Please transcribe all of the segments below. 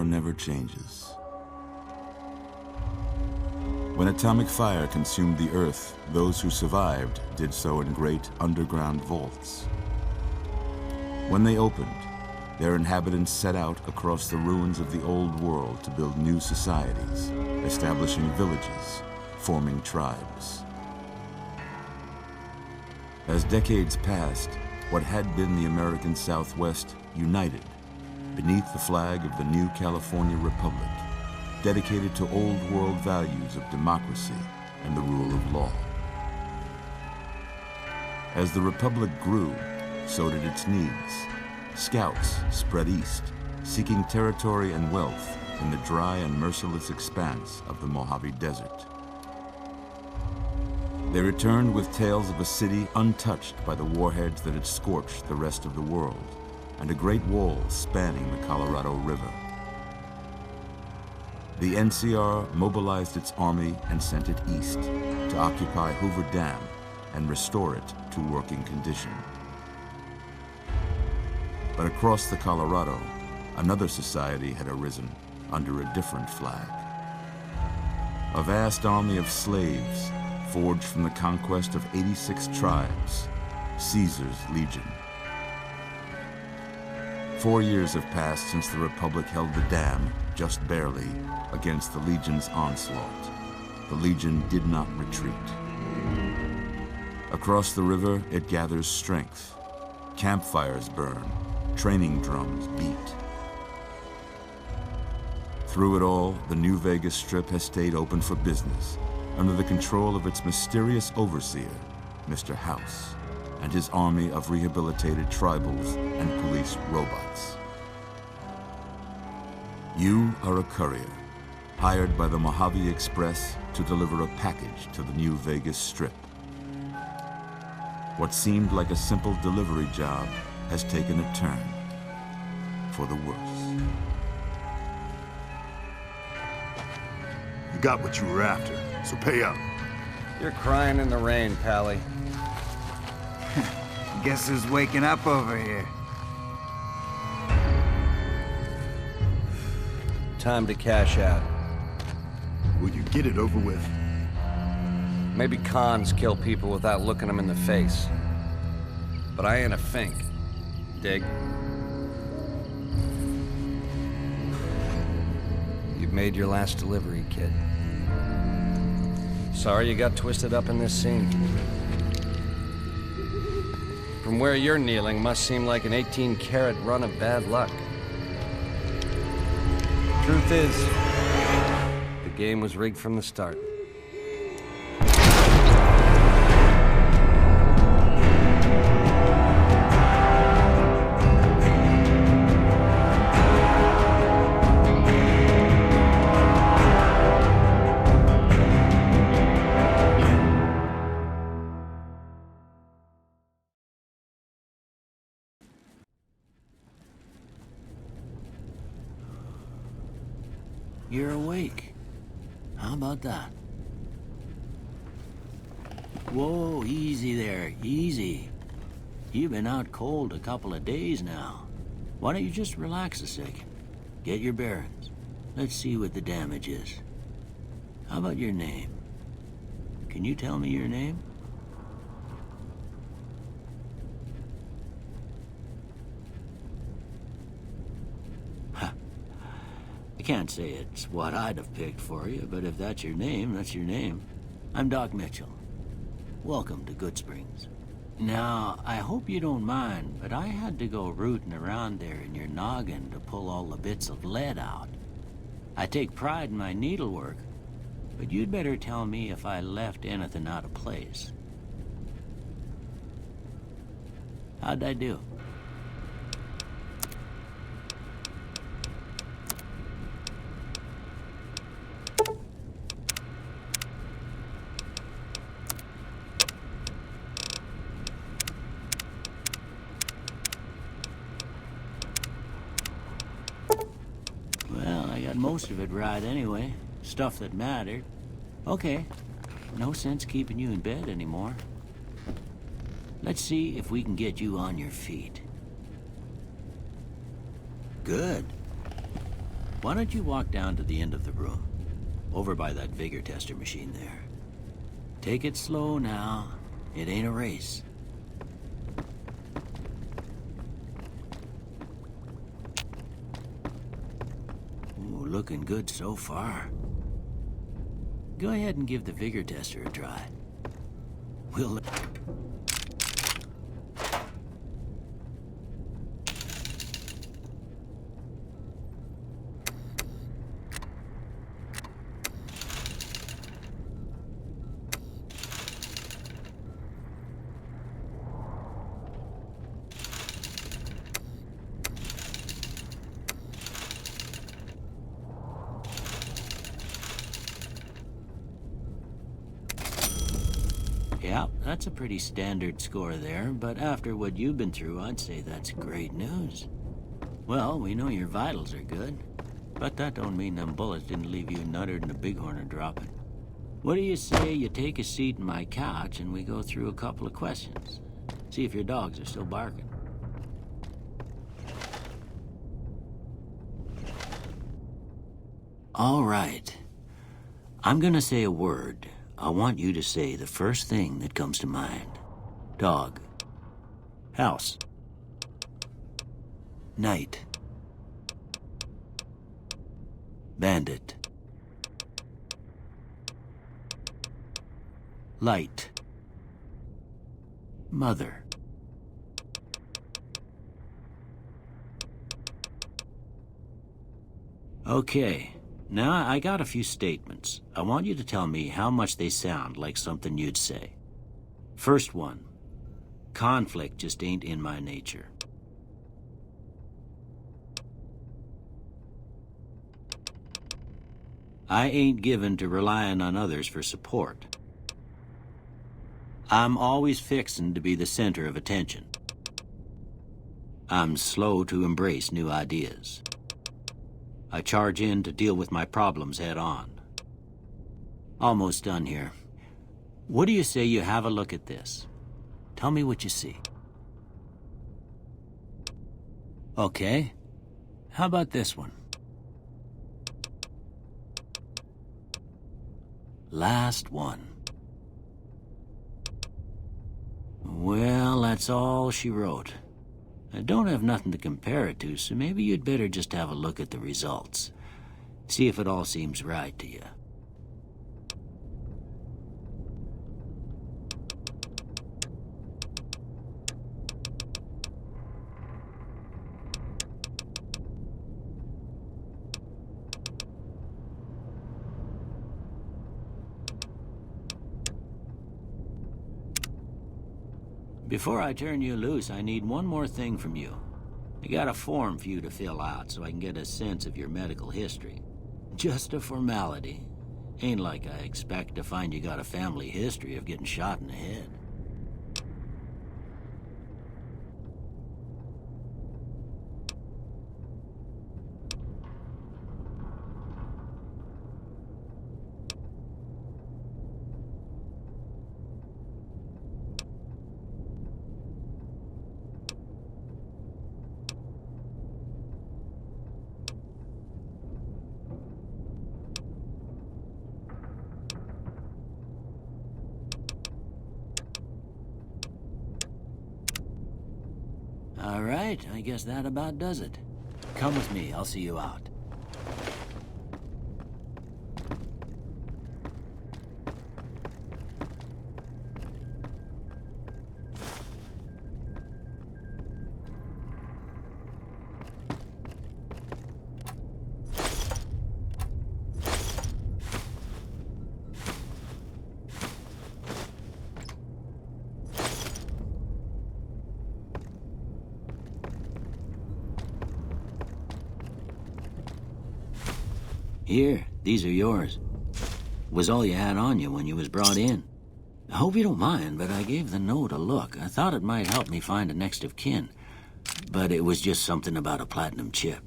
war never changes. When atomic fire consumed the Earth, those who survived did so in great underground vaults. When they opened, their inhabitants set out across the ruins of the old world to build new societies, establishing villages, forming tribes. As decades passed, what had been the American Southwest united beneath the flag of the new California Republic, dedicated to old world values of democracy and the rule of law. As the Republic grew, so did its needs. Scouts spread east, seeking territory and wealth in the dry and merciless expanse of the Mojave Desert. They returned with tales of a city untouched by the warheads that had scorched the rest of the world, and a great wall spanning the Colorado River. The NCR mobilized its army and sent it east to occupy Hoover Dam and restore it to working condition. But across the Colorado, another society had arisen under a different flag. A vast army of slaves forged from the conquest of 86 tribes, Caesar's Legion. 4 years have passed since the Republic held the dam, just barely, against the Legion's onslaught. The Legion did not retreat. Across the river, it gathers strength. Campfires burn, training drums beat. Through it all, the New Vegas Strip has stayed open for business, under the control of its mysterious overseer, Mr. House, and his army of rehabilitated tribals and police robots. You are a courier, hired by the Mojave Express to deliver a package to the New Vegas Strip. What seemed like a simple delivery job has taken a turn for the worse. You got what you were after, so pay up. You're crying in the rain, Pally. Guess who's waking up over here? Time to cash out. Will you get it over with? Maybe cons kill people without looking them in the face. But I ain't a fink. Dig? You've made your last delivery, kid. Sorry you got twisted up in this scene. From where you're kneeling must seem like an 18-carat run of bad luck. Truth is, the game was rigged from the start. You're awake. How about that? Whoa, easy there, easy. You've been out cold a couple of days now. Why don't you just relax a second? Get your bearings. Let's see what the damage is. How about your name? Can you tell me your name? I can't say it's what I'd have picked for you, but if that's your name, that's your name. I'm Doc Mitchell. Welcome to Goodsprings. Now, I hope you don't mind, but I had to go rooting around there in your noggin to pull all the bits of lead out. I take pride in my needlework, but you'd better tell me if I left anything out of place. How'd I do? Most of it right anyway. Stuff that mattered. Okay. No sense keeping you in bed anymore. Let's see if we can get you on your feet. Good. Why don't you walk down to the end of the room, over by that vigor tester machine there. Take it slow now. It ain't a race. Ooh, looking good so far. Go ahead and give the vigor tester a try. We'll... Yeah, that's a pretty standard score there, but after what you've been through, I'd say that's great news. Well, we know your vitals are good, but that don't mean them bullets didn't leave you nuttered and a bighorn are dropping. What do you say you take a seat in my couch and we go through a couple of questions? See if your dogs are still barking. All right. I'm gonna say a word. I want you to say the first thing that comes to mind. Dog. House. Night. Bandit. Light. Mother. Okay. Now, I got a few statements. I want you to tell me how much they sound like something you'd say. First one. Conflict just ain't in my nature. I ain't given to relying on others for support. I'm always fixin' to be the center of attention. I'm slow to embrace new ideas. I charge in to deal with my problems head on. Almost done here. What do you say you have a look at this? Tell me what you see. Okay. How about this one? Last one. Well, that's all she wrote. I don't have nothing to compare it to, so maybe you'd better just have a look at the results. See if it all seems right to you. Before I turn you loose, I need one more thing from you. I got a form for you to fill out so I can get a sense of your medical history. Just a formality. Ain't like I expect to find you got a family history of getting shot in the head. All right, I guess that about does it. Come with me, I'll see you out. Here, these are yours. Was all you had on you when you was brought in. I hope you don't mind, but I gave the note a look. I thought it might help me find a next of kin. But it was just something about a platinum chip.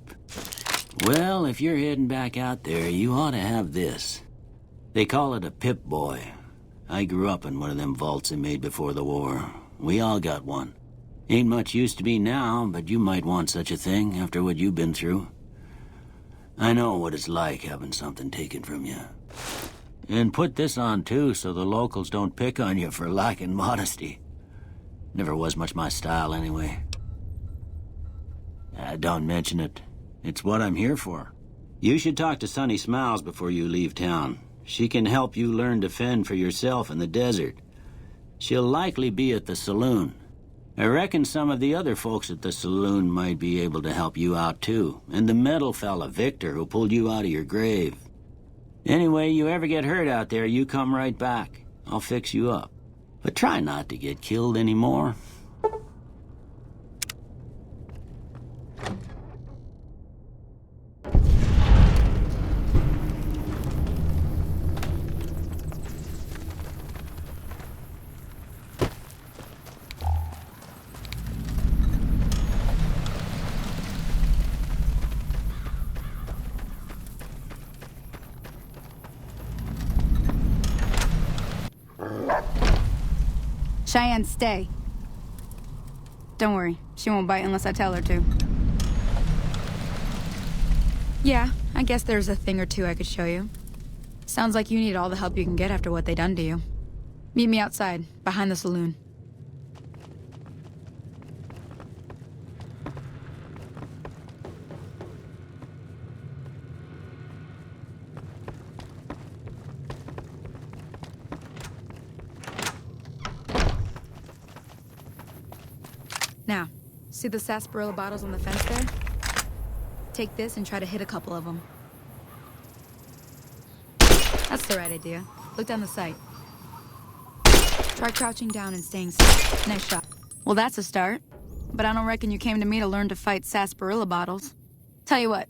Well, if you're heading back out there, you ought to have this. They call it a Pip-Boy. I grew up in one of them vaults they made before the war. We all got one. Ain't much use to me now, but you might want such a thing after what you've been through. I know what it's like having something taken from you. And put this on too, so the locals don't pick on you for lacking modesty. Never was much my style anyway. Don't mention it. It's what I'm here for. You should talk to Sunny Smiles before you leave town. She can help you learn to fend for yourself in the desert. She'll likely be at the saloon. I reckon some of the other folks at the saloon might be able to help you out too. And the metal fella, Victor, who pulled you out of your grave. Anyway, you ever get hurt out there, you come right back. I'll fix you up. But try not to get killed anymore. Cheyenne, stay. Don't worry, she won't bite unless I tell her to. Yeah, I guess there's a thing or two I could show you. Sounds like you need all the help you can get after what they done to you. Meet me outside, behind the saloon. Now, see the sarsaparilla bottles on the fence there? Take this and try to hit a couple of them. That's the right idea. Look down the sight. Try crouching down and staying still. Nice shot. Well, that's a start. But I don't reckon you came to me to learn to fight sarsaparilla bottles. Tell you what,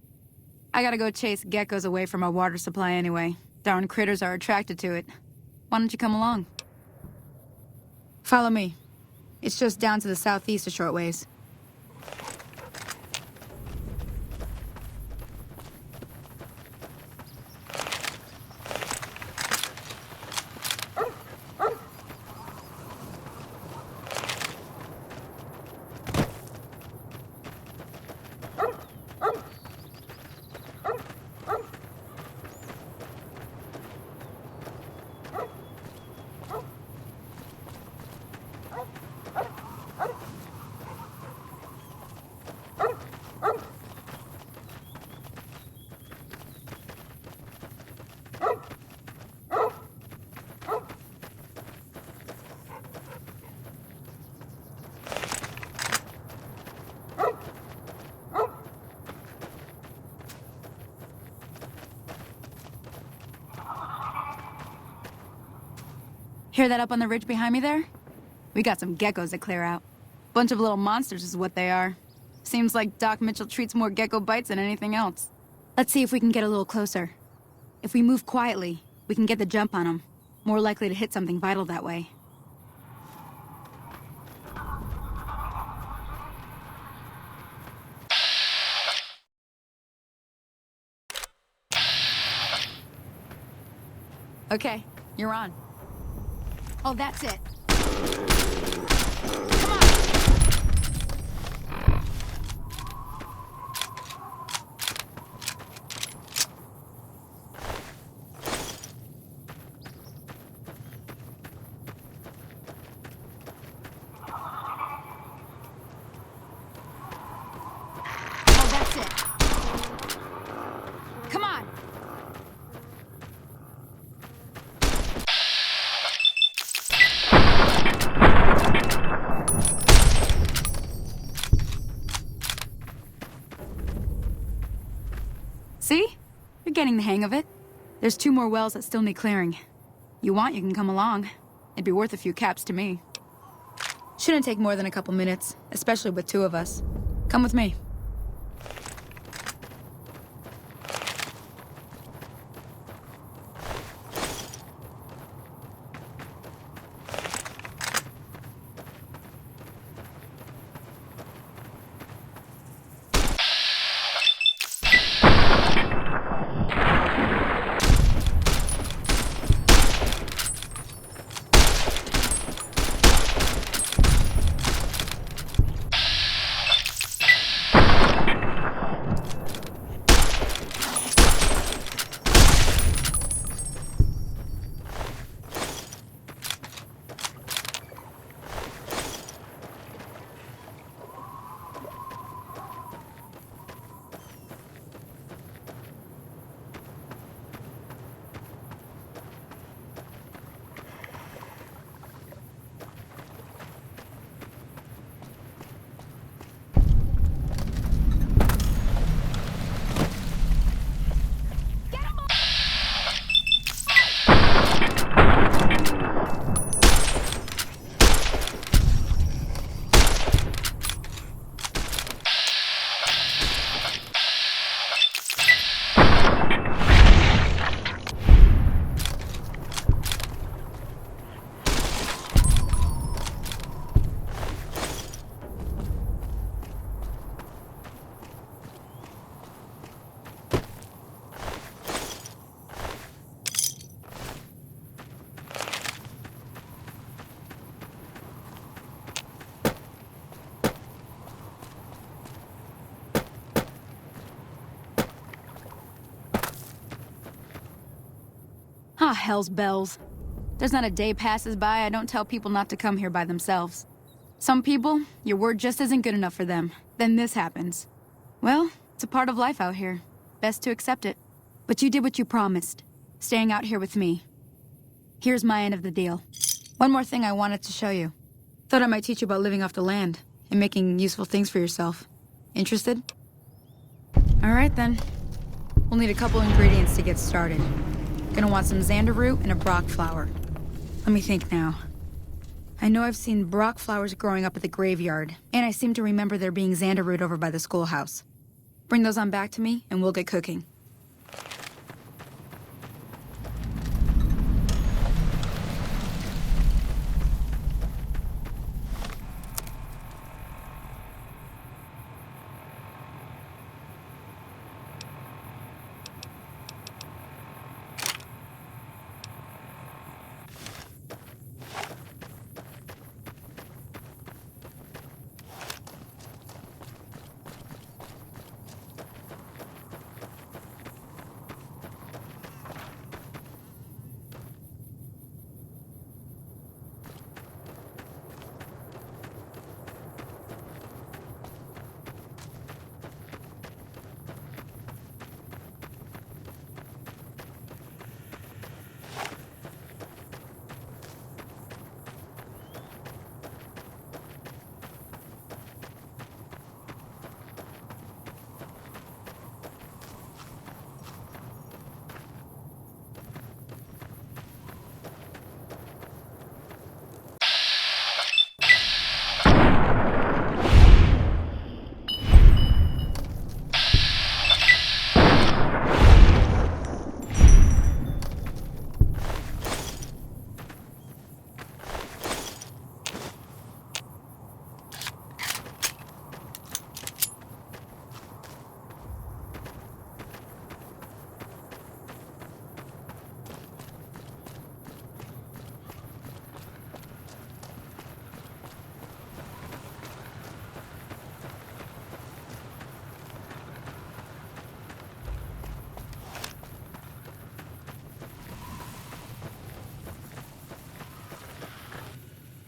I gotta go chase geckos away from our water supply anyway. Darn critters are attracted to it. Why don't you come along? Follow me. It's just down to the southeast a short ways. Hear that up on the ridge behind me there? We got some geckos to clear out. Bunch of little monsters is what they are. Seems like Doc Mitchell treats more gecko bites than anything else. Let's see if we can get a little closer. If we move quietly, we can get the jump on them. More likely to hit something vital that way. Okay, you're on. Oh, that's it. Come on! Oh, that's it. Come on! See? You're getting the hang of it. There's 2 more wells that still need clearing. You want, you can come along. It'd be worth a few caps to me. Shouldn't take more than a couple minutes, especially with 2 of us. Come with me. Ah, hell's bells. There's not a day passes by I don't tell people not to come here by themselves. Some people, your word just isn't good enough for them. Then this happens. Well, it's a part of life out here. Best to accept it. But you did what you promised, staying out here with me. Here's my end of the deal. One more thing I wanted to show you. Thought I might teach you about living off the land and making useful things for yourself. Interested? All right, then. We'll need a couple ingredients to get started. Gonna want some xander root and a brock flower. Let me think now. I know I've seen brock flowers growing up at the graveyard, and I seem to remember there being xander root over by the schoolhouse. Bring those on back to me, and we'll get cooking.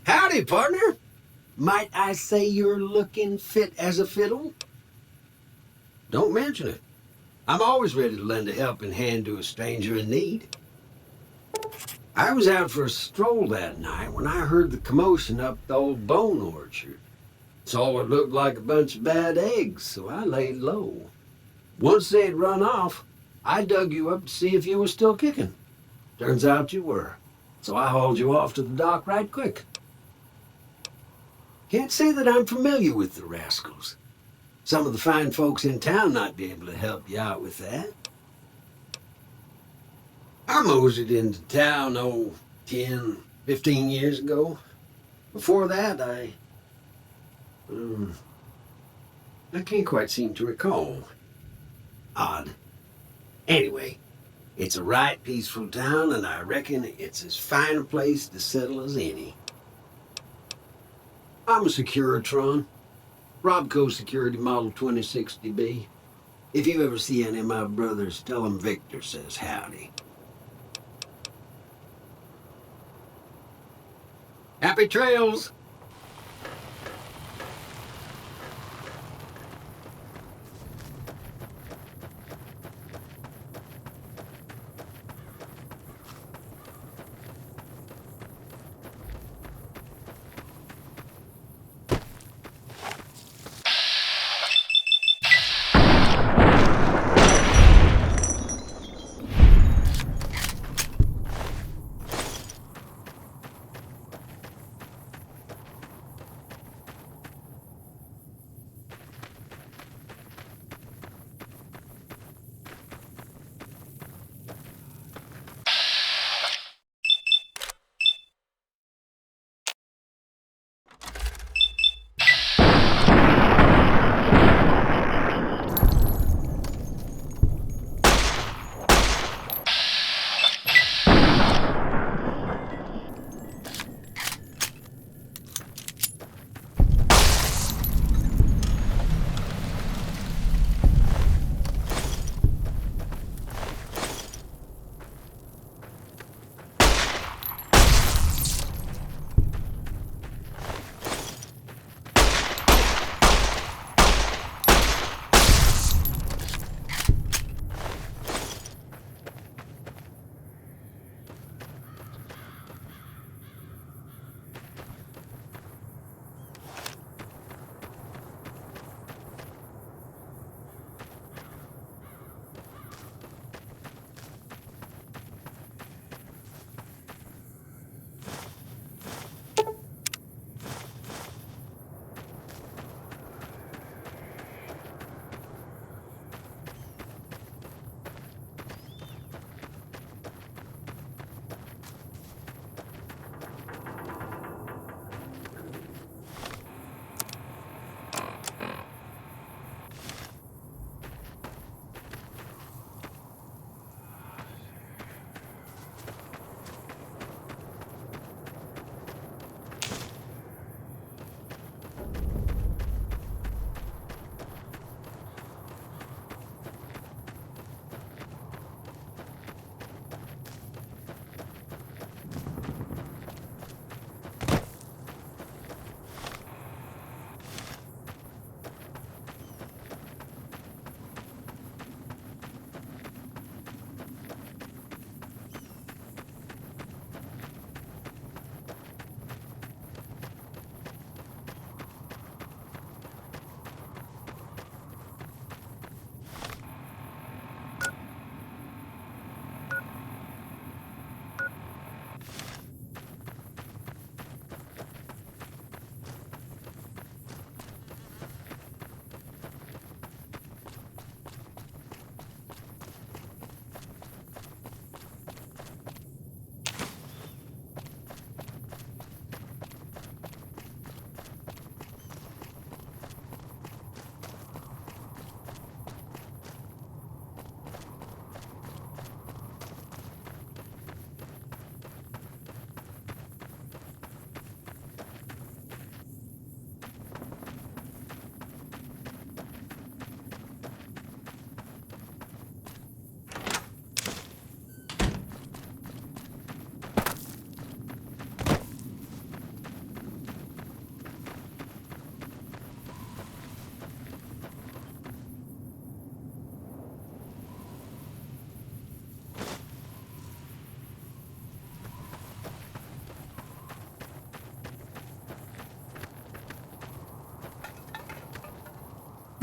Howdy, partner. Might I say you're looking fit as a fiddle? Don't mention it. I'm always ready to lend a helping hand to a stranger in need. I was out for a stroll that night when I heard the commotion up the old bone orchard. Saw what looked like a bunch of bad eggs, so I laid low. Once they'd run off, I dug you up to see if you were still kicking. Turns out you were, so I hauled you off to the dock right quick. Can't say that I'm familiar with the rascals. Some of the fine folks in town might be able to help you out with that. I moseyed into town, 10, 15 years ago. Before that, I can't quite seem to recall. Odd. Anyway, it's a right peaceful town, and I reckon it's as fine a place to settle as any. I'm a Securitron. Robco Security Model 2060B. If you ever see any of my brothers, tell them Victor says howdy. Happy trails!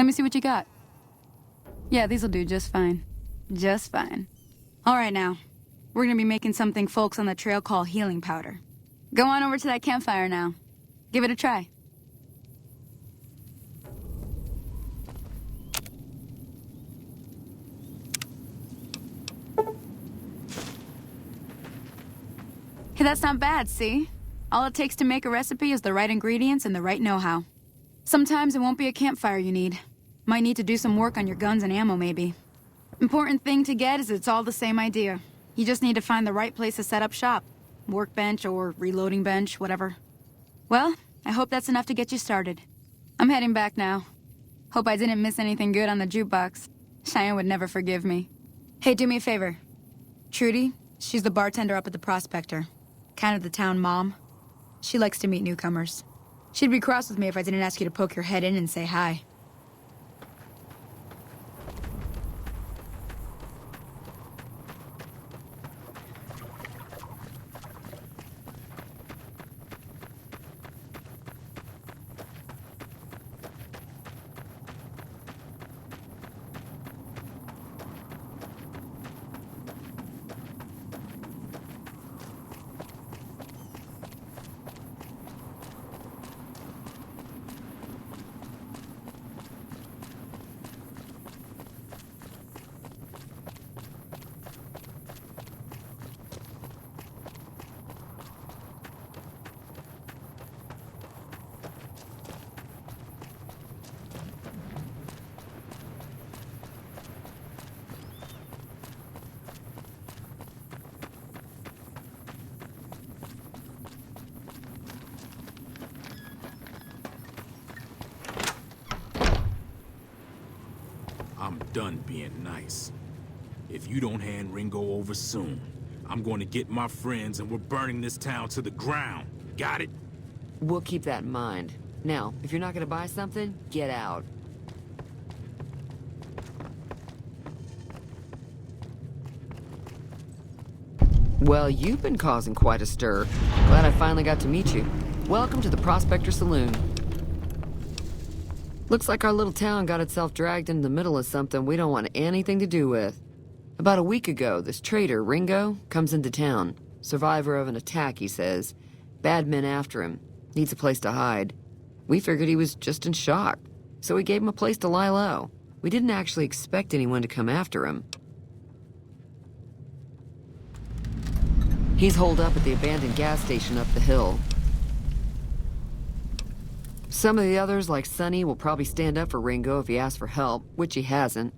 Let me see what you got. Yeah, these'll do just fine. Just fine. All right, now. We're gonna be making something folks on the trail call healing powder. Go on over to that campfire now. Give it a try. Hey, that's not bad, see? All it takes to make a recipe is the right ingredients and the right know-how. Sometimes it won't be a campfire you need. Might need to do some work on your guns and ammo, maybe. Important thing to get is it's all the same idea. You just need to find the right place to set up shop. Workbench or reloading bench, whatever. Well, I hope that's enough to get you started. I'm heading back now. Hope I didn't miss anything good on the jukebox. Cheyenne would never forgive me. Hey, do me a favor. Trudy, she's the bartender up at the Prospector. Kind of the town mom. She likes to meet newcomers. She'd be cross with me if I didn't ask you to poke your head in and say hi. I'm done being nice. If you don't hand Ringo over soon, I'm going to get my friends and we're burning this town to the ground. Got it? We'll keep that in mind. Now, if you're not gonna buy something, get out. Well, you've been causing quite a stir. Glad I finally got to meet you. Welcome to the Prospector Saloon. Looks like our little town got itself dragged into the middle of something we don't want anything to do with. About a week ago, this traitor, Ringo, comes into town. Survivor of an attack, he says. Bad men after him. Needs a place to hide. We figured he was just in shock, so we gave him a place to lie low. We didn't actually expect anyone to come after him. He's holed up at the abandoned gas station up the hill. Some of the others, like Sonny, will probably stand up for Ringo if he asks for help, which he hasn't.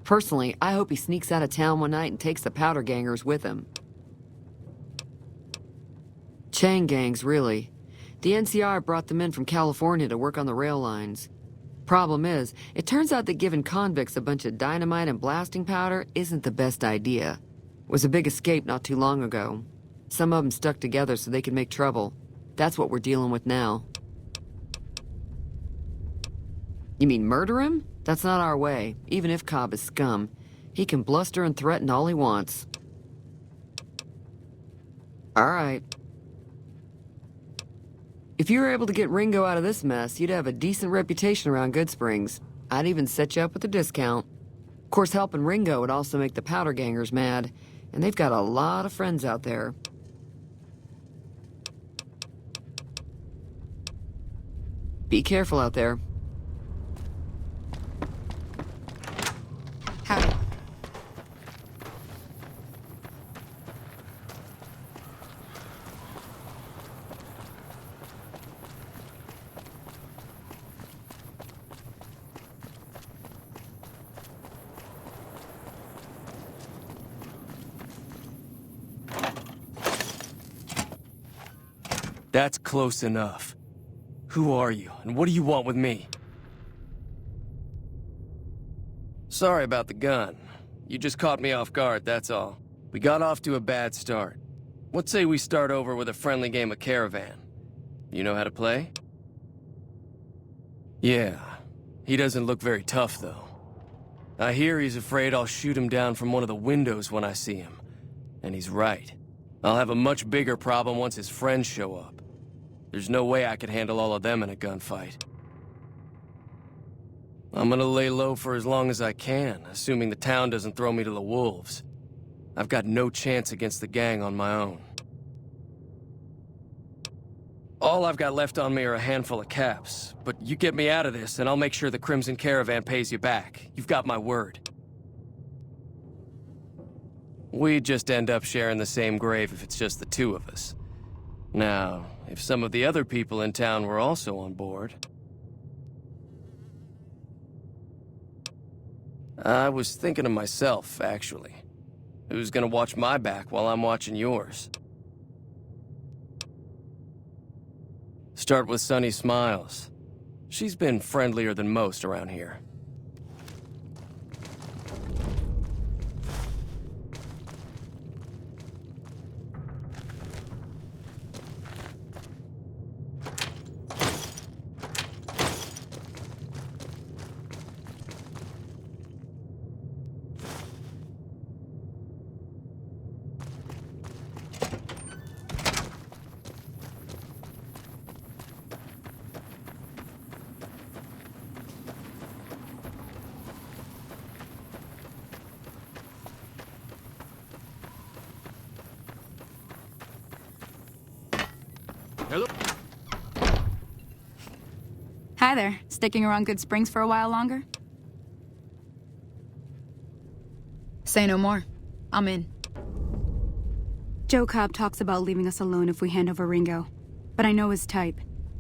Personally, I hope he sneaks out of town one night and takes the powder gangers with him. Chain gangs, really. The NCR brought them in from California to work on the rail lines. Problem is, it turns out that giving convicts a bunch of dynamite and blasting powder isn't the best idea. It was a big escape not too long ago. Some of them stuck together so they could make trouble. That's what we're dealing with now. You mean murder him? That's not our way, even if Cobb is scum. He can bluster and threaten all he wants. All right. If you were able to get Ringo out of this mess, you'd have a decent reputation around Goodsprings. I'd even set you up with a discount. Of course, helping Ringo would also make the powder gangers mad, and they've got a lot of friends out there. Be careful out there. Howdy. That's close enough. Who are you, and what do you want with me? Sorry about the gun. You just caught me off guard, that's all. We got off to a bad start. Let's say we start over with a friendly game of Caravan. You know how to play? Yeah. He doesn't look very tough, though. I hear he's afraid I'll shoot him down from one of the windows when I see him. And he's right. I'll have a much bigger problem once his friends show up. There's no way I could handle all of them in a gunfight. I'm gonna lay low for as long as I can, assuming the town doesn't throw me to the wolves. I've got no chance against the gang on my own. All I've got left on me are a handful of caps, but you get me out of this and I'll make sure the Crimson Caravan pays you back. You've got my word. We'd just end up sharing the same grave if it's just the two of us. Now, if some of the other people in town were also on board... I was thinking of myself, actually. Who's gonna watch my back while I'm watching yours? Start with Sunny Smiles. She's been friendlier than most around here. Hi there. Sticking around Good Springs for a while longer? Say no more. I'm in. Joe Cobb talks about leaving us alone if we hand over Ringo. But I know his type.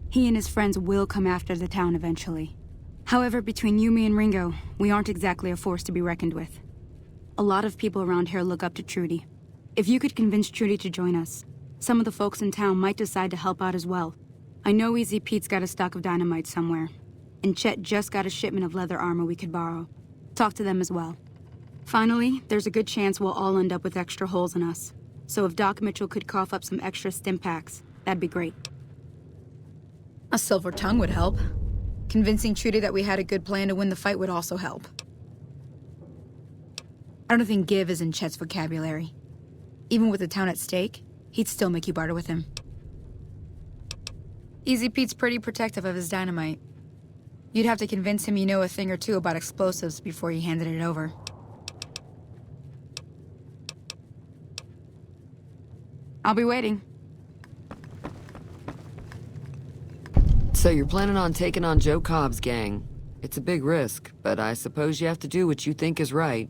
He and his friends will come after the town eventually. However, between you, me, and Ringo, we aren't exactly a force to be reckoned with. A lot of people around here look up to Trudy. If you could convince Trudy to join us, some of the folks in town might decide to help out as well. I know Easy Pete's got a stock of dynamite somewhere, and Chet just got a shipment of leather armor we could borrow. Talk to them as well. Finally, there's a good chance we'll all end up with extra holes in us. So if Doc Mitchell could cough up some extra stim packs, that'd be great. A silver tongue would help. Convincing Trudy that we had a good plan to win the fight would also help. I don't think give is in Chet's vocabulary. Even with the town at stake, he'd still make you barter with him. Easy Pete's pretty protective of his dynamite. You'd have to convince him you know a thing or two about explosives before you handed it over. I'll be waiting. So you're planning on taking on Joe Cobb's gang. It's a big risk, but I suppose you have to do what you think is right.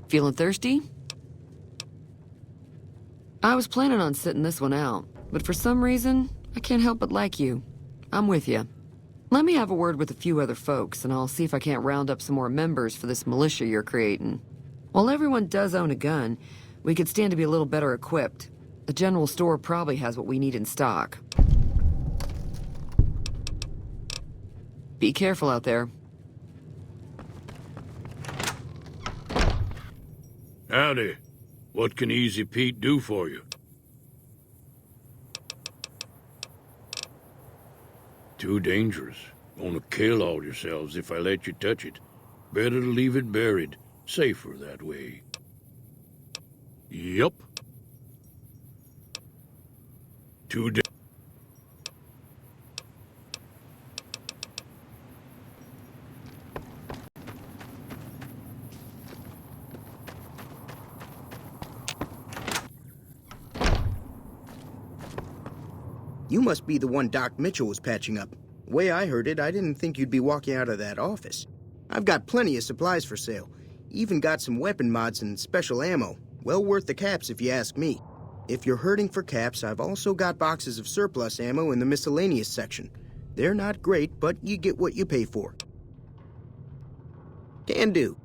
Feeling thirsty? I was planning on sitting this one out, but for some reason, I can't help but like you. I'm with you. Let me have a word with a few other folks, and I'll see if I can't round up some more members for this militia you're creating. While everyone does own a gun, we could stand to be a little better equipped. The general store probably has what we need in stock. Be careful out there. Howdy. What can Easy Pete do for you? Too dangerous. Gonna kill all yourselves if I let you touch it. Better to leave it buried. Safer that way. Yup. Too dangerous. You must be the one Doc Mitchell was patching up. Way I heard it, I didn't think you'd be walking out of that office. I've got plenty of supplies for sale. Even got some weapon mods and special ammo. Well worth the caps if you ask me. If you're hurting for caps, I've also got boxes of surplus ammo in the miscellaneous section. They're not great, but you get what you pay for. Can do.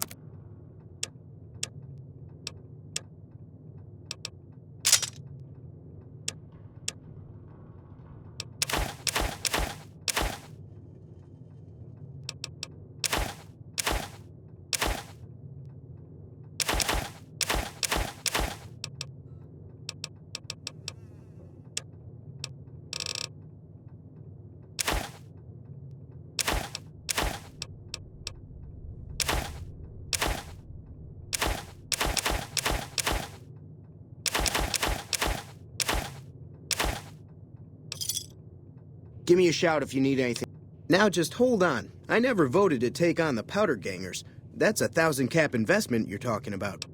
Give me a shout if you need anything. Now just hold on. I never voted to take on the Powder Gangers. That's a 1,000 cap investment you're talking about.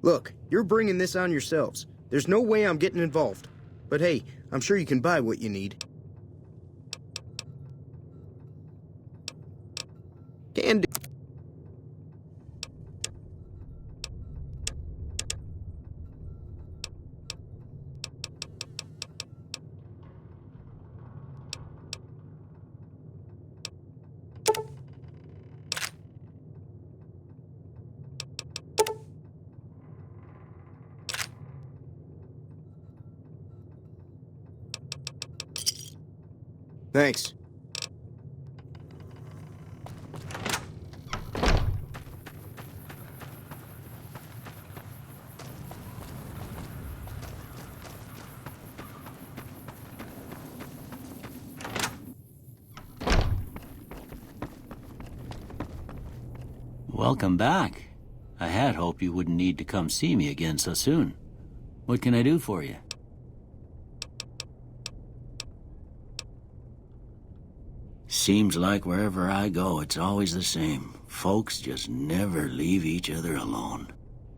Look, you're bringing this on yourselves. There's no way I'm getting involved. But hey, I'm sure you can buy what you need. Can do. Thanks. Welcome back. I had hoped you wouldn't need to come see me again so soon. What can I do for you? Seems like wherever I go, it's always the same. Folks just never leave each other alone.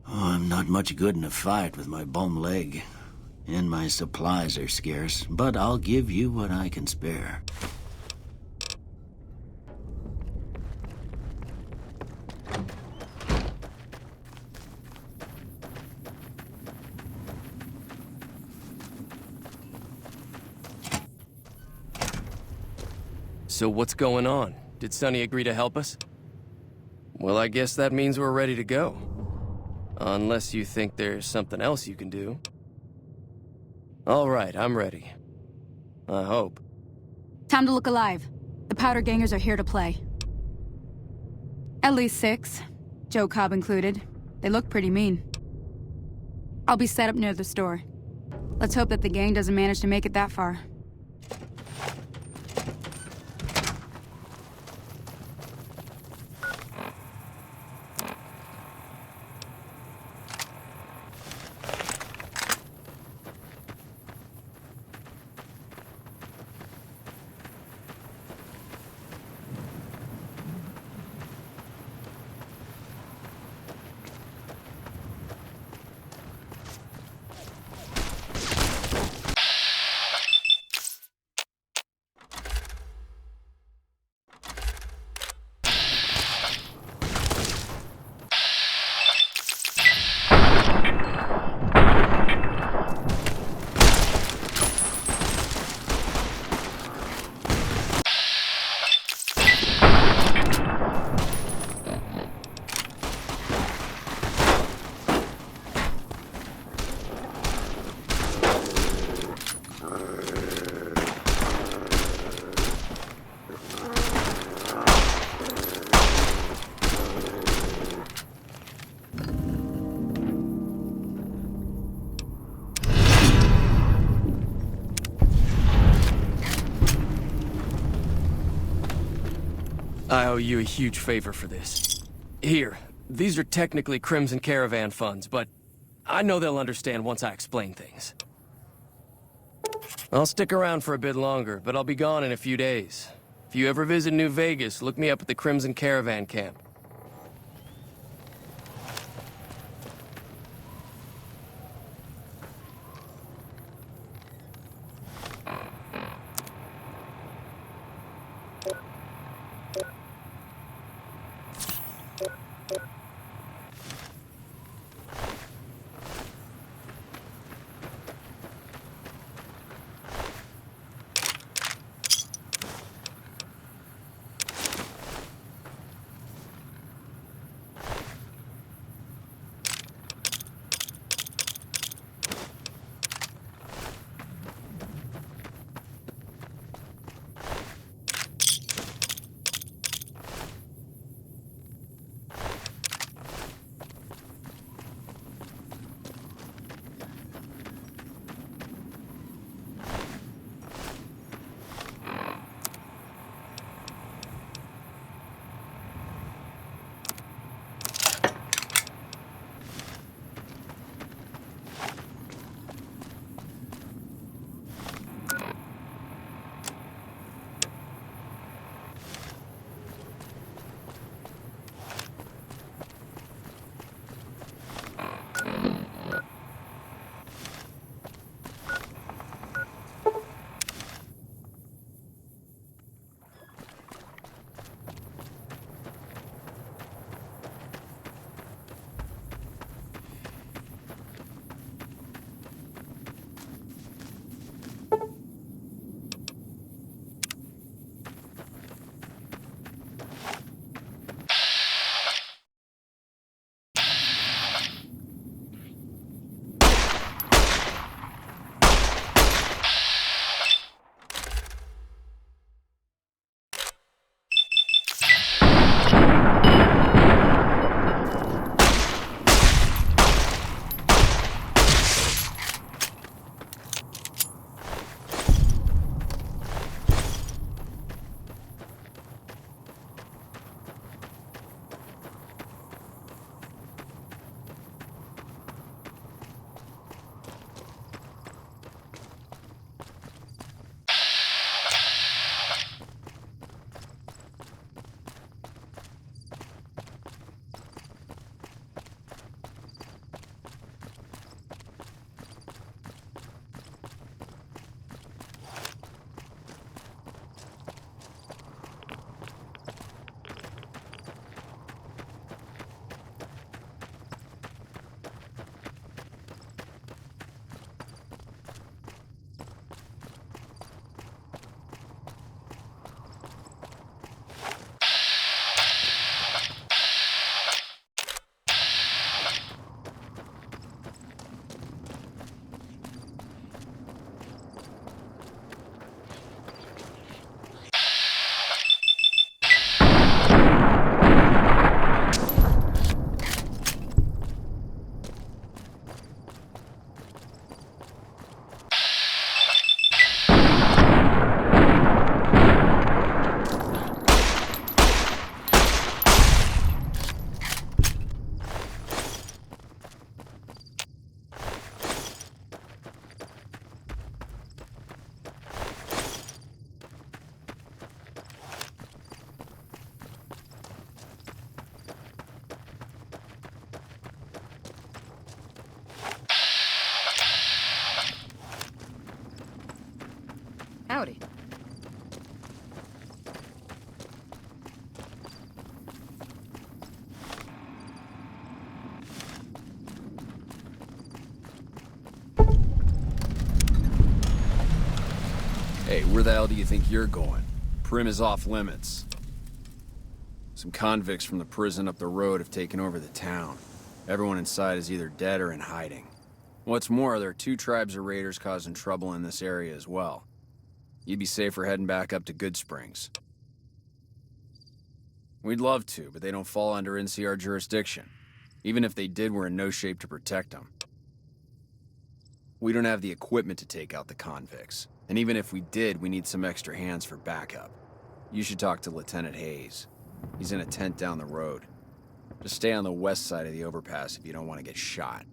Oh, I'm not much good in a fight with my bum leg. And my supplies are scarce, but I'll give you what I can spare. So what's going on? Did Sonny agree to help us? Well, I guess that means we're ready to go. Unless you think there's something else you can do. All right, I'm ready. I hope. Time to look alive. The Powder Gangers are here to play. At least 6, Joe Cobb included. They look pretty mean. I'll be set up near the store. Let's hope that the gang doesn't manage to make it that far. I owe you a huge favor for this. Here, these are technically Crimson Caravan funds, but I know they'll understand once I explain things. I'll stick around for a bit longer, but I'll be gone in a few days. If you ever visit New Vegas, look me up at the Crimson Caravan camp. Hey, where the hell do you think you're going? Prim is off limits. Some convicts from the prison up the road have taken over the town. Everyone inside is either dead or in hiding. What's more, there are 2 tribes of raiders causing trouble in this area as well. You'd be safer heading back up to Goodsprings. We'd love to, but they don't fall under NCR jurisdiction. Even if they did, we're in no shape to protect them. We don't have the equipment to take out the convicts. And even if we did, we need some extra hands for backup. You should talk to Lieutenant Hayes. He's in a tent down the road. Just stay on the west side of the overpass if you don't want to get shot.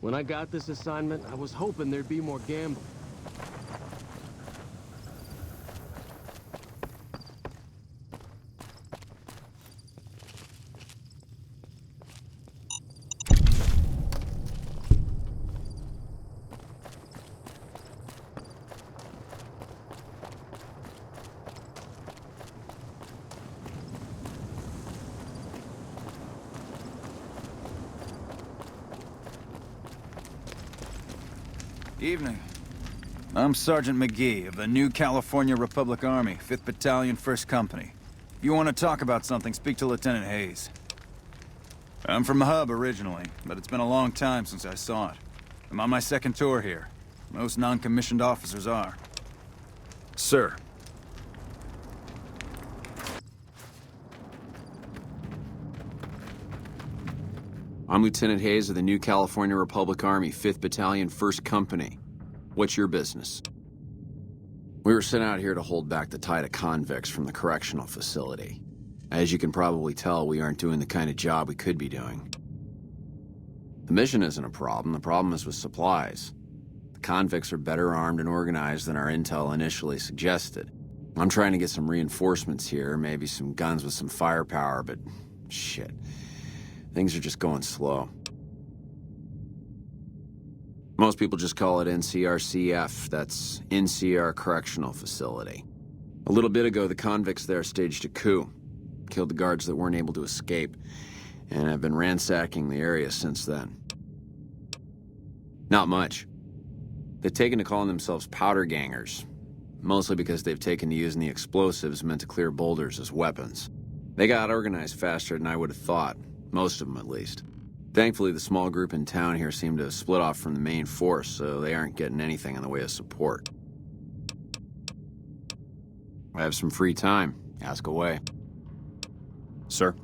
When I got this assignment, I was hoping there'd be more gambling. Evening. I'm Sergeant McGee of the New California Republic Army, 5th Battalion, 1st Company. If you want to talk about something, speak to Lieutenant Hayes. I'm from Hub originally, but it's been a long time since I saw it. I'm on my 2nd tour here. Most non-commissioned officers are. Sir. I'm Lieutenant Hayes of the New California Republic Army, 5th Battalion, 1st Company. What's your business? We were sent out here to hold back the tide of convicts from the correctional facility. As you can probably tell, we aren't doing the kind of job we could be doing. The mission isn't a problem. The problem is with supplies. The convicts are better armed and organized than our intel initially suggested. I'm trying to get some reinforcements here, maybe some guns with some firepower, but shit. Things are just going slow. Most people just call it NCRCF. That's NCR Correctional Facility. A little bit ago, the convicts there staged a coup. Killed the guards that weren't able to escape. And I've been ransacking the area since then. Not much. They've taken to calling themselves powder gangers. Mostly because they've taken to using the explosives meant to clear boulders as weapons. They got organized faster than I would have thought. Most of them, at least. Thankfully, the small group in town here seem to have split off from the main force, so they aren't getting anything in the way of support. I have some free time. Ask away. Sir?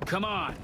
Come on.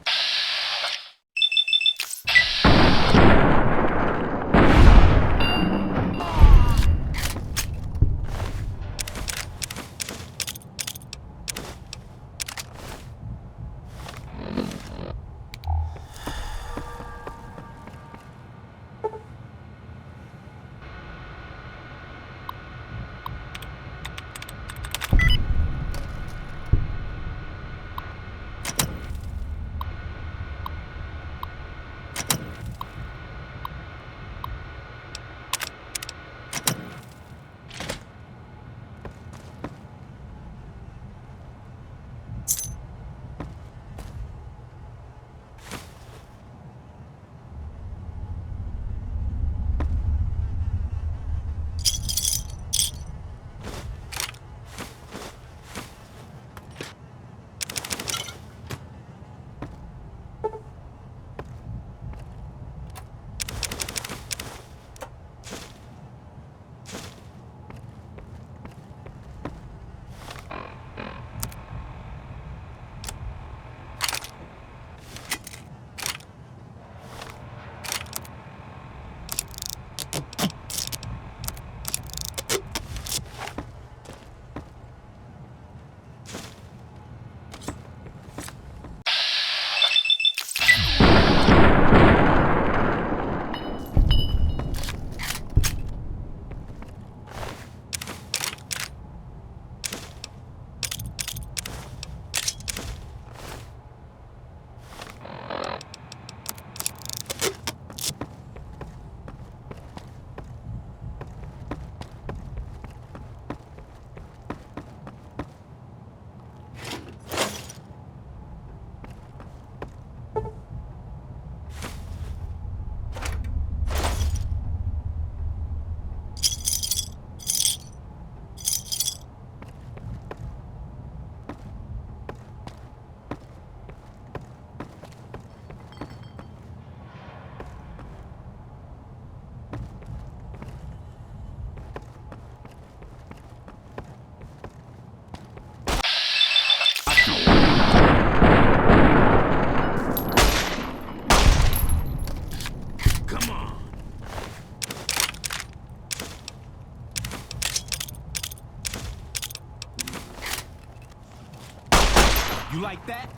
You like that?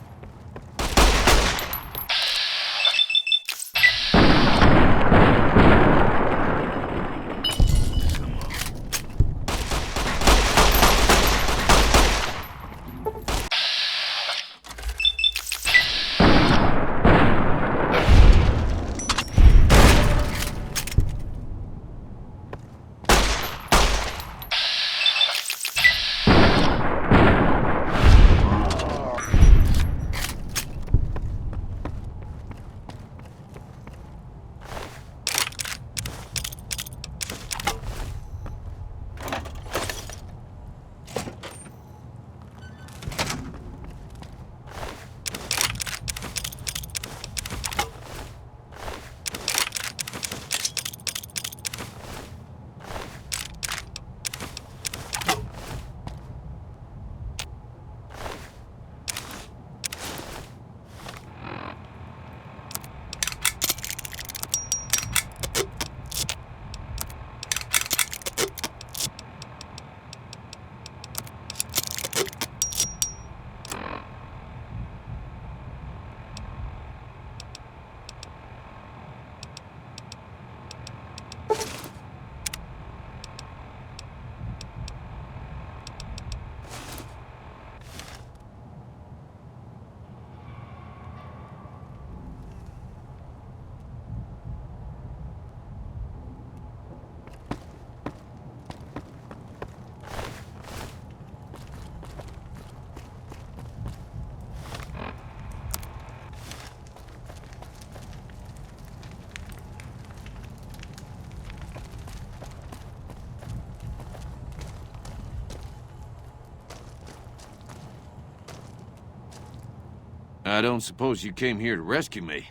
I don't suppose you came here to rescue me.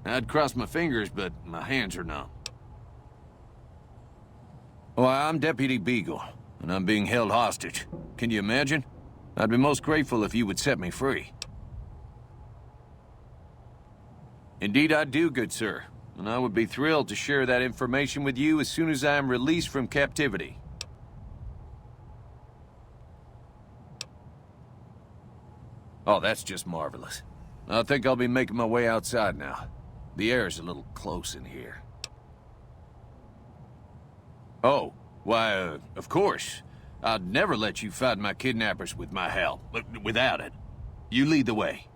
I'd cross my fingers, but my hands are numb. Well, I'm Deputy Beagle, and I'm being held hostage. Can you imagine? I'd be most grateful if you would set me free. Indeed I do, good sir. And I would be thrilled to share that information with you as soon as I am released from captivity. Oh, that's just marvelous. I think I'll be making my way outside now. The air's a little close in here. Oh, why, of course. I'd never let you fight my kidnappers with my help, but without it. You lead the way.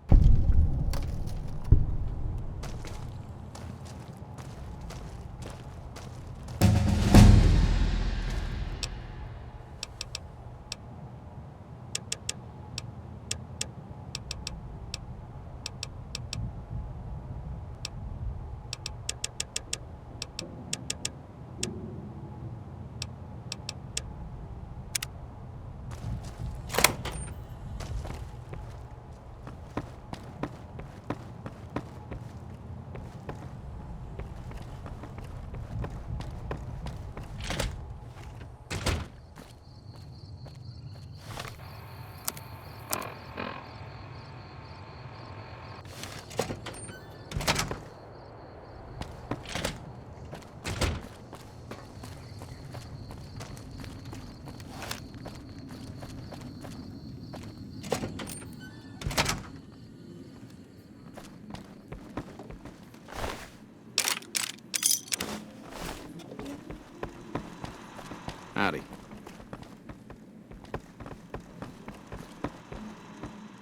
Howdy.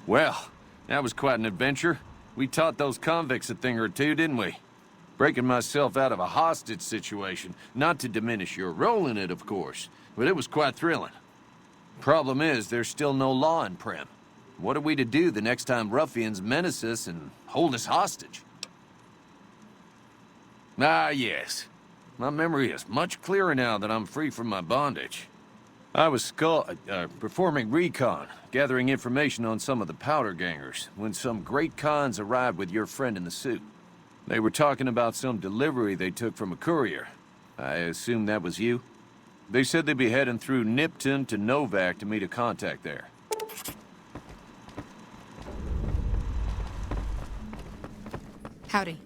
Well, that was quite an adventure. We taught those convicts a thing or two, didn't we? Breaking myself out of a hostage situation. Not to diminish your role in it, of course, but it was quite thrilling. Problem is, there's still no law in Primm. What are we to do the next time ruffians menace us and hold us hostage? Ah, yes. My memory is much clearer now that I'm free from my bondage. I was performing recon, gathering information on some of the powder gangers, when some great cons arrived with your friend in the suit. They were talking about some delivery they took from a courier. I assume that was you? They said they'd be heading through Nipton to Novak to meet a contact there. Howdy.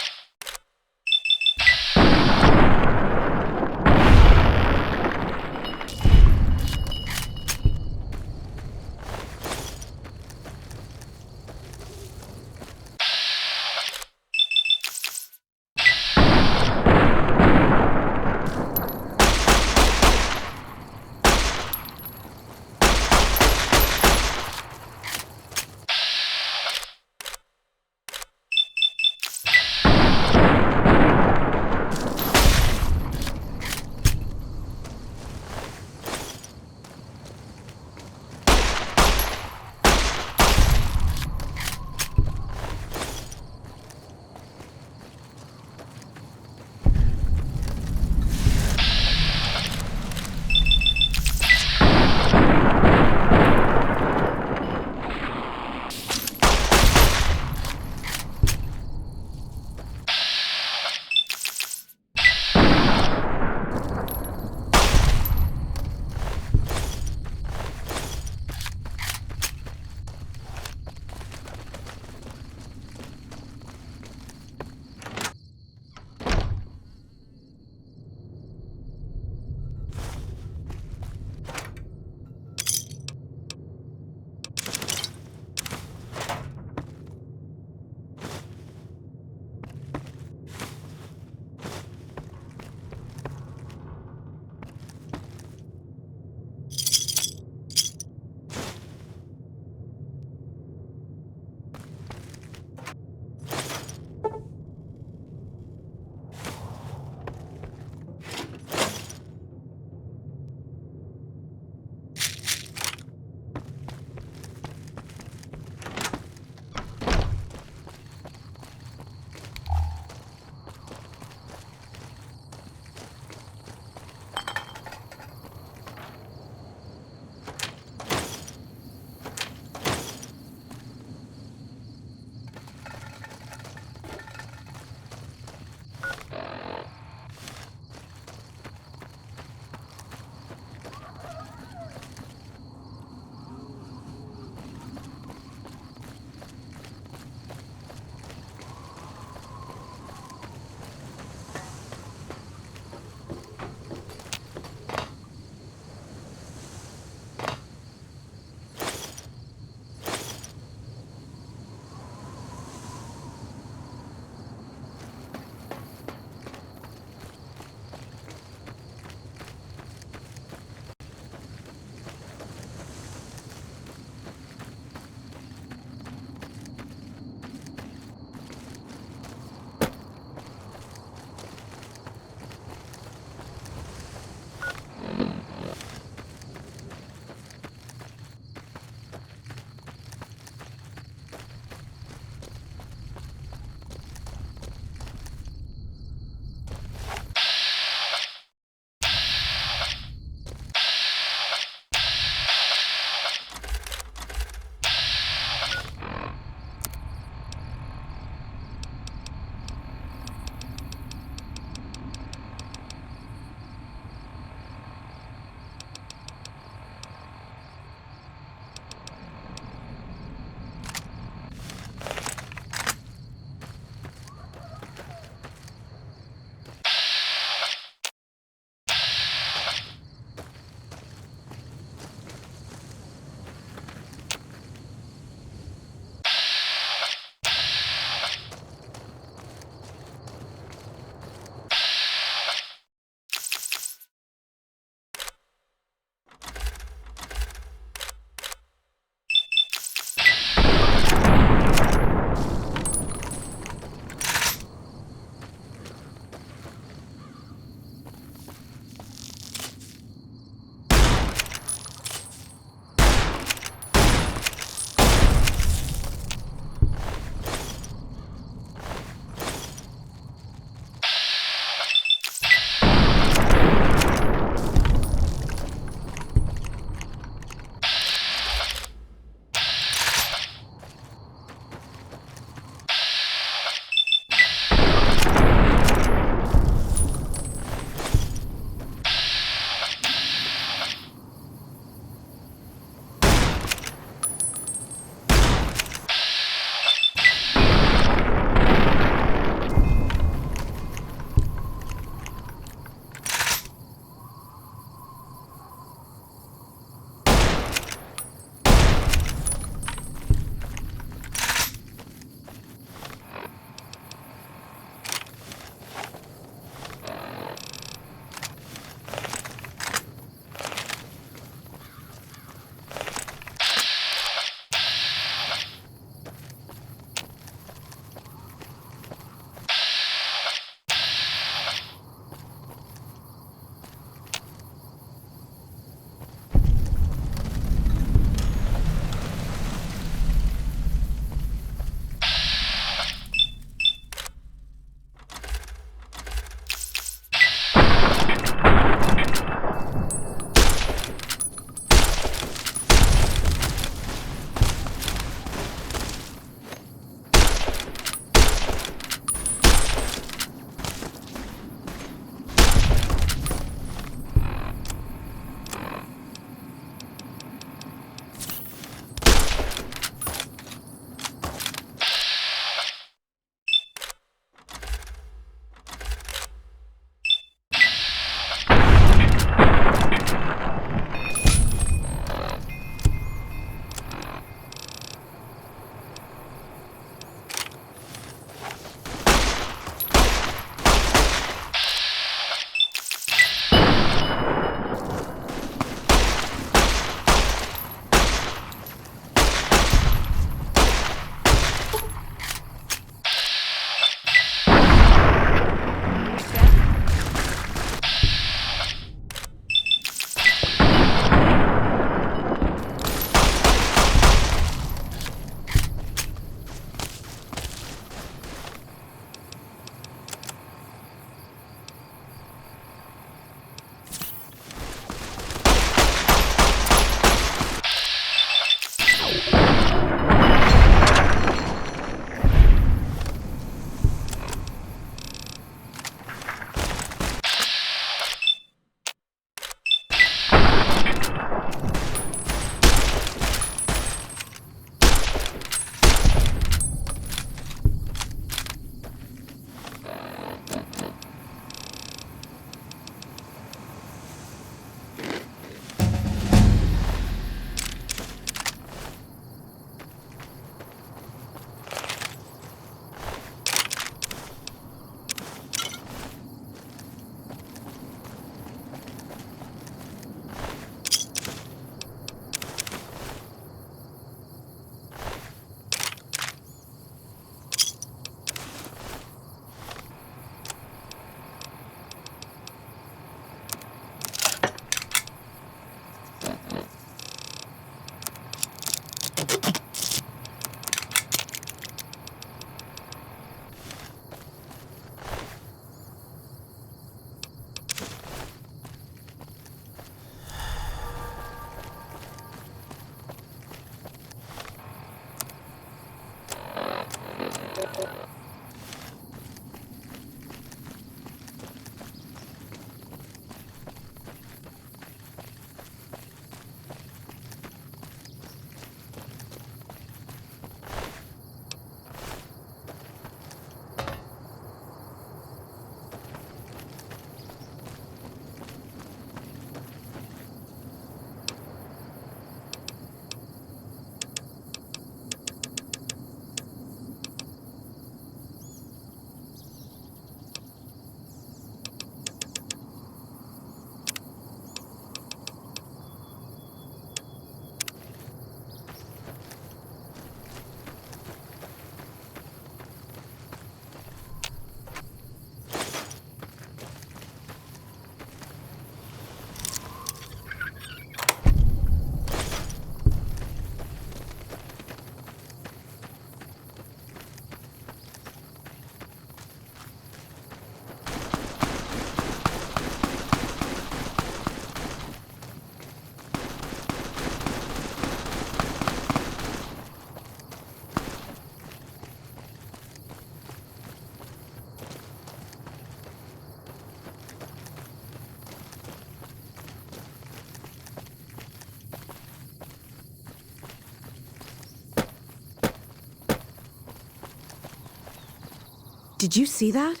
Did you see that?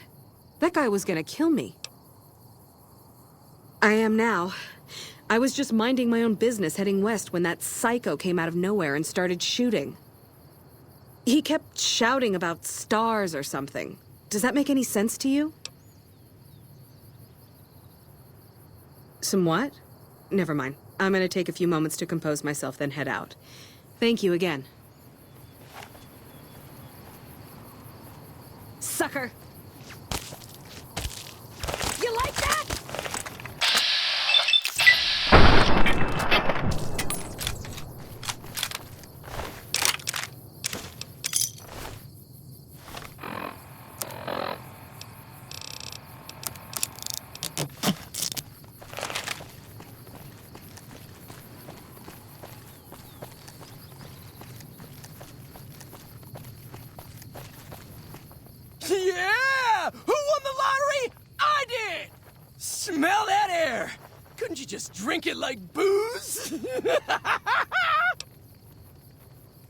That guy was gonna kill me. I am now. I was just minding my own business heading west when that psycho came out of nowhere and started shooting. He kept shouting about stars or something. Does that make any sense to you? Some what? Never mind. I'm gonna take a few moments to compose myself, then head out. Thank you again. Sucker! You like that? Yeah! Who won the lottery? I did! Smell that air! Couldn't you just drink it like booze?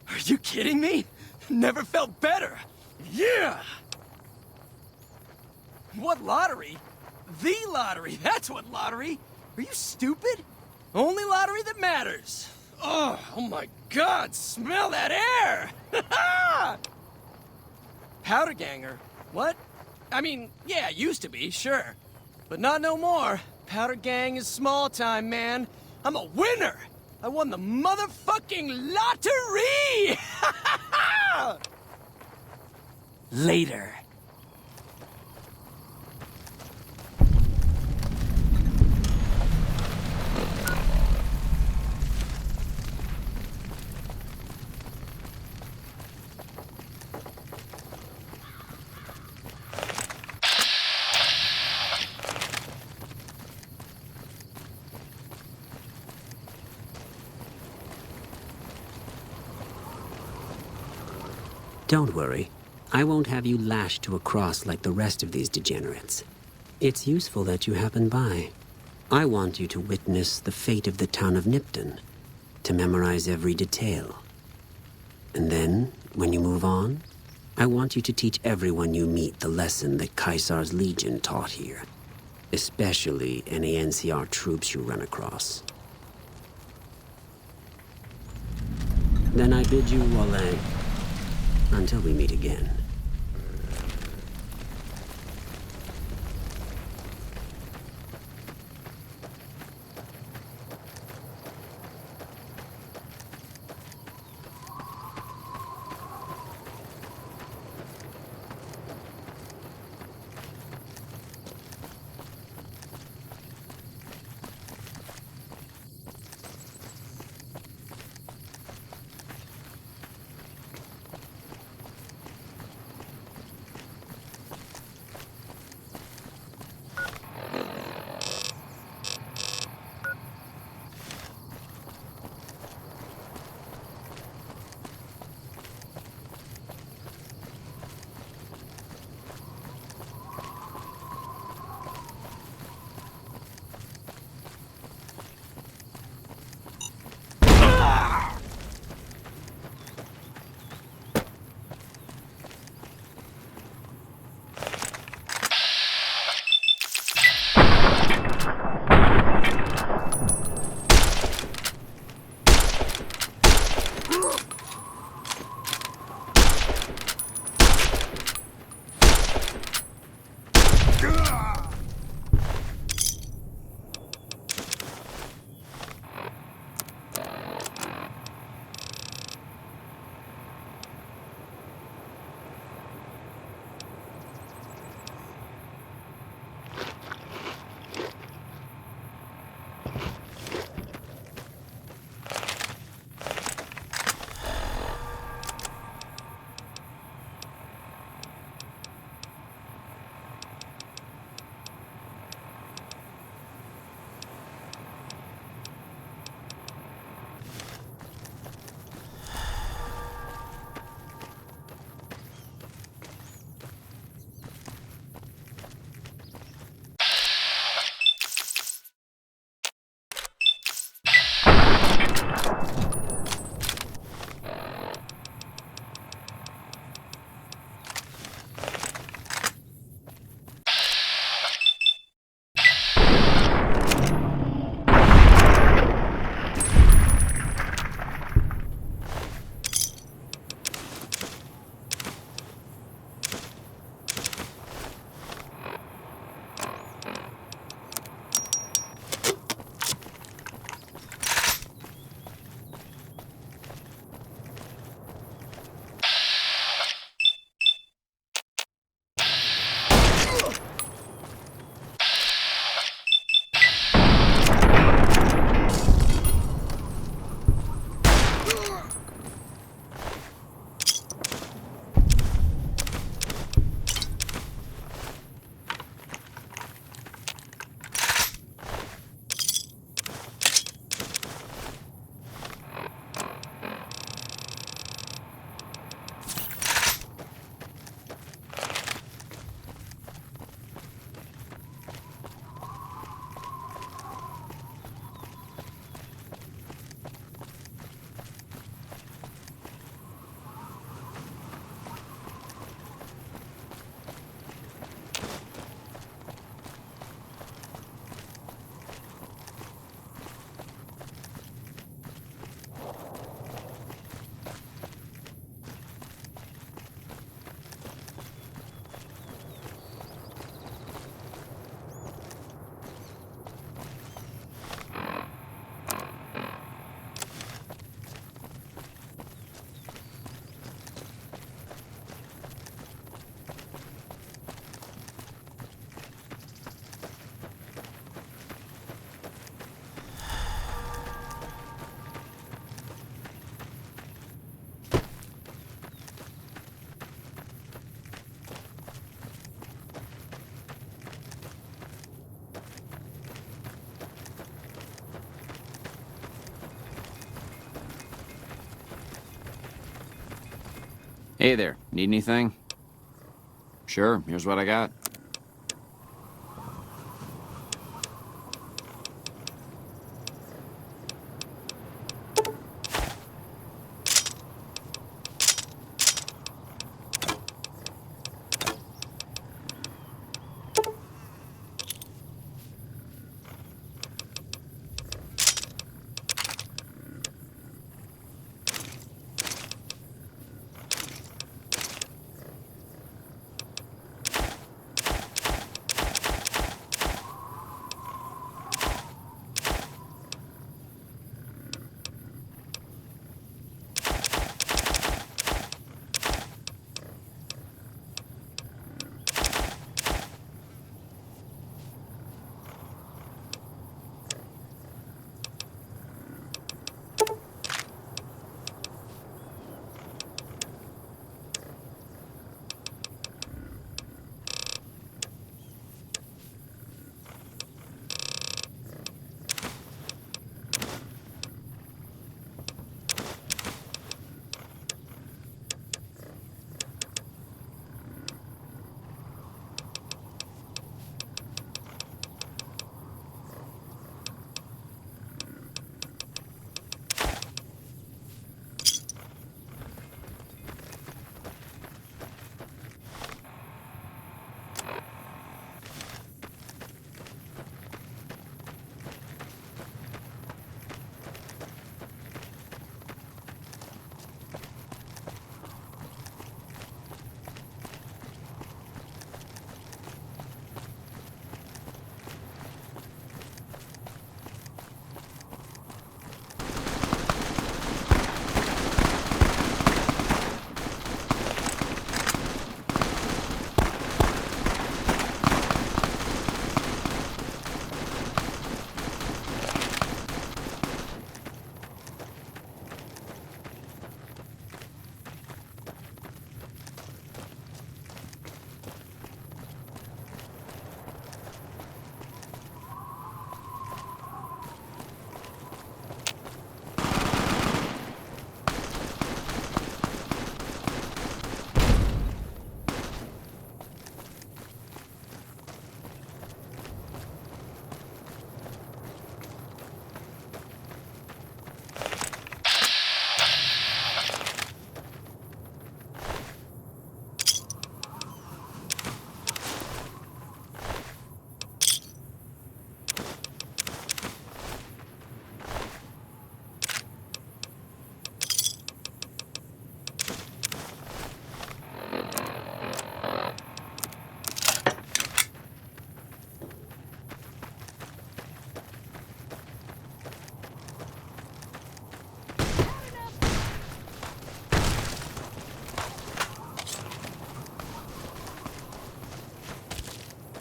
Are you kidding me? Never felt better. Yeah! What lottery? The lottery, that's what lottery. Are you stupid? Only lottery that matters. Oh my God, smell that air! Powder ganger? What? I mean, yeah, used to be, sure. But not no more. Powder gang is small time, man. I'm a winner! I won the motherfucking lottery! Later. Don't worry. I won't have you lashed to a cross like the rest of these degenerates. It's useful that you happen by. I want you to witness the fate of the town of Nipton, to memorize every detail. And then, when you move on, I want you to teach everyone you meet the lesson that Caesar's Legion taught here, especially any NCR troops you run across. Then I bid you Walang. Until we meet again. Hey there, need anything? Sure, here's what I got.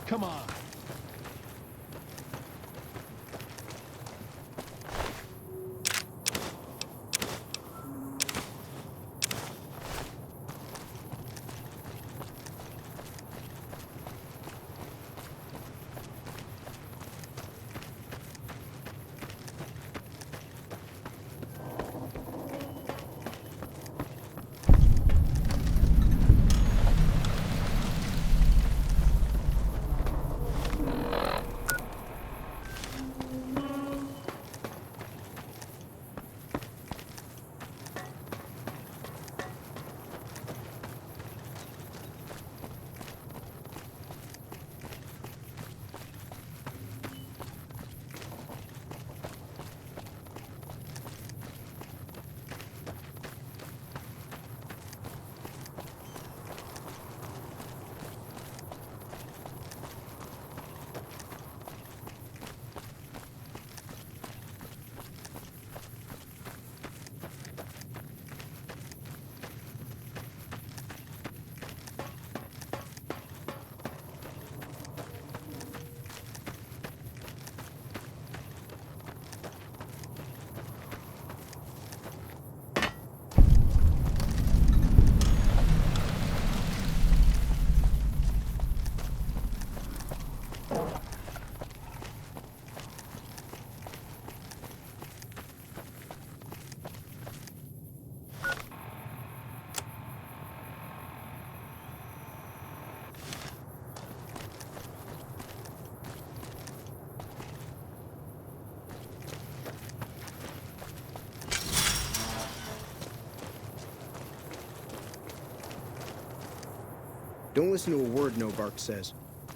Come on. Don't listen to a word Novark says.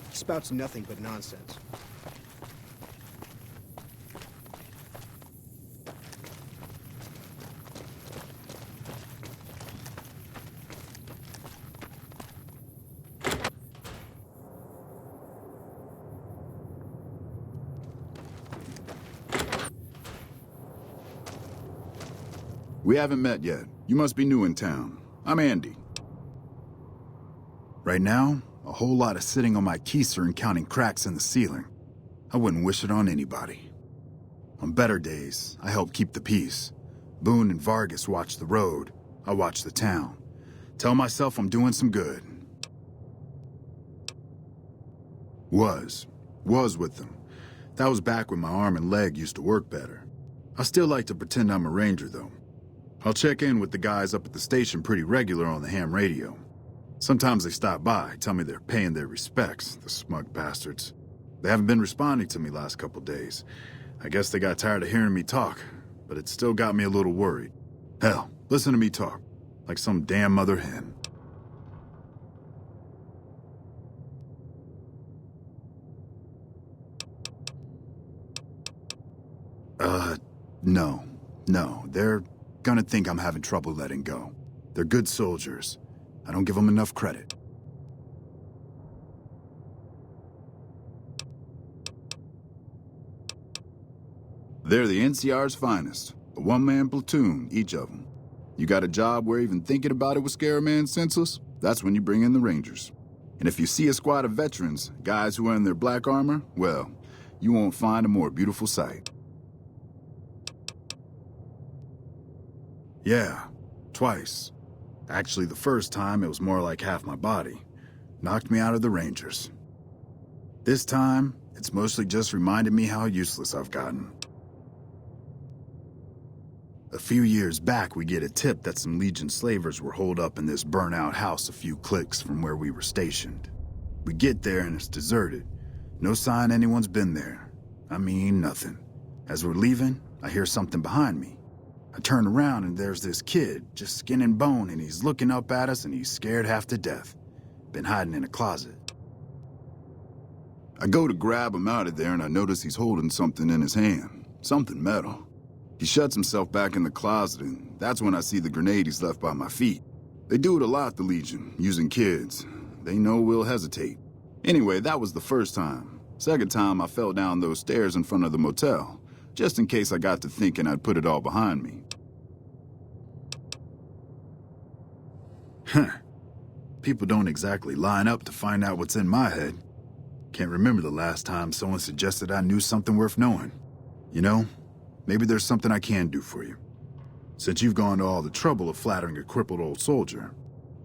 He spouts nothing but nonsense. We haven't met yet. You must be new in town. I'm Andy. Right now, a whole lot of sitting on my keister and counting cracks in the ceiling. I wouldn't wish it on anybody. On better days, I help keep the peace. Boone and Vargas watch the road. I watch the town. Tell myself I'm doing some good. Was with them. That was back when my arm and leg used to work better. I still like to pretend I'm a ranger, though. I'll check in with the guys up at the station pretty regular on the ham radio. Sometimes they stop by, tell me they're paying their respects, the smug bastards. They haven't been responding to me last couple days. I guess they got tired of hearing me talk, but it still got me a little worried. Hell, listen to me talk, like some damn mother hen. No, they're gonna think I'm having trouble letting go. They're good soldiers. I don't give them enough credit. They're the NCR's finest. A one-man platoon, each of them. You got a job where even thinking about it would scare a man senseless? That's when you bring in the Rangers. And if you see a squad of veterans, guys who are in their black armor, well, you won't find a more beautiful sight. Yeah, twice. Actually, the first time, it was more like half my body. Knocked me out of the Rangers. This time, it's mostly just reminded me how useless I've gotten. A few years back, we get a tip that some Legion slavers were holed up in this burnt-out house a few clicks from where we were stationed. We get there and it's deserted. No sign anyone's been there. I mean, nothing. As we're leaving, I hear something behind me. I turn around and there's this kid, just skin and bone, and he's looking up at us and he's scared half to death. Been hiding in a closet. I go to grab him out of there and I notice he's holding something in his hand. Something metal. He shuts himself back in the closet and that's when I see the grenade he's left by my feet. They do it a lot, the Legion, using kids. They know we'll hesitate. Anyway, that was the first time. Second time I fell down those stairs in front of the motel. Just in case I got to thinking I'd put it all behind me. People don't exactly line up to find out what's in my head. Can't remember the last time someone suggested I knew something worth knowing. You know, maybe there's something I can do for you. Since you've gone to all the trouble of flattering a crippled old soldier,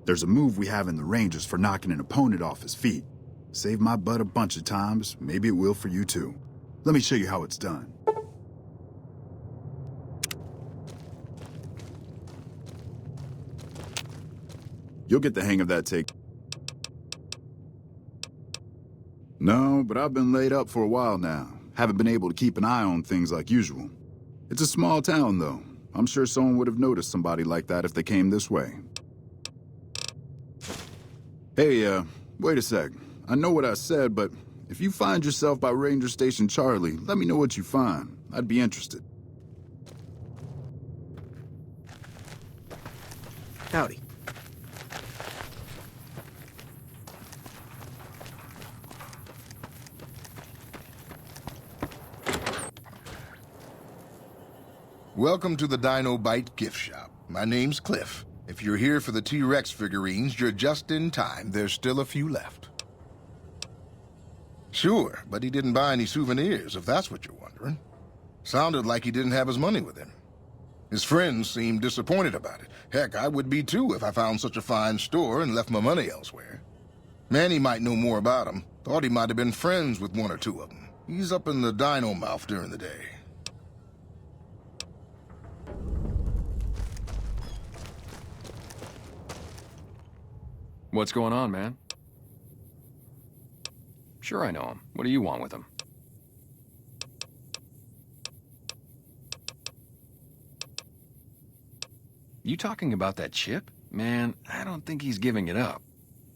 there's a move we have in the Rangers for knocking an opponent off his feet. Saved my butt a bunch of times, maybe it will for you too. Let me show you how it's done. You'll get the hang of that take. No, but I've been laid up for a while now. Haven't been able to keep an eye on things like usual. It's a small town, though. I'm sure someone would have noticed somebody like that if they came this way. Hey, wait a sec. I know what I said, but if you find yourself by Ranger Station Charlie, let me know what you find. I'd be interested. Howdy. Welcome to the Dino Bite gift shop. My name's Cliff. If you're here for the T-Rex figurines, you're just in time. There's still a few left. Sure, but he didn't buy any souvenirs, if that's what you're wondering. Sounded like he didn't have his money with him. His friends seemed disappointed about it. Heck, I would be too if I found such a fine store and left my money elsewhere. Manny might know more about him. Thought he might have been friends with one or two of them. He's up in the Dino Mouth during the day. What's going on, man? Sure I know him. What do you want with him? You talking about that chip? Man, I don't think he's giving it up.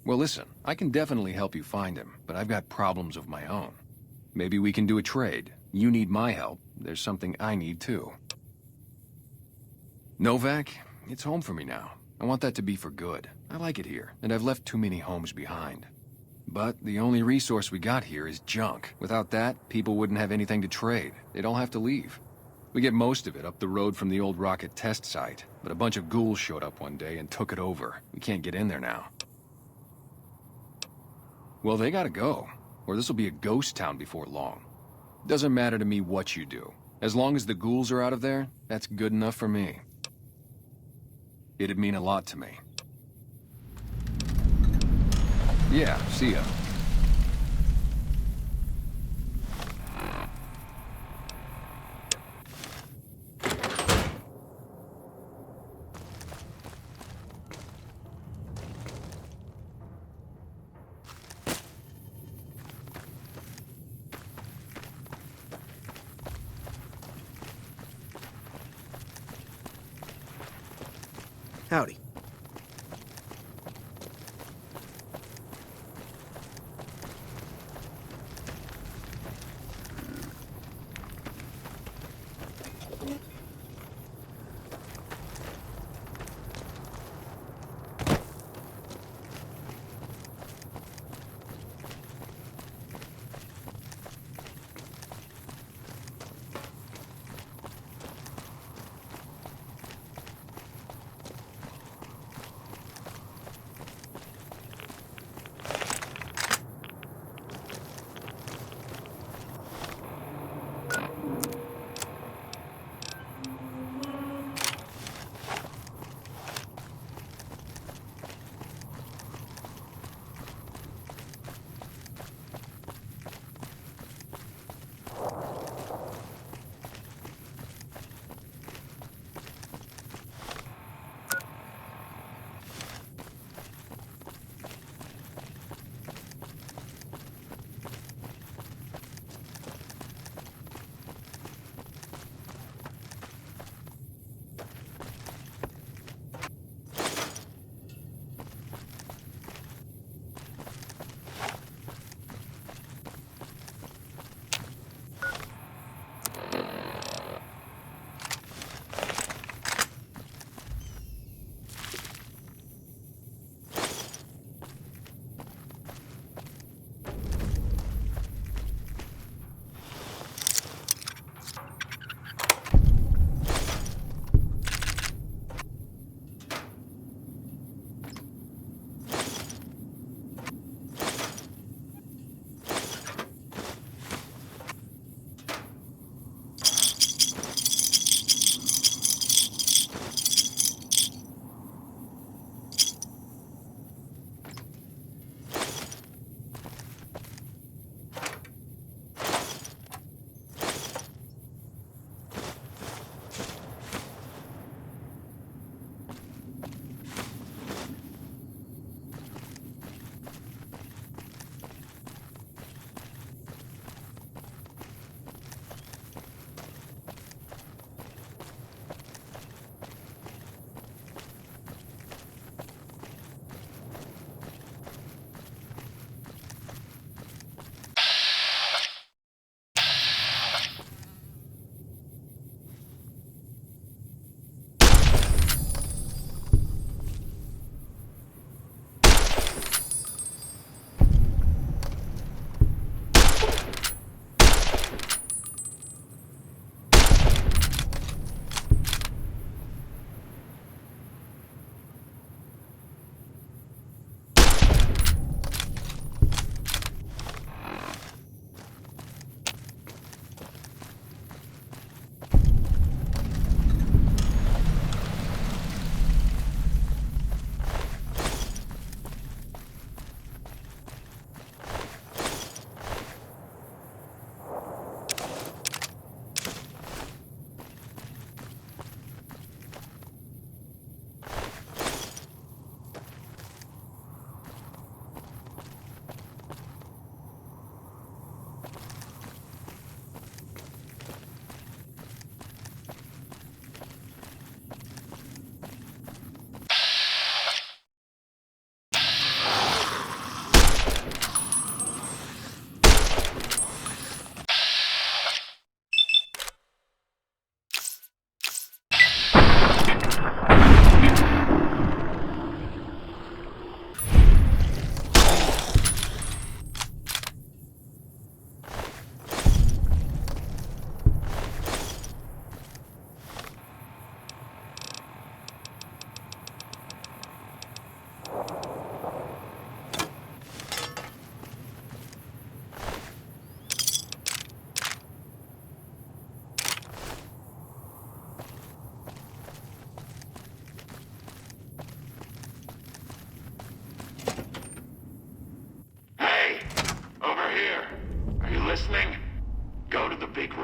Well, listen, I can definitely help you find him, but I've got problems of my own. Maybe we can do a trade. You need my help. There's something I need too. Novak, it's home for me now. I want that to be for good. I like it here, and I've left too many homes behind. But the only resource we got here is junk. Without that, people wouldn't have anything to trade. They'd all have to leave. We get most of it up the road from the old rocket test site, but a bunch of ghouls showed up one day and took it over. We can't get in there now. Well, they gotta go, or this'll be a ghost town before long. Doesn't matter to me what you do. As long as the ghouls are out of there, that's good enough for me. It'd mean a lot to me. Yeah, see ya. Howdy.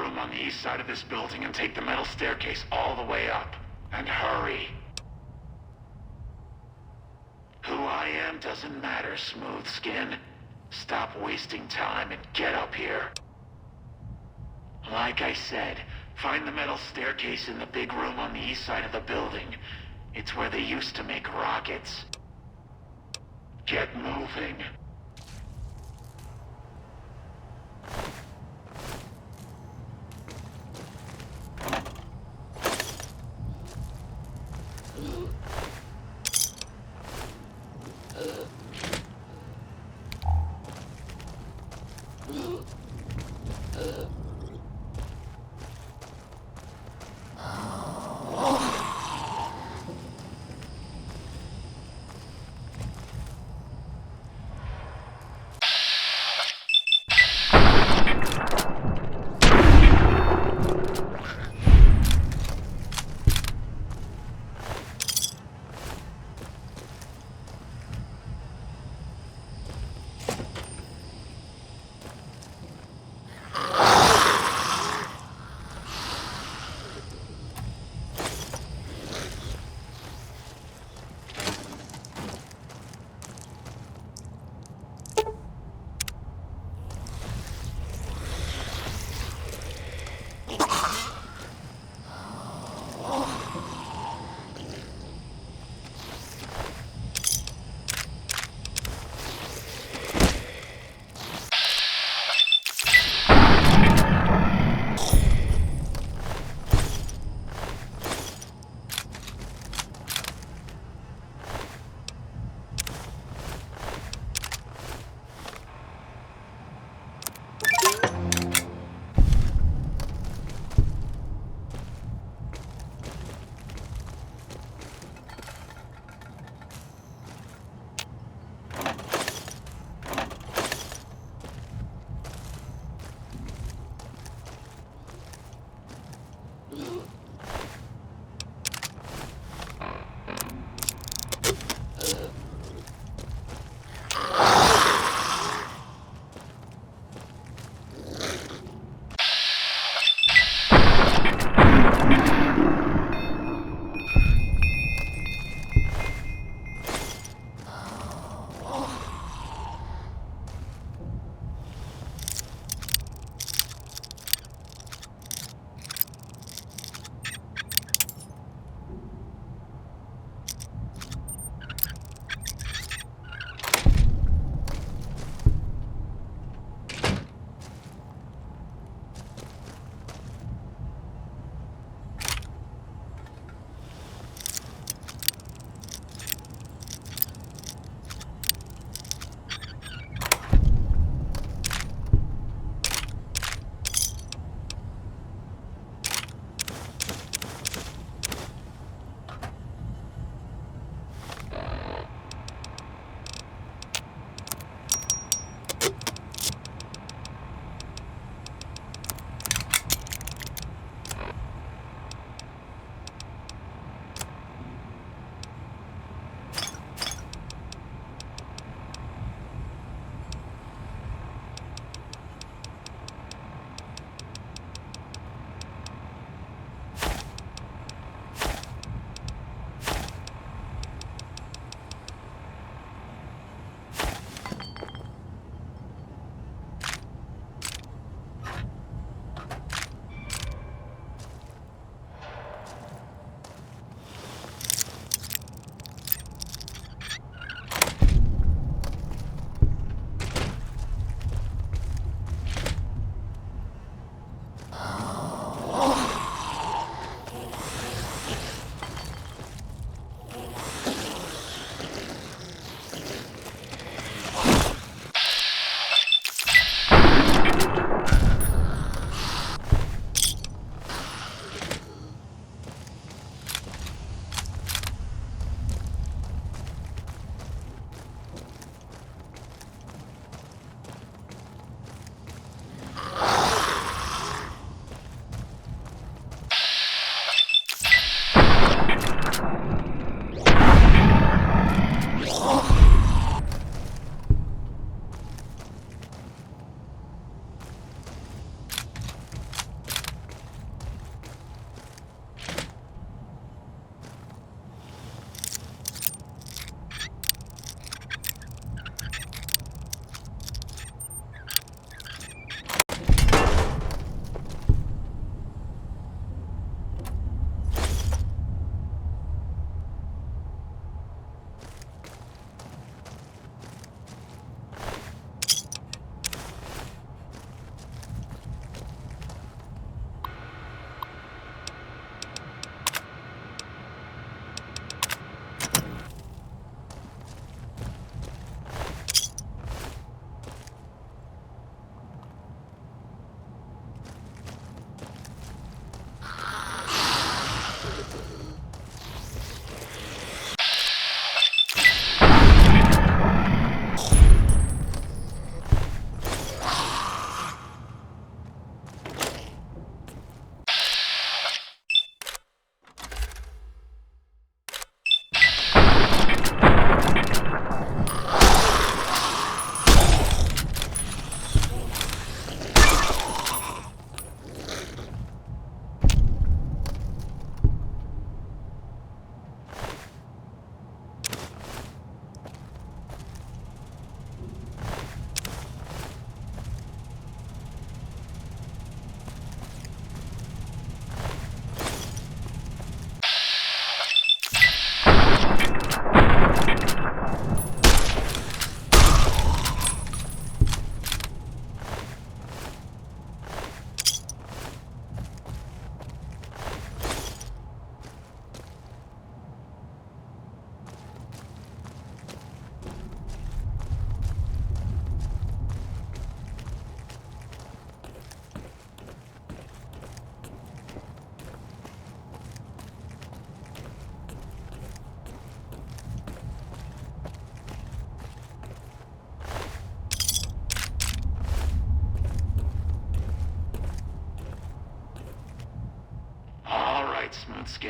room on the east side of this building and take the metal staircase all the way up. And hurry. Who I am doesn't matter, Smooth Skin. Stop wasting time and get up here. Like I said, find the metal staircase in the big room on the east side of the building. It's where they used to make rockets. Get moving.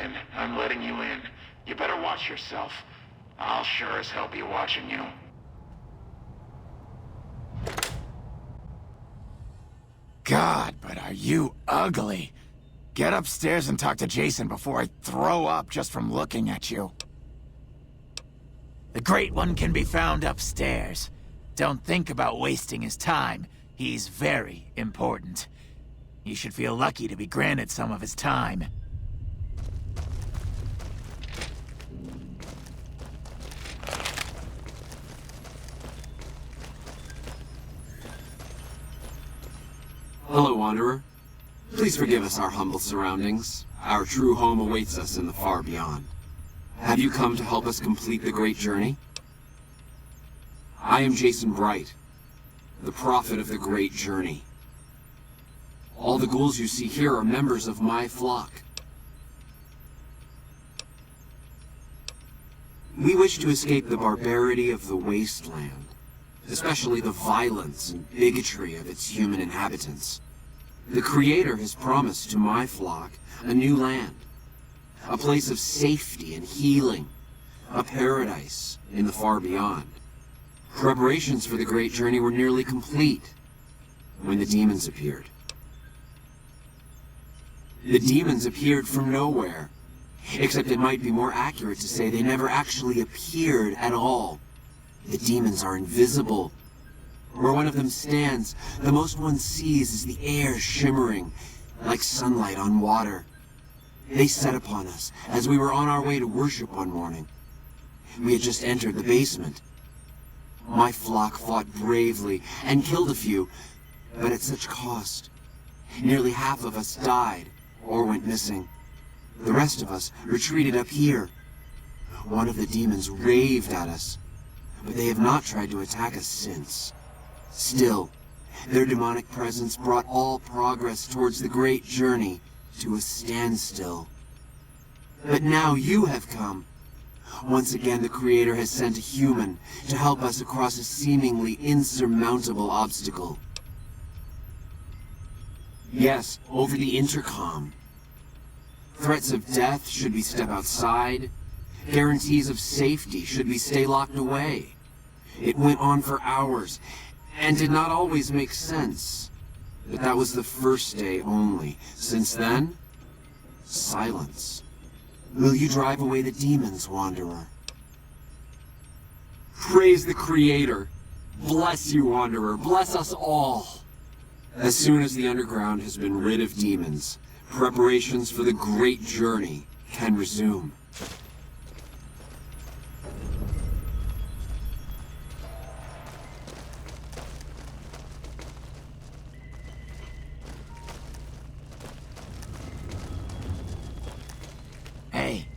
in. I'm letting you in. You better watch yourself. I'll sure as hell be watching you. God, but are you ugly. Get upstairs and talk to Jason before I throw up just from looking at you. The Great One can be found upstairs. Don't think about wasting his time. He's very important. You should feel lucky to be granted some of his time. Hello, Wanderer. Please forgive us our humble surroundings. Our true home awaits us in the far beyond. Have you come to help us complete the great journey? I am Jason Bright, the prophet of the great journey. All the ghouls you see here are members of my flock. We wish to escape the barbarity of the wasteland, especially the violence and bigotry of its human inhabitants. The Creator has promised to my flock a new land, a place of safety and healing, a paradise in the far beyond. Preparations for the great journey were nearly complete when the demons appeared. The demons appeared from nowhere, except it might be more accurate to say they never actually appeared at all. The demons are invisible. Where one of them stands, the most one sees is the air shimmering like sunlight on water. They set upon us as we were on our way to worship one morning. We had just entered the basement. My flock fought bravely and killed a few, but at such cost. Nearly half of us died or went missing. The rest of us retreated up here. One of the demons raved at us, but they have not tried to attack us since. Still, their demonic presence brought all progress towards the great journey to a standstill. But now you have come. Once again, the Creator has sent a human to help us across a seemingly insurmountable obstacle. Yes, over the intercom. Threats of death should we step outside. Guarantees of safety should we stay locked away. It went on for hours, and did not always make sense. But that was the first day only. Since then, silence. Will you drive away the demons, Wanderer? Praise the Creator. Bless you, Wanderer. Bless us all. As soon as the underground has been rid of demons, preparations for the great journey can resume. Hey.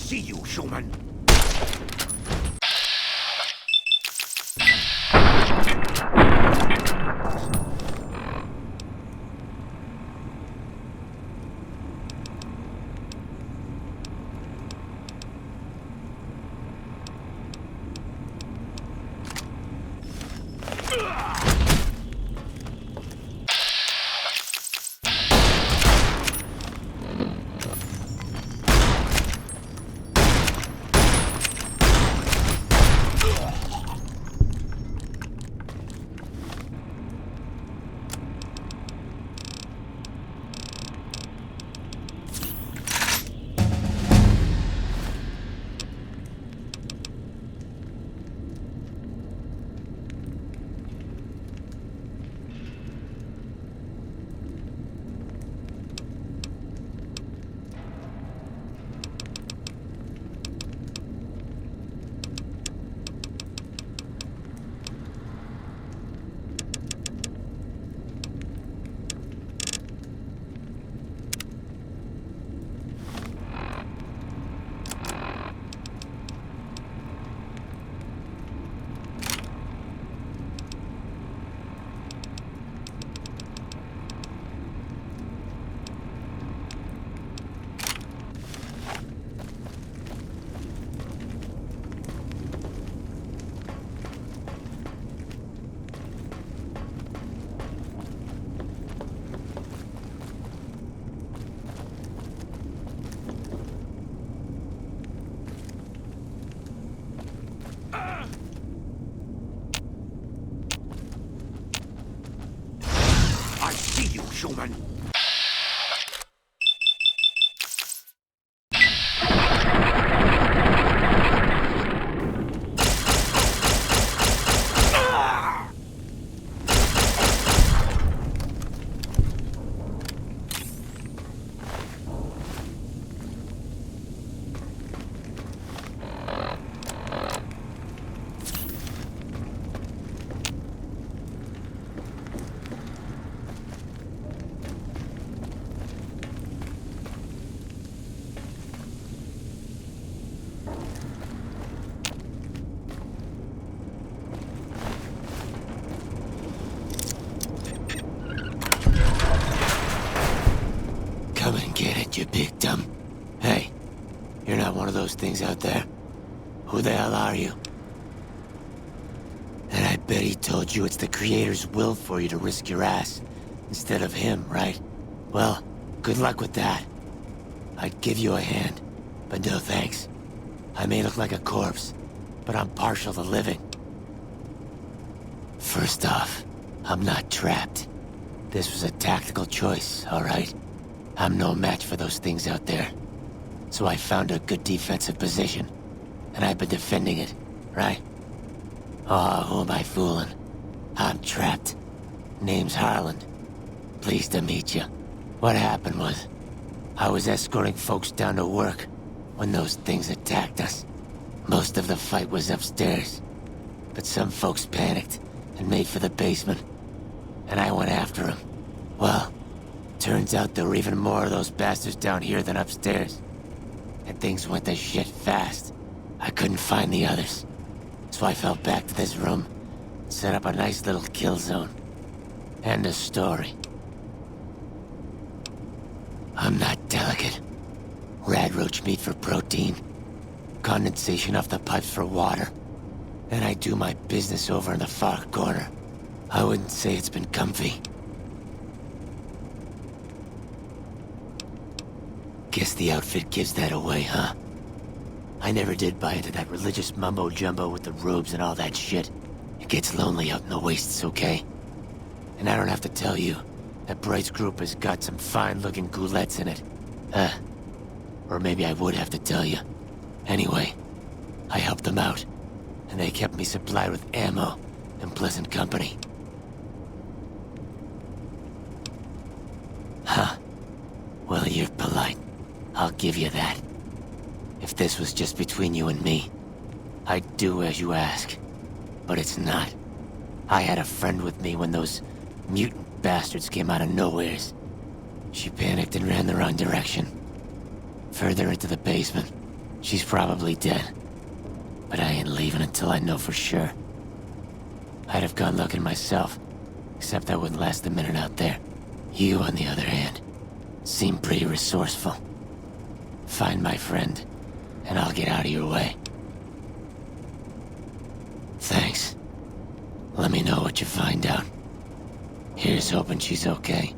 See you, human. Schumann. Come and get it, you big dumb. Hey, you're not one of those things out there. Who the hell are you? And I bet he told you it's the Creator's will for you to risk your ass instead of him, right? Well, good luck with that. I'd give you a hand, but no thanks. I may look like a corpse, but I'm partial to living. First off, I'm not trapped. This was a tactical choice, all right? I'm no match for those things out there. So I found a good defensive position, and I've been defending it, right? Oh, who am I fooling? I'm trapped. Name's Harland. Pleased to meet you. What happened was, I was escorting folks down to work when those things attacked us. Most of the fight was upstairs, but some folks panicked and made for the basement, and I went after them. Well, turns out there were even more of those bastards down here than upstairs. And things went to shit fast. I couldn't find the others. So I fell back to this room and set up a nice little kill zone. End of story. I'm not delicate. Radroach meat for protein. Condensation off the pipes for water. And I do my business over in the far corner. I wouldn't say it's been comfy. Guess the outfit gives that away, huh? I never did buy into that religious mumbo-jumbo with the robes and all that shit. It gets lonely out in the wastes, okay? And I don't have to tell you that Bright's group has got some fine-looking goulettes in it. Or maybe I would have to tell you. Anyway, I helped them out, and they kept me supplied with ammo and pleasant company. Huh. Well, you're polite. I'll give you that. If this was just between you and me, I'd do as you ask. But it's not. I had a friend with me when those mutant bastards came out of nowheres. She panicked and ran the wrong direction. Further into the basement. She's probably dead. But I ain't leaving until I know for sure. I'd have gone looking myself, except I wouldn't last a minute out there. You, on the other hand, seem pretty resourceful. Find my friend, and I'll get out of your way. Thanks. Let me know what you find out. Here's hoping she's okay.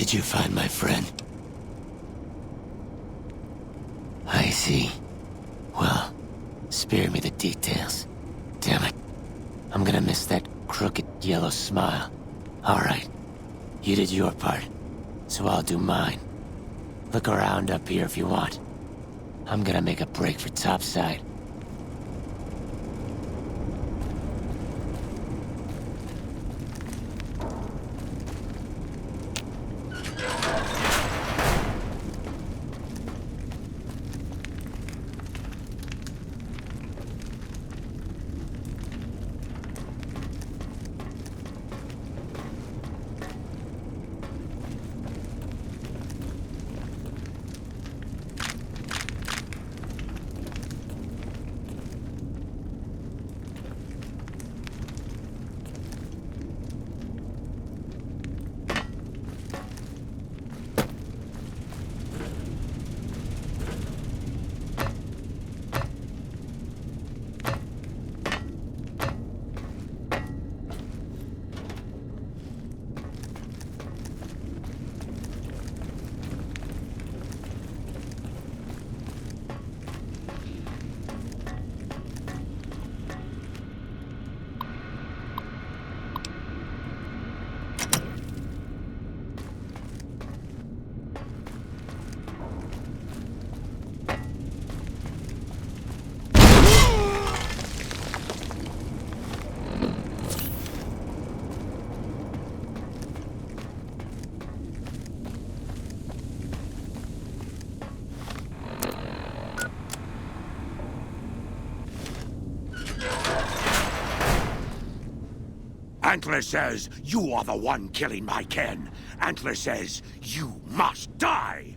Did you find my friend? I see. Well, spare me the details. Damn it. I'm gonna miss that crooked yellow smile. Alright. You did your part, so I'll do mine. Look around up here if you want. I'm gonna make a break for topside. Antler says you are the one killing my Ken. Antler says you must die.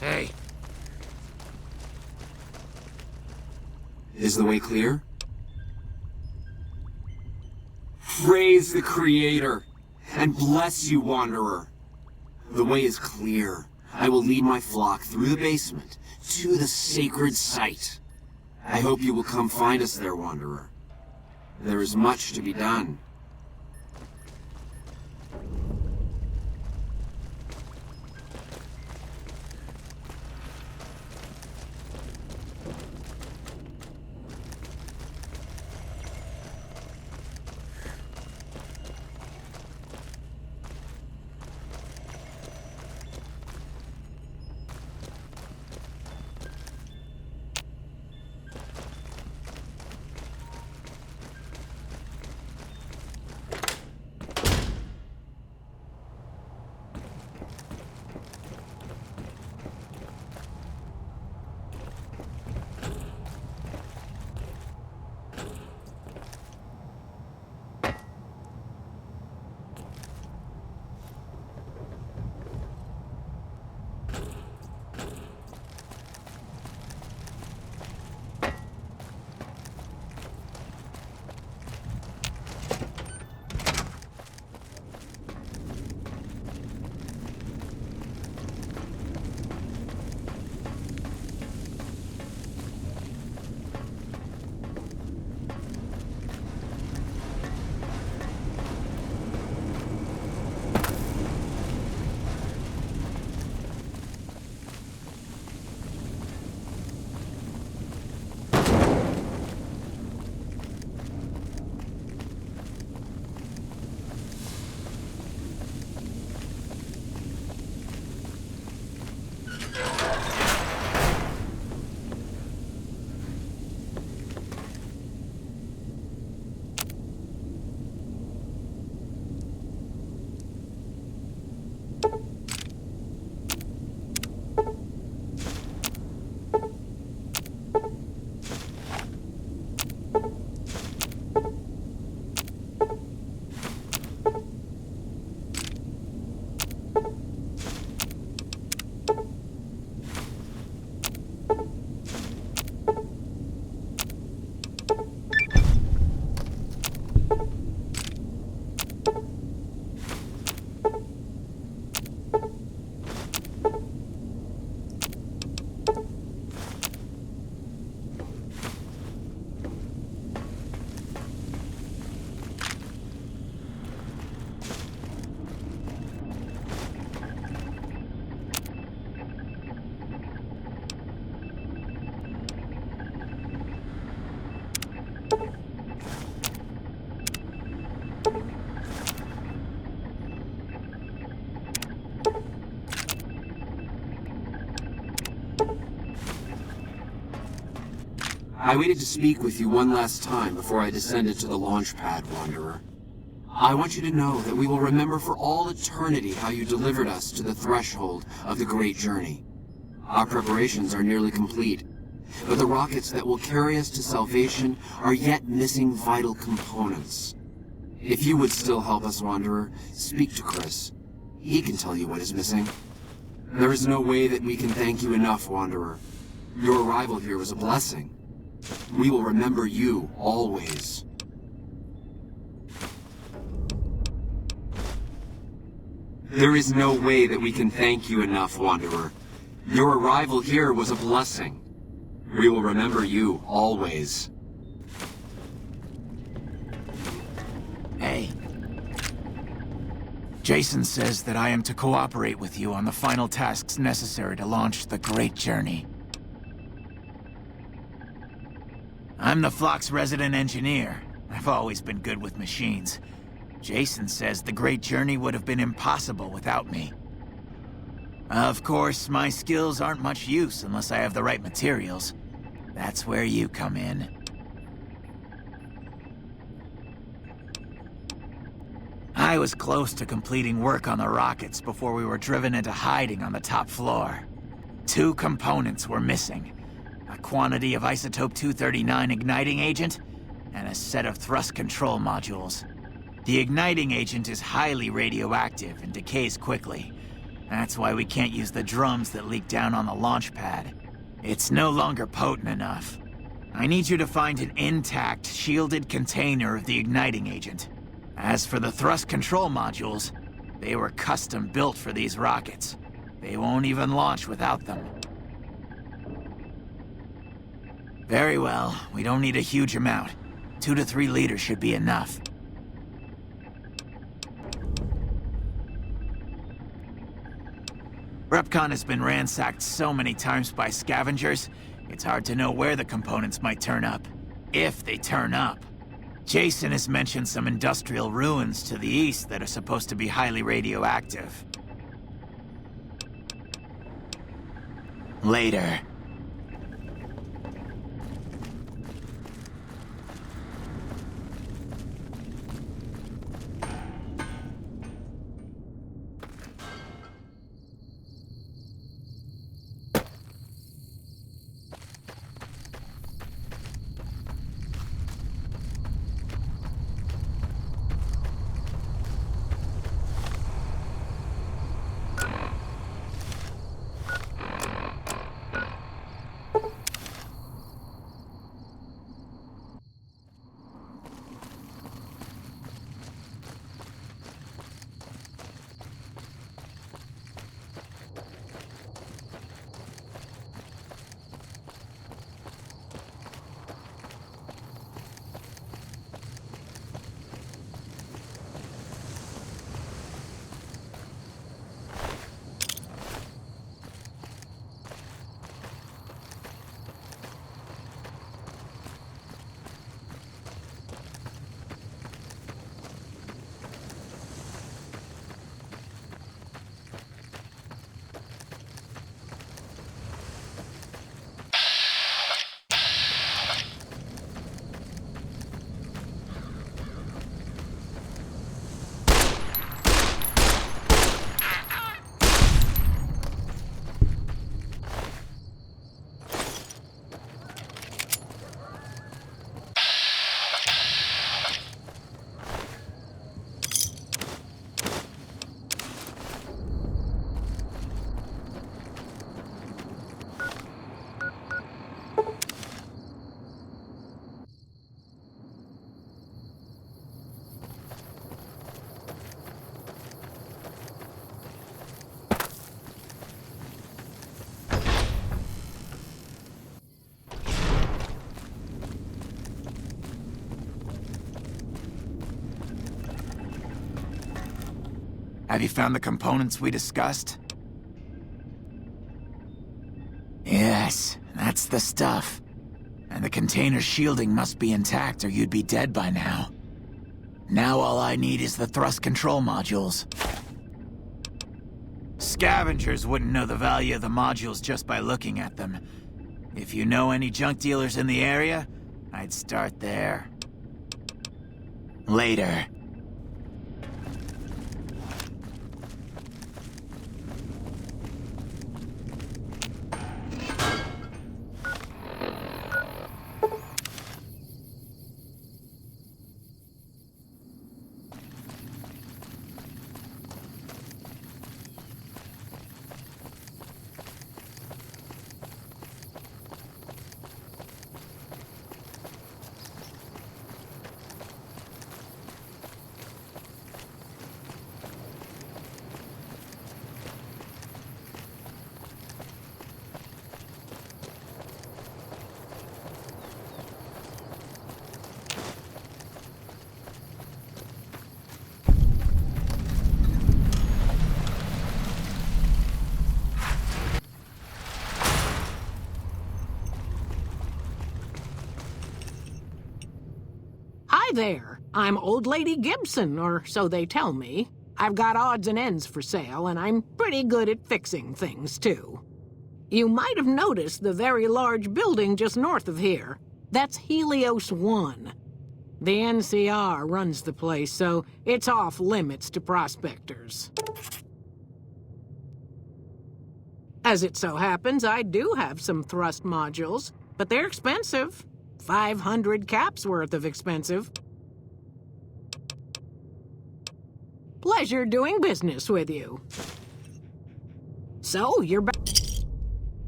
Hey. Is the way clear? Praise the Creator, and bless you, Wanderer. The way is clear. I will lead my flock through the basement to the sacred site. I hope you will come find us there, Wanderer. There is much to be done. I waited to speak with you one last time before I descended to the launch pad, Wanderer. I want you to know that we will remember for all eternity how you delivered us to the threshold of the Great Journey. Our preparations are nearly complete, but the rockets that will carry us to salvation are yet missing vital components. If you would still help us, Wanderer, speak to Chris. He can tell you what is missing. There is no way that we can thank you enough, Wanderer. Your arrival here was a blessing. We will remember you always. There is no way that we can thank you enough, Wanderer. Your arrival here was a blessing. We will remember you always. Hey. Jason says that I am to cooperate with you on the final tasks necessary to launch the Great Journey. I'm the flock's resident engineer. I've always been good with machines. Jason says the Great Journey would have been impossible without me. Of course, my skills aren't much use unless I have the right materials. That's where you come in. I was close to completing work on the rockets before we were driven into hiding on the top floor. 2 components were missing. A quantity of isotope 239 igniting agent, and a set of thrust control modules. The igniting agent is highly radioactive and decays quickly. That's why we can't use the drums that leak down on the launch pad. It's no longer potent enough. I need you to find an intact, shielded container of the igniting agent. As for the thrust control modules, they were custom built for these rockets. They won't even launch without them. Very well, we don't need a huge amount. 2 to 3 liters should be enough. Repcon has been ransacked so many times by scavengers, it's hard to know where the components might turn up. If they turn up. Jason has mentioned some industrial ruins to the east that are supposed to be highly radioactive. Later. Have you found the components we discussed? Yes, that's the stuff. And the container's shielding must be intact or you'd be dead by now. Now all I need is the thrust control modules. Scavengers wouldn't know the value of the modules just by looking at them. If you know any junk dealers in the area, I'd start there. Later. Hi there. I'm Old Lady Gibson, or so they tell me. I've got odds and ends for sale, and I'm pretty good at fixing things, too. You might have noticed the very large building just north of here. That's Helios 1. The NCR runs the place, so it's off limits to prospectors. As it so happens, I do have some thrust modules, but they're expensive. 500 caps worth of expensive. Pleasure doing business with you. So, you're back.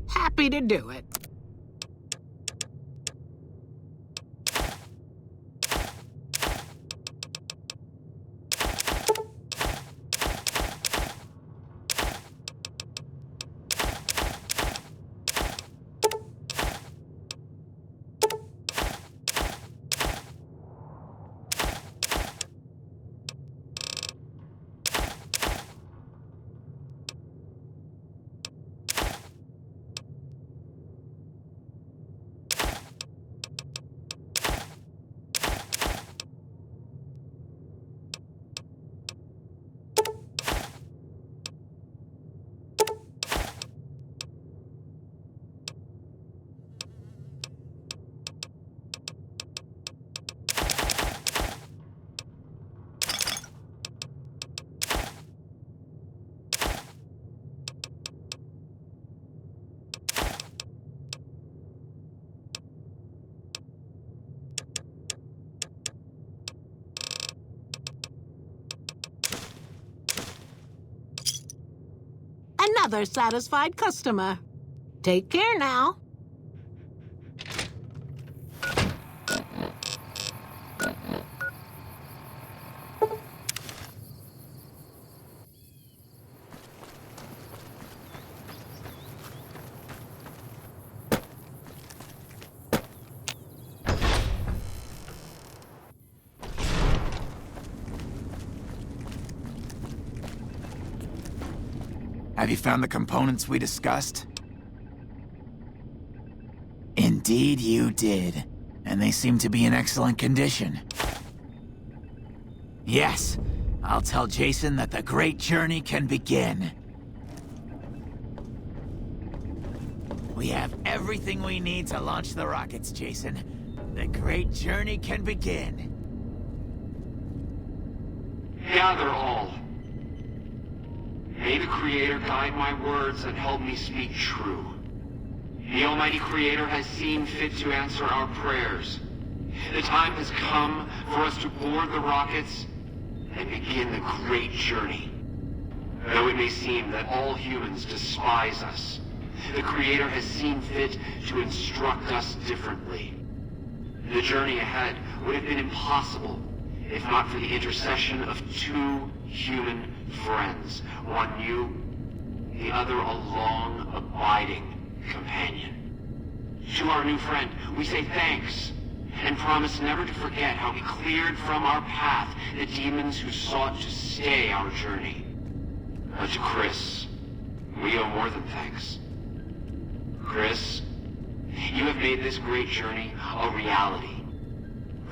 Happy to do it. Another satisfied customer. Take care now. Have you found the components we discussed? Indeed you did. And they seem to be in excellent condition. Yes, I'll tell Jason that the great journey can begin. We have everything we need to launch the rockets, Jason. The great journey can begin. Gather all. May the Creator guide my words and help me speak true. The Almighty Creator has seen fit to answer our prayers. The time has come for us to board the rockets and begin the great journey. Though it may seem that all humans despise us, the Creator has seen fit to instruct us differently. The journey ahead would have been impossible if not for the intercession of two human friends, one new, the other a long, abiding companion. To our new friend, we say thanks, and promise never to forget how he cleared from our path the demons who sought to stay our journey. But to Chris, we owe more than thanks. Chris, you have made this great journey a reality.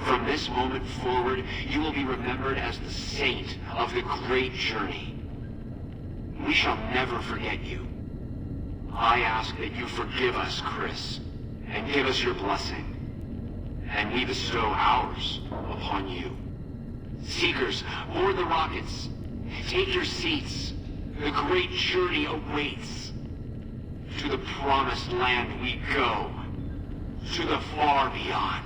From this moment forward, you will be remembered as the saint of the great journey. We shall never forget you. I ask that you forgive us, Chris, and give us your blessing. And we bestow ours upon you. Seekers, board the rockets. Take your seats. The great journey awaits. To the promised land we go. To the far beyond.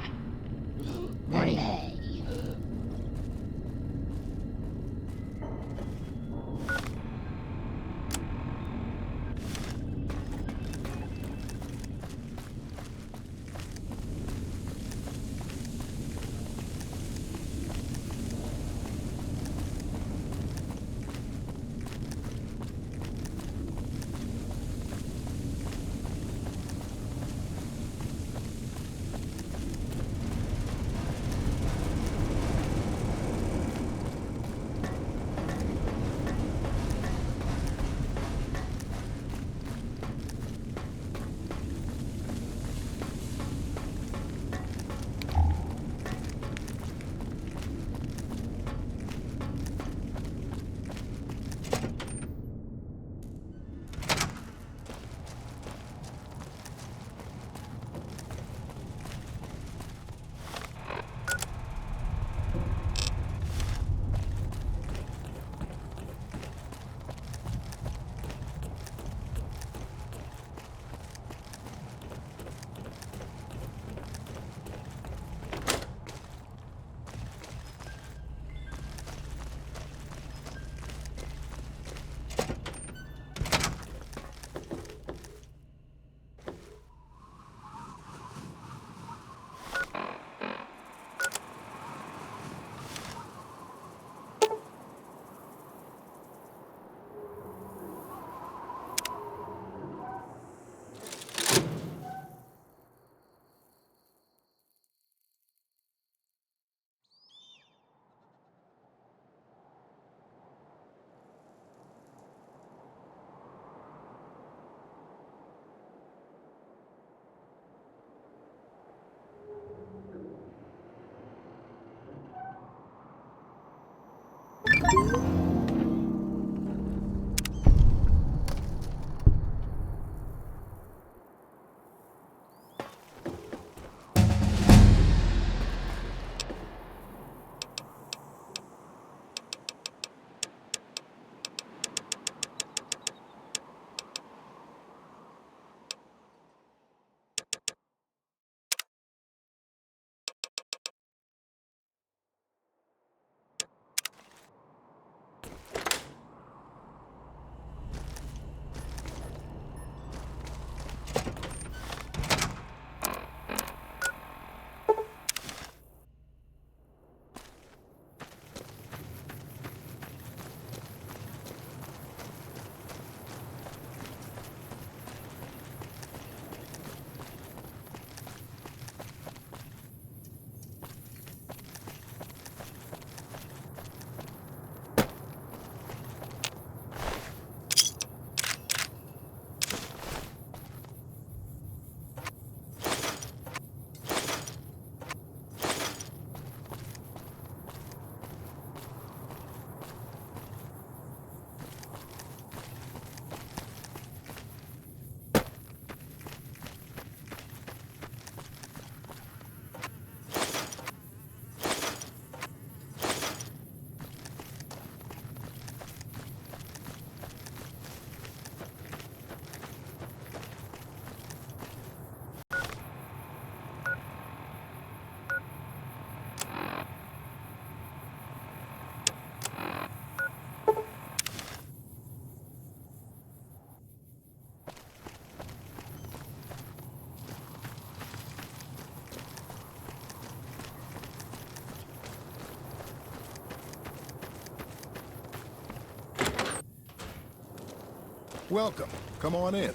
Welcome. Come on in.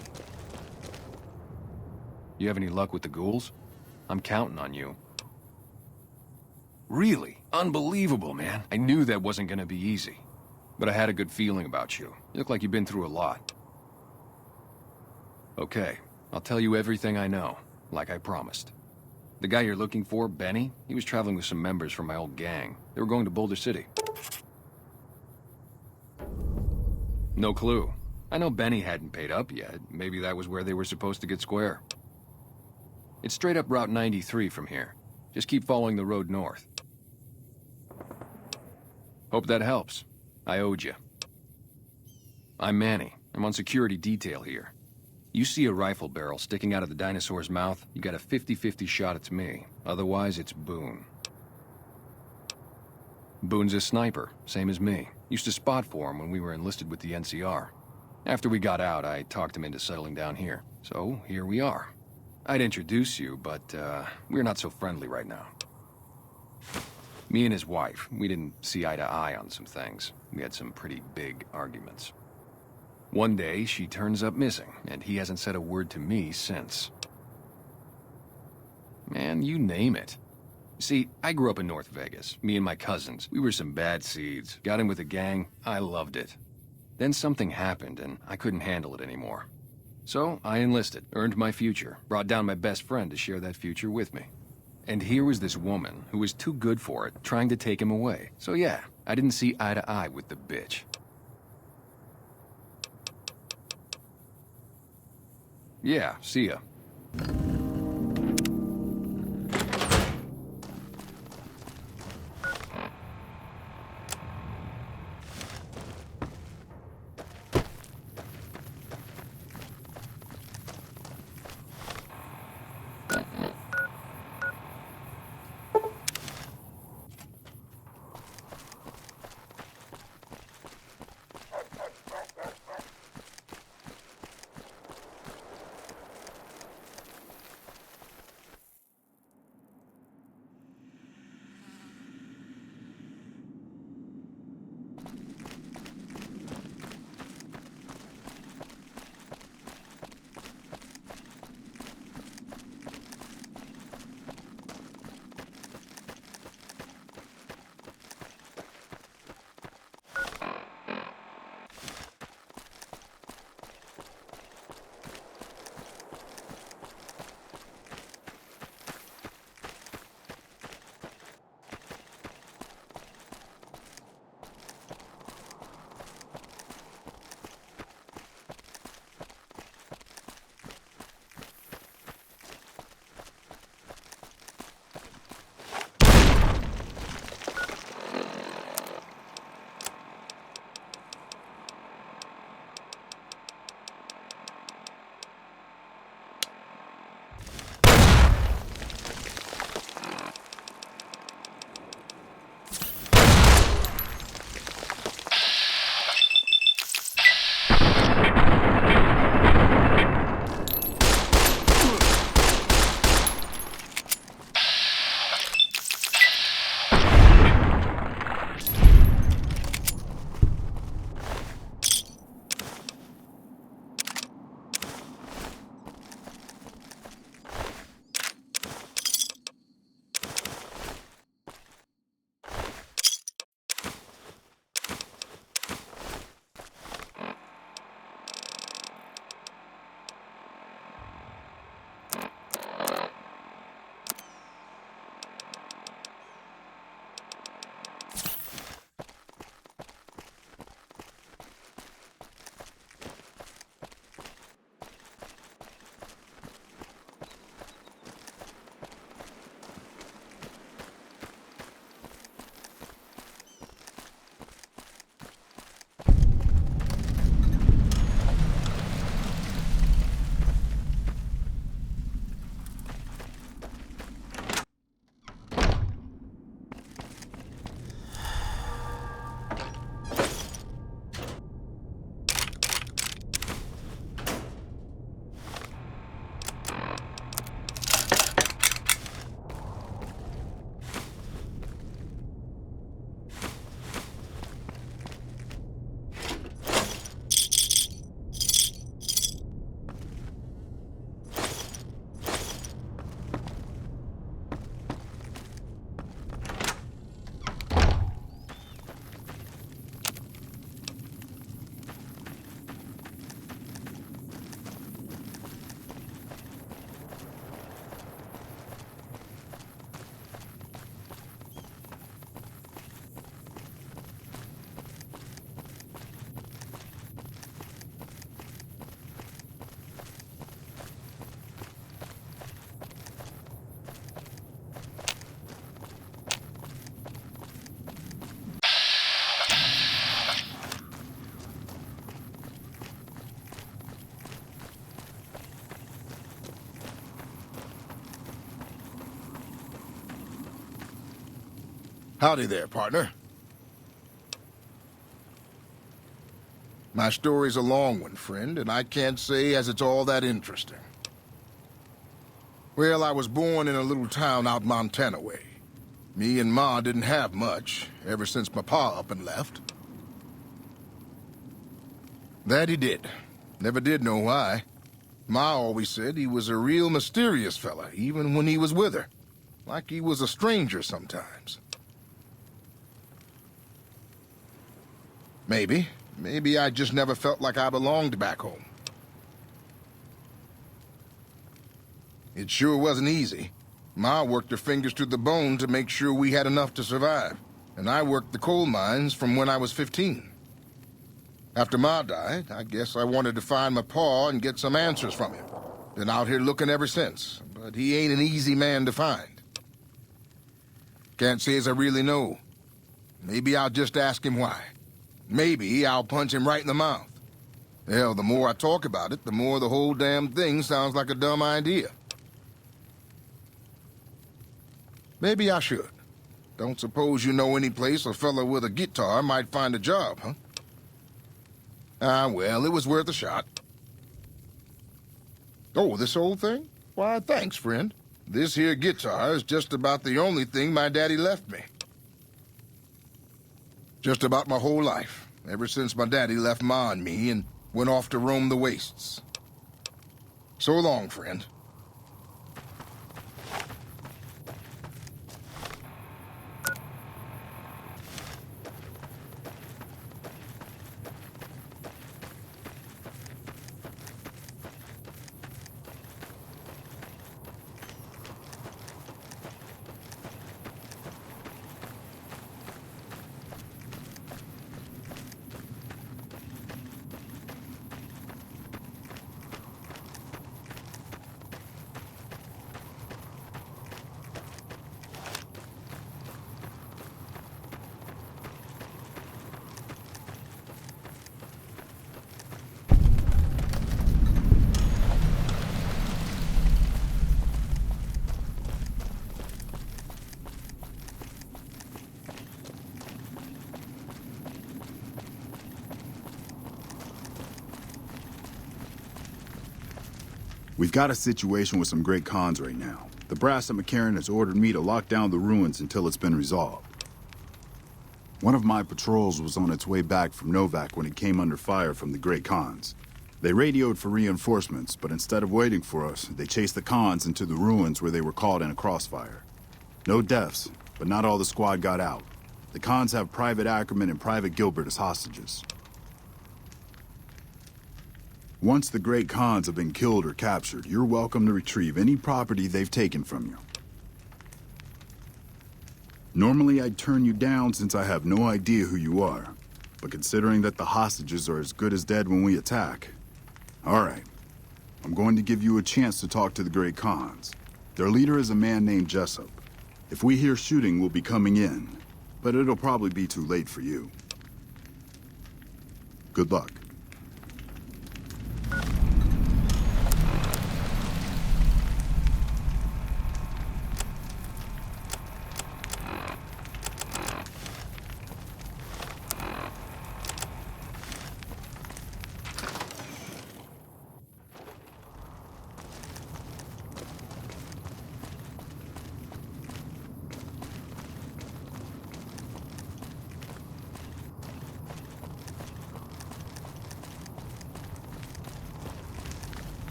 You have any luck with the ghouls? I'm counting on you. Really? Unbelievable, man. I knew that wasn't gonna be easy. But I had a good feeling about you. You look like you've been through a lot. Okay, I'll tell you everything I know, like I promised. The guy you're looking for, Benny, he was traveling with some members from my old gang. They were going to Boulder City. No clue. I know Benny hadn't paid up yet. Maybe that was where they were supposed to get square. It's straight up Route 93 from here. Just keep following the road north. Hope that helps. I owed you. I'm Manny. I'm on security detail here. You see a rifle barrel sticking out of the dinosaur's mouth, you got a 50-50 shot it's me. Otherwise, it's Boone. Boone's a sniper, same as me. Used to spot for him when we were enlisted with the NCR. After we got out, I talked him into settling down here. So, here we are. I'd introduce you, but, we're not so friendly right now. Me and his wife, we didn't see eye to eye on some things. We had some pretty big arguments. One day, she turns up missing, and he hasn't said a word to me since. Man, you name it. See, I grew up in North Vegas. Me and my cousins, we were some bad seeds. Got in with a gang, I loved it. Then something happened, and I couldn't handle it anymore. So, I enlisted, earned my future, brought down my best friend to share that future with me. And here was this woman who was too good for it, trying to take him away. So yeah, I didn't see eye to eye with the bitch. Yeah, see ya. Howdy there, partner. My story's a long one, friend, and I can't say as it's all that interesting. Well, I was born in a little town out Montana way. Me and Ma didn't have much, ever since my pa up and left. That he did. Never did know why. Ma always said he was a real mysterious fella, even when he was with her. Like he was a stranger sometimes. Maybe. Maybe I just never felt like I belonged back home. It sure wasn't easy. Ma worked her fingers to the bone to make sure we had enough to survive, and I worked the coal mines from when I was 15. After Ma died, I guess I wanted to find my pa and get some answers from him. Been out here looking ever since, but he ain't an easy man to find. Can't say as I really know. Maybe I'll just ask him why. Maybe I'll punch him right in the mouth. Hell, the more I talk about it, the more the whole damn thing sounds like a dumb idea. Maybe I should. Don't suppose you know any place a fella with a guitar might find a job, huh? Ah, well, it was worth a shot. Oh, this old thing? Why, thanks, friend. This here guitar is just about the only thing my daddy left me. Just about my whole life, ever since my daddy left Ma and me and went off to roam the wastes. So long, friend. We've got a situation with some great cons right now. The brass at McCarran has ordered me to lock down the ruins until it's been resolved. One of my patrols was on its way back from Novak when it came under fire from the great cons. They radioed for reinforcements, but instead of waiting for us, they chased the cons into the ruins where they were caught in a crossfire. No deaths, but not all the squad got out. The cons have Private Ackerman and Private Gilbert as hostages. Once the great cons have been killed or captured, you're welcome to retrieve any property they've taken from you. Normally I'd turn you down since I have no idea who you are, but considering that the hostages are as good as dead when we attack, all right, I'm going to give you a chance to talk to the great cons. Their leader is a man named Jessup. If we hear shooting, we'll be coming in, but it'll probably be too late for you. Good luck.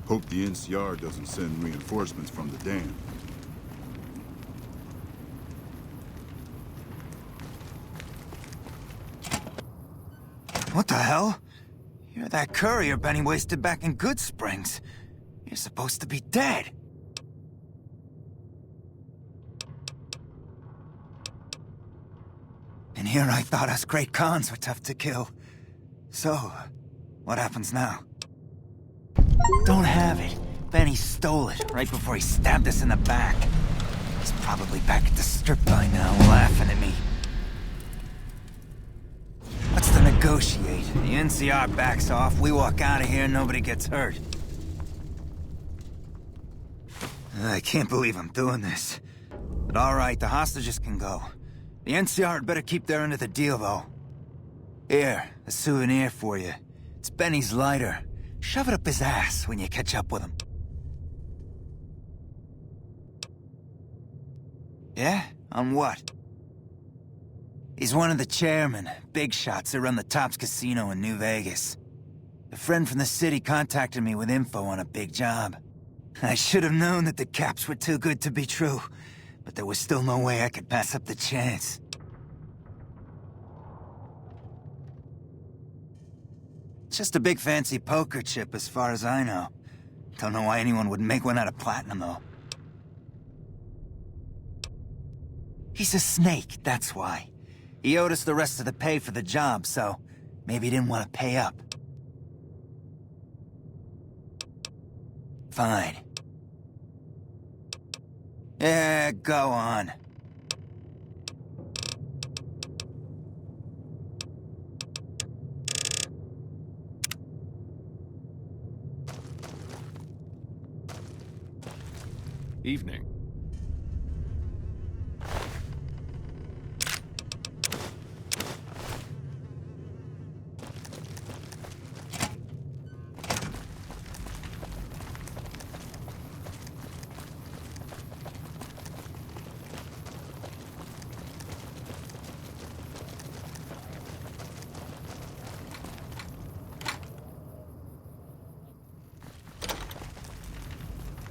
Hope the NCR doesn't send reinforcements from the dam. What the hell? You're that courier Benny wasted back in Goodsprings. You're supposed to be dead. And here I thought us great cons were tough to kill. So, what happens now? Don't have it. Benny stole it right before he stabbed us in the back. He's probably back at the strip by now, laughing at me. What's to negotiate? The NCR backs off, we walk out of here, nobody gets hurt. I can't believe I'm doing this. But alright, the hostages can go. The NCR had better keep their end of the deal, though. Here, a souvenir for you. It's Benny's lighter. Shove it up his ass when you catch up with him. Yeah? On what? He's one of the chairmen, big shots that run the Tops Casino in New Vegas. A friend from the city contacted me with info on a big job. I should have known that the caps were too good to be true, but there was still no way I could pass up the chance. It's just a big fancy poker chip as far as I know. Don't know why anyone would make one out of platinum, though. He's a snake, that's why. He owed us the rest of the pay for the job, so maybe he didn't want to pay up. Fine. Yeah, go on. Evening.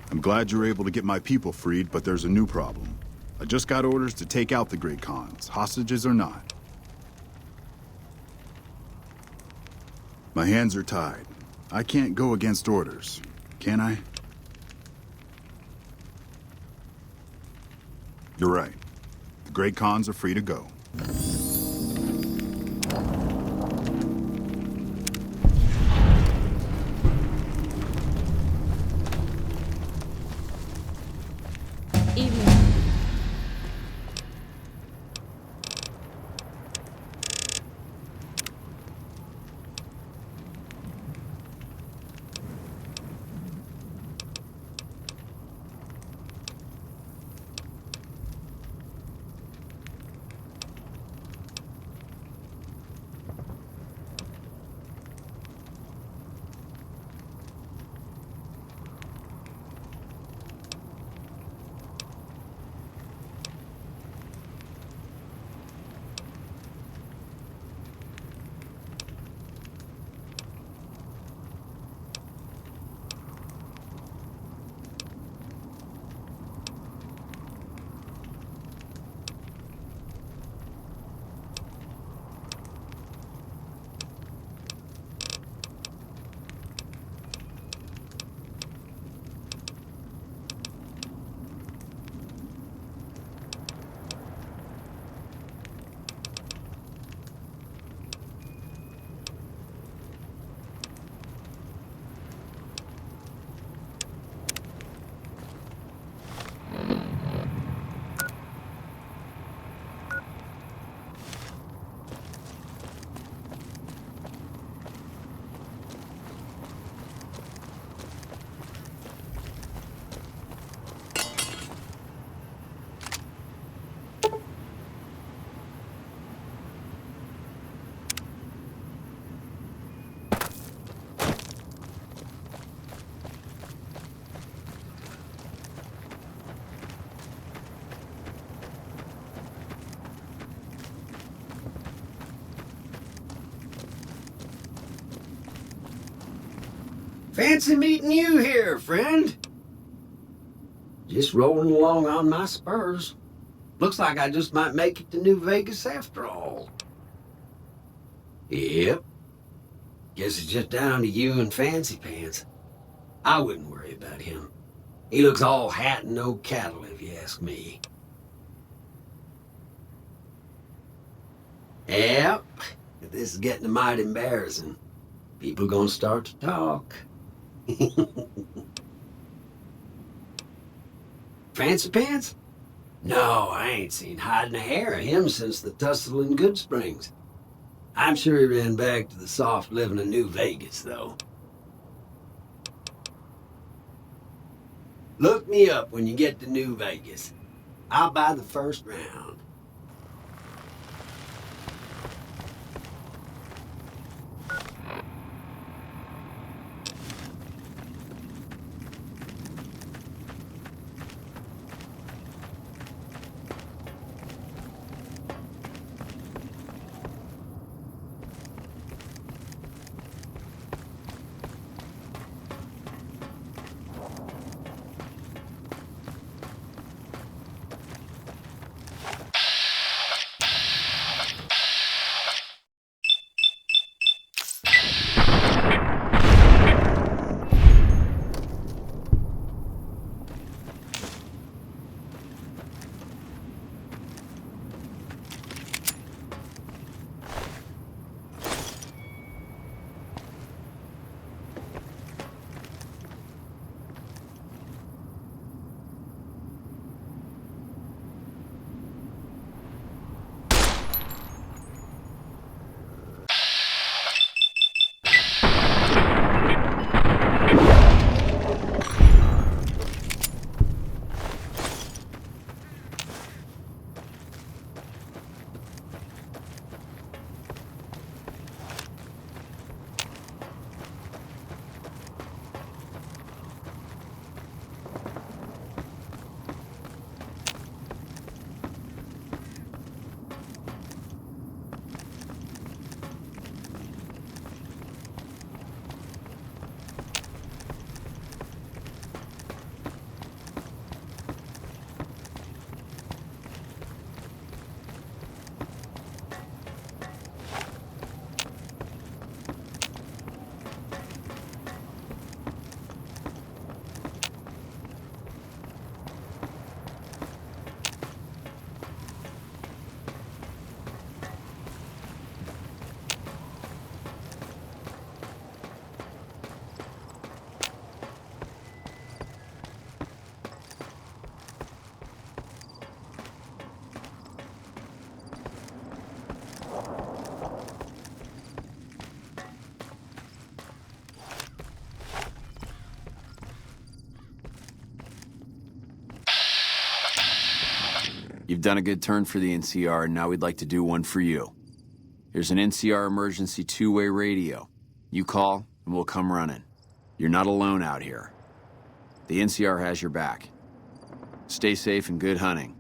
I'm glad you were able to get my people freed, but there's a new problem. I just got orders to take out the Great Khans, hostages or not. My hands are tied. I can't go against orders, can I? You're right. The Great Khans are free to go. Fancy meeting you here, friend. Just rolling along on my spurs. Looks like I just might make it to New Vegas after all. Yep. Guess it's just down to you and Fancy Pants. I wouldn't worry about him. He looks all hat and no cattle, if you ask me. Yep. This is getting mighty embarrassing. People gonna start to talk. Fancy Pants? No, I ain't seen hide nor hair of him since the tussle in Goodsprings. I'm sure he ran back to the soft living of New Vegas, though. Look me up when you get to New Vegas. I'll buy the first round. You've done a good turn for the NCR, and now we'd like to do one for you. Here's an NCR emergency two-way radio. You call, and we'll come running. You're not alone out here. The NCR has your back. Stay safe and good hunting.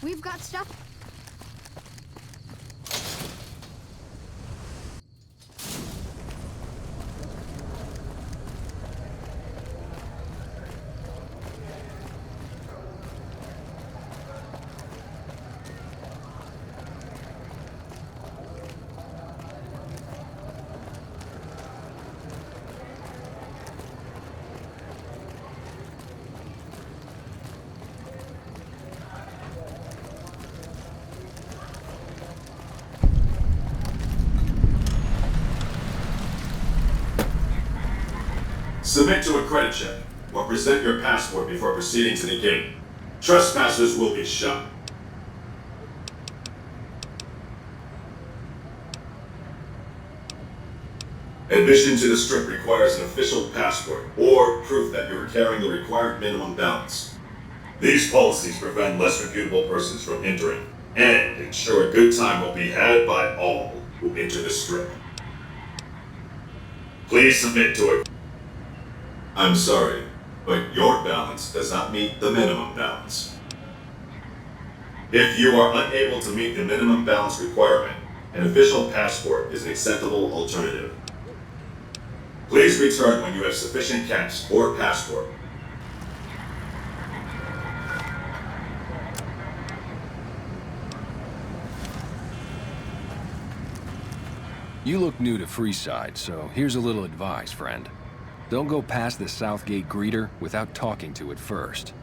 We've got stuff. Submit to a credit check, or present your passport before proceeding to the gate. Trespassers will be shot. Admission to the Strip requires an official passport, or proof that you are carrying the required minimum balance. These policies prevent less reputable persons from entering, and ensure a good time will be had by all who enter the Strip. Please submit to it. I'm sorry, but your balance does not meet the minimum balance. If you are unable to meet the minimum balance requirement, an official passport is an acceptable alternative. Please return when you have sufficient cash or passport. You look new to Freeside, so here's a little advice, friend. Don't go past the Southgate greeter without talking to it first.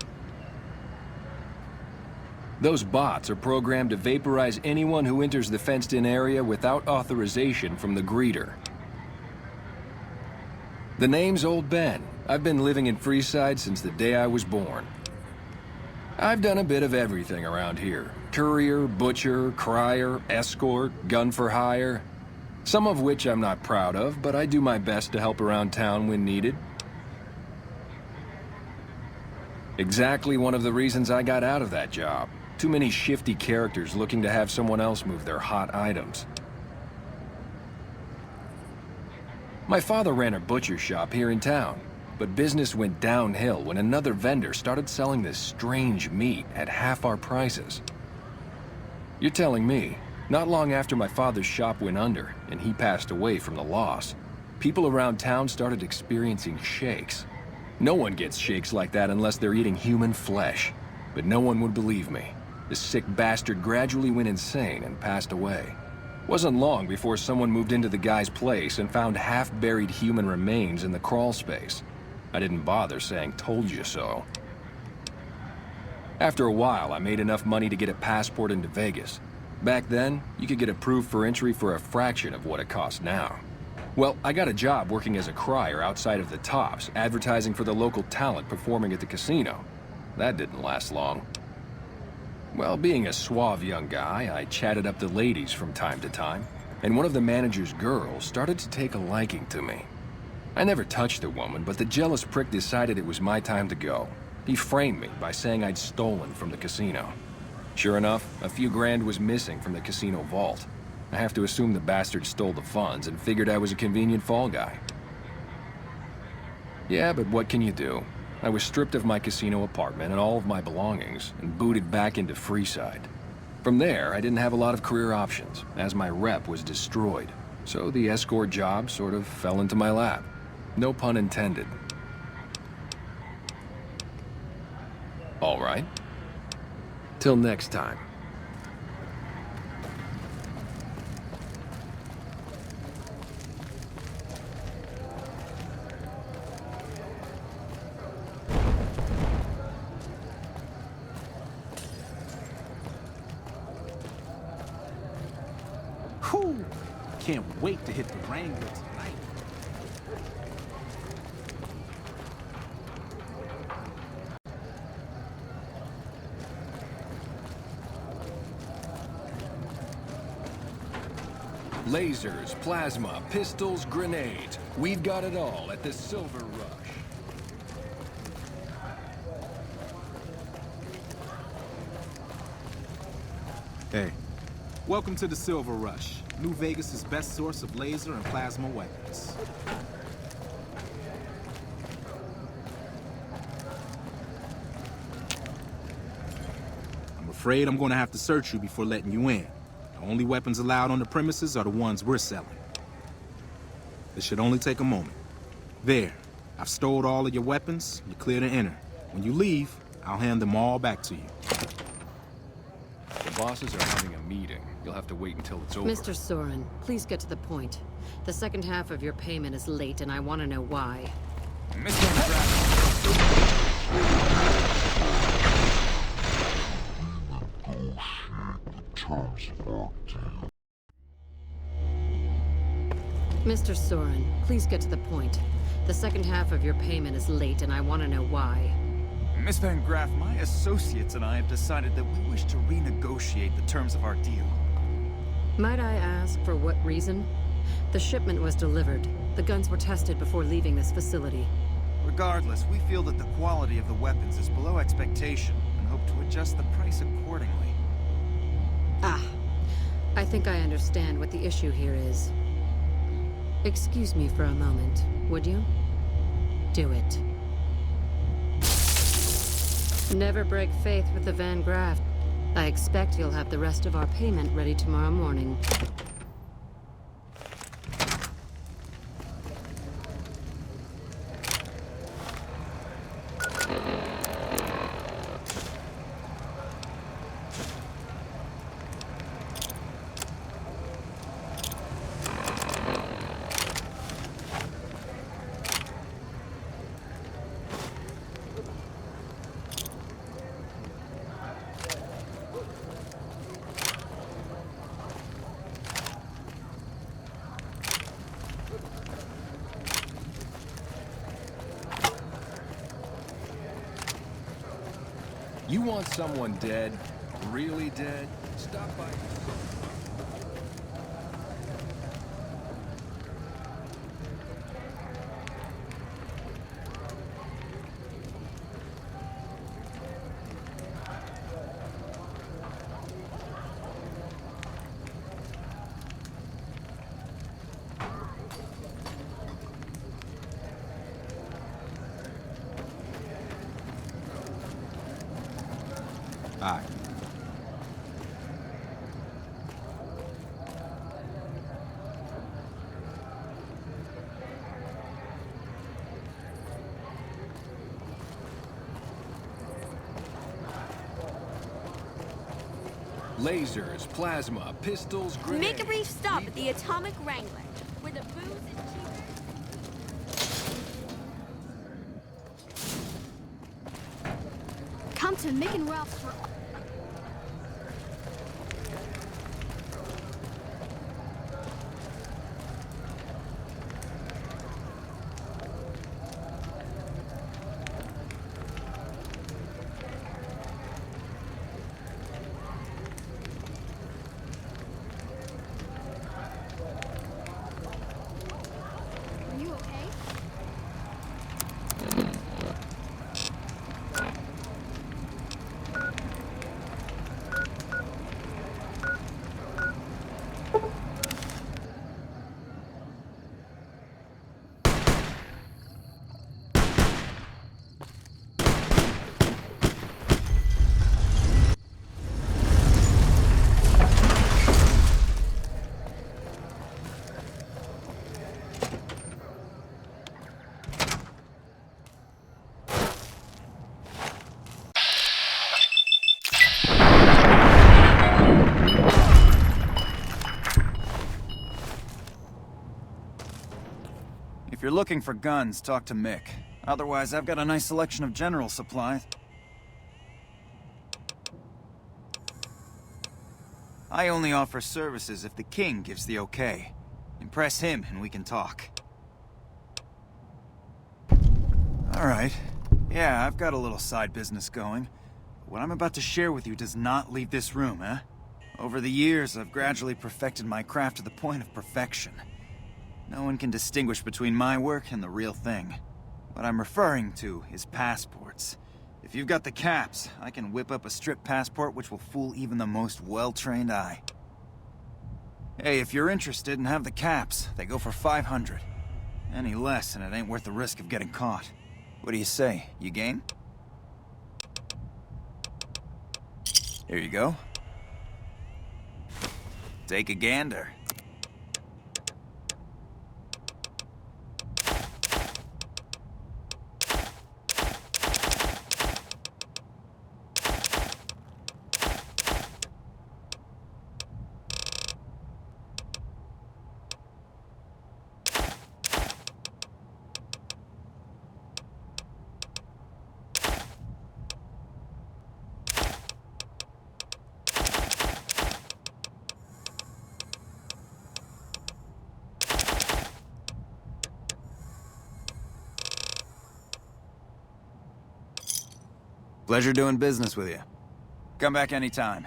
Those bots are programmed to vaporize anyone who enters the fenced-in area without authorization from the greeter. The name's Old Ben. I've been living in Freeside since the day I was born. I've done a bit of everything around here. Courier, butcher, crier, escort, gun for hire. Some of which I'm not proud of, but I do my best to help around town when needed. Exactly one of the reasons I got out of that job. Too many shifty characters looking to have someone else move their hot items. My father ran a butcher shop here in town, but business went downhill when another vendor started selling this strange meat at half our prices. You're telling me, not long after my father's shop went under and he passed away from the loss, people around town started experiencing shakes. No one gets shakes like that unless they're eating human flesh, but no one would believe me. The sick bastard gradually went insane and passed away. Wasn't long before someone moved into the guy's place and found half-buried human remains in the crawl space. I didn't bother saying "told you so." After a while, I made enough money to get a passport into Vegas. Back then, you could get approved for entry for a fraction of what it costs now. Well, I got a job working as a crier outside of the Tops, advertising for the local talent performing at the casino. That didn't last long. Well, being a suave young guy, I chatted up the ladies from time to time, and one of the manager's girls started to take a liking to me. I never touched the woman, but the jealous prick decided it was my time to go. He framed me by saying I'd stolen from the casino. Sure enough, a few grand was missing from the casino vault. I have to assume the bastard stole the funds and figured I was a convenient fall guy. Yeah, but what can you do? I was stripped of my casino apartment and all of my belongings and booted back into Freeside. From there, I didn't have a lot of career options, as my rep was destroyed. So the escort job sort of fell into my lap. No pun intended. All right. Till next time. Whew! Can't wait to hit the Wrangler tonight. Lasers, plasma, pistols, grenades. We've got it all at the Silver Rush. Hey. Welcome to the Silver Rush, New Vegas' best source of laser and plasma weapons. I'm afraid I'm gonna have to search you before letting you in. The only weapons allowed on the premises are the ones we're selling. This should only take a moment. There. I've stowed all of your weapons. You're clear to enter. When you leave, I'll hand them all back to you. The bosses are having a meeting. You'll have to wait until it's over. Mr. Soren, please get to the point. The second half of your payment is late, and I want to know why. Mr. Soren, please get to the point. The second half of your payment is late, and I want to know why. Miss Van Graff, my associates and I have decided that we wish to renegotiate the terms of our deal. Might I ask for what reason? The shipment was delivered. The guns were tested before leaving this facility. Regardless, we feel that the quality of the weapons is below expectation and hope to adjust the price accordingly. Ah, I think I understand what the issue here is. Excuse me for a moment, would you? Do it. Never break faith with the Van Graff. I expect you'll have the rest of our payment ready tomorrow morning. You want someone dead? Really dead? Stop by... Aye. Lasers, plasma, pistols, grenades... Make a brief stop at the Atomic Wrangler, where the booze is cheaper. Come to Mick and Ralph's for... Are you okay? If you're looking for guns, talk to Mick. Otherwise, I've got a nice selection of general supplies. I only offer services if the king gives the okay. Impress him and we can talk. Alright. Yeah, I've got a little side business going. What I'm about to share with you does not leave this room, eh? Over the years, I've gradually perfected my craft to the point of perfection. No one can distinguish between my work and the real thing. What I'm referring to is passports. If you've got the caps, I can whip up a strip passport which will fool even the most well-trained eye. Hey, if you're interested and have the caps, they go for 500. Any less and it ain't worth the risk of getting caught. What do you say? You game? Here you go. Take a gander. Pleasure doing business with you. Come back anytime.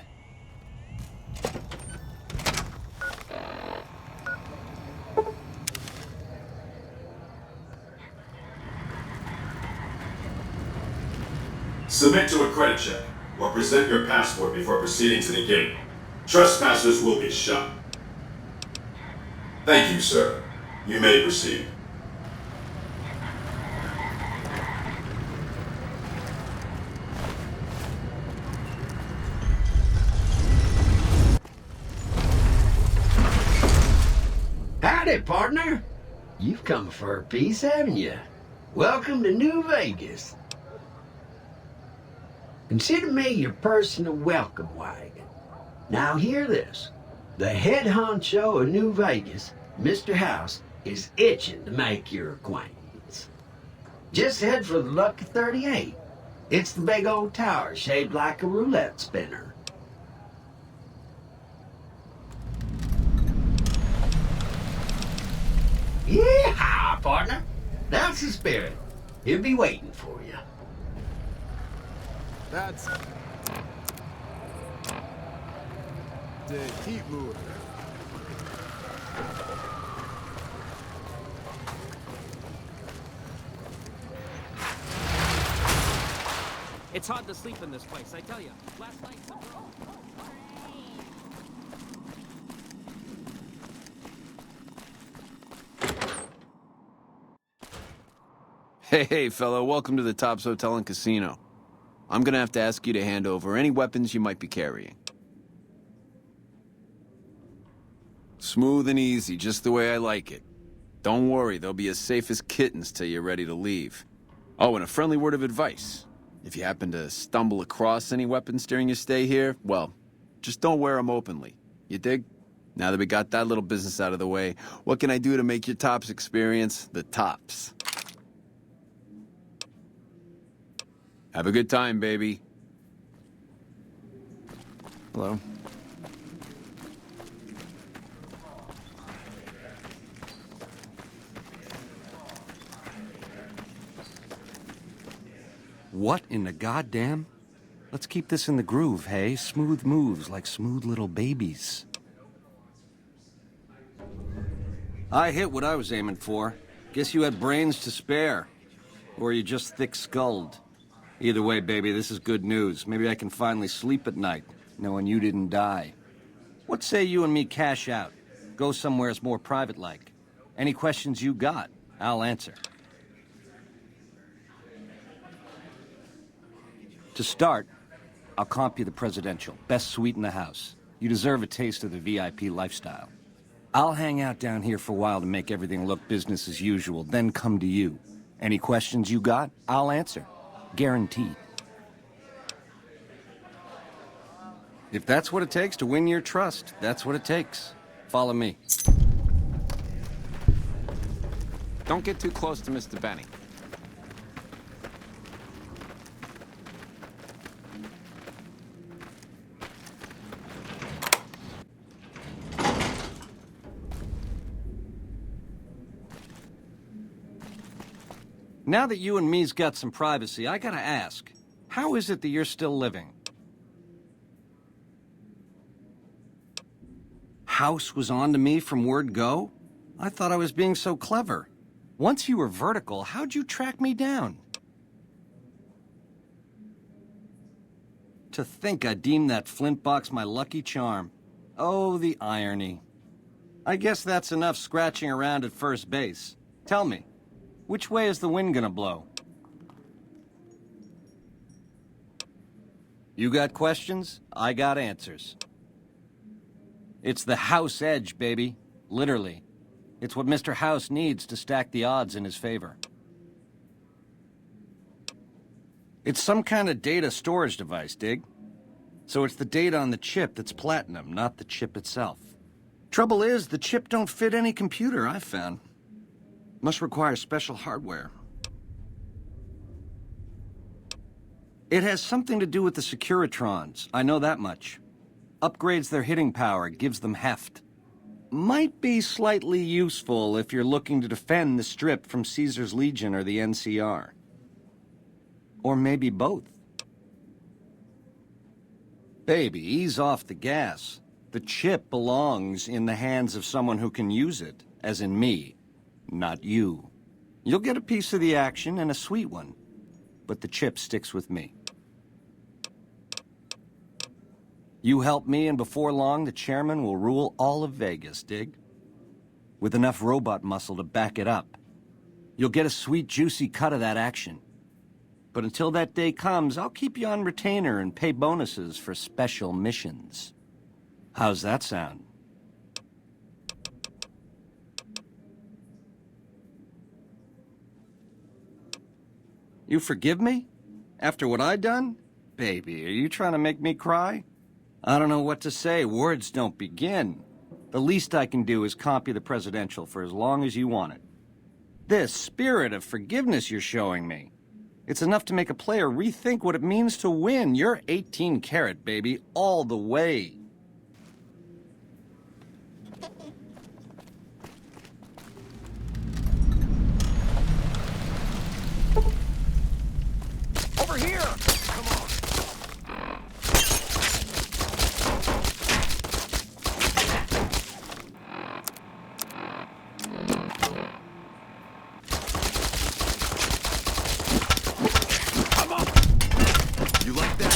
Submit to a credit check, or present your passport before proceeding to the gate. Trespassers will be shot. Thank you, sir. You may proceed. Howdy, partner. You've come for a piece, haven't you? Welcome to New Vegas. Consider me your personal welcome wagon. Now hear this. The head honcho of New Vegas, Mr. House, is itching to make your acquaintance. Just head for the Lucky 38. It's the big old tower shaped like a roulette spinner. Yeah, partner. That's the spirit. He'll be waiting for you. That's the heat mover. It's hard to sleep in this place, I tell you. Last night... Hey, fellow, welcome to the Tops Hotel and Casino. I'm gonna have to ask you to hand over any weapons you might be carrying. Smooth and easy, just the way I like it. Don't worry, they'll be as safe as kittens till you're ready to leave. Oh, and a friendly word of advice. If you happen to stumble across any weapons during your stay here, well, just don't wear them openly. You dig? Now that we got that little business out of the way, what can I do to make your Tops experience the tops? Have a good time, baby. Hello. What in the goddamn? Let's keep this in the groove, hey? Smooth moves like smooth little babies. I hit what I was aiming for. Guess you had brains to spare. Or you just thick-skulled. Either way, baby, this is good news. Maybe I can finally sleep at night, knowing you didn't die. What say you and me cash out? Go somewheres more private-like. Any questions you got, I'll answer. To start, I'll comp you the presidential. Best suite in the house. You deserve a taste of the VIP lifestyle. I'll hang out down here for a while to make everything look business as usual, then come to you. Any questions you got, I'll answer. Guaranteed. If that's what it takes to win your trust, that's what it takes. Follow me. Don't get too close to Mr. Benny. Now that you and me's got some privacy, I gotta ask, how is it that you're still living? House was on to me from word go? I thought I was being so clever. Once you were vertical, how'd you track me down? To think I deemed that flint box my lucky charm. Oh, the irony. I guess that's enough scratching around at first base. Tell me, which way is the wind gonna blow? You got questions? I got answers. It's the House Edge, baby. Literally. It's what Mr. House needs to stack the odds in his favor. It's some kind of data storage device, dig? So it's the data on the chip that's platinum, not the chip itself. Trouble is, the chip don't fit any computer I've found. Must require special hardware. It has something to do with the Securitrons, I know that much. Upgrades their hitting power, gives them heft. Might be slightly useful if you're looking to defend the Strip from Caesar's Legion or the NCR. Or maybe both. Baby, ease off the gas. The chip belongs in the hands of someone who can use it, as in me, not you. You'll get a piece of the action and a sweet one, but the chip sticks with me. You help me, and before long, the chairman will rule all of Vegas, dig? With enough robot muscle to back it up. You'll get a sweet, juicy cut of that action. But until that day comes, I'll keep you on retainer and pay bonuses for special missions. How's that sound? You forgive me? After what I done? Baby, are you trying to make me cry? I don't know what to say. Words don't begin. The least I can do is comp you the presidential for as long as you want it. This spirit of forgiveness you're showing me, it's enough to make a player rethink what it means to win. You're 18 karat, baby, all the way. Over here! Come on. You like that?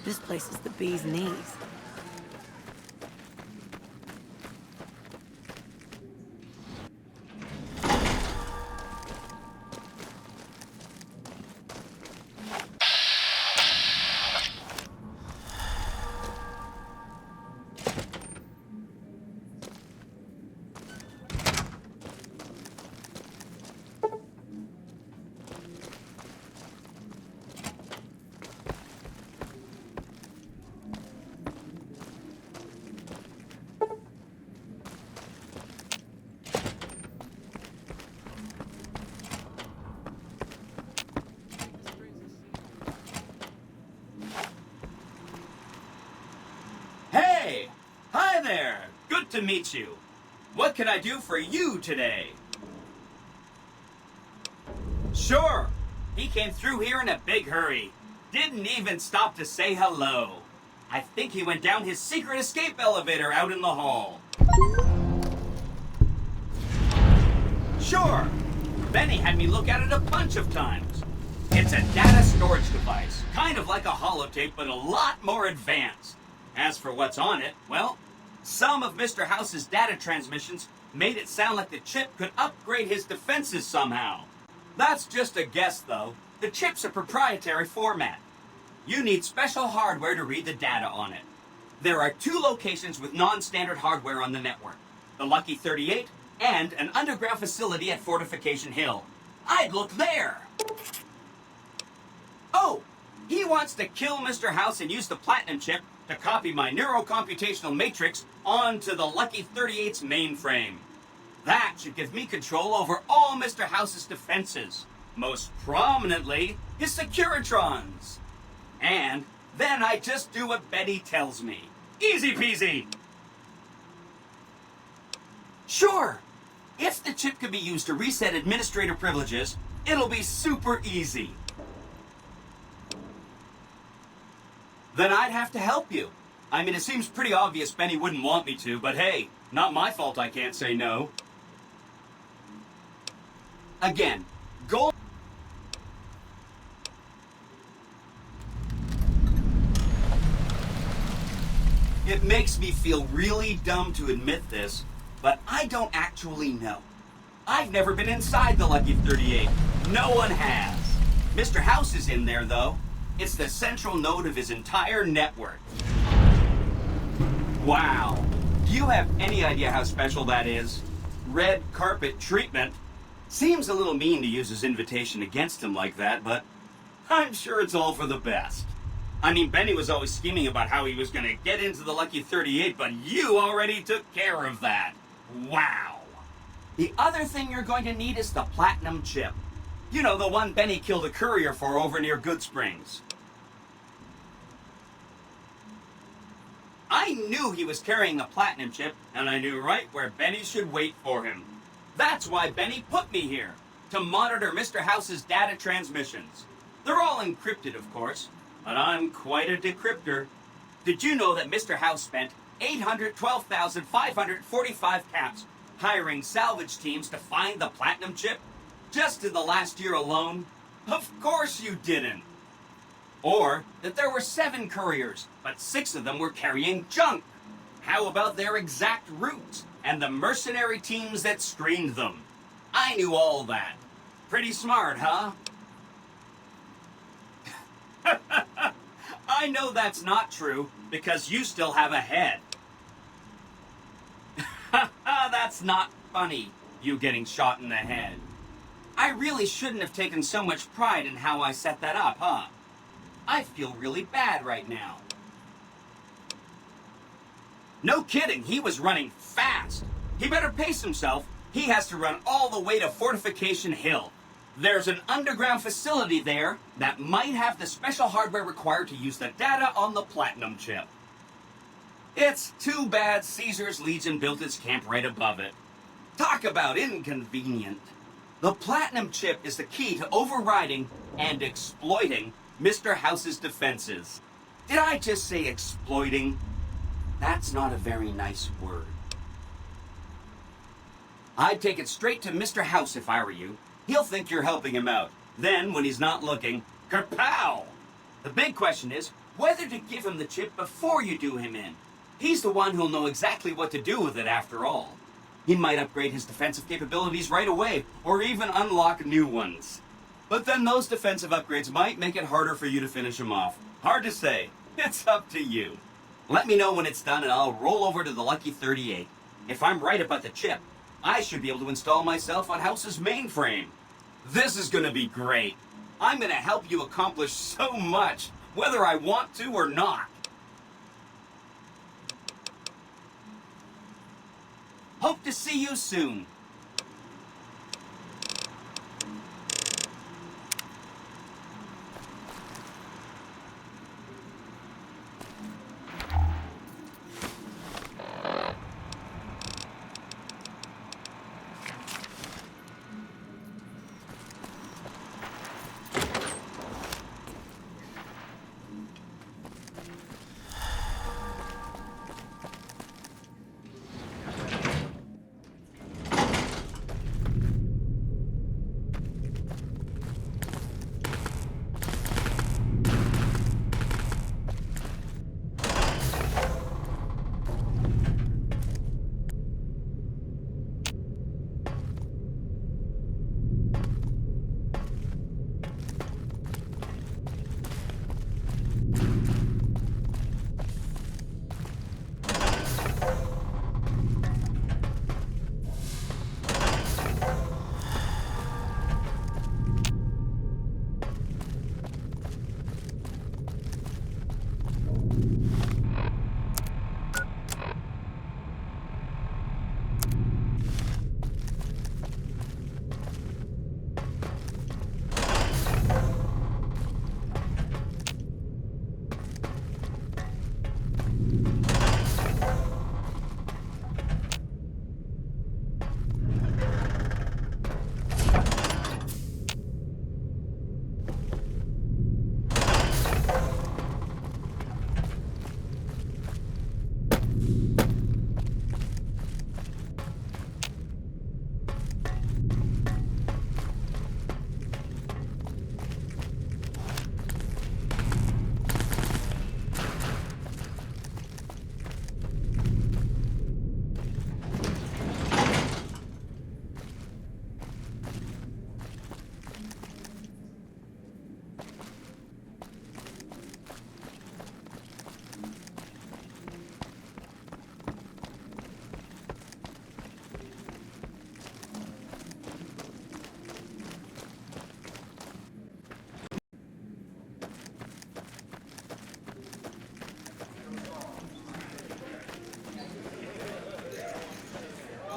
This place is the bee's knees. to meet you. What can I do for you today? Sure. He came through here in a big hurry. Didn't even stop to say hello. I think he went down his secret escape elevator out in the hall. Sure. Benny had me look at it a bunch of times. It's a data storage device, kind of like a holotape, but a lot more advanced. As for what's on it, well, some of Mr. House's data transmissions made it sound like the chip could upgrade his defenses somehow. That's just a guess, though. The chip's a proprietary format. You need special hardware to read the data on it. There are 2 locations with non-standard hardware on the network. The Lucky 38 and an underground facility at Fortification Hill. I'd look there! Oh! He wants to kill Mr. House and use the Platinum chip to copy my neurocomputational matrix onto the Lucky 38's mainframe. That should give me control over all Mr. House's defenses. Most prominently, his Securitrons. And then I just do what Betty tells me. Easy peasy! Sure! If the chip can be used to reset administrator privileges, it'll be super easy. Then I'd have to help you. I mean, it seems pretty obvious Benny wouldn't want me to, but hey, not my fault I can't say no. Again, gold... It makes me feel really dumb to admit this, but I don't actually know. I've never been inside the Lucky 38. No one has. Mr. House is in there, though. It's the central node of his entire network. Wow. Do you have any idea how special that is? Red carpet treatment. Seems a little mean to use his invitation against him like that, but I'm sure it's all for the best. I mean, Benny was always scheming about how he was going to get into the Lucky 38, but you already took care of that. Wow. The other thing you're going to need is the Platinum chip. You know, the one Benny killed a courier for over near Goodsprings. I knew he was carrying a Platinum chip, and I knew right where Benny should wait for him. That's why Benny put me here, to monitor Mr. House's data transmissions. They're all encrypted, of course, but I'm quite a decryptor. Did you know that Mr. House spent 812,545 caps hiring salvage teams to find the Platinum chip? Just in the last year alone? Of course you didn't. Or that there were 7 couriers, but 6 of them were carrying junk. How about their exact routes and the mercenary teams that screened them? I knew all that. Pretty smart, huh? I know that's not true, because you still have a head. That's not funny, you getting shot in the head. I really shouldn't have taken so much pride in how I set that up, huh? I feel really bad right now. No kidding, he was running fast. He better pace himself. He has to run all the way to Fortification Hill. There's an underground facility there that might have the special hardware required to use the data on the Platinum chip. It's too bad Caesar's Legion built its camp right above it. Talk about inconvenient. The Platinum chip is the key to overriding and exploiting Mr. House's defenses. Did I just say exploiting? That's not a very nice word. I'd take it straight to Mr. House if I were you. He'll think you're helping him out. Then, when he's not looking, kerpow! The big question is whether to give him the chip before you do him in. He's the one who'll know exactly what to do with it after all. He might upgrade his defensive capabilities right away, or even unlock new ones. But then those defensive upgrades might make it harder for you to finish him off. Hard to say. It's up to you. Let me know when it's done and I'll roll over to the Lucky 38. If I'm right about the chip, I should be able to install myself on House's mainframe. This is gonna be great. I'm gonna help you accomplish so much, whether I want to or not. Hope to see you soon.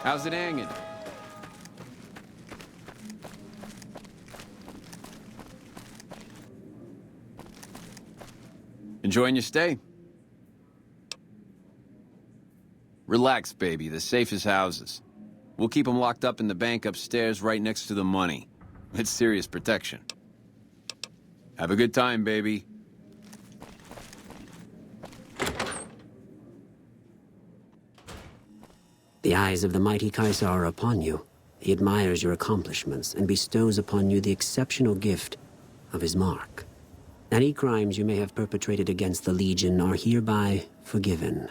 How's it hanging? Enjoying your stay? Relax, baby. The safest houses. We'll keep them locked up in the bank upstairs right next to the money. It's serious protection. Have a good time, baby. The eyes of the mighty Caesar are upon you. He admires your accomplishments and bestows upon you the exceptional gift of his mark. Any crimes you may have perpetrated against the Legion are hereby forgiven.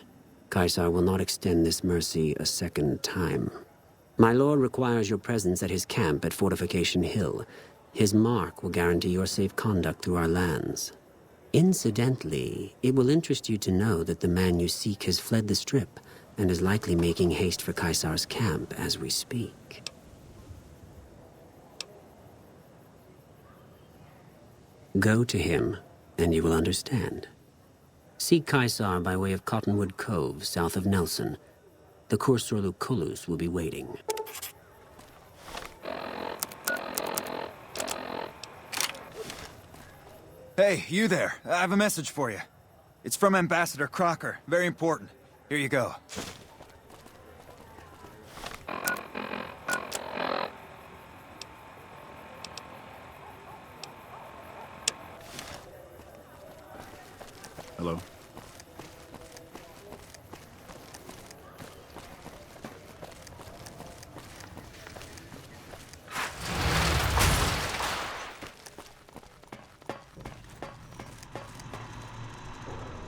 Caesar will not extend this mercy a second time. My lord requires your presence at his camp at Fortification Hill. His mark will guarantee your safe conduct through our lands. Incidentally, it will interest you to know that the man you seek has fled the Strip and is likely making haste for Caesar's camp as we speak. Go to him, and you will understand. Seek Caesar by way of Cottonwood Cove, south of Nelson. The Cursor Lucullus will be waiting. Hey, you there. I have a message for you. It's from Ambassador Crocker. Very important. Here you go. Hello?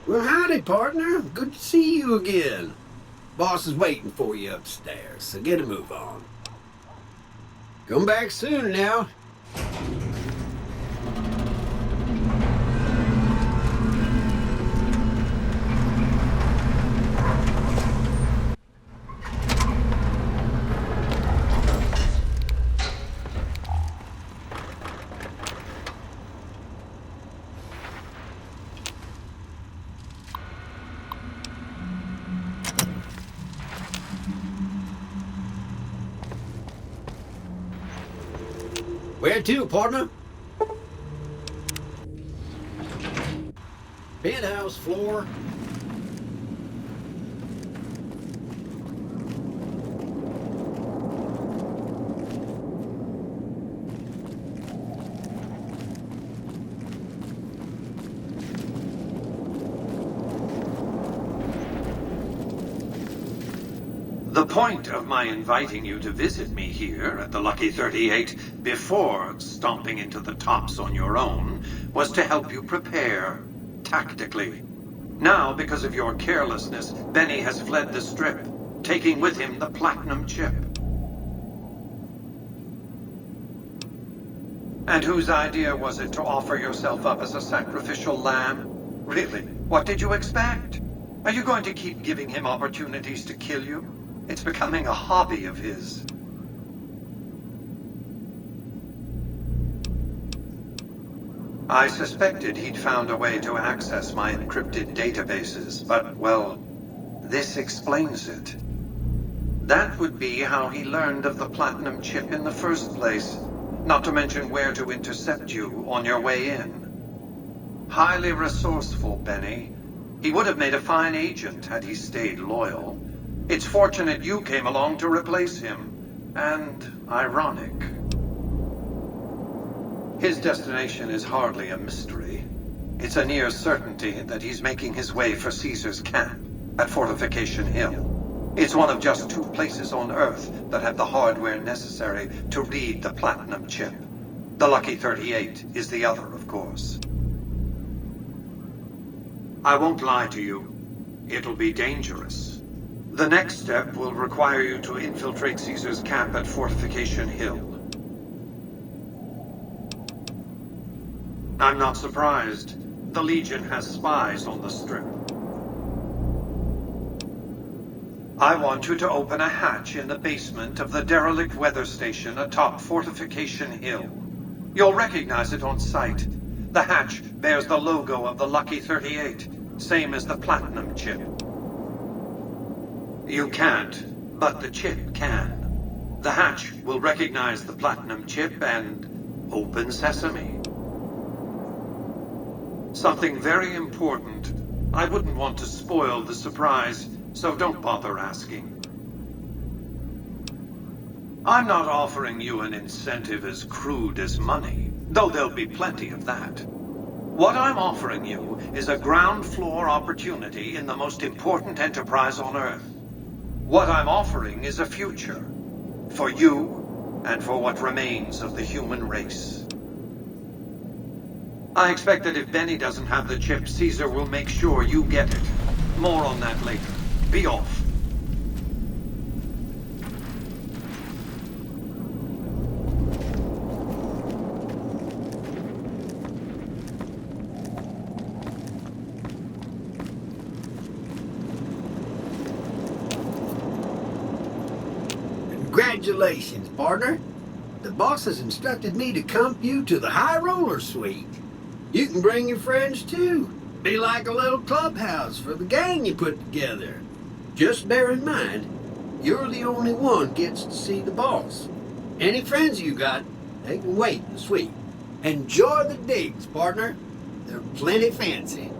Well, howdy, partner. Good to see you again. Boss is waiting for you upstairs, so get a move on. Come back soon now. Where to, partner? Penthouse floor. The point of my inviting you to visit me here at the Lucky 38 before stomping into the tops on your own was to help you prepare, tactically. Now, because of your carelessness, Benny has fled the Strip, taking with him the Platinum Chip. And whose idea was it to offer yourself up as a sacrificial lamb? Really, what did you expect? Are you going to keep giving him opportunities to kill you? It's becoming a hobby of his. I suspected he'd found a way to access my encrypted databases, but, well, this explains it. That would be how he learned of the Platinum Chip in the first place, not to mention where to intercept you on your way in. Highly resourceful, Benny. He would have made a fine agent had he stayed loyal. It's fortunate you came along to replace him, and ironic. His destination is hardly a mystery. It's a near certainty that he's making his way for Caesar's camp at Fortification Hill. It's one of just 2 places on Earth that have the hardware necessary to read the Platinum Chip. The Lucky 38 is the other, of course. I won't lie to you. It'll be dangerous. The next step will require you to infiltrate Caesar's camp at Fortification Hill. I'm not surprised. The Legion has spies on the Strip. I want you to open a hatch in the basement of the derelict weather station atop Fortification Hill. You'll recognize it on sight. The hatch bears the logo of the Lucky 38, same as the Platinum Chip. You can't, but the chip can. The hatch will recognize the platinum chip and open sesame. Something very important. I wouldn't want to spoil the surprise, so don't bother asking. I'm not offering you an incentive as crude as money, though there'll be plenty of that. What I'm offering you is a ground floor opportunity in the most important enterprise on Earth. What I'm offering is a future. For you, and for what remains of the human race. I expect that if Benny doesn't have the chip, Caesar will make sure you get it. More on that later. Be off. Congratulations, partner. The boss has instructed me to comp you to the High Roller Suite. You can bring your friends too. Be like a little clubhouse for the gang you put together. Just bear in mind, you're the only one gets to see the boss. Any friends you got, they can wait in the suite. Enjoy the digs, partner. They're plenty fancy.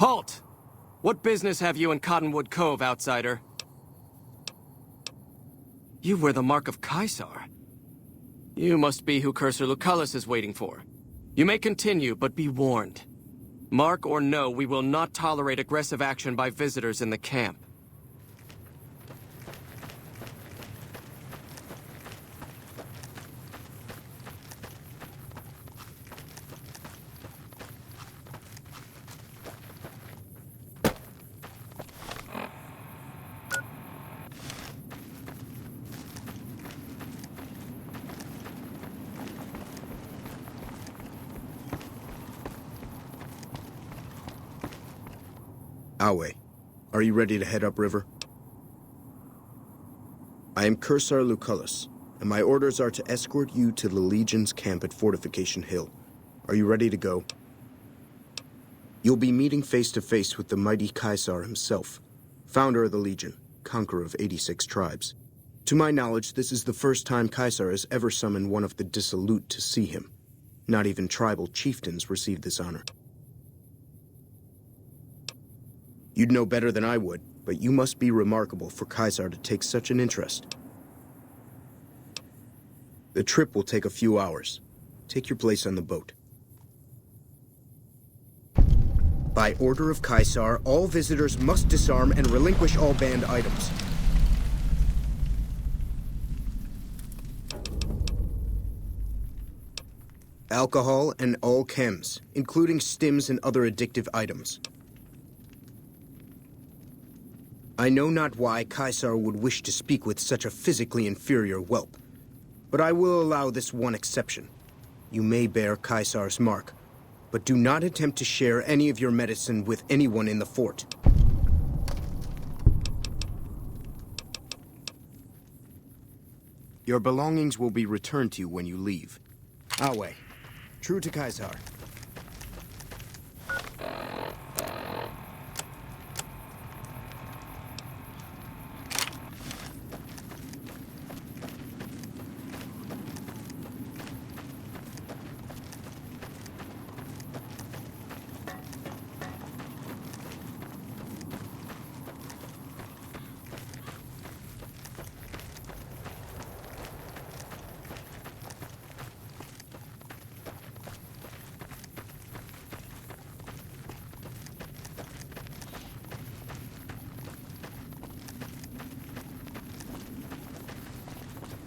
Halt! What business have you in Cottonwood Cove, outsider? You wear the mark of Caesar. You must be who Cursor Lucullus is waiting for. You may continue, but be warned. Mark or no, we will not tolerate aggressive action by visitors in the camp. Awe, are you ready to head upriver? I am Cursor Lucullus, and my orders are to escort you to the Legion's camp at Fortification Hill. Are you ready to go? You'll be meeting face to face with the mighty Caesar himself, founder of the Legion, conqueror of 86 tribes. To my knowledge, this is the first time Caesar has ever summoned one of the dissolute to see him. Not even tribal chieftains receive this honor. You'd know better than I would, but you must be remarkable for Caesar to take such an interest. The trip will take a few hours. Take your place on the boat. By order of Caesar, all visitors must disarm and relinquish all banned items. Alcohol and all chems, including stims and other addictive items. I know not why Caesar would wish to speak with such a physically inferior whelp, but I will allow this one exception. You may bear Caesar's mark, but do not attempt to share any of your medicine with anyone in the fort. Your belongings will be returned to you when you leave. Awe, true to Caesar.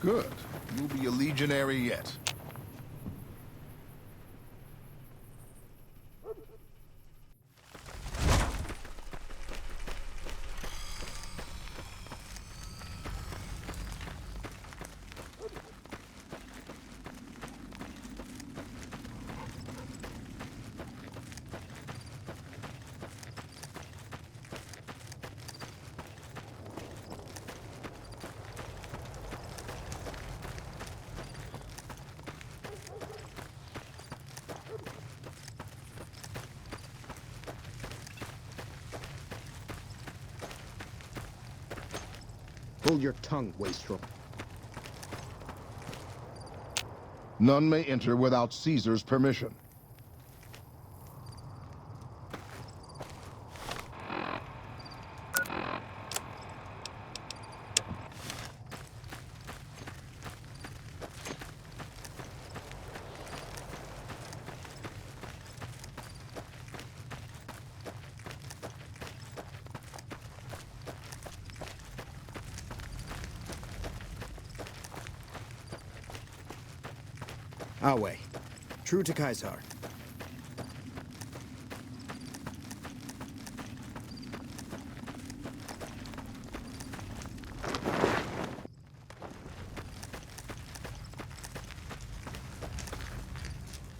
Good. You'll be a legionary yet. Hold your tongue, wastrel. None may enter without Caesar's permission. Awe, true to Caesar.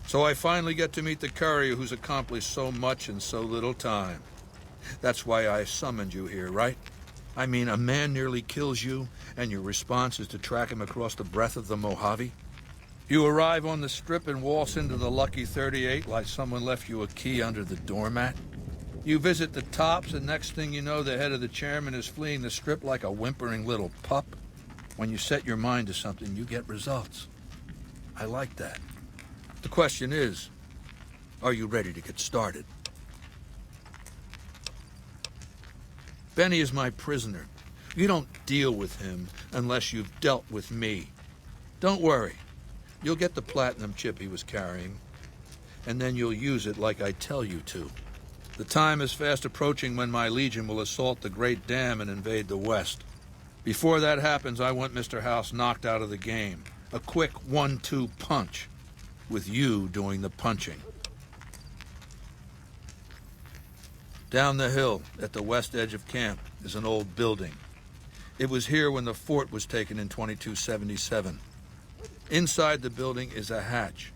So I finally get to meet the courier who's accomplished so much in so little time. That's why I summoned you here, right? I mean, a man nearly kills you, and your response is to track him across the breadth of the Mojave? You arrive on the strip and waltz into the Lucky 38 like someone left you a key under the doormat? You visit the tops, and next thing you know, the head of the chairman is fleeing the strip like a whimpering little pup? When you set your mind to something, you get results. I like that. The question is, are you ready to get started? Benny is my prisoner. You don't deal with him unless you've dealt with me. Don't worry. You'll get the platinum chip he was carrying, and then you'll use it like I tell you to. The time is fast approaching when my Legion will assault the Great Dam and invade the West. Before that happens, I want Mr. House knocked out of the game. A quick 1-2 punch, with you doing the punching. Down the hill, at the west edge of camp, is an old building. It was here when the fort was taken in 2277. Inside the building is a hatch.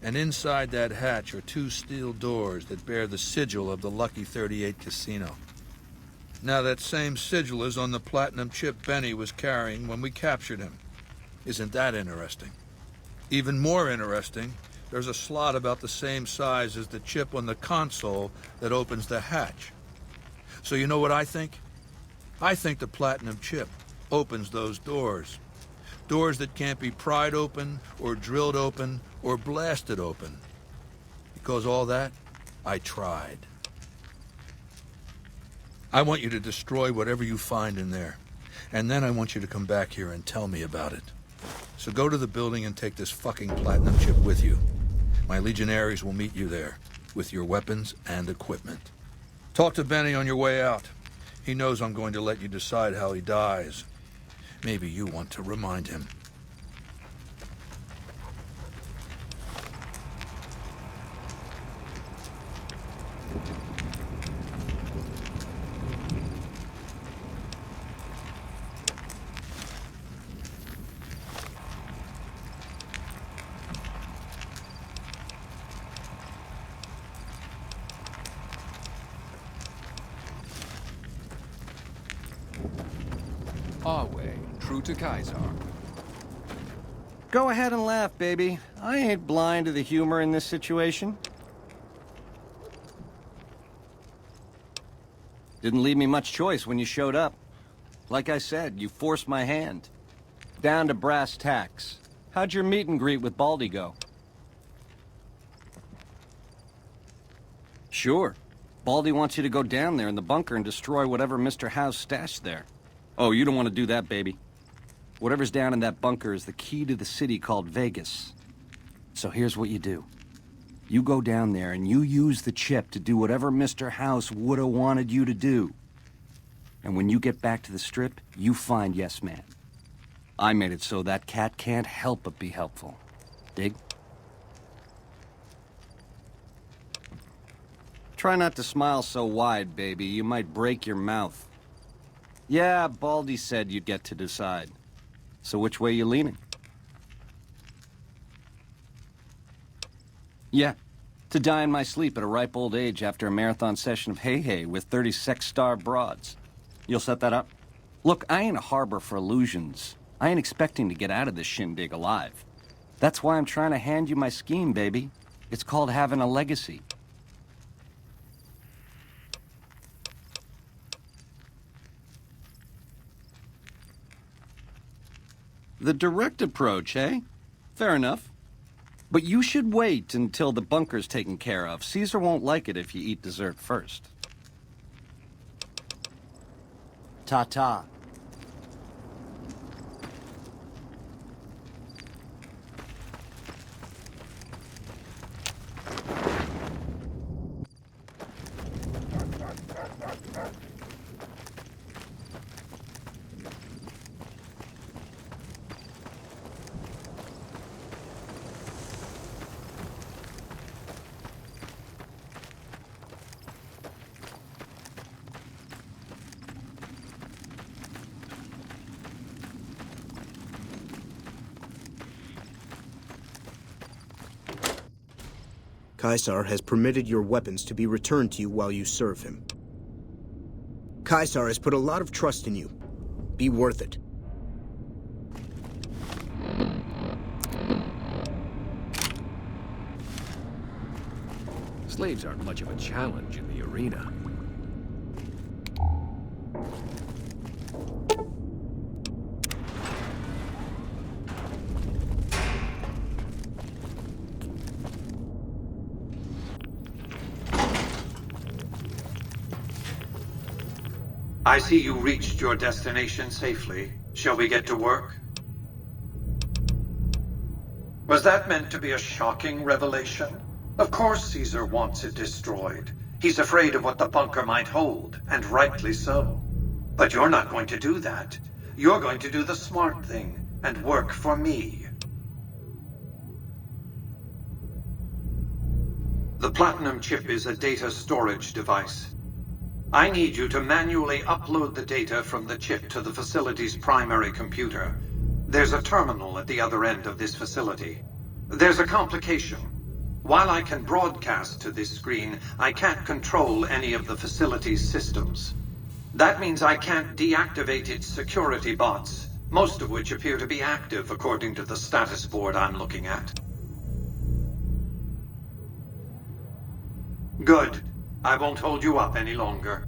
And inside that hatch are 2 steel doors that bear the sigil of the Lucky 38 Casino. Now that same sigil is on the platinum chip Benny was carrying when we captured him. Isn't that interesting? Even more interesting, there's a slot about the same size as the chip on the console that opens the hatch. So you know what I think? I think the platinum chip opens those doors. Doors that can't be pried open, or drilled open, or blasted open. Because all that, I tried. I want you to destroy whatever you find in there. And then I want you to come back here and tell me about it. So go to the building and take this fucking platinum chip with you. My legionaries will meet you there, with your weapons and equipment. Talk to Benny on your way out. He knows I'm going to let you decide how he dies. Maybe you want to remind him. Our way, true to Kaiser. Go ahead and laugh, baby. I ain't blind to the humor in this situation. Didn't leave me much choice when you showed up. Like I said, you forced my hand. Down to brass tacks. How'd your meet and greet with Baldy go? Sure. Baldy wants you to go down there in the bunker and destroy whatever Mr. House stashed there. Oh, you don't want to do that, baby. Whatever's down in that bunker is the key to the city called Vegas. So here's what you do. You go down there and you use the chip to do whatever Mr. House would have wanted you to do. And when you get back to the Strip, you find Yes Man. I made it so that cat can't help but be helpful. Dig? Try not to smile so wide, baby. You might break your mouth. Yeah, Baldy said you'd get to decide. So which way you leaning? Yeah, to die in my sleep at a ripe old age after a marathon session of hey-hey with 30 sex-starved broads. You'll set that up? Look, I ain't a harbor for illusions. I ain't expecting to get out of this shindig alive. That's why I'm trying to hand you my scheme, baby. It's called having a legacy. The direct approach, eh? Fair enough. But you should wait until the bunker's taken care of. Caesar won't like it if you eat dessert first. Ta-ta. Caesar has permitted your weapons to be returned to you while you serve him. Caesar has put a lot of trust in you. Be worth it. Slaves aren't much of a challenge in the arena. I see you reached your destination safely. Shall we get to work? Was that meant to be a shocking revelation? Of course Caesar wants it destroyed. He's afraid of what the bunker might hold, and rightly so. But you're not going to do that. You're going to do the smart thing, and work for me. The Platinum chip is a data storage device. I need you to manually upload the data from the chip to the facility's primary computer. There's a terminal at the other end of this facility. There's a complication. While I can broadcast to this screen, I can't control any of the facility's systems. That means I can't deactivate its security bots, most of which appear to be active according to the status board I'm looking at. Good. I won't hold you up any longer.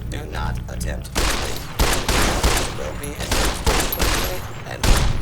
Do not attempt to flee. Will be quickly and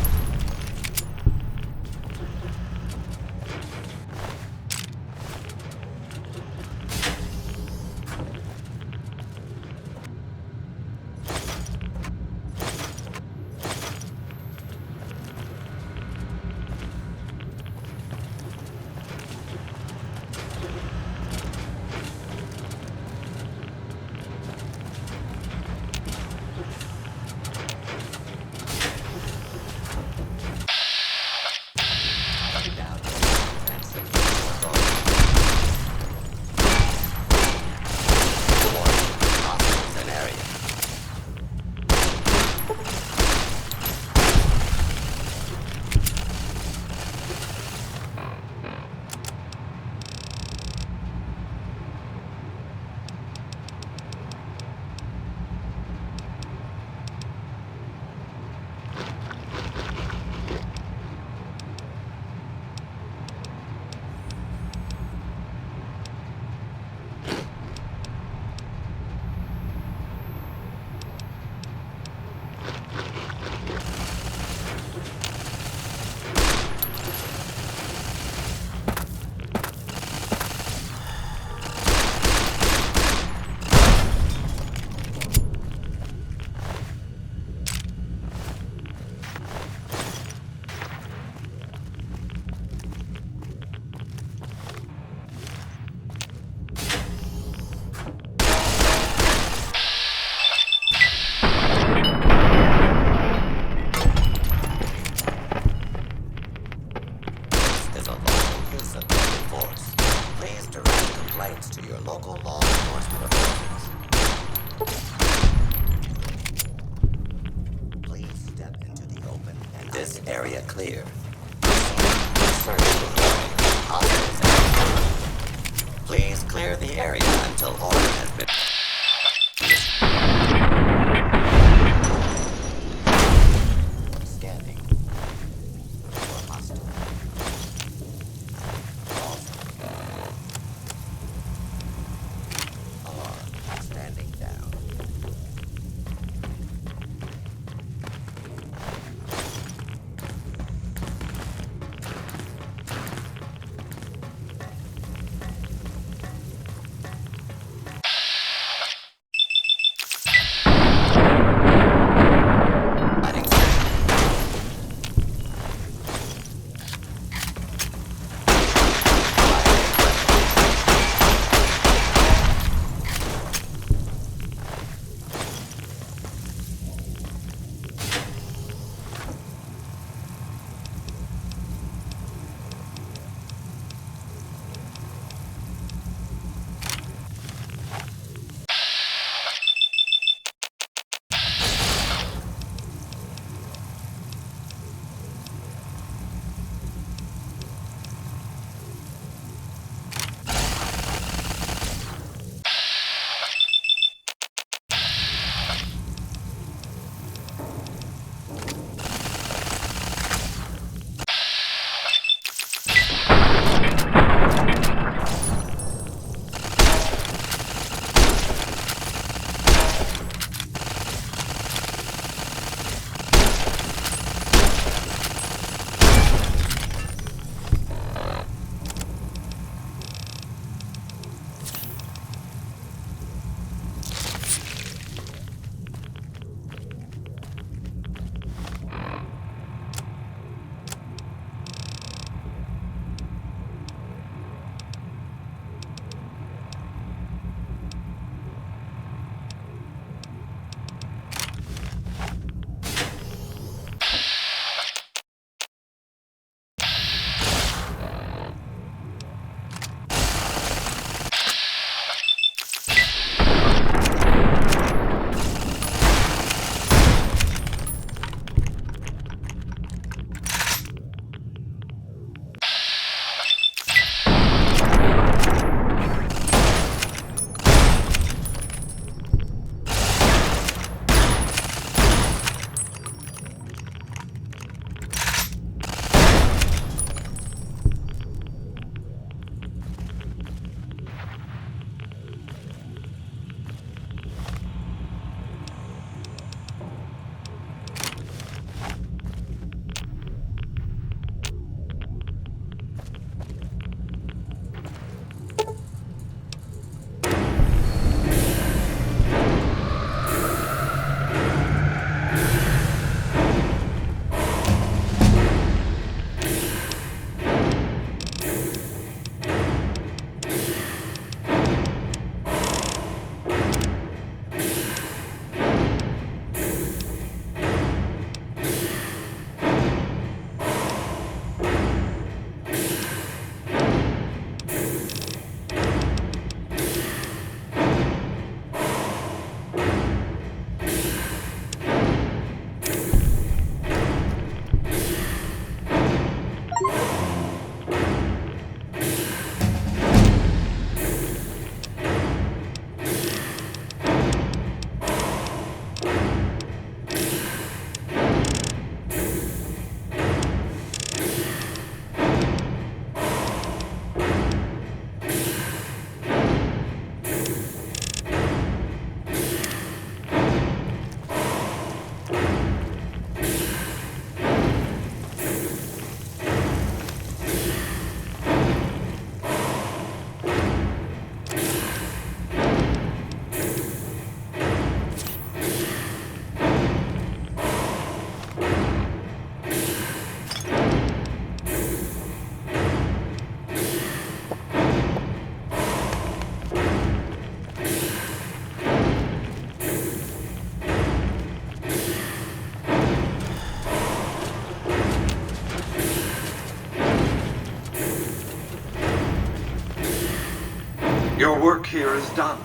Our work here is done.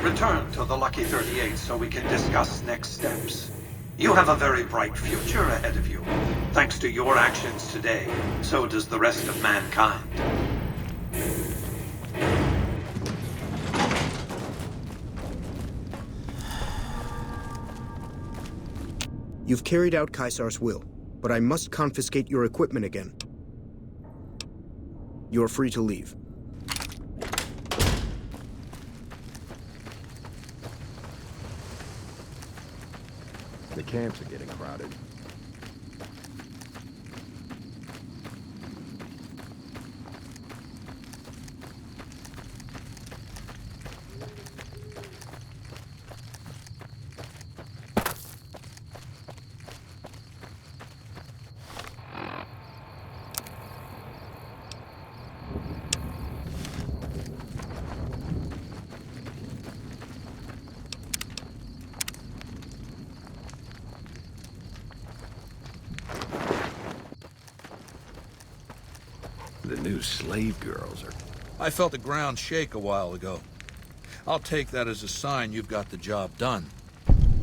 Return to the Lucky 38 so we can discuss next steps. You have a very bright future ahead of you. Thanks to your actions today, so does the rest of mankind. You've carried out Caesar's will, but I must confiscate your equipment again. You're free to leave. The camps are getting crowded. The new slave girls are... I felt the ground shake a while ago. I'll take that as a sign you've got the job done.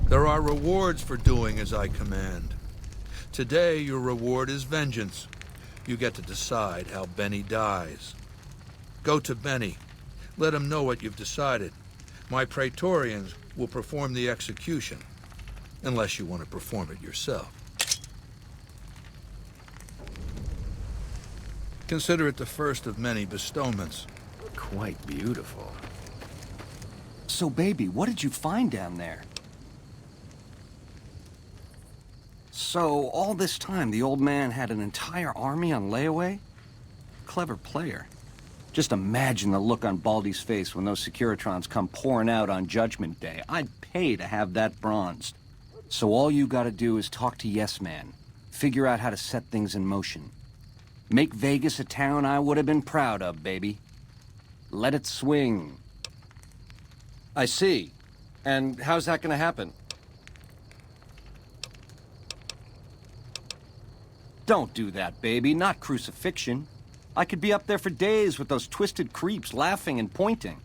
There are rewards for doing as I command. Today, your reward is vengeance. You get to decide how Benny dies. Go to Benny. Let him know what you've decided. My Praetorians will perform the execution, unless you want to perform it yourself. Consider it the first of many bestowments. Quite beautiful. So, baby, what did you find down there? So, all this time, the old man had an entire army on layaway? Clever player. Just imagine the look on Baldy's face when those Securitrons come pouring out on Judgment Day. I'd pay to have that bronzed. So all you gotta do is talk to Yes Man. Figure out how to set things in motion. Make Vegas a town I would have been proud of, baby. Let it swing. I see. And how's that gonna happen? Don't do that, baby. Not crucifixion. I could be up there for days with those twisted creeps laughing and pointing.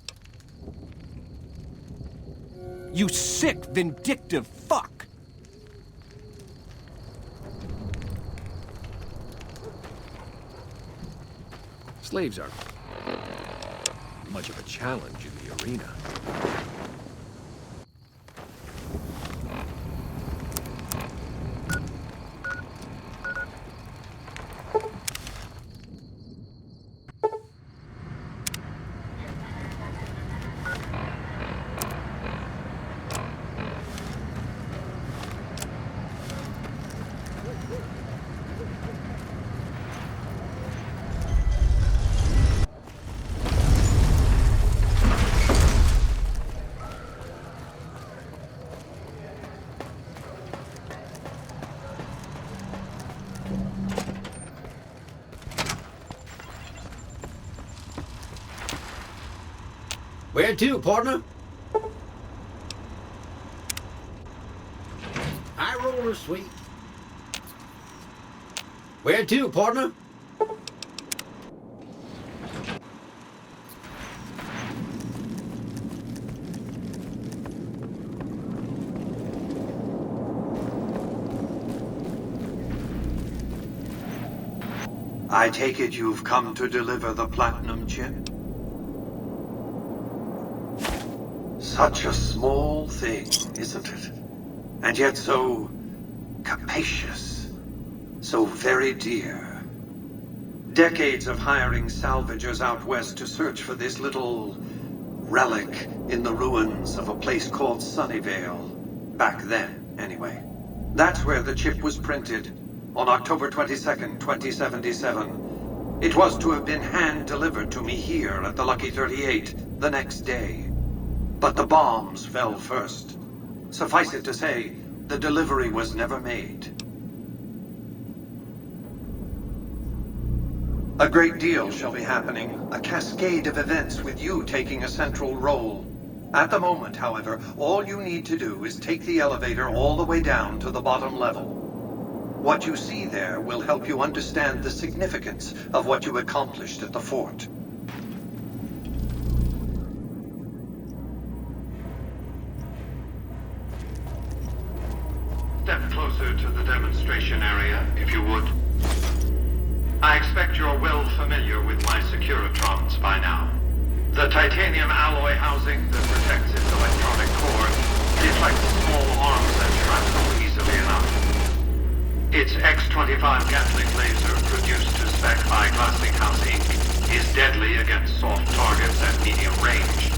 You sick, vindictive fuck! Slaves aren't much of a challenge in the arena. Where to, partner? High roller, sweet. Where to, partner? I take it you've come to deliver the platinum chip? Such a small thing, isn't it? And yet so capacious, so very dear. Decades of hiring salvagers out west to search for this little relic in the ruins of a place called Sunnyvale. Back then, anyway. That's where the chip was printed, on October 22nd, 2077. It was to have been hand-delivered to me here at the Lucky 38 the next day. But the bombs fell first. Suffice it to say, the delivery was never made. A great deal shall be happening, a cascade of events with you taking a central role. At the moment, however, all you need to do is take the elevator all the way down to the bottom level. What you see there will help you understand the significance of what you accomplished at the fort. step closer to the demonstration area, if you would. I expect you're well familiar with my Securitrons by now. The titanium alloy housing that protects its electronic core deflects small arms and shrapnel easily enough. Its X-25 Gatling laser, produced to spec by Glassinghouse Inc., is deadly against soft targets at medium range.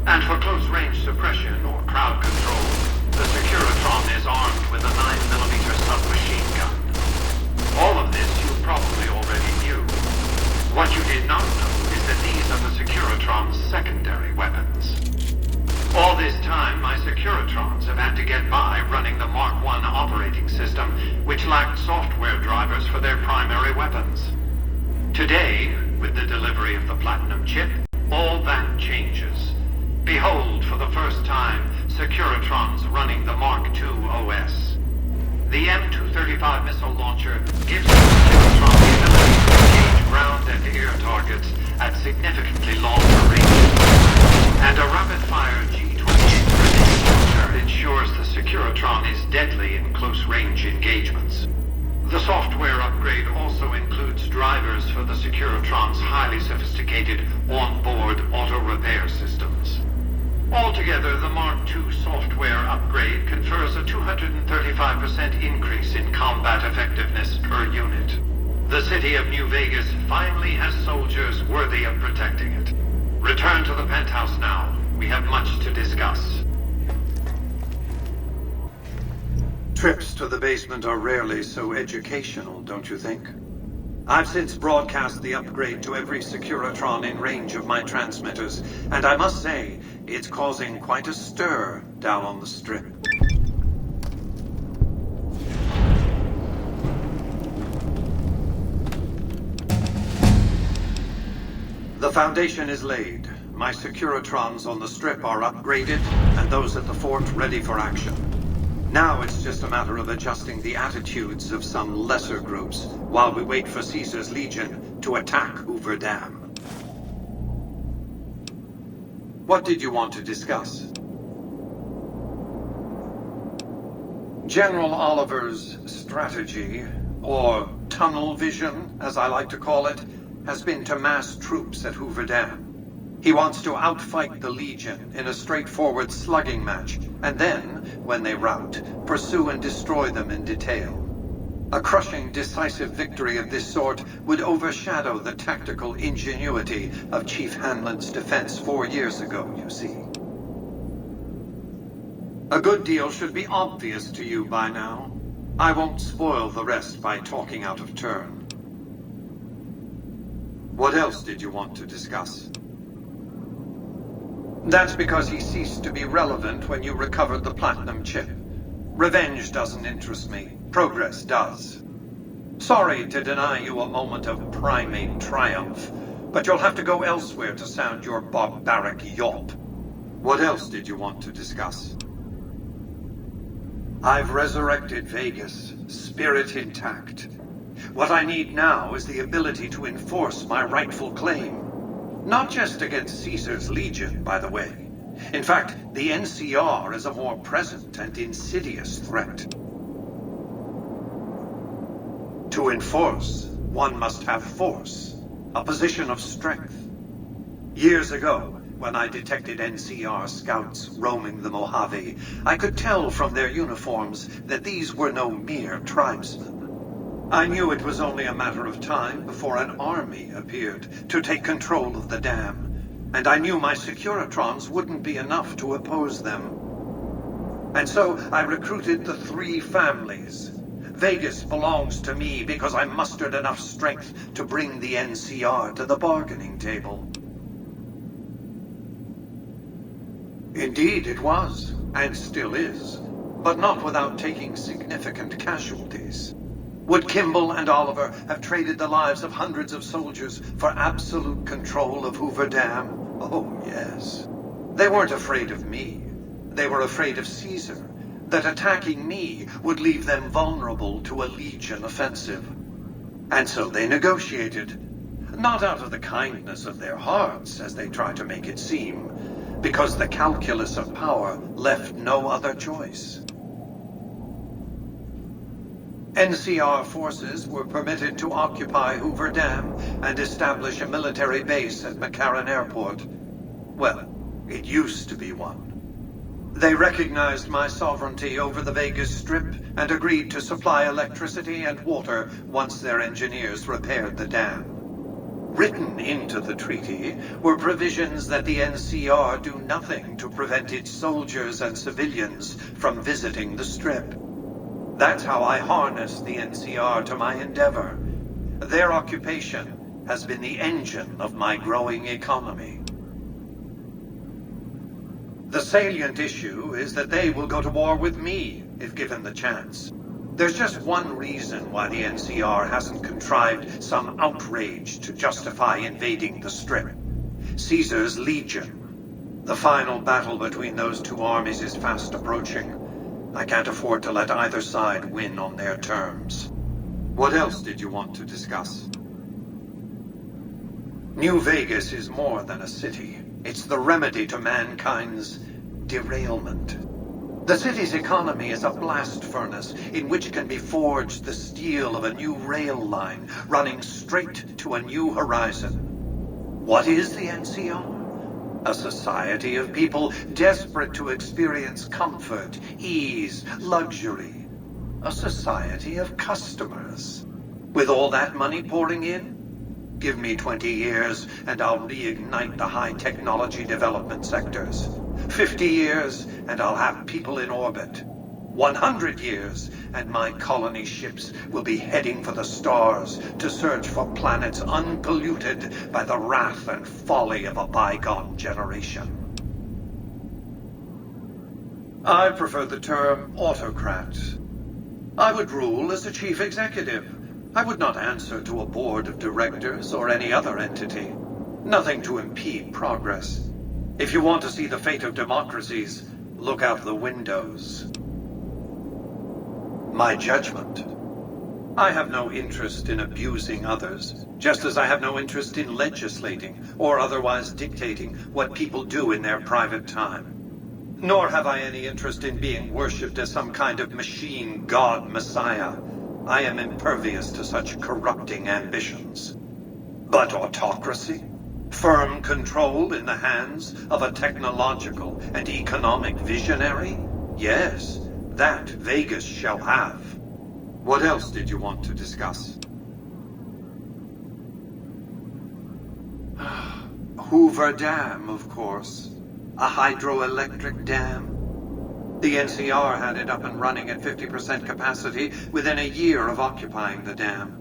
And for close-range suppression or crowd control, the Securitron is armed with a 9mm submachine gun. All of this you probably already knew. What you did not know is that these are the Securitron's secondary weapons. All this time, my Securitrons have had to get by running the Mark I operating system, which lacked software drivers for their primary weapons. Today, with the delivery of the Platinum chip, all that changes. Behold, for the first time, Securitrons running the Mark II OS. The M235 missile launcher gives the Securitron the ability to engage ground and air targets at significantly longer ranges. And a rapid-fire G-28 grenade launcher ensures the Securitron is deadly in close-range engagements. The software upgrade also includes drivers for the Securitron's highly sophisticated on-board auto-repair systems. Altogether, the Mark II software upgrade confers a 235% increase in combat effectiveness per unit. The city of New Vegas finally has soldiers worthy of protecting it. Return to the penthouse now. We have much to discuss. Trips to the basement are rarely so educational, don't you think? I've since broadcast the upgrade to every Securitron in range of my transmitters, and I must say, it's causing quite a stir down on the Strip. The foundation is laid. My Securitrons on the Strip are upgraded, and those at the fort ready for action. Now it's just a matter of adjusting the attitudes of some lesser groups while we wait for Caesar's Legion to attack Hoover Dam. What did you want to discuss? General Oliver's strategy, or tunnel vision, as I like to call it, has been to mass troops at Hoover Dam. He wants to outfight the Legion in a straightforward slugging match, and then, when they rout, pursue and destroy them in detail. A crushing, decisive victory of this sort would overshadow the tactical ingenuity of Chief Hanlon's defense 4 years ago, you see. A good deal should be obvious to you by now. I won't spoil the rest by talking out of turn. What else did you want to discuss? That's because he ceased to be relevant when you recovered the Platinum chip. Revenge doesn't interest me. Progress does. Sorry to deny you a moment of primate triumph, but you'll have to go elsewhere to sound your barbaric yawp. What else did you want to discuss? I've resurrected Vegas, spirit intact. What I need now is the ability to enforce my rightful claim. Not just against Caesar's Legion, by the way. In fact, the NCR is a more present and insidious threat. To enforce, one must have force, a position of strength. Years ago, when I detected NCR scouts roaming the Mojave, I could tell from their uniforms that these were no mere tribesmen. I knew it was only a matter of time before an army appeared to take control of the dam, and I knew my Securitrons wouldn't be enough to oppose them. And so I recruited the 3 families. Vegas belongs to me because I mustered enough strength to bring the NCR to the bargaining table. Indeed it was, and still is, but not without taking significant casualties. Would Kimball and Oliver have traded the lives of hundreds of soldiers for absolute control of Hoover Dam? Oh, yes. They weren't afraid of me. They were afraid of Caesar, that attacking me would leave them vulnerable to a Legion offensive. And so they negotiated, not out of the kindness of their hearts, as they try to make it seem, because the calculus of power left no other choice. NCR forces were permitted to occupy Hoover Dam and establish a military base at McCarran Airport. Well, it used to be one. They recognized my sovereignty over the Vegas Strip and agreed to supply electricity and water once their engineers repaired the dam. Written into the treaty were provisions that the NCR do nothing to prevent its soldiers and civilians from visiting the Strip. That's how I harnessed the NCR to my endeavor. Their occupation has been the engine of my growing economy. The salient issue is that they will go to war with me if given the chance. There's just one reason why the NCR hasn't contrived some outrage to justify invading the Strip. Caesar's Legion. The final battle between those two armies is fast approaching. I can't afford to let either side win on their terms. What else did you want to discuss? New Vegas is more than a city. It's the remedy to mankind's derailment. The city's economy is a blast furnace in which can be forged the steel of a new rail line running straight to a new horizon. What is the NCR? A society of people desperate to experience comfort, ease, luxury. A society of customers. With all that money pouring in, give me 20 years and I'll reignite the high technology development sectors. 50 years and I'll have people in orbit. 100 years and my colony ships will be heading for the stars to search for planets unpolluted by the wrath and folly of a bygone generation. I prefer the term autocrat. I would rule as a chief executive. I would not answer to a board of directors or any other entity. Nothing to impede progress. If you want to see the fate of democracies, look out the windows. My judgment. I have no interest in abusing others, just as I have no interest in legislating or otherwise dictating what people do in their private time. Nor have I any interest in being worshipped as some kind of machine god messiah. I am impervious to such corrupting ambitions. But autocracy? Firm control in the hands of a technological and economic visionary? Yes, that Vegas shall have. What else did you want to discuss? Hoover Dam, of course. A hydroelectric dam. The NCR had it up and running at 50% capacity within a year of occupying the dam.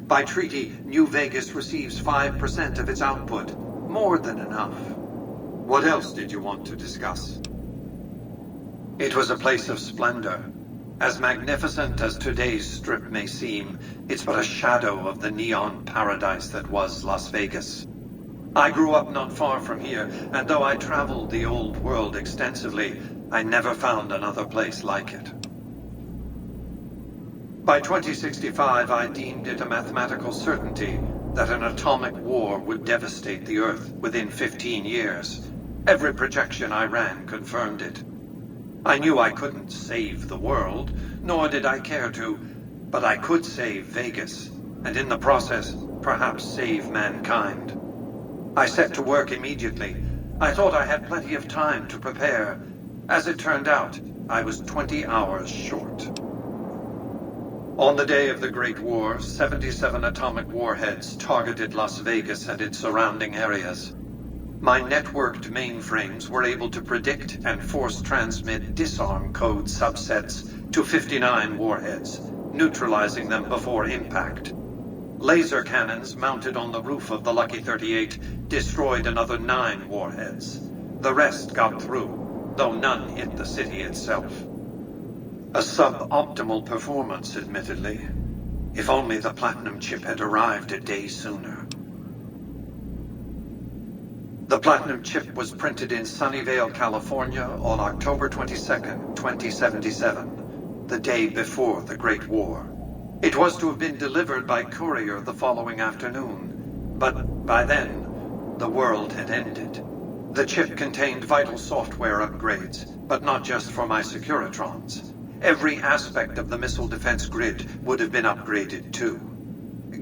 By treaty, New Vegas receives 5% of its output. More than enough. What else did you want to discuss? It was a place of splendor. As magnificent as today's Strip may seem, it's but a shadow of the neon paradise that was Las Vegas. I grew up not far from here, and though I traveled the old world extensively, I never found another place like it. By 2065, I deemed it a mathematical certainty that an atomic war would devastate the Earth within 15 years. Every projection I ran confirmed it. I knew I couldn't save the world, nor did I care to, but I could save Vegas, and in the process, perhaps save mankind. I set to work immediately. I thought I had plenty of time to prepare. As it turned out, I was 20 hours short. On the day of the Great War, 77 atomic warheads targeted Las Vegas and its surrounding areas. My networked mainframes were able to predict and force transmit disarm code subsets to 59 warheads, neutralizing them before impact. Laser cannons mounted on the roof of the Lucky 38 destroyed another 9 warheads. The rest got through, though none hit the city itself. A suboptimal performance, admittedly. If only the Platinum chip had arrived a day sooner. The Platinum chip was printed in Sunnyvale, California on October 22nd, 2077, the day before the Great War. It was to have been delivered by courier the following afternoon, but by then, the world had ended. The chip contained vital software upgrades, but not just for my Securitrons. every aspect of the missile defense grid would have been upgraded too.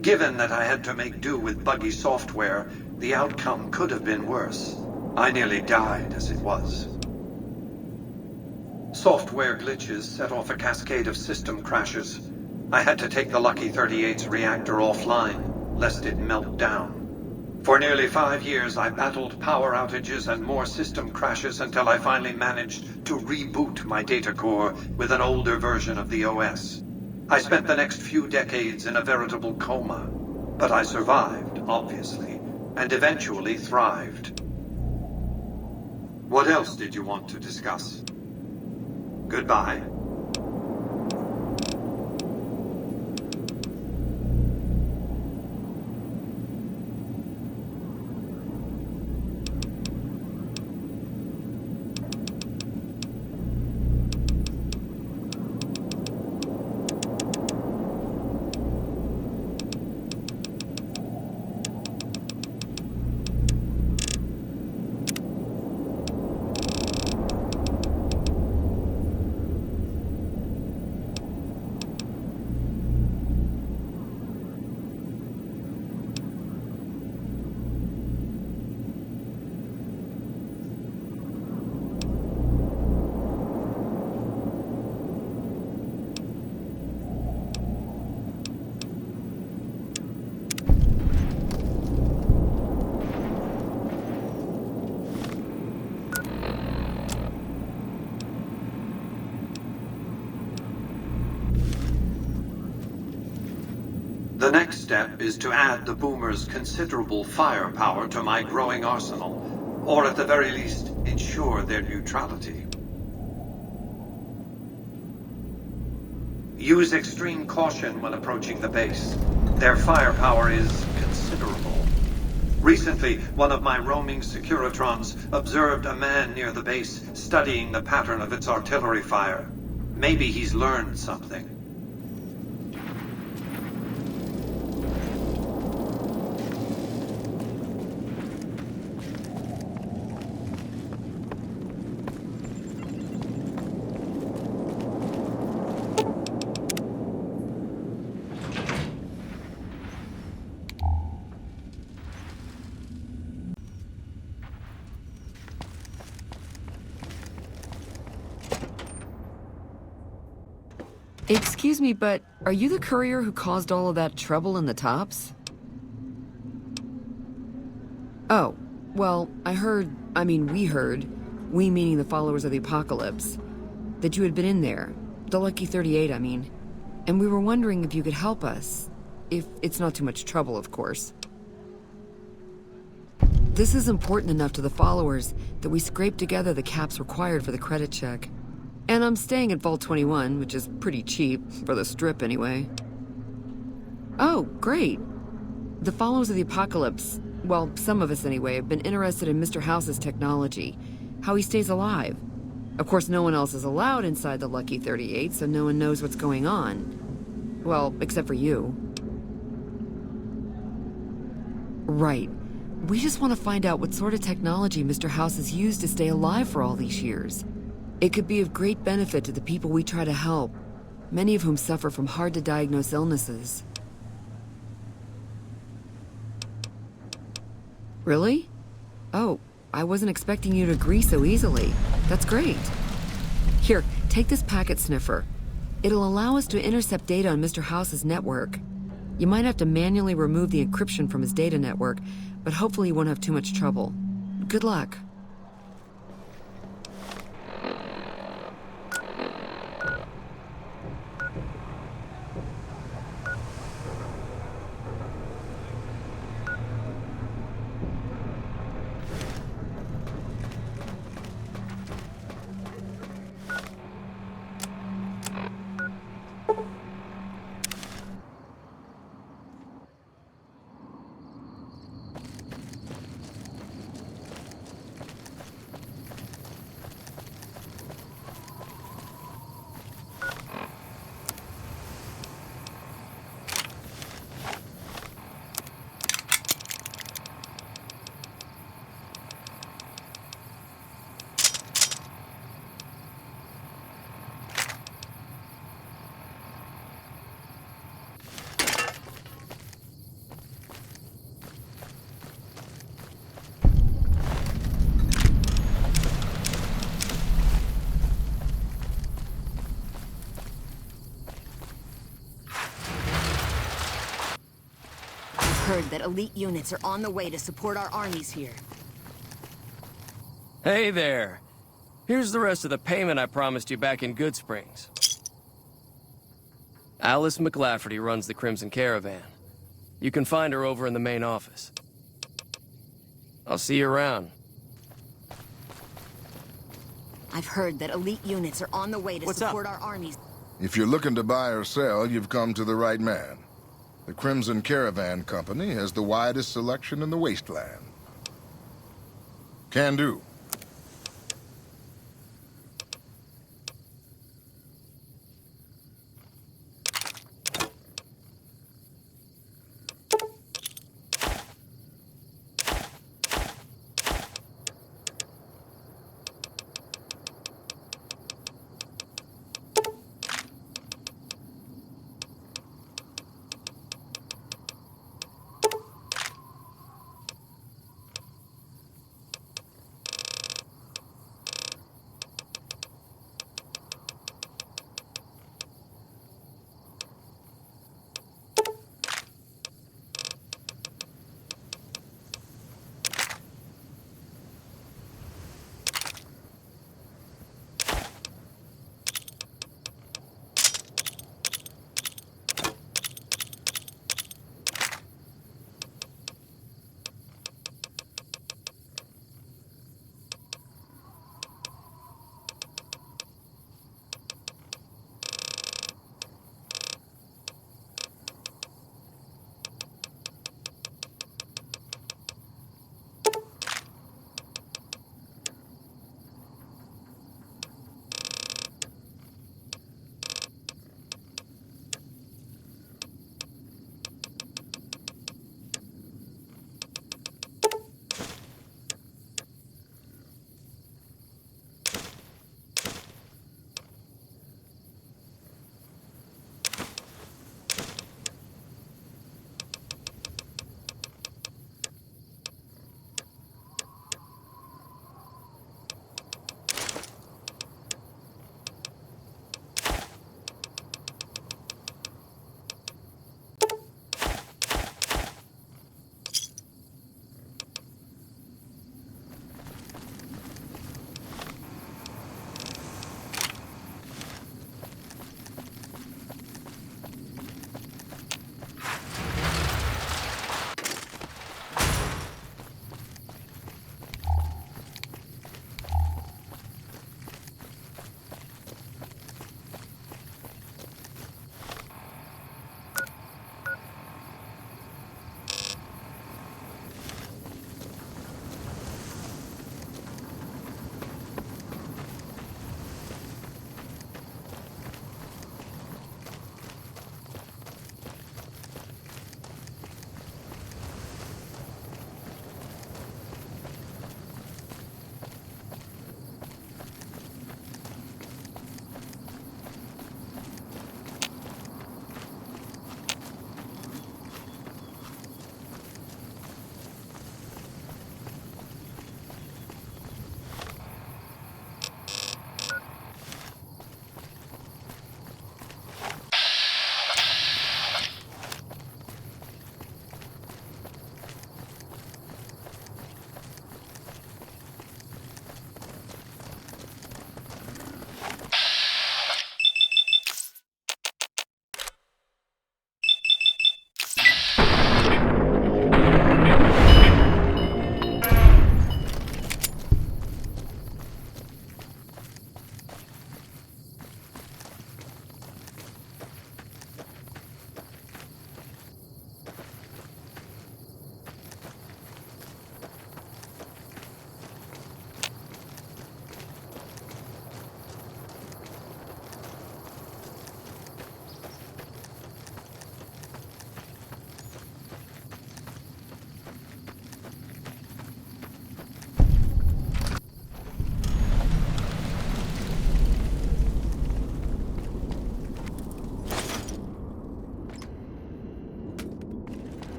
Given that I had to make do with buggy software, the outcome could have been worse. I nearly died as it was. Software glitches set off a cascade of system crashes. I had to take the Lucky 38's reactor offline, lest it melt down. For nearly 5 years, I battled power outages and more system crashes until I finally managed to reboot my data core with an older version of the OS. I spent the next few decades in a veritable coma, but I survived, obviously, and eventually thrived. What else did you want to discuss? Goodbye. The next step is to add the Boomer's considerable firepower to my growing arsenal, or at the very least, ensure their neutrality. Use extreme caution when approaching the base. Their firepower is considerable. Recently, one of my roaming Securitrons observed a man near the base studying the pattern of its artillery fire. Maybe he's learned something. Excuse me, but are you the courier who caused all of that trouble in the tops? Oh, well, we heard, we meaning the followers of the apocalypse, that you had been in there, the Lucky 38, I mean, and we were wondering if you could help us, if it's not too much trouble, of course. This is important enough to the followers that we scraped together the caps required for the credit check. And I'm staying at Vault 21, which is pretty cheap, for the Strip anyway. Oh, great. The followers of the apocalypse, well, some of us anyway, have been interested in Mr. House's technology, how he stays alive. Of course, no one else is allowed inside the Lucky 38, so no one knows what's going on. Well, except for you. Right. We just want to find out what sort of technology Mr. House has used to stay alive for all these years. It could be of great benefit to the people we try to help, many of whom suffer from hard-to-diagnose illnesses. Really? Oh, I wasn't expecting you to agree so easily. That's great. Here, take this packet sniffer. It'll allow us to intercept data on Mr. House's network. You might have to manually remove the encryption from his data network, but hopefully you won't have too much trouble. Good luck. heard that elite units are on the way to support our armies here. Hey there. Here's the rest of the payment I promised you back in Goodsprings. Alice McLafferty runs the Crimson Caravan. You can find her over in the main office. I'll see you around. I've heard that elite units are on the way to support our armies. If you're looking to buy or sell, you've come to the right man. The Crimson Caravan Company has the widest selection in the wasteland. Can do.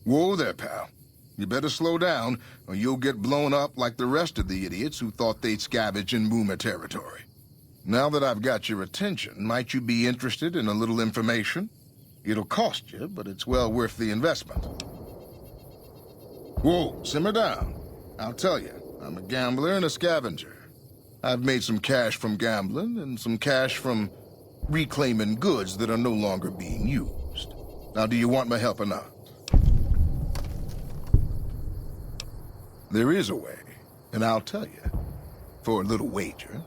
Whoa there, pal. You better slow down, or you'll get blown up like the rest of the idiots who thought they'd scavenge in Boomer territory. Now that I've got your attention, might you be interested in a little information? It'll cost you, but it's well worth the investment. Whoa, simmer down. I'll tell you, I'm a gambler and a scavenger. I've made some cash from gambling and some cash from reclaiming goods that are no longer being used. Now, do you want my help or not? There is a way, and I'll tell you, for a little wager.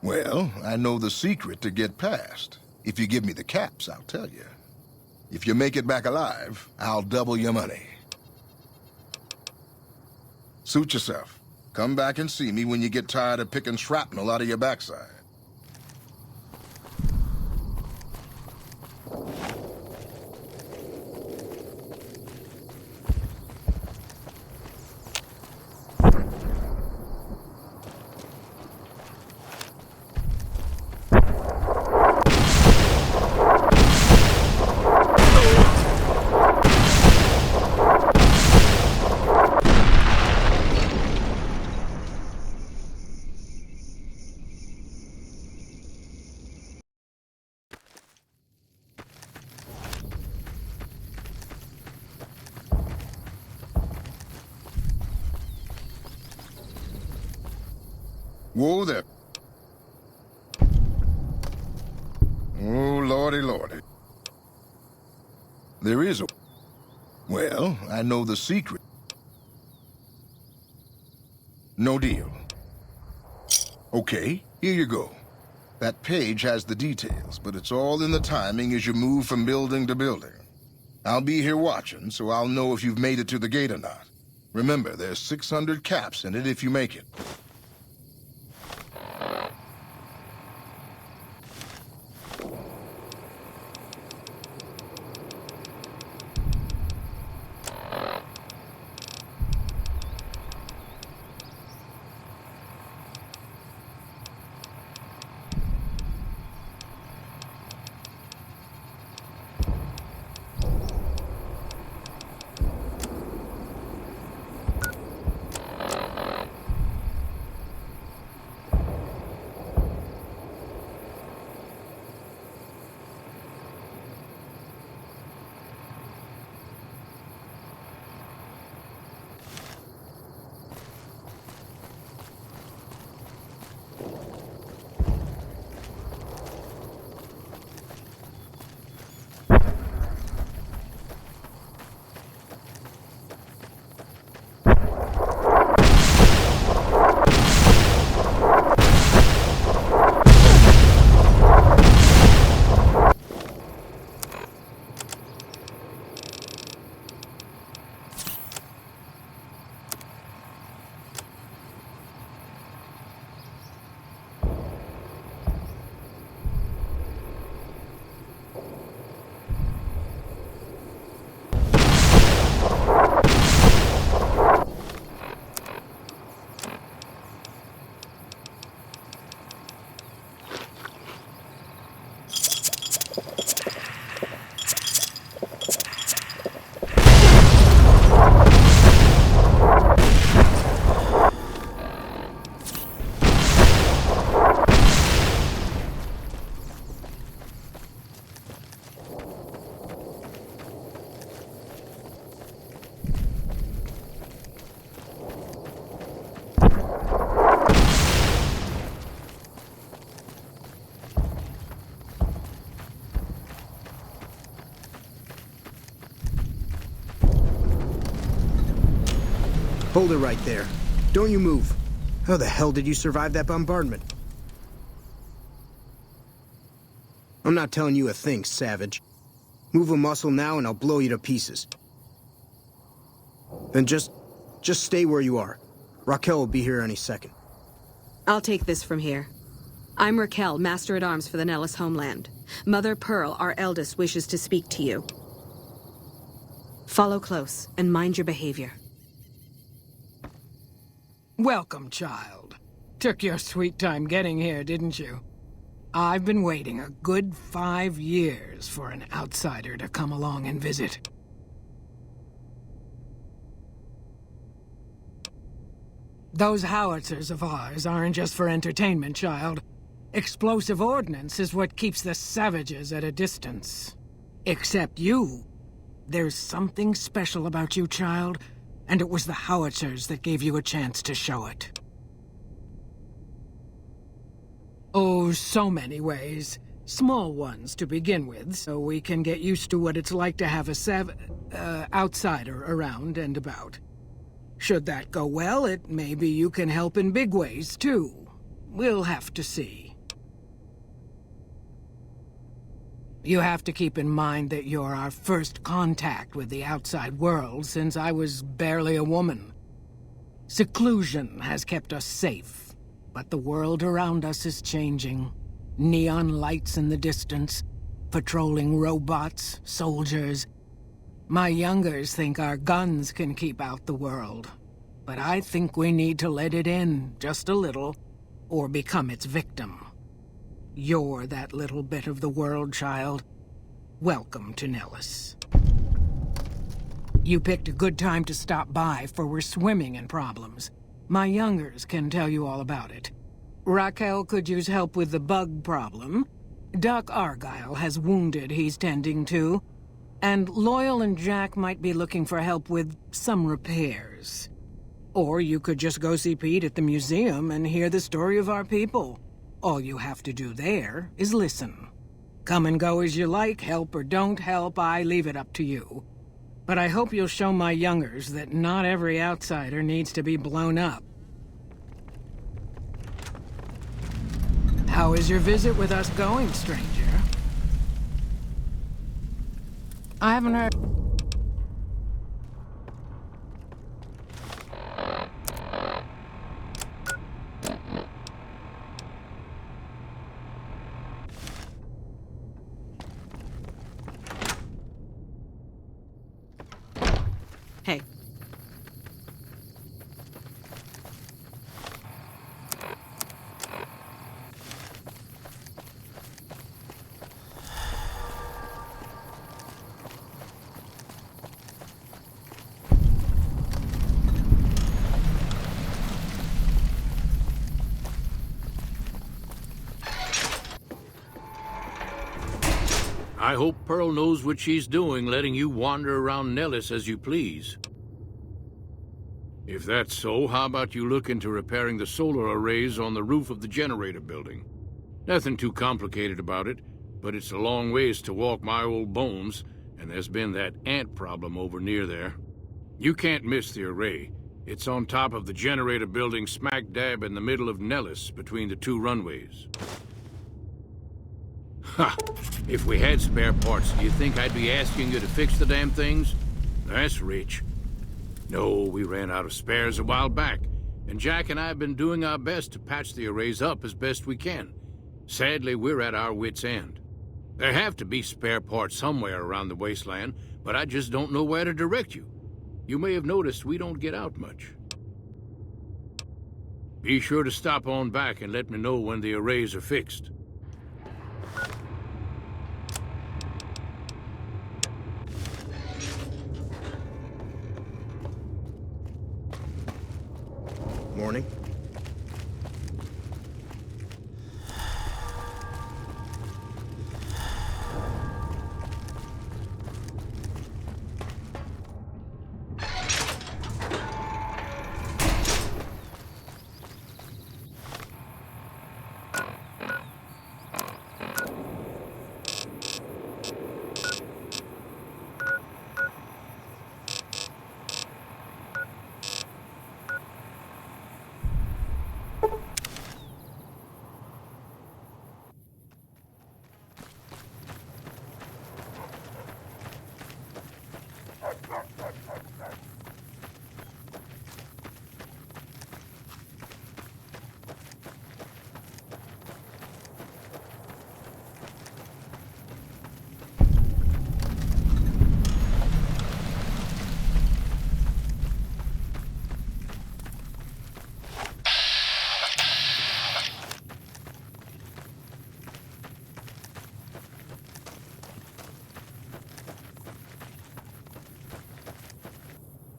Well, I know the secret to get past. If you give me the caps, I'll tell you. If you make it back alive, I'll double your money. Suit yourself. Come back and see me when you get tired of picking shrapnel out of your backside. Whoa there. Oh, lordy, lordy. There is a... Well, I know the secret. No deal. Okay, here you go. That page has the details, but it's all in the timing as you move from building to building. I'll be here watching, so I'll know if you've made it to the gate or not. Remember, there's 600 caps in it if you make it. Hold it right there. Don't you move. How the hell did you survive that bombardment? I'm not telling you a thing, savage. Move a muscle now and I'll blow you to pieces. Then just stay where you are. Raquel will be here any second. I'll take this from here. I'm Raquel, Master-at-Arms for the Nellis homeland. Mother Pearl, our eldest, wishes to speak to you. Follow close and mind your behavior. Welcome, child. Took your sweet time getting here, didn't you? I've been waiting a good 5 years for an outsider to come along and visit. Those howitzers of ours aren't just for entertainment, child. Explosive ordnance is what keeps the savages at a distance. Except you. There's something special about you, child, and it was the howitzers that gave you a chance to show it. Oh, so many ways. Small ones to begin with, so we can get used to what it's like to have a outsider around and about. Should that go well, maybe you can help in big ways, too. We'll have to see. You have to keep in mind that you're our first contact with the outside world since I was barely a woman. Seclusion has kept us safe, but the world around us is changing. Neon lights in the distance, patrolling robots, soldiers. My youngers think our guns can keep out the world, but I think we need to let it in, just a little, or become its victim. You're that little bit of the world, child. Welcome to Nellis. You picked a good time to stop by, for we're swimming in problems. My youngers can tell you all about it. Raquel could use help with the bug problem. Doc Argyle has wounded he's tending to. And Loyal and Jack might be looking for help with some repairs. Or you could just go see Pete at the museum and hear the story of our people. All you have to do there is listen. Come and go as you like, help or don't help, I leave it up to you. But I hope you'll show my youngers that not every outsider needs to be blown up. How is your visit with us going, stranger? I haven't heard... Hey. I hope Pearl knows what she's doing, letting you wander around Nellis as you please. If that's so, how about you look into repairing the solar arrays on the roof of the generator building? Nothing too complicated about it, but it's a long ways to walk my old bones, and there's been that ant problem over near there. You can't miss the array. It's on top of the generator building smack dab in the middle of Nellis, between the two runways. Ha! If we had spare parts, do you think I'd be asking you to fix the damn things? That's rich. No, we ran out of spares a while back, and Jack and I have been doing our best to patch the arrays up as best we can. Sadly, we're at our wits' end. There have to be spare parts somewhere around the wasteland, but I just don't know where to direct you. You may have noticed we don't get out much. Be sure to stop on back and let me know when the arrays are fixed. Morning.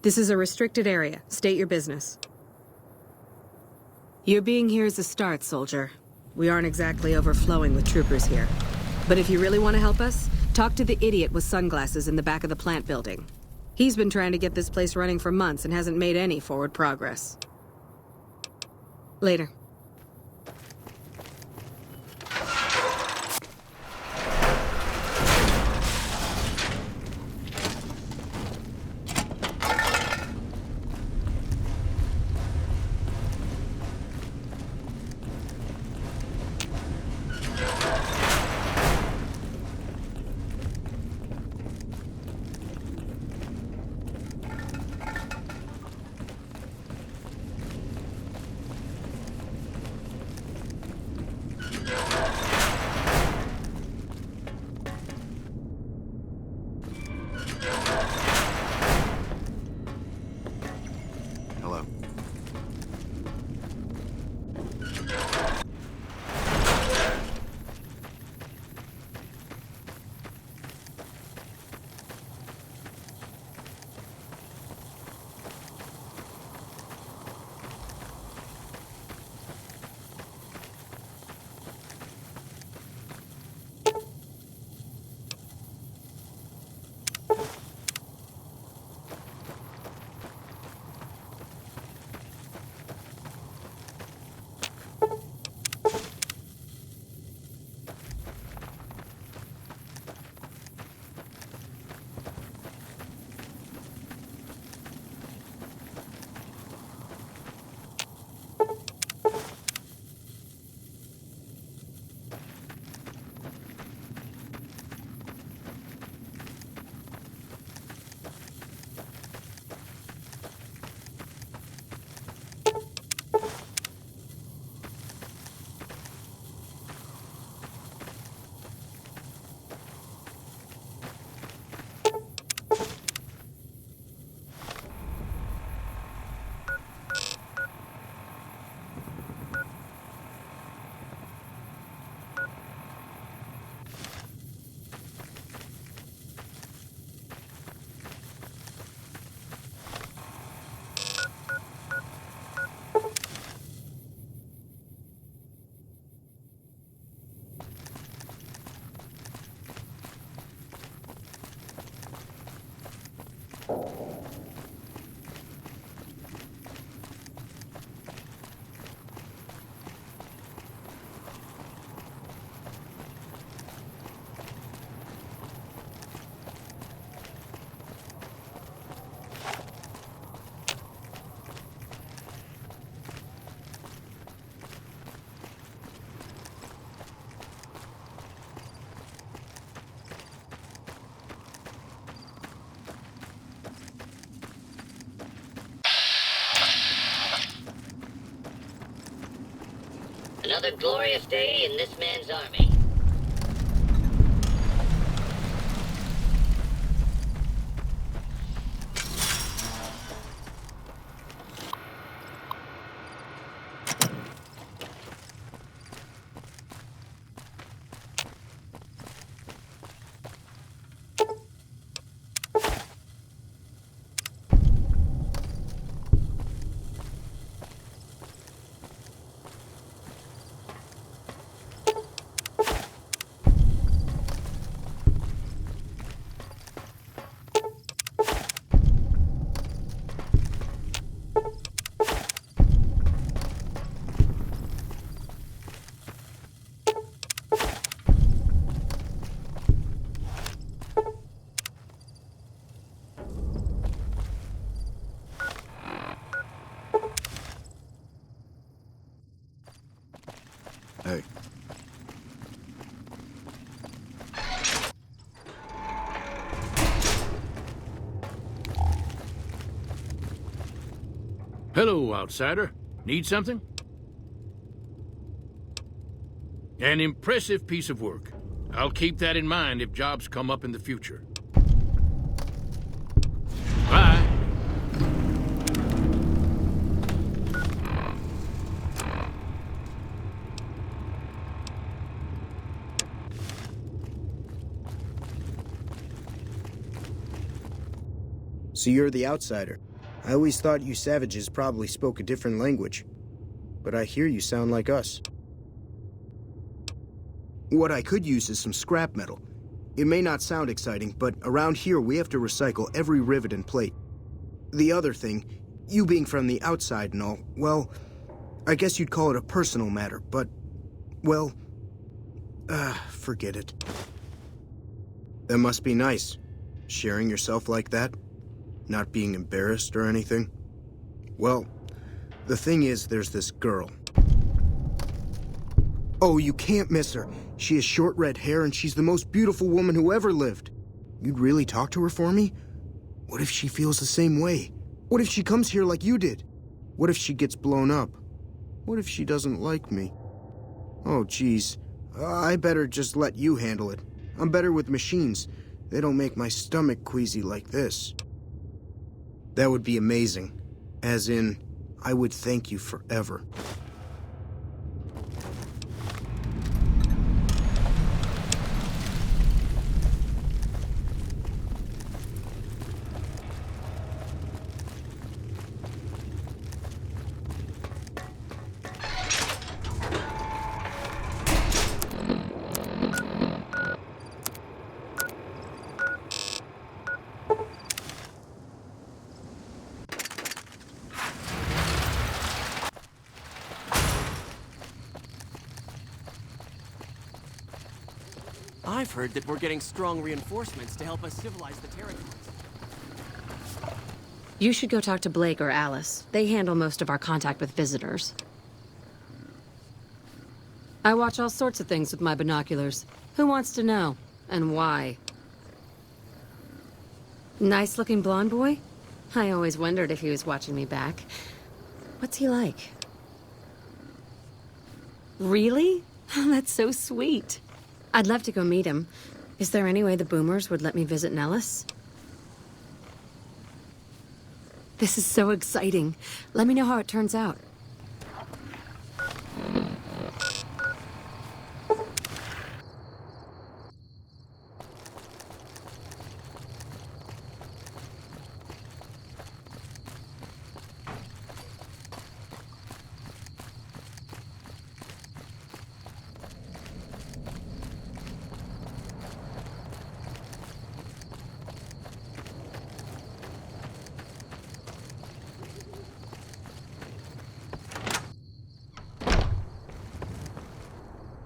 This is a restricted area. State your business. Your being here is a start, soldier. We aren't exactly overflowing with troopers here. But if you really want to help us, talk to the idiot with sunglasses in the back of the plant building. He's been trying to get this place running for months and hasn't made any forward progress. Later. Hello. Another glorious day in this man's army. Hey. Hello, outsider. Need something? An impressive piece of work. I'll keep that in mind if jobs come up in the future. Bye. So you're the outsider. I always thought you savages probably spoke a different language. but I hear you sound like us. What I could use is some scrap metal. It may not sound exciting, but around here we have to recycle every rivet and plate. The other thing, you being from the outside and all, well, I guess you'd call it a personal matter, but, well, forget it. That must be nice, sharing yourself like that, not being embarrassed or anything. Well, the thing is, there's this girl. Oh, you can't miss her. She has short red hair and she's the most beautiful woman who ever lived. You'd really talk to her for me? What if she feels the same way? What if she comes here like you did? What if she gets blown up? What if she doesn't like me? Oh, geez. I better just let you handle it. I'm better with machines. They don't make my stomach queasy like this. That would be amazing. As in, I would thank you forever. I've heard that we're getting strong reinforcements to help us civilize the territories. You should go talk to Blake or Alice. They handle most of our contact with visitors. I watch all sorts of things with my binoculars. Who wants to know? And why? Nice-looking blonde boy? I always wondered if he was watching me back. What's he like? Really? That's so sweet. I'd love to go meet him. Is there any way the Boomers would let me visit Nellis? This is so exciting. Let me know how it turns out.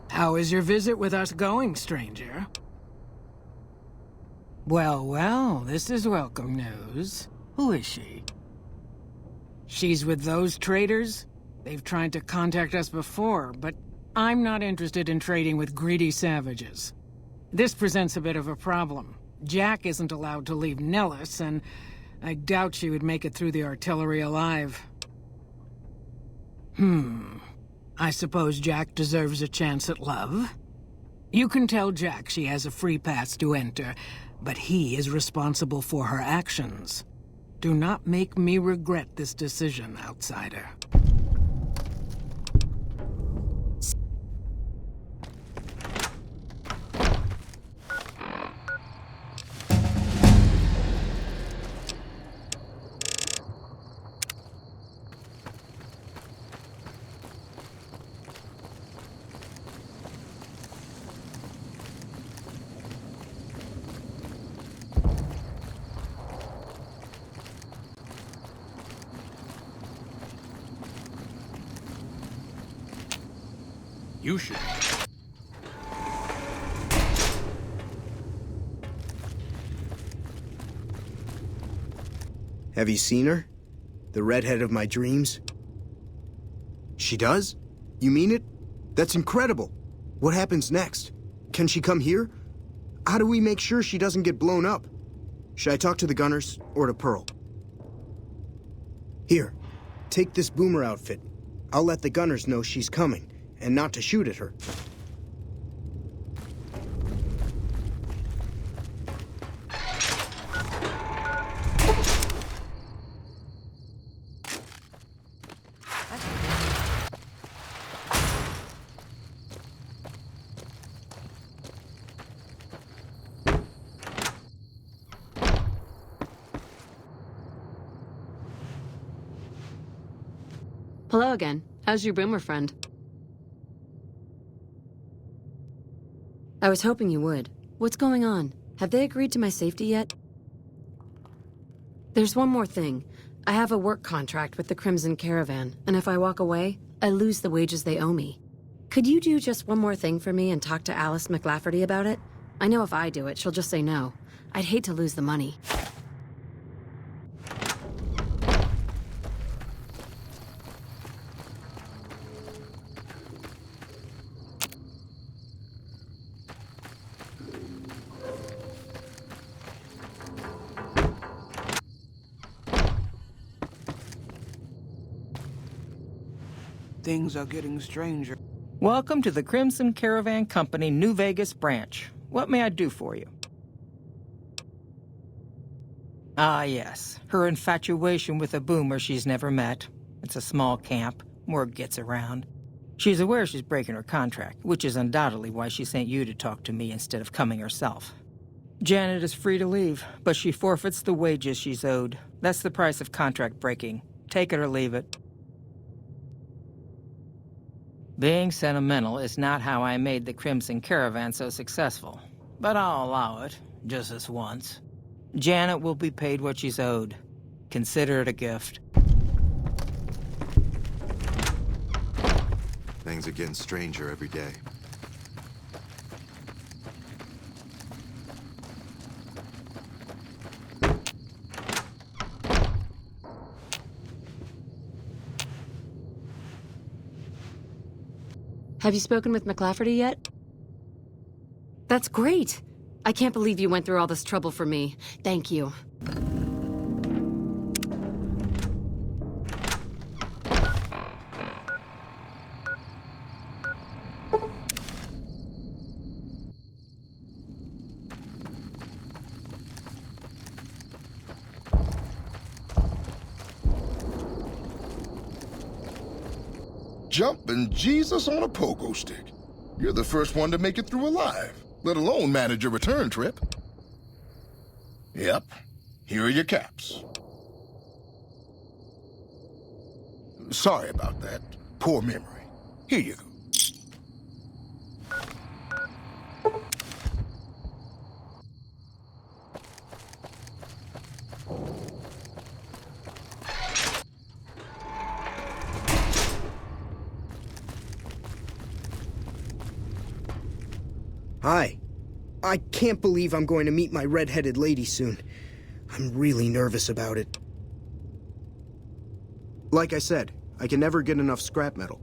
How is your visit with us going, stranger? Well, well, this is welcome news. Who is she? She's with those traders? They've tried to contact us before, but I'm not interested in trading with greedy savages. This presents a bit of a problem. Jack isn't allowed to leave Nellis, and I doubt she would make it through the artillery alive. I suppose Jack deserves a chance at love. You can tell Jack she has a free pass to enter, but he is responsible for her actions. Do not make me regret this decision, outsider. You should. Have you seen her? The redhead of my dreams? She does? You mean it? That's incredible. What happens next? Can she come here? How do we make sure she doesn't get blown up? Should I talk to the gunners or to Pearl? Here, take this boomer outfit. I'll let the gunners know she's coming, and not to shoot at her. Hello again. How's your boomer friend? I was hoping you would. What's going on? Have they agreed to my safety yet? There's one more thing. I have a work contract with the Crimson Caravan, and if I walk away, I lose the wages they owe me. Could you do just one more thing for me and talk to Alice McLafferty about it? I know if I do it, she'll just say no. I'd hate to lose the money. Things are getting stranger. Welcome to the Crimson Caravan Company New Vegas branch. What may I do for you? Ah, yes. Her infatuation with a boomer she's never met. It's a small camp. Word gets around. She's aware she's breaking her contract, which is undoubtedly why she sent you to talk to me instead of coming herself. Janet is free to leave, but she forfeits the wages she's owed. That's the price of contract breaking. Take it or leave it. Being sentimental is not how I made the Crimson Caravan so successful, but I'll allow it, just this once. Janet will be paid what she's owed. Consider it a gift. Things are getting stranger every day. Have you spoken with McLafferty yet? That's great! I can't believe you went through all this trouble for me. Thank you. Jumping Jesus on a pogo stick. You're the first one to make it through alive, let alone manage a return trip. Yep, here are your caps. Sorry about that. Poor memory. Here you go. Hi. I can't believe I'm going to meet my red-headed lady soon. I'm really nervous about it. Like I said, I can never get enough scrap metal.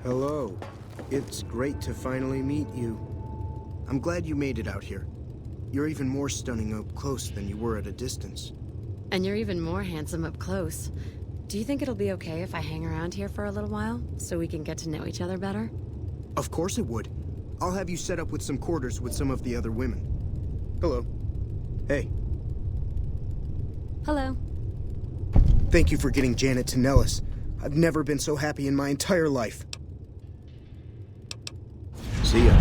Hello. It's great to finally meet you. I'm glad you made it out here. You're even more stunning up close than you were at a distance. And you're even more handsome up close. Do you think it'll be okay if I hang around here for a little while, so we can get to know each other better? Of course it would. I'll have you set up with some quarters with some of the other women. Hello. Hey. Hello. Thank you for getting Janet to Nellis. I've never been so happy in my entire life. See ya.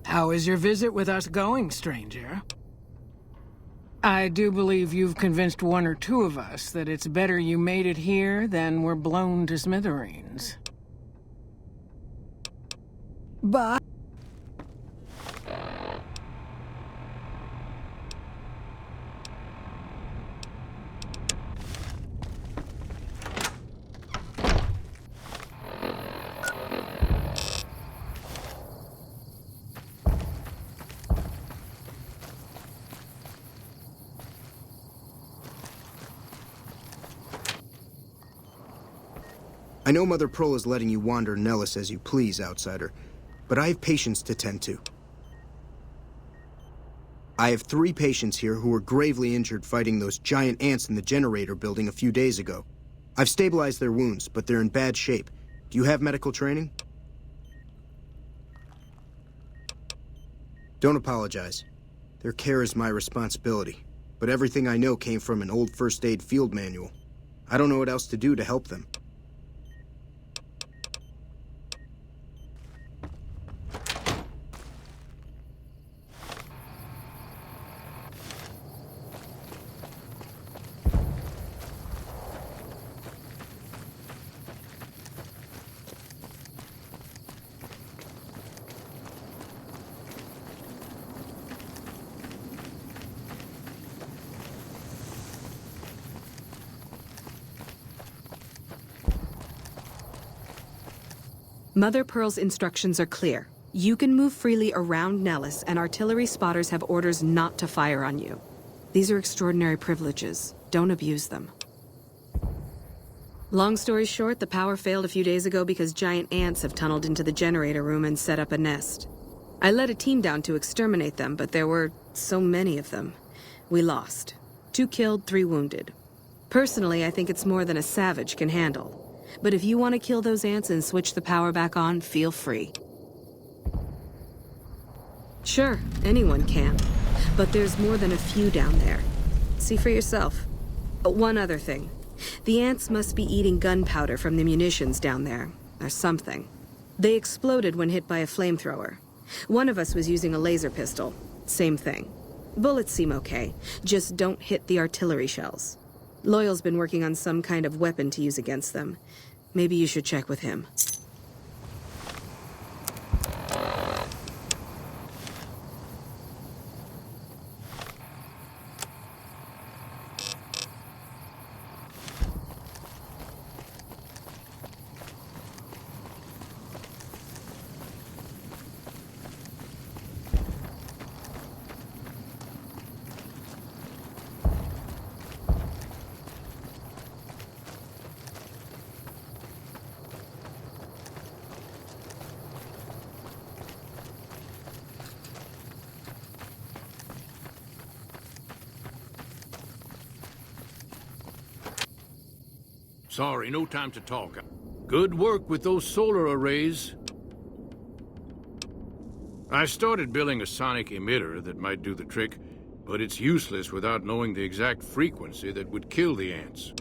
How is your visit with us going, stranger? I do believe you've convinced one or two of us that it's better you made it here than were blown to smithereens. But... I know Mother Pearl is letting you wander Nellis as you please, outsider, but I have patients to tend to. I have 3 patients here who were gravely injured fighting those giant ants in the generator building a few days ago. I've stabilized their wounds, but they're in bad shape. Do you have medical training? Don't apologize. Their care is my responsibility, but everything I know came from an old first aid field manual. I don't know what else to do to help them. Mother Pearl's instructions are clear. You can move freely around Nellis, and artillery spotters have orders not to fire on you. These are extraordinary privileges. Don't abuse them. Long story short, the power failed a few days ago because giant ants have tunneled into the generator room and set up a nest. I led a team down to exterminate them, but there were so many of them. We lost. 2 killed, 3 wounded. Personally, I think it's more than a savage can handle. But if you want to kill those ants and switch the power back on, feel free. Sure, anyone can. But there's more than a few down there. See for yourself. One other thing. The ants must be eating gunpowder from the munitions down there, or something. They exploded when hit by a flamethrower. One of us was using a laser pistol. Same thing. Bullets seem okay. Just don't hit the artillery shells. Loyal's been working on some kind of weapon to use against them. Maybe you should check with him. Sorry, no time to talk. Good work with those solar arrays. I started building a sonic emitter that might do the trick, but it's useless without knowing the exact frequency that would kill the ants.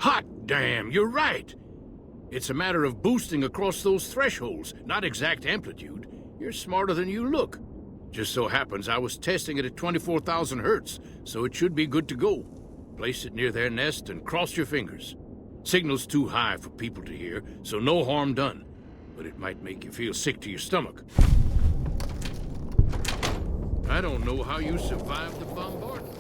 Hot damn, you're right! It's a matter of boosting across those thresholds, not exact amplitude. You're smarter than you look. Just so happens I was testing it at 24,000 hertz, so it should be good to go. Place it near their nest and cross your fingers. Signal's too high for people to hear, so no harm done. But it might make you feel sick to your stomach. I don't know how you survived the bombardment.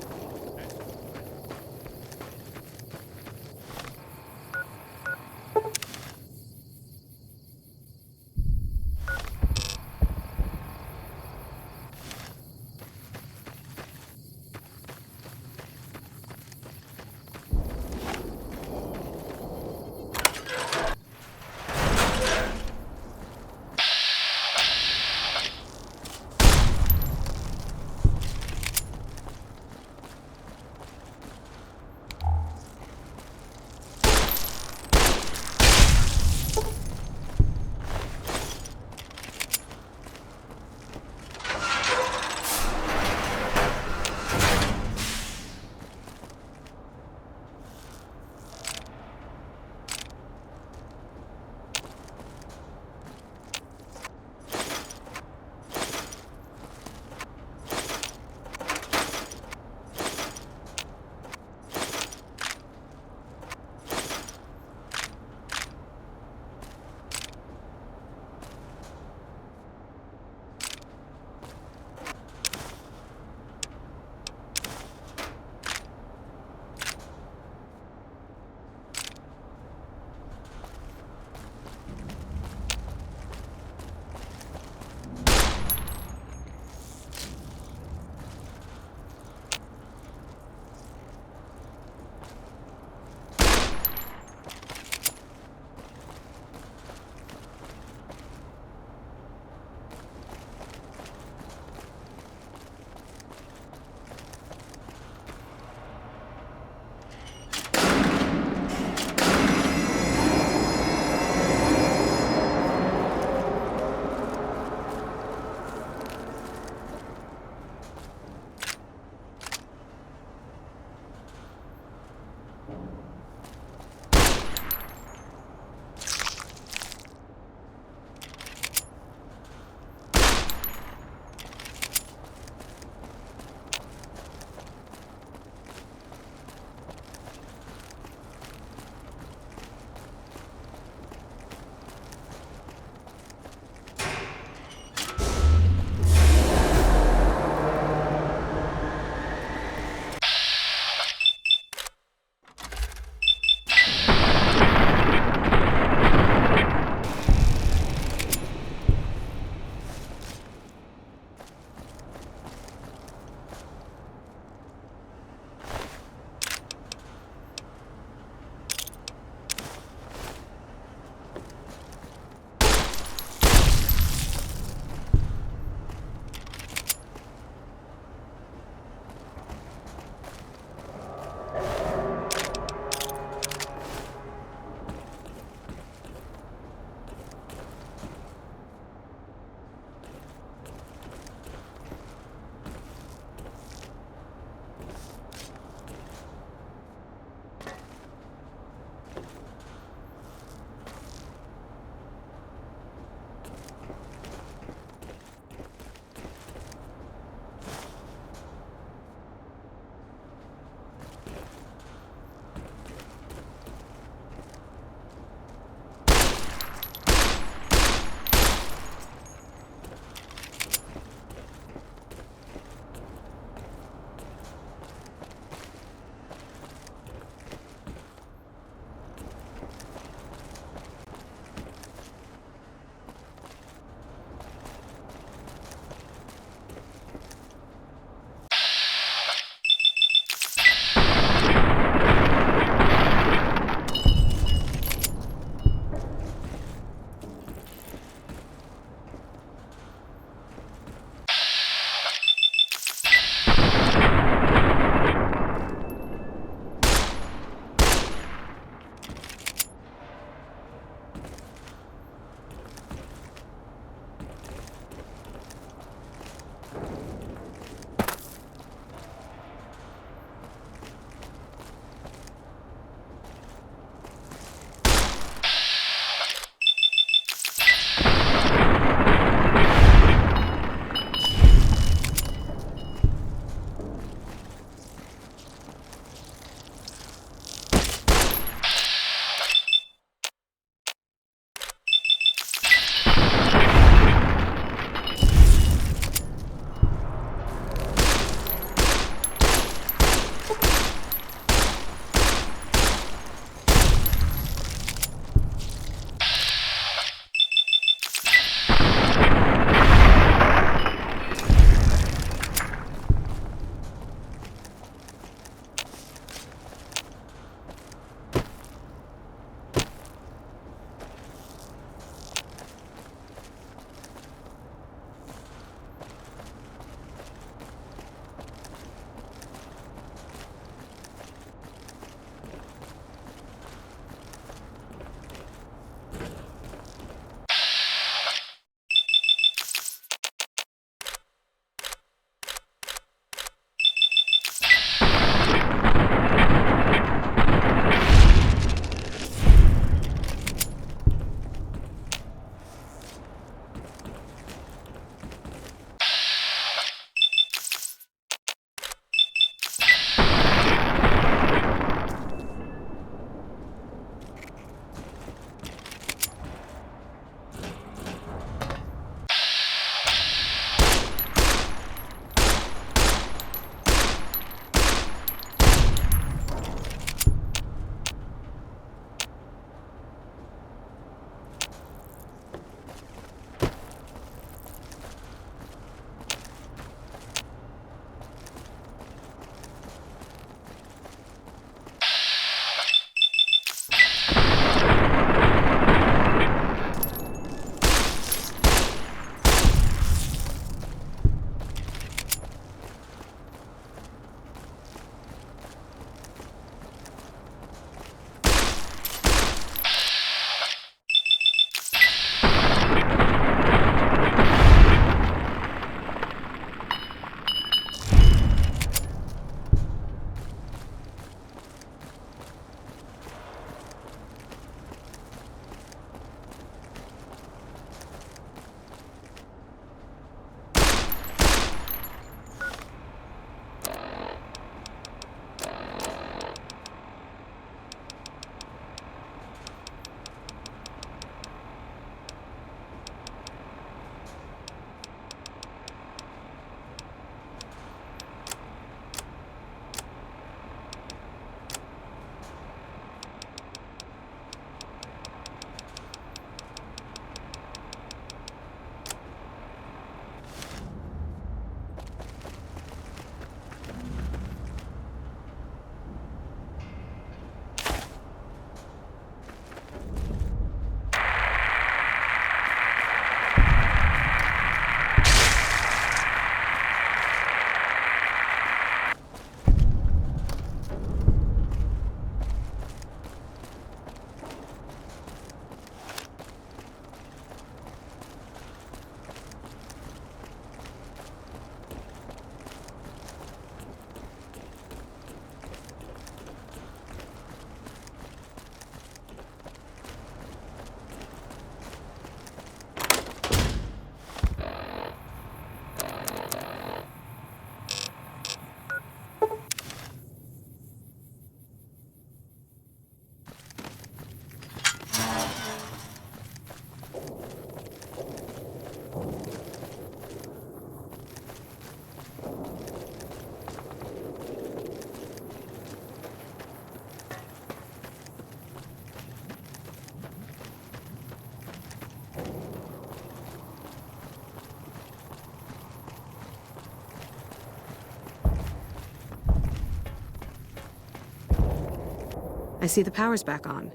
I see the power's back on.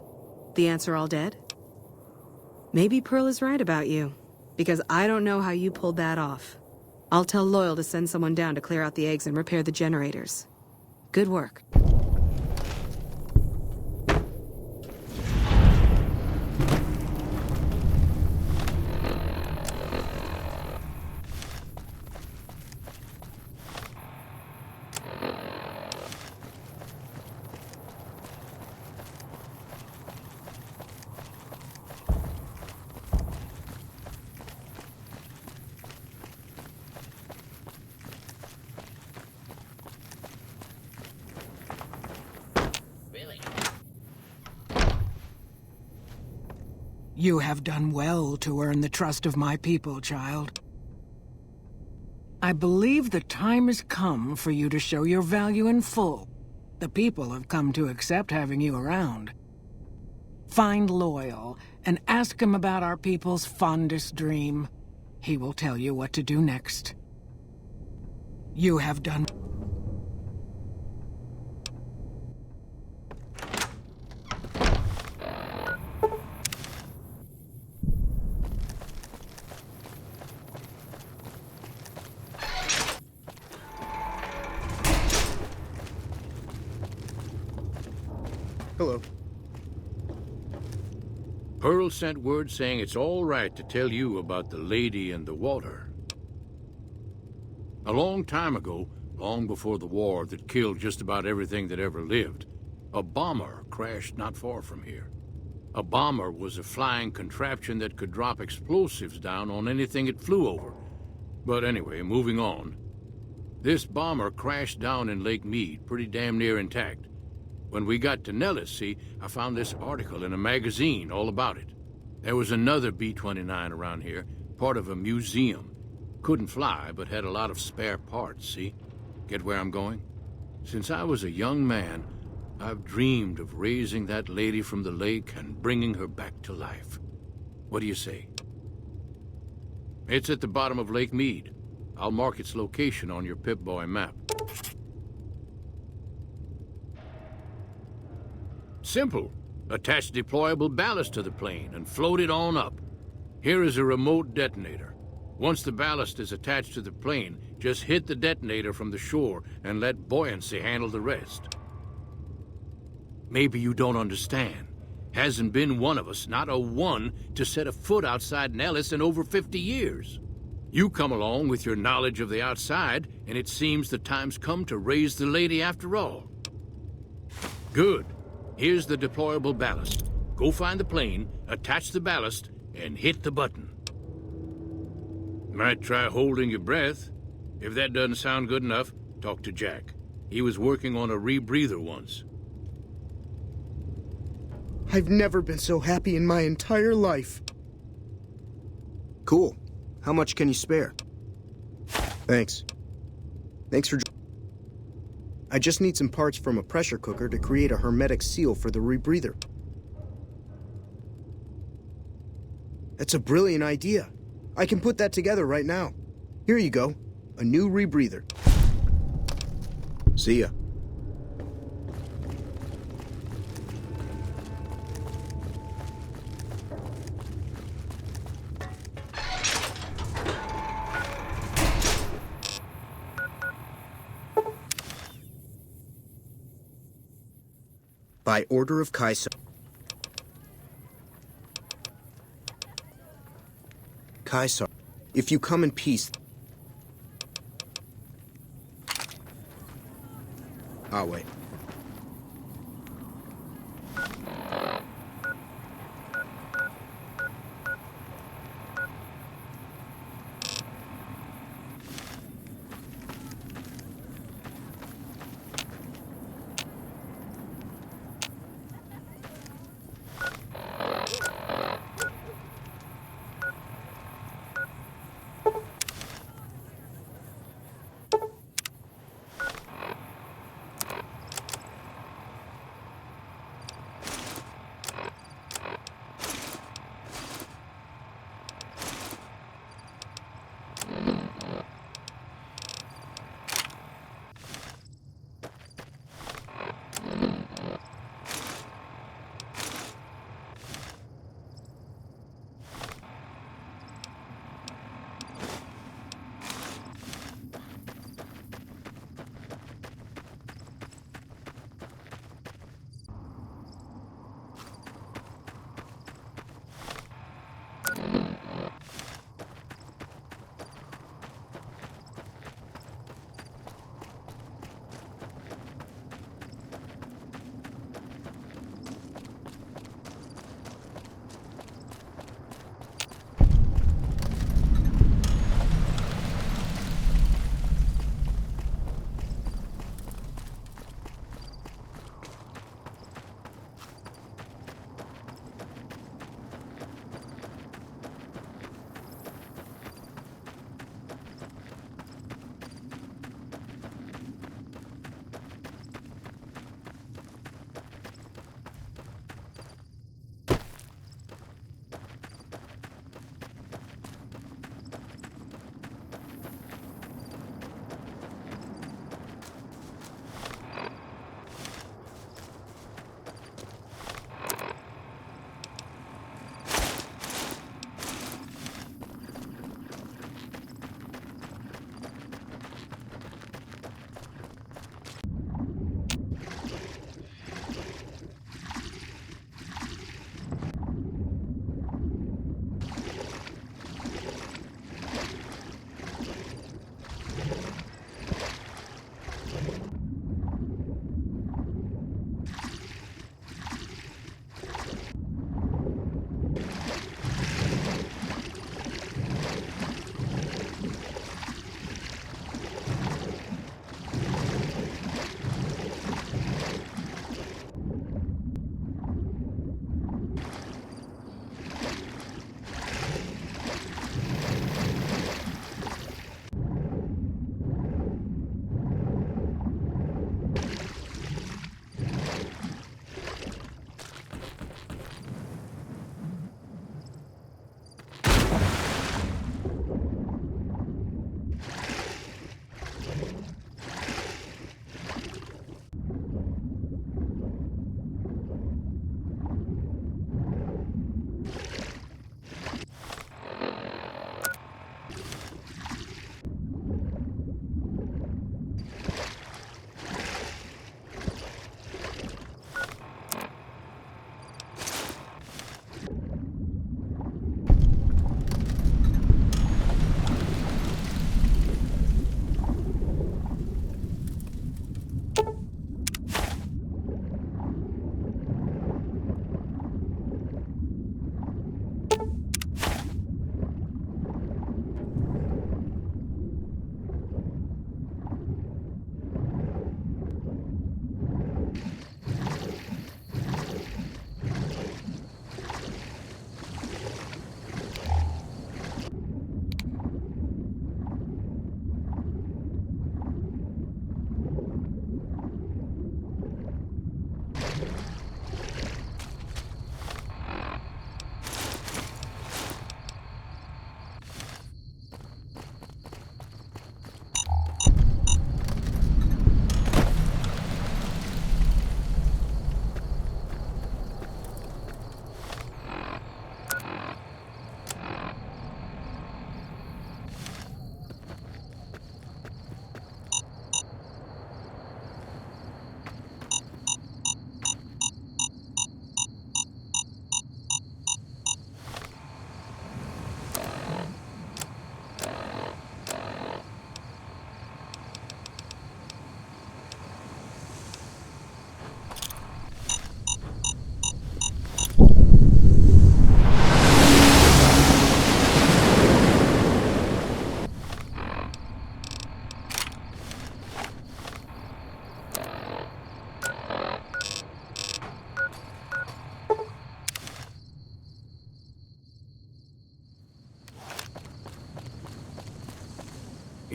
The ants are all dead? Maybe Pearl is right about you, because I don't know how you pulled that off. I'll tell Loyal to send someone down to clear out the eggs and repair the generators. Good work. You have done well to earn the trust of my people, child. I believe the time has come for you to show your value in full. The people have come to accept having you around. Find Loyal and ask him about our people's fondest dream. He will tell you what to do next. You have done... Hello. Pearl sent word saying it's all right to tell you about the lady and the water. A long time ago, long before the war that killed just about everything that ever lived, a bomber crashed not far from here. A bomber was a flying contraption that could drop explosives down on anything it flew over. But anyway, moving on. This bomber crashed down in Lake Mead, pretty damn near intact. When we got to Nellis, see, I found this article in a magazine all about it. There was another B-29 around here, part of a museum. Couldn't fly, but had a lot of spare parts, see? Get where I'm going? Since I was a young man, I've dreamed of raising that lady from the lake and bringing her back to life. What do you say? It's at the bottom of Lake Mead. I'll mark its location on your Pip-Boy map. Simple. Attach deployable ballast to the plane and float it on up. Here is a remote detonator. Once the ballast is attached to the plane, just hit the detonator from the shore and let buoyancy handle the rest. Maybe you don't understand. Hasn't been one of us, not a one, to set a foot outside Nellis in over 50 years. You come along with your knowledge of the outside, and it seems the time's come to raise the lady after all. Good. Here's the deployable ballast. Go find the plane, attach the ballast, and hit the button. Might try holding your breath. If that doesn't sound good enough, talk to Jack. He was working on a rebreather once. I've never been so happy in my entire life. Cool. How much can you spare? Thanks. Thanks for... I just need some parts from a pressure cooker to create a hermetic seal for the rebreather. That's a brilliant idea. I can put that together right now. Here you go. A new rebreather. See ya. By order of Caesar. Caesar, if you come in peace... I'll wait.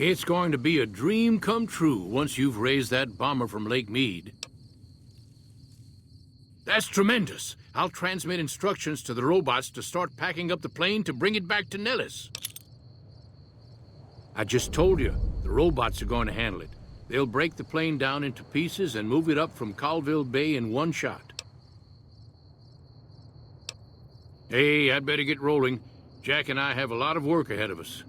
It's going to be a dream come true once you've raised that bomber from Lake Mead. That's tremendous. I'll transmit instructions to the robots to start packing up the plane to bring it back to Nellis. I just told you, the robots are going to handle it. They'll break the plane down into pieces and move it up from Colville Bay in one shot. Hey, I'd better get rolling. Jack and I have a lot of work ahead of us.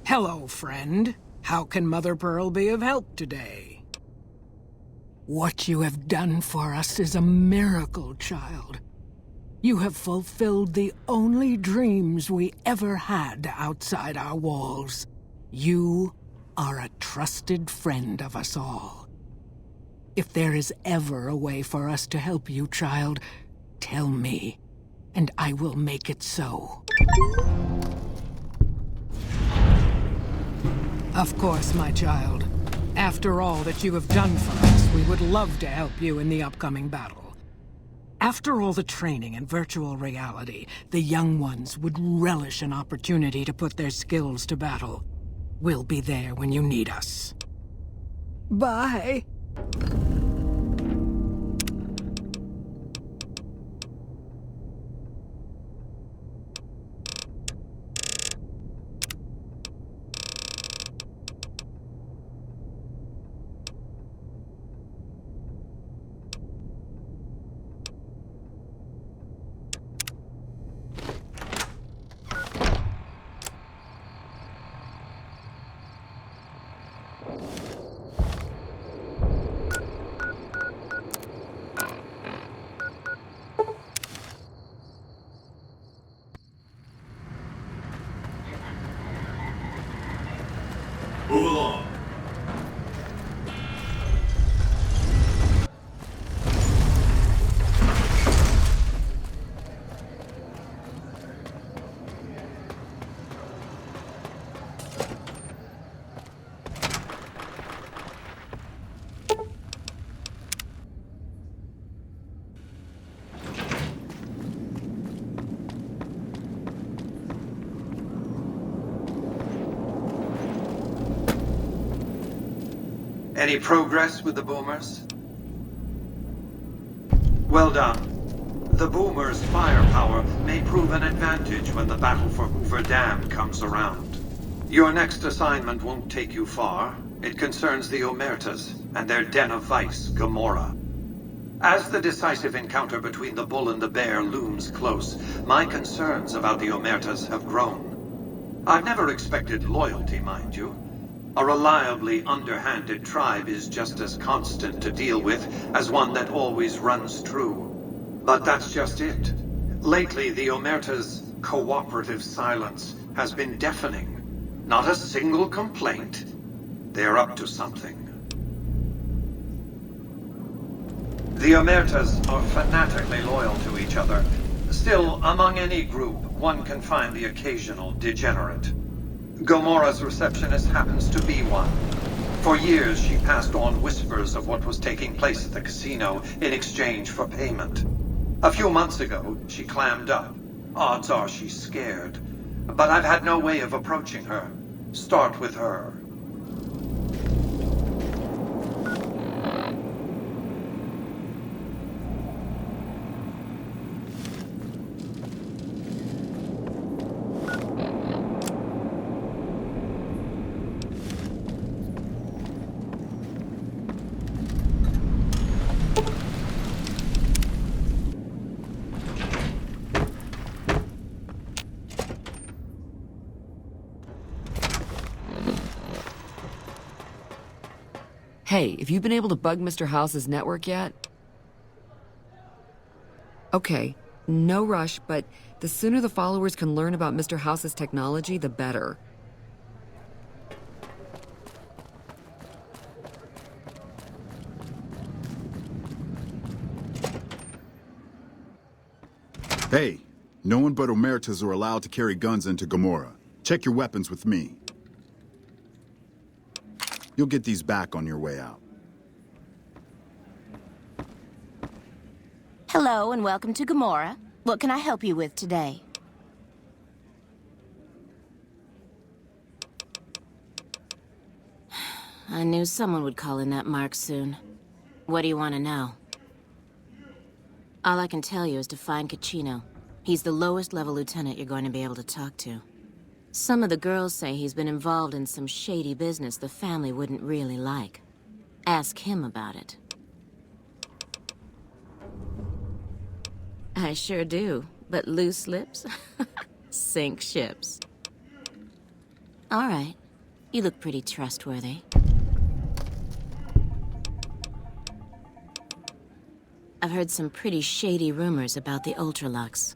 Hello, friend. How can Mother Pearl be of help today? What you have done for us is a miracle, child. You have fulfilled the only dreams we ever had outside our walls. You are a trusted friend of us all. If there is ever a way for us to help you, child, tell me, and I will make it so. Of course, my child. After all that you have done for us, we would love to help you in the upcoming battle. After all the training in virtual reality, the young ones would relish an opportunity to put their skills to battle. We'll be there when you need us. Bye. Move along. Any progress with the boomers? Well done. The boomers' firepower may prove an advantage when the battle for Hoover Dam comes around. Your next assignment won't take you far. It concerns the Omertas and their den of vice, Gomorrah. As the decisive encounter between the bull and the bear looms close, my concerns about the Omertas have grown. I've never expected loyalty, mind you. A reliably underhanded tribe is just as constant to deal with as one that always runs true. But that's just it. Lately, the Omerta's cooperative silence has been deafening. Not a single complaint. They're up to something. The Omertas are fanatically loyal to each other. Still, among any group, one can find the occasional degenerate. Gomora's receptionist happens to be one. For years, she passed on whispers of what was taking place at the casino in exchange for payment. A few months ago, she clammed up. Odds are she's scared. But I've had no way of approaching her. Start with her. Hey, have you been able to bug Mr. House's network yet? Okay, no rush, but the sooner the followers can learn about Mr. House's technology, the better. Hey, no one but Omertas are allowed to carry guns into Gomorrah. Check your weapons with me. You'll get these back on your way out. Hello and welcome to Gomorrah. What can I help you with today? I knew someone would call in that mark soon. What do you want to know? All I can tell you is to find Caccino. He's the lowest level lieutenant you're going to be able to talk to. Some of the girls say he's been involved in some shady business the family wouldn't really like. Ask him about it. I sure do, but loose lips sink ships. All right, you look pretty trustworthy. I've heard some pretty shady rumors about the Ultralux.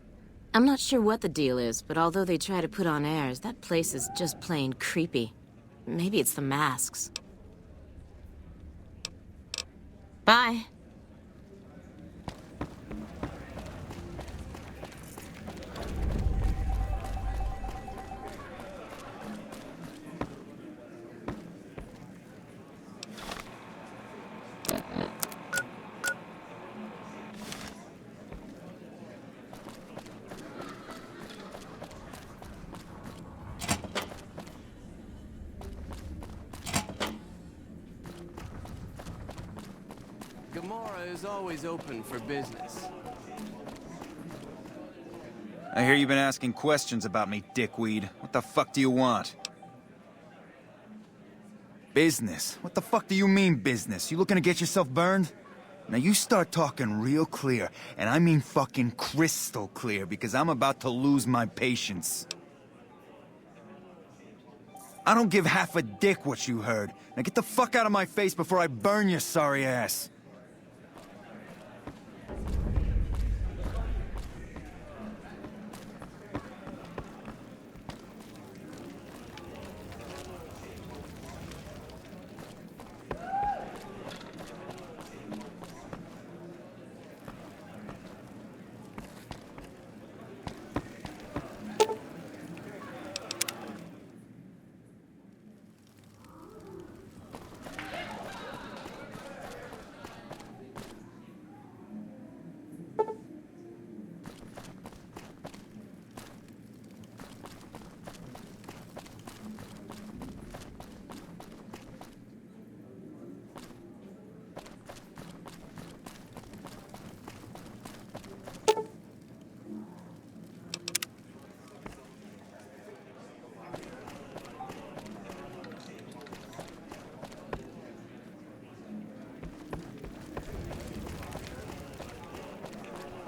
I'm not sure what the deal is, but although they try to put on airs, that place is just plain creepy. Maybe it's the masks. Bye. Gomorrah is always open for business. I hear you've been asking questions about me, dickweed. What the fuck do you want? Business? What the fuck do you mean, business? You looking to get yourself burned? Now you start talking real clear, and I mean fucking crystal clear, because I'm about to lose my patience. I don't give half a dick what you heard. Now get the fuck out of my face before I burn your sorry ass.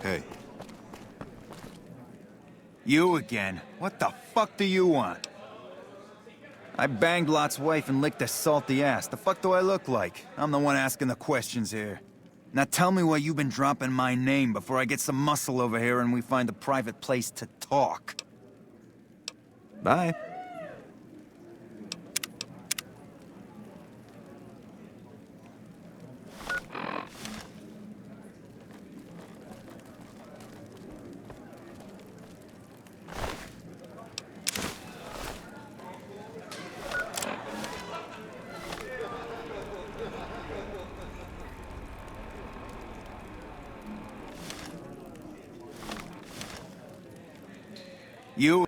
Hey. You again? What the fuck do you want? I banged Lot's wife and licked her salty ass. The fuck do I look like? I'm the one asking the questions here. Now tell me why you've been dropping my name before I get some muscle over here and we find a private place to talk. Bye. You...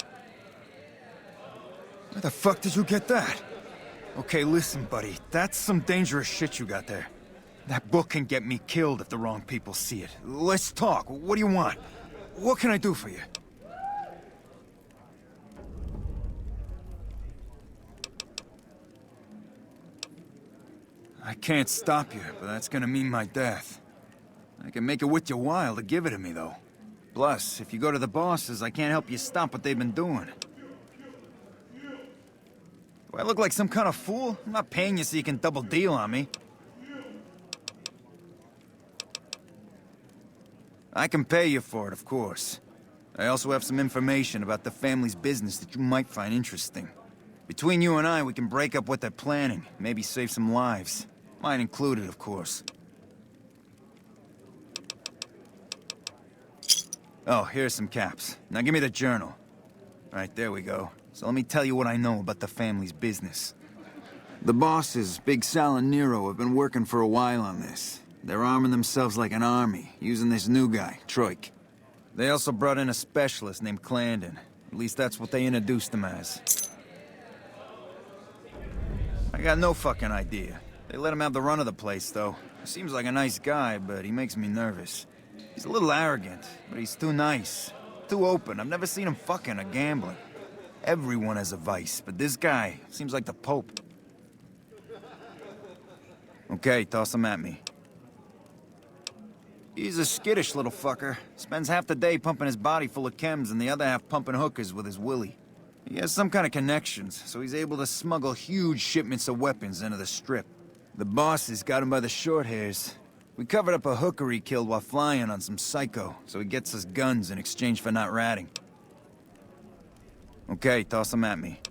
Where the fuck did you get that? Okay, listen, buddy. That's some dangerous shit you got there. That book can get me killed if the wrong people see it. Let's talk. What do you want? What can I do for you? I can't stop you, but that's gonna mean my death. I can make it worth your while to give it to me, though. Plus, if you go to the bosses, I can't help you stop what they've been doing. Do I look like some kind of fool? I'm not paying you so you can double deal on me. I can pay you for it, of course. I also have some information about the family's business that you might find interesting. Between you and I, we can break up what they're planning, maybe save some lives. Mine included, of course. Oh, here's some caps. Now give me the journal. Right, there we go. So let me tell you what I know about the family's business. The bosses, Big Sal and Nero, have been working for a while on this. They're arming themselves like an army, using this new guy, Troik. They also brought in a specialist named Clandon. At least that's what they introduced him as. I got no fucking idea. They let him have the run of the place, though. He seems like a nice guy, but he makes me nervous. He's a little arrogant, but he's too nice. Too open. I've never seen him fucking or gambling. Everyone has a vice, but this guy seems like the Pope. Okay, toss him at me. He's a skittish little fucker. Spends half the day pumping his body full of chems and the other half pumping hookers with his willy. He has some kind of connections, so he's able to smuggle huge shipments of weapons into the Strip. The bosses got him by the short hairs. We covered up a hooker he killed while flying on some psycho, so he gets us guns in exchange for not ratting. Okay, toss him at me.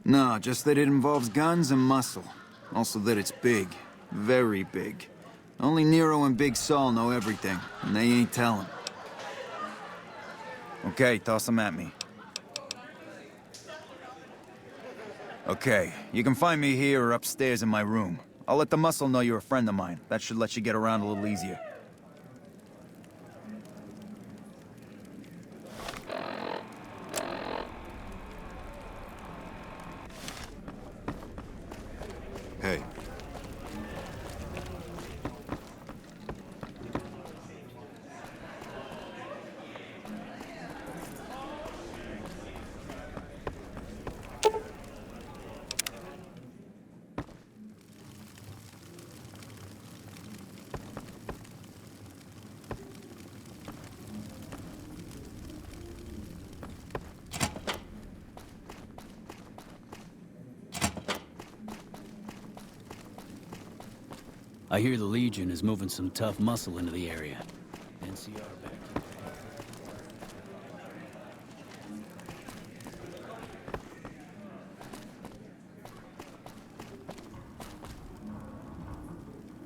No, just that it involves guns and muscle. Also that it's big. Very big. Only Nero and Big Saul know everything, and they ain't telling. Okay, toss him at me. Okay, you can find me here or upstairs in my room. I'll let the muscle know you're a friend of mine. That should let you get around a little easier. Hey. I hear the Legion is moving some tough muscle into the area. NCR back.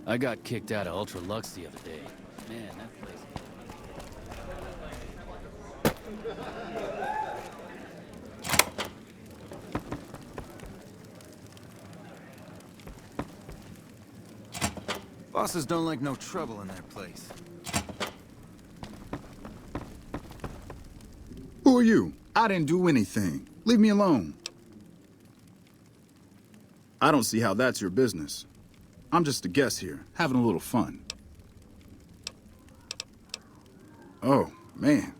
I got kicked out of Ultra Lux the other day. Man, that place... Bosses don't like no trouble in that place. Who are you? I didn't do anything. Leave me alone. I don't see how that's your business. I'm just a guest here, having a little fun. Oh, man.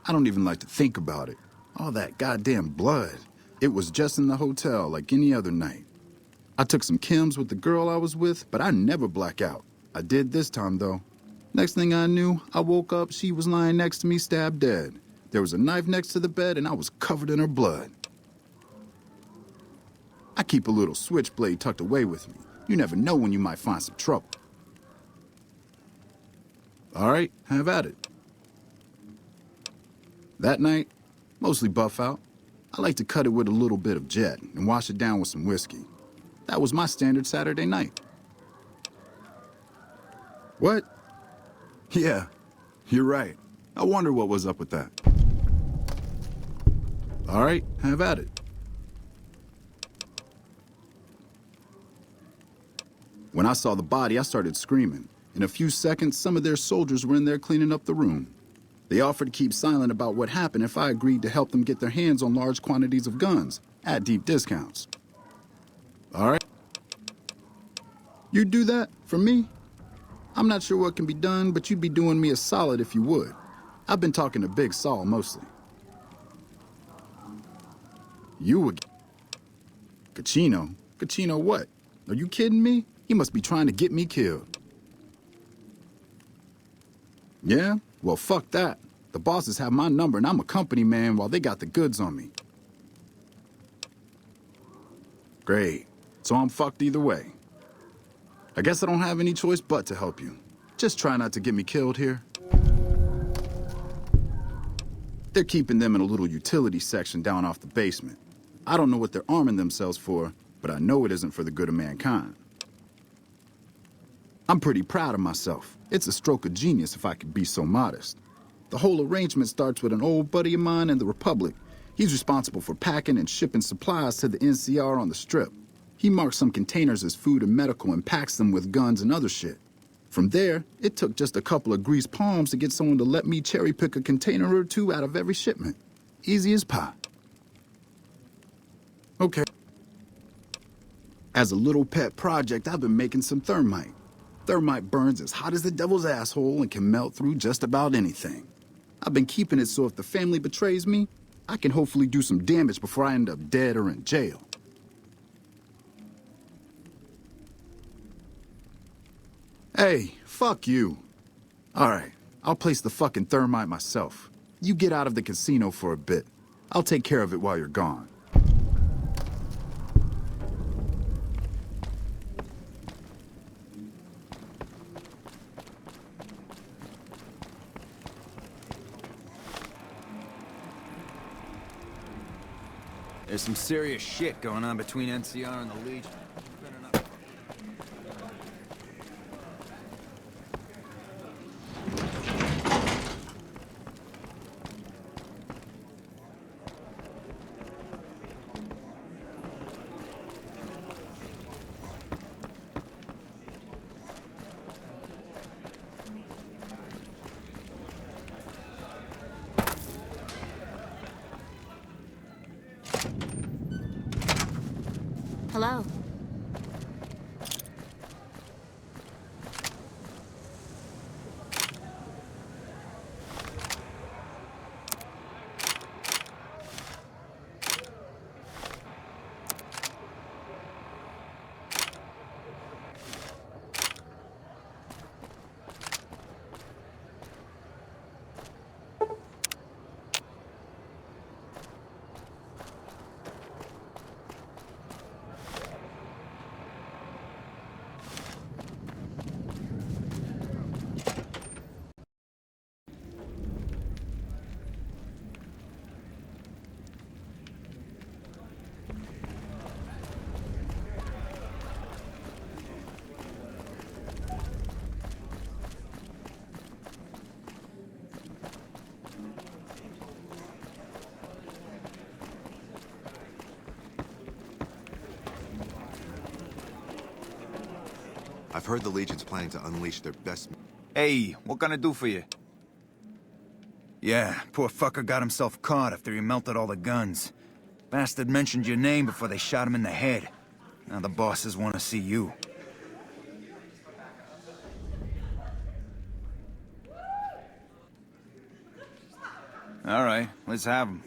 I don't even like to think about it. All that goddamn blood. It was just in the hotel like any other night. I took some chems with the girl I was with, but I never black out. I did this time, though. Next thing I knew, I woke up, she was lying next to me, stabbed dead. There was a knife next to the bed, and I was covered in her blood. I keep a little switchblade tucked away with me. You never know when you might find some trouble. All right, have at it. That night, mostly buff out. I like to cut it with a little bit of Jet and wash it down with some whiskey. That was my standard Saturday night. What? Yeah, you're right. I wonder what was up with that. All right, have at it. When I saw the body, I started screaming. In a few seconds, some of their soldiers were in there cleaning up the room. They offered to keep silent about what happened if I agreed to help them get their hands on large quantities of guns at deep discounts. All right? You'd do that for me? I'm not sure what can be done, but you'd be doing me a solid if you would. I've been talking to Big Saul mostly. You would... Cachino? Cachino what? Are you kidding me? He must be trying to get me killed. Yeah? Well, fuck that. The bosses have my number and I'm a company man while they got the goods on me. Great. So I'm fucked either way. I guess I don't have any choice but to help you. Just try not to get me killed here. They're keeping them in a little utility section down off the basement. I don't know what they're arming themselves for, but I know it isn't for the good of mankind. I'm pretty proud of myself. It's a stroke of genius if I could be so modest. The whole arrangement starts with an old buddy of mine in the Republic. He's responsible for packing and shipping supplies to the NCR on the Strip. He marks some containers as food and medical and packs them with guns and other shit. From there, it took just a couple of greased palms to get someone to let me cherry pick a container or two out of every shipment. Easy as pie. Okay. As a little pet project, I've been making some thermite. Thermite burns as hot as the devil's asshole and can melt through just about anything. I've been keeping it so if the family betrays me, I can hopefully do some damage before I end up dead or in jail. Hey, fuck you. All right, I'll place the fucking thermite myself. You get out of the casino for a bit. I'll take care of it while you're gone. There's some serious shit going on between NCR and the Legion. Hello. I've heard the Legion's planning to unleash their best... Hey, what can I do for you? Yeah, poor fucker got himself caught after he melted all the guns. Bastard mentioned your name before they shot him in the head. Now the bosses want to see you. All right, let's have him.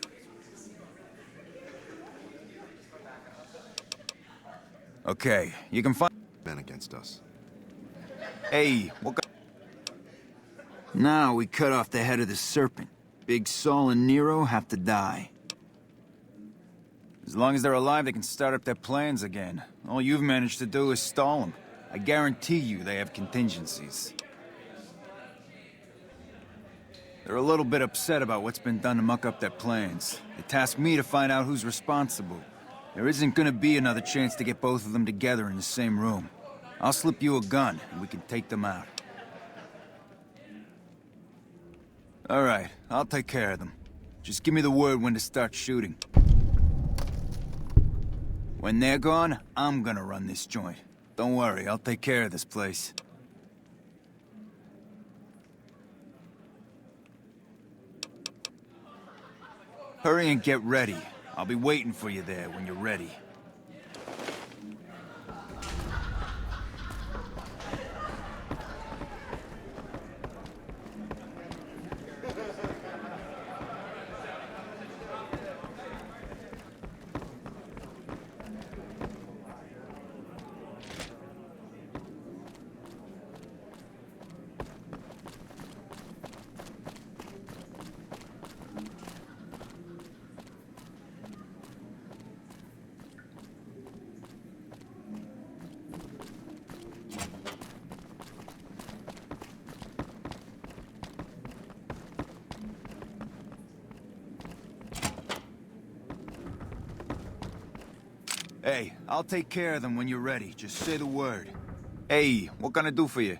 Okay, you can find... men against us. Hey, what... Now we cut off the head of the serpent. Big Saul and Nero have to die. As long as they're alive, they can start up their plans again. All you've managed to do is stall them. I guarantee you they have contingencies. They're a little bit upset about what's been done to muck up their plans. They tasked me to find out who's responsible. There isn't gonna be another chance to get both of them together in the same room. I'll slip you a gun, and we can take them out. All right, I'll take care of them. Just give me the word when to start shooting. When they're gone, I'm gonna run this joint. Don't worry, I'll take care of this place. Hurry and get ready. I'll be waiting for you there when you're ready. Hey, I'll take care of them when you're ready. Just say the word. Hey, what can I do for you?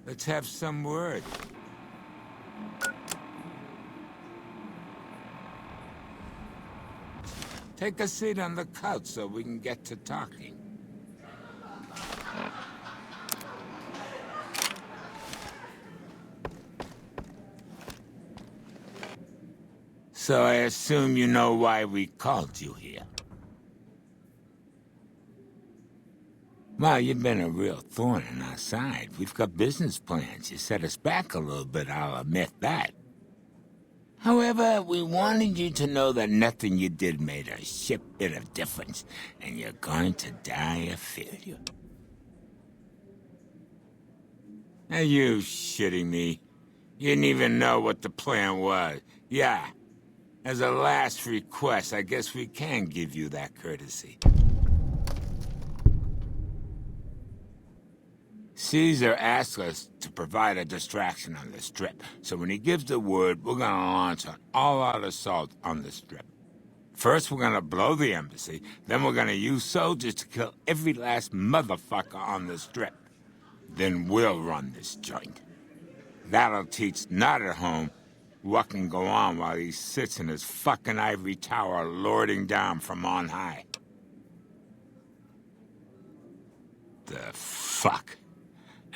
Let's have some word. Take a seat on the couch so we can get to talking. So I assume you know why we called you here. Well, you've been a real thorn in our side. We've got business plans. You set us back a little bit, I'll admit that. However, we wanted you to know that nothing you did made a shit bit of difference, and you're going to die of failure. Are you shitting me? You didn't even know what the plan was. Yeah. As a last request, I guess we can give you that courtesy. Caesar asked us to provide a distraction on the Strip, so when he gives the word, we're gonna launch an all-out assault on the Strip. First, we're gonna blow the embassy, then we're gonna use soldiers to kill every last motherfucker on the Strip. Then we'll run this joint. That'll teach Not at Home what can go on while he sits in his fucking ivory tower lording down from on high. The fuck?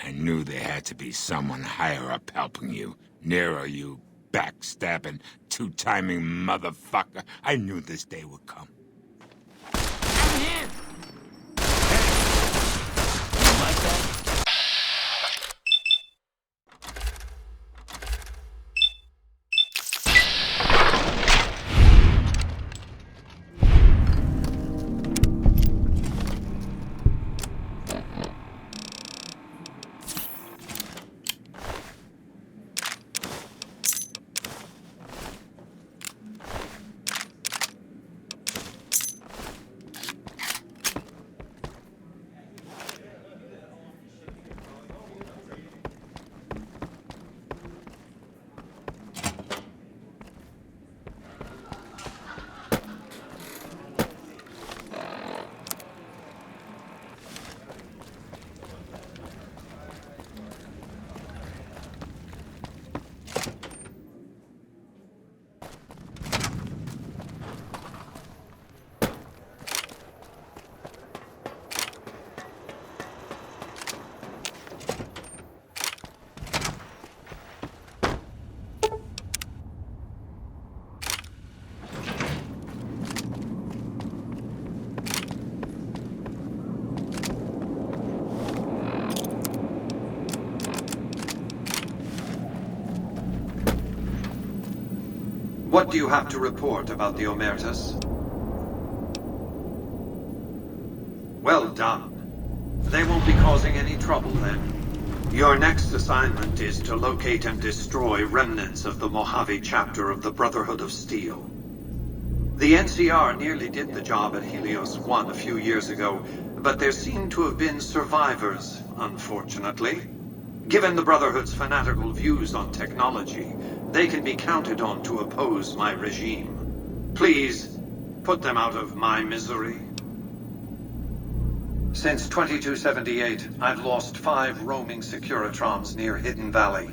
I knew there had to be someone higher up helping you. Nero, you backstabbing, two-timing motherfucker. I knew this day would come. I'm here! Hey. You like that? What do you have to report about the Omertas? Well done. They won't be causing any trouble then. Your next assignment is to locate and destroy remnants of the Mojave chapter of the Brotherhood of Steel. The NCR nearly did the job at Helios 1 a few years ago, but there seem to have been survivors, unfortunately. Given the Brotherhood's fanatical views on technology, they can be counted on to oppose my regime. Please, put them out of my misery. Since 2278, I've lost 5 roaming Securitrons near Hidden Valley.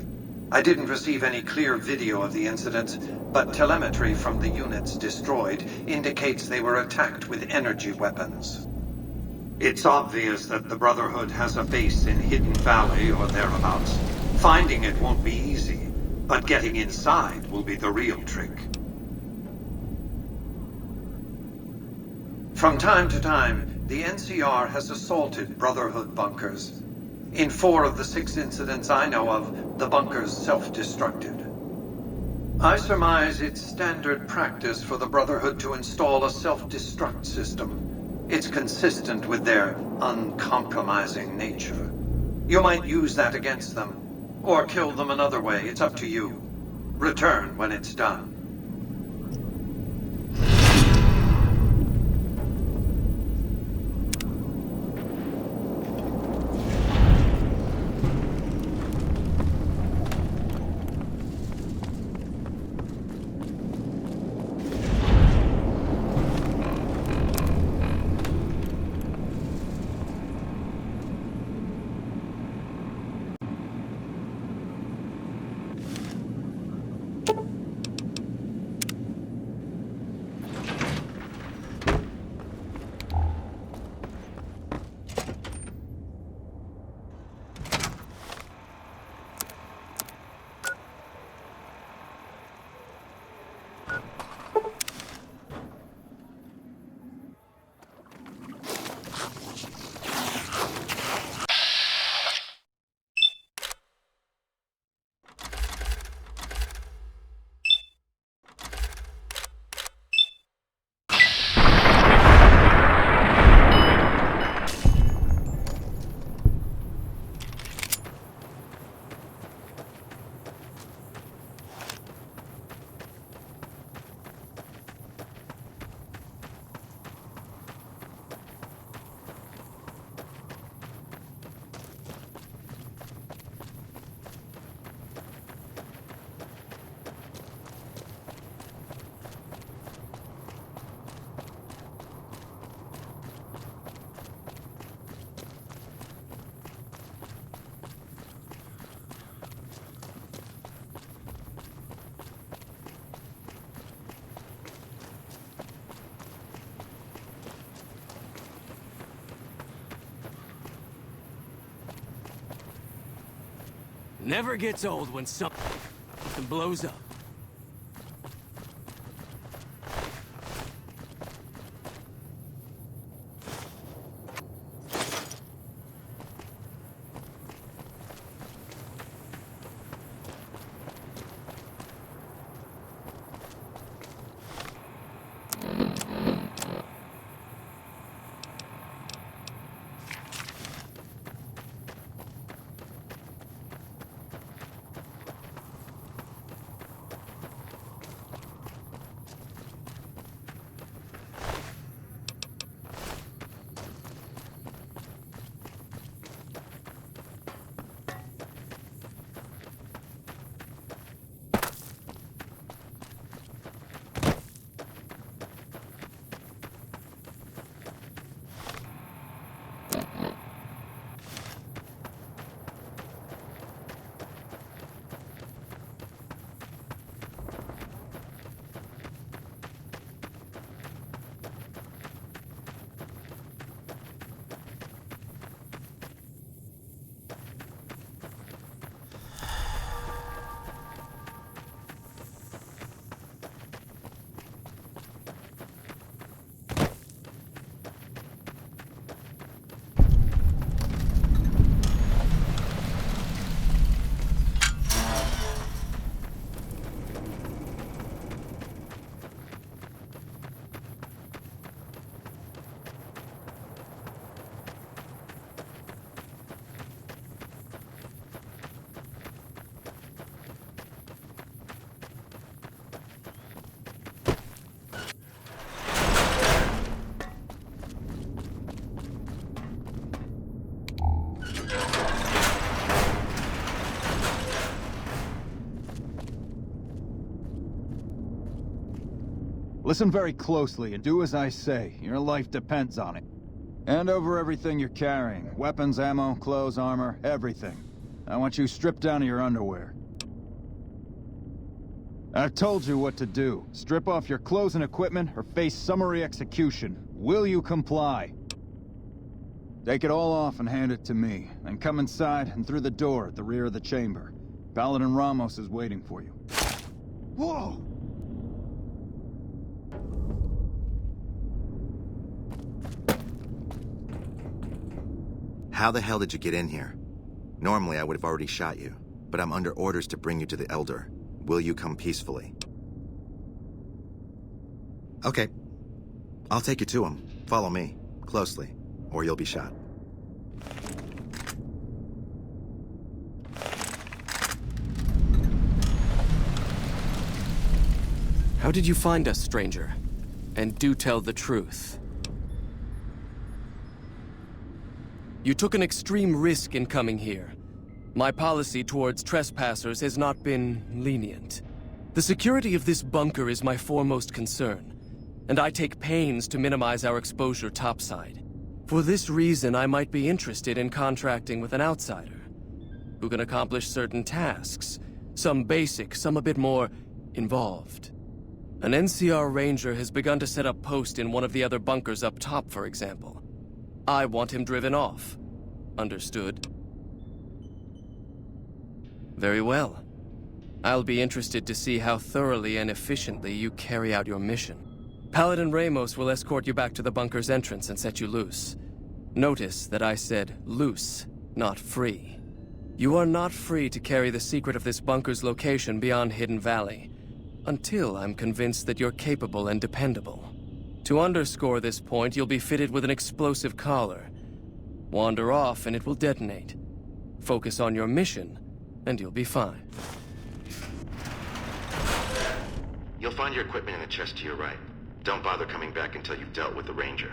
I didn't receive any clear video of the incident, but telemetry from the units destroyed indicates they were attacked with energy weapons. It's obvious that the Brotherhood has a base in Hidden Valley or thereabouts. Finding it won't be easy, But getting inside will be the real trick. From time to time, the NCR has assaulted Brotherhood bunkers. In 4 of the 6 incidents I know of, the bunkers self-destructed. I surmise it's standard practice for the Brotherhood to install a self-destruct system. It's consistent with their uncompromising nature. You might use that against them, or kill them another way. It's up to you. Return when it's done. Never gets old when something blows up. Listen very closely and do as I say. Your life depends on it. Hand over everything you're carrying. Weapons, ammo, clothes, armor, everything. I want you stripped down to your underwear. I've told you what to do. Strip off your clothes and equipment or face summary execution. Will you comply? Take it all off and hand it to me. Then come inside and through the door at the rear of the chamber. Paladin Ramos is waiting for you. Whoa! How the hell did you get in here? Normally, I would have already shot you, but I'm under orders to bring you to the Elder. Will you come peacefully? Okay. I'll take you to him. Follow me, closely, or you'll be shot. How did you find us, stranger? And do tell the truth. You took an extreme risk in coming here. My policy towards trespassers has not been lenient. The security of this bunker is my foremost concern, and I take pains to minimize our exposure topside. For this reason, I might be interested in contracting with an outsider who can accomplish certain tasks, some basic, some a bit more involved. An NCR ranger has begun to set up post in one of the other bunkers up top, for example. I want him driven off. Understood? Very well. I'll be interested to see how thoroughly and efficiently you carry out your mission. Paladin Ramos will escort you back to the bunker's entrance and set you loose. Notice that I said loose, not free. You are not free to carry the secret of this bunker's location beyond Hidden Valley, until I'm convinced that you're capable and dependable. To underscore this point, you'll be fitted with an explosive collar. Wander off and it will detonate. Focus on your mission, and you'll be fine. You'll find your equipment in the chest to your right. Don't bother coming back until you've dealt with the Ranger.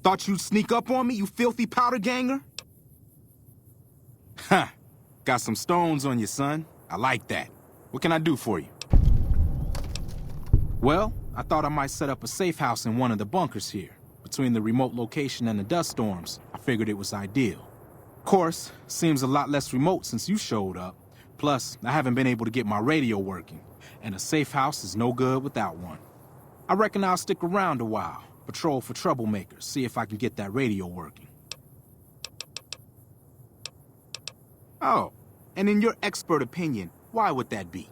Thought you'd sneak up on me, you filthy powder ganger? Huh. Got some stones on you, son. I like that. What can I do for you? Well, I thought I might set up a safe house in one of the bunkers here. Between the remote location and the dust storms, I figured it was ideal. Of course, seems a lot less remote since you showed up. Plus, I haven't been able to get my radio working, and a safe house is no good without one. I reckon I'll stick around a while. Patrol for troublemakers, see if I can get that radio working. Oh, and in your expert opinion, why would that be?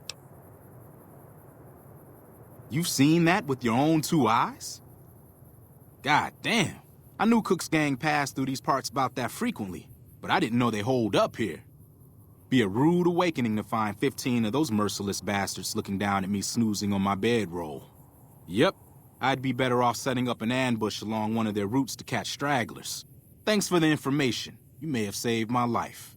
You've seen that with your own two eyes? God damn. I knew Cook's gang passed through these parts about that frequently, but I didn't know they holed up here. Be a rude awakening to find 15 of those merciless bastards looking down at me snoozing on my bedroll. Yep. I'd be better off setting up an ambush along one of their routes to catch stragglers. Thanks for the information. You may have saved my life.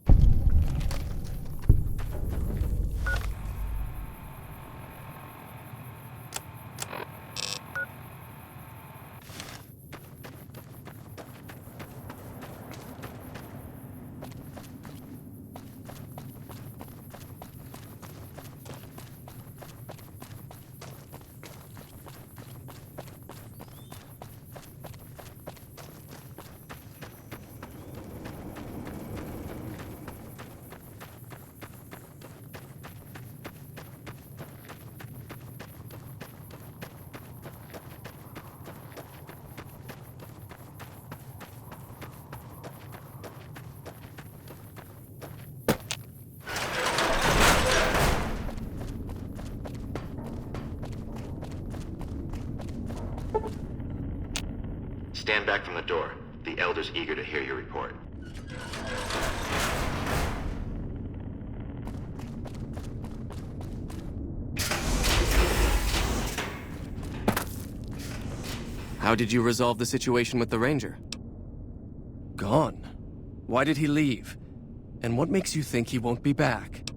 Stand back from the door. The Elder's eager to hear your report. How did you resolve the situation with the Ranger? Gone. Why did he leave? And what makes you think he won't be back?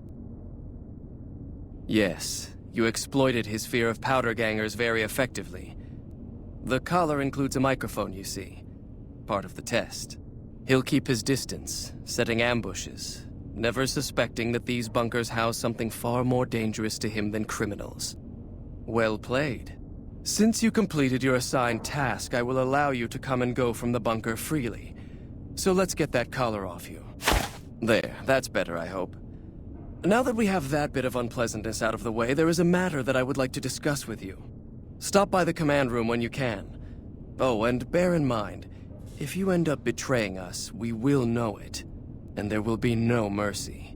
Yes, you exploited his fear of powder gangers very effectively. The collar includes a microphone, you see. Part of the test. He'll keep his distance, setting ambushes, never suspecting that these bunkers house something far more dangerous to him than criminals. Well played. Since you completed your assigned task, I will allow you to come and go from the bunker freely. So let's get that collar off you. There, that's better, I hope. Now that we have that bit of unpleasantness out of the way, there is a matter that I would like to discuss with you. Stop by the command room when you can. Oh, and bear in mind, if you end up betraying us, we will know it, and there will be no mercy.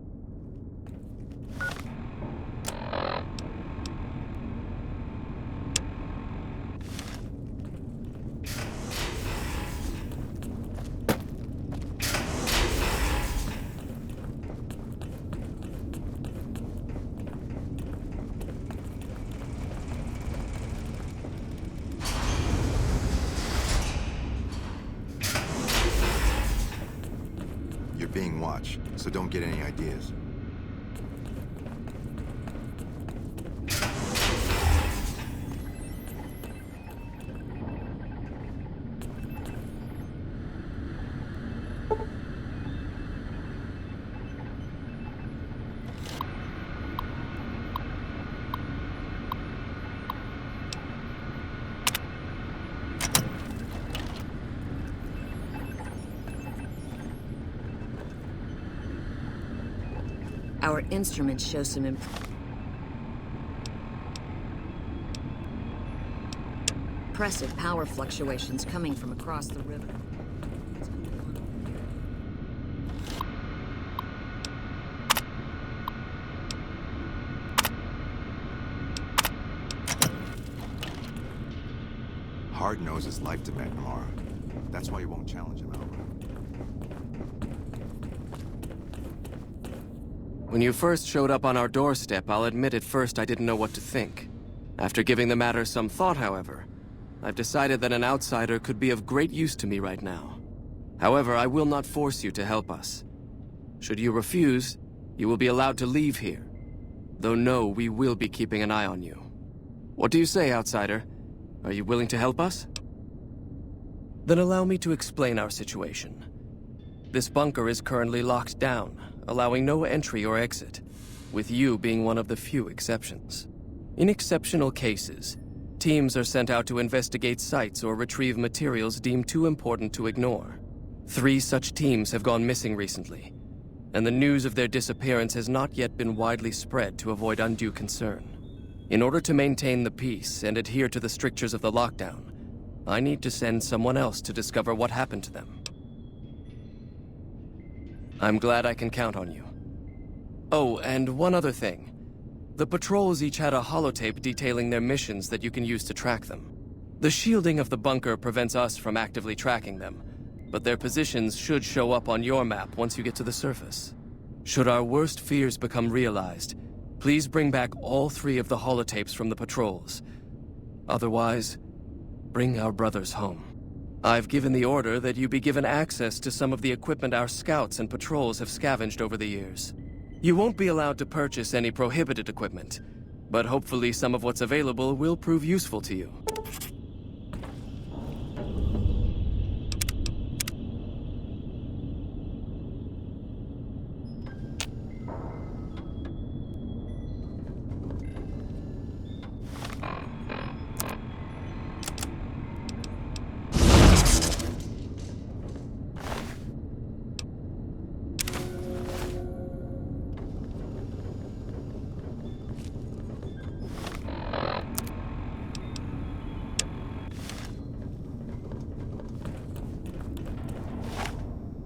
You're being watched, so don't get any ideas. Our instruments show some impressive power fluctuations coming from across the river. Hard knows his life to McNamara. That's why you won't challenge him outright. When you first showed up on our doorstep, I'll admit at first I didn't know what to think. After giving the matter some thought, however, I've decided that an outsider could be of great use to me right now. However, I will not force you to help us. Should you refuse, you will be allowed to leave here. Though no, we will be keeping an eye on you. What do you say, outsider? Are you willing to help us? Then allow me to explain our situation. This bunker is currently locked down, allowing no entry or exit, with you being one of the few exceptions. In exceptional cases, teams are sent out to investigate sites or retrieve materials deemed too important to ignore. 3 such teams have gone missing recently, and the news of their disappearance has not yet been widely spread to avoid undue concern. In order to maintain the peace and adhere to the strictures of the lockdown, I need to send someone else to discover what happened to them. I'm glad I can count on you. Oh, and one other thing. The patrols each had a holotape detailing their missions that you can use to track them. The shielding of the bunker prevents us from actively tracking them, but their positions should show up on your map once you get to the surface. Should our worst fears become realized, please bring back all 3 of the holotapes from the patrols. Otherwise, bring our brothers home. I've given the order that you be given access to some of the equipment our scouts and patrols have scavenged over the years. You won't be allowed to purchase any prohibited equipment, but hopefully some of what's available will prove useful to you.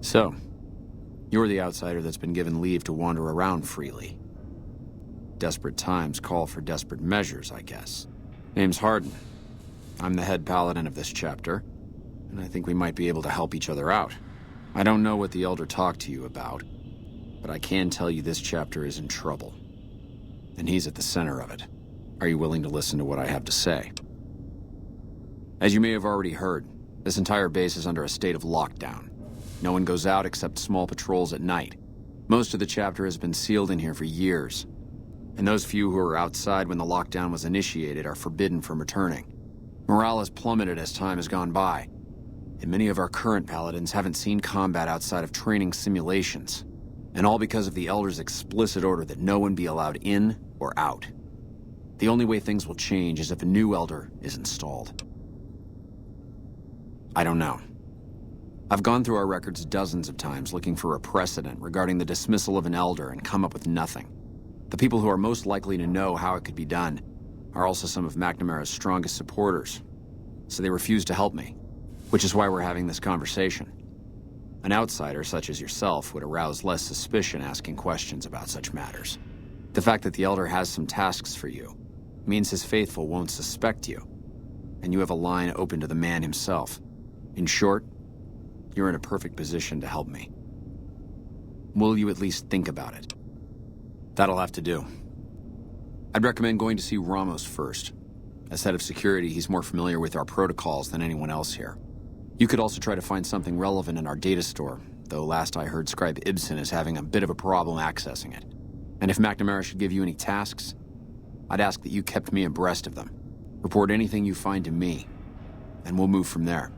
So, you're the outsider that's been given leave to wander around freely. Desperate times call for desperate measures, I guess. Name's Hardin. I'm the head paladin of this chapter, and I think we might be able to help each other out. I don't know what the Elder talked to you about, but I can tell you this chapter is in trouble. And he's at the center of it. Are you willing to listen to what I have to say? As you may have already heard, this entire base is under a state of lockdown. No one goes out except small patrols at night. Most of the chapter has been sealed in here for years, and those few who were outside when the lockdown was initiated are forbidden from returning. Morale has plummeted as time has gone by, and many of our current paladins haven't seen combat outside of training simulations, and all because of the Elder's explicit order that no one be allowed in or out. The only way things will change is if a new Elder is installed. I don't know. I've gone through our records dozens of times looking for a precedent regarding the dismissal of an Elder and come up with nothing. The people who are most likely to know how it could be done are also some of McNamara's strongest supporters, so they refuse to help me, which is why we're having this conversation. An outsider such as yourself would arouse less suspicion asking questions about such matters. The fact that the Elder has some tasks for you means his faithful won't suspect you, and you have a line open to the man himself. In short, you're in a perfect position to help me. Will you at least think about it? That'll have to do. I'd recommend going to see Ramos first. As head of security, he's more familiar with our protocols than anyone else here. You could also try to find something relevant in our data store, though last I heard Scribe Ibsen is having a bit of a problem accessing it. And if McNamara should give you any tasks, I'd ask that you kept me abreast of them. Report anything you find to me, and we'll move from there.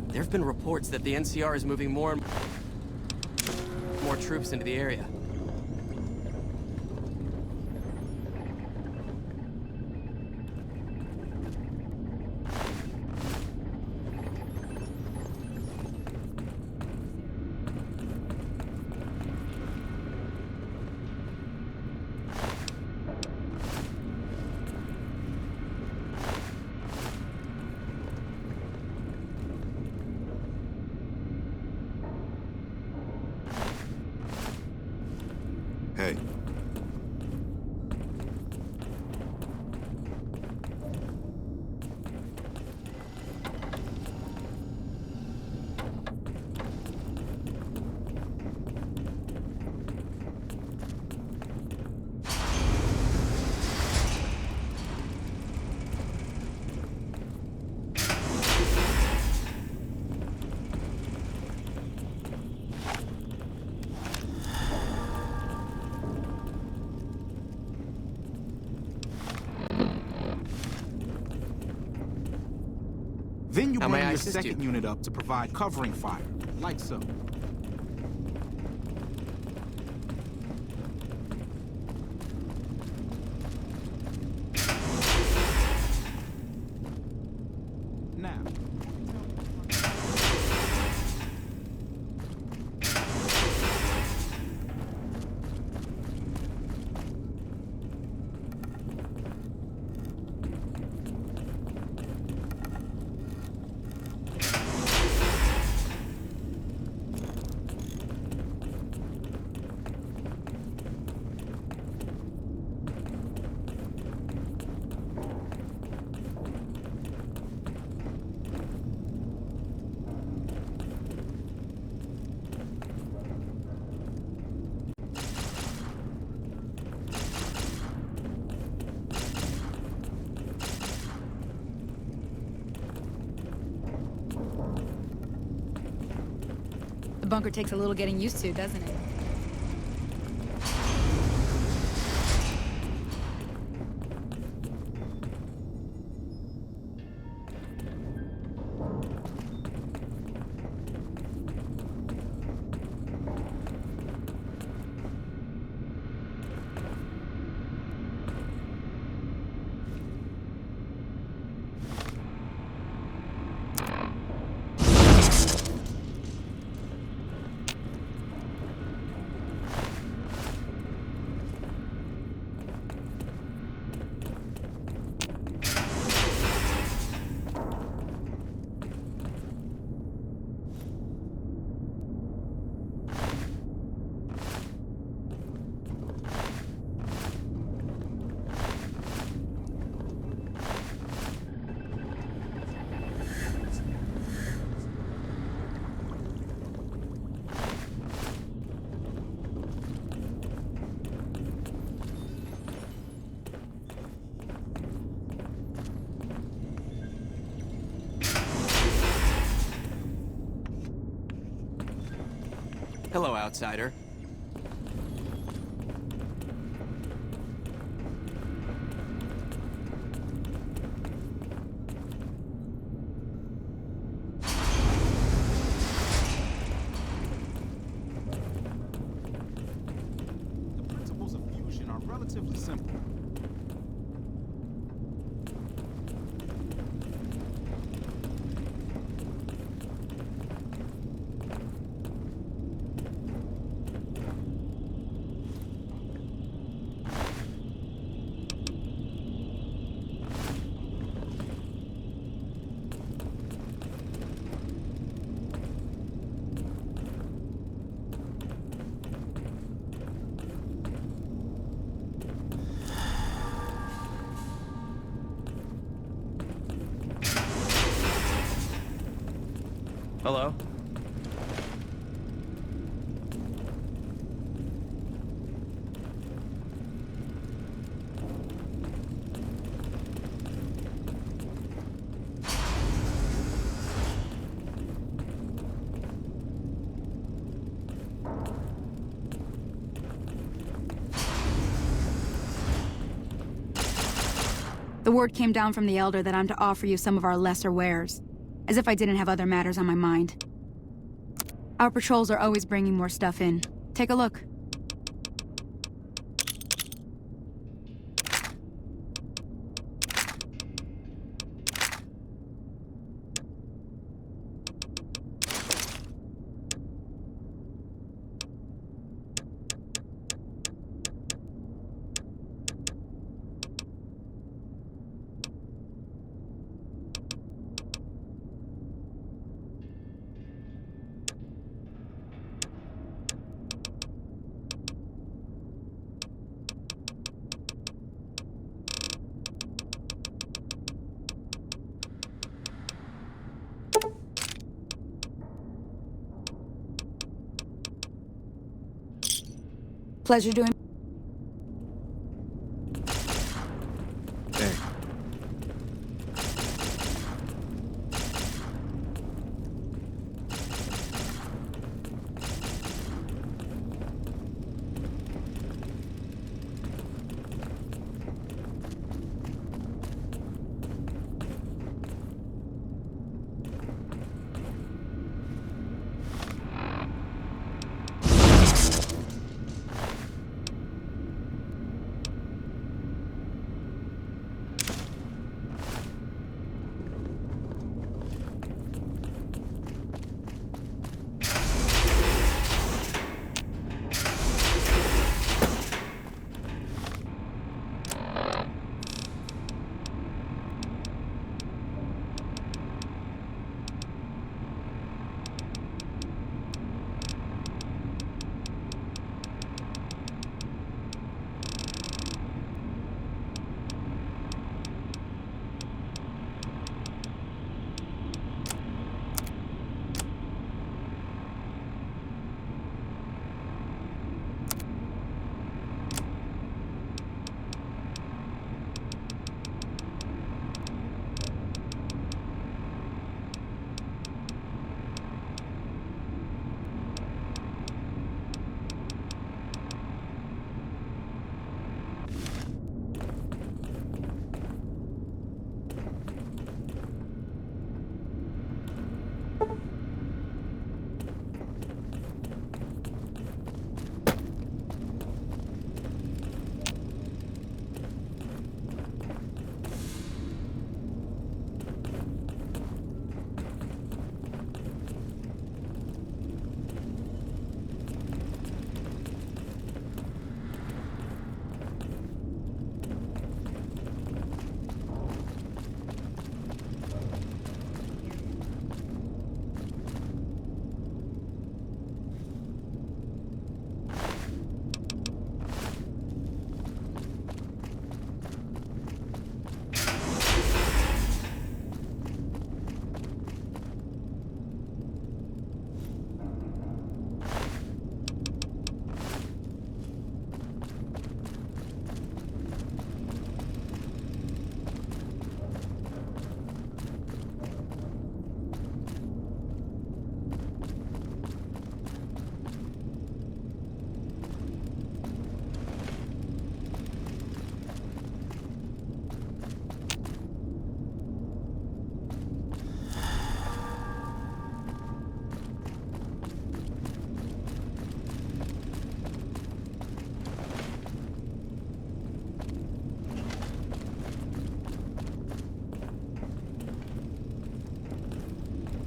There have been reports that the NCR is moving more and more troops into the area. Hey. Then you How bring may I your assist second you? unit up to provide covering fire, like so. Now, The bunker takes a little getting used to, doesn't it? Hello, outsider. The principles of fusion are relatively simple. Hello? The word came down from the Elder that I'm to offer you some of our lesser wares. As if I didn't have other matters on my mind. Our patrols are always bringing more stuff in. Take a look. Pleasure doing. Hey.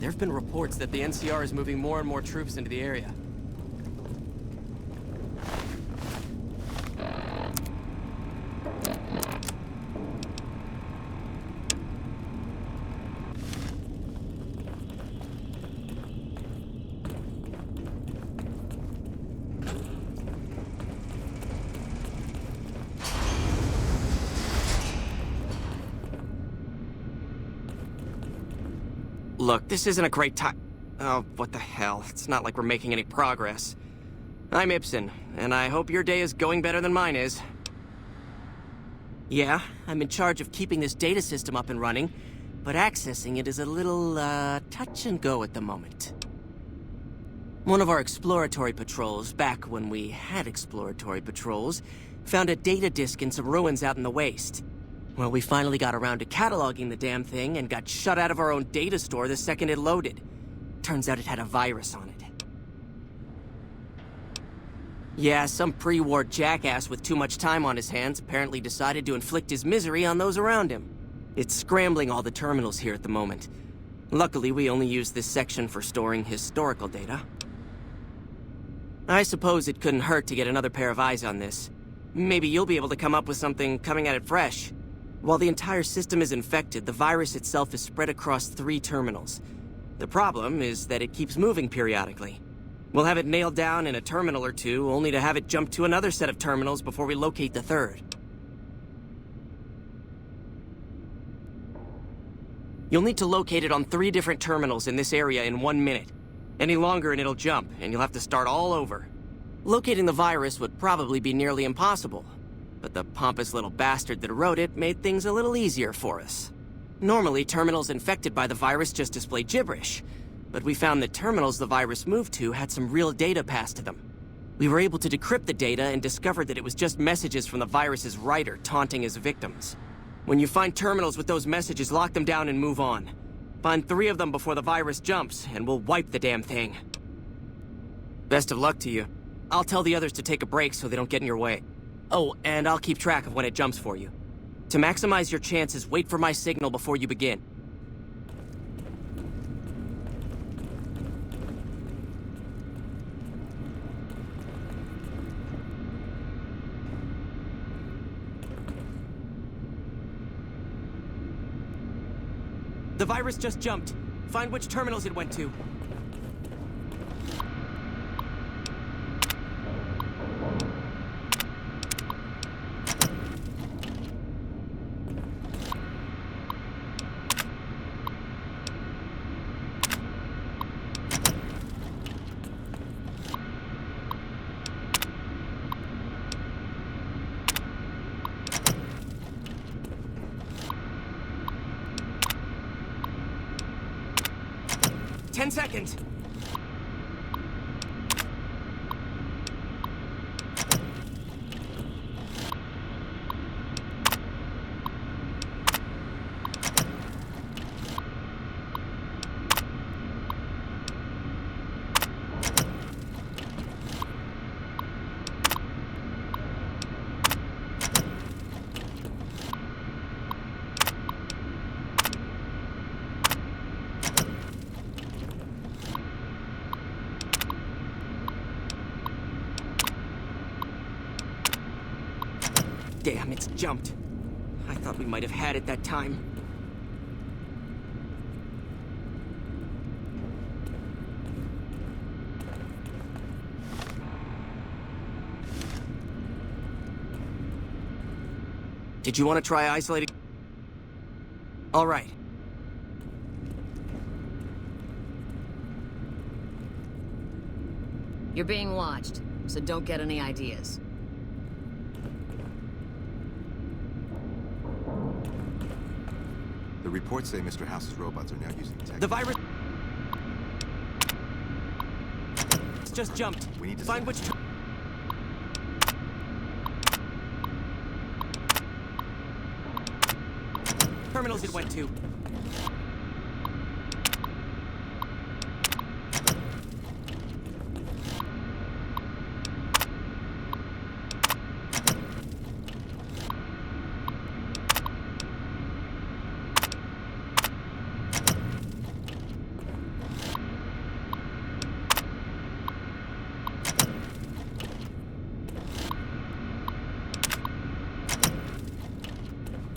There have been reports that the NCR is moving more and more troops into the area. Look, this isn't a great time. Oh, what the hell. It's not like we're making any progress. I'm Ibsen, and I hope your day is going better than mine is. Yeah, I'm in charge of keeping this data system up and running, but accessing it is a little, touch and go at the moment. One of our exploratory patrols, back when we had exploratory patrols, found a data disk in some ruins out in the waste. Well, we finally got around to cataloging the damn thing and got shut out of our own data store the second it loaded. Turns out it had a virus on it. Yeah, some pre-war jackass with too much time on his hands apparently decided to inflict his misery on those around him. It's scrambling all the terminals here at the moment. Luckily, we only use this section for storing historical data. I suppose it couldn't hurt to get another pair of eyes on this. Maybe you'll be able to come up with something coming at it fresh. While the entire system is infected, the virus itself is spread across 3 terminals. The problem is that it keeps moving periodically. We'll have it nailed down in a terminal or 2, only to have it jump to another set of terminals before we locate the 3rd. You'll need to locate it on 3 different terminals in this area in 1 minute. Any longer and it'll jump, and you'll have to start all over. Locating the virus would probably be nearly impossible. But the pompous little bastard that wrote it made things a little easier for us. Normally, terminals infected by the virus just display gibberish, but we found that terminals the virus moved to had some real data passed to them. We were able to decrypt the data and discovered that it was just messages from the virus's writer taunting his victims. When you find terminals with those messages, lock them down and move on. Find 3 of them before the virus jumps, and we'll wipe the damn thing. Best of luck to you. I'll tell the others to take a break so they don't get in your way. Oh, and I'll keep track of when it jumps for you. To maximize your chances, wait for my signal before you begin. The virus just jumped. Find which terminals it went to. Seconds. Damn, it's jumped. I thought we might have had it that time. Did you want to try isolating? All right. You're being watched, so don't get any ideas. The reports say Mr. House's robots are now using tech. The virus just jumped. We need to find which terminals it went to.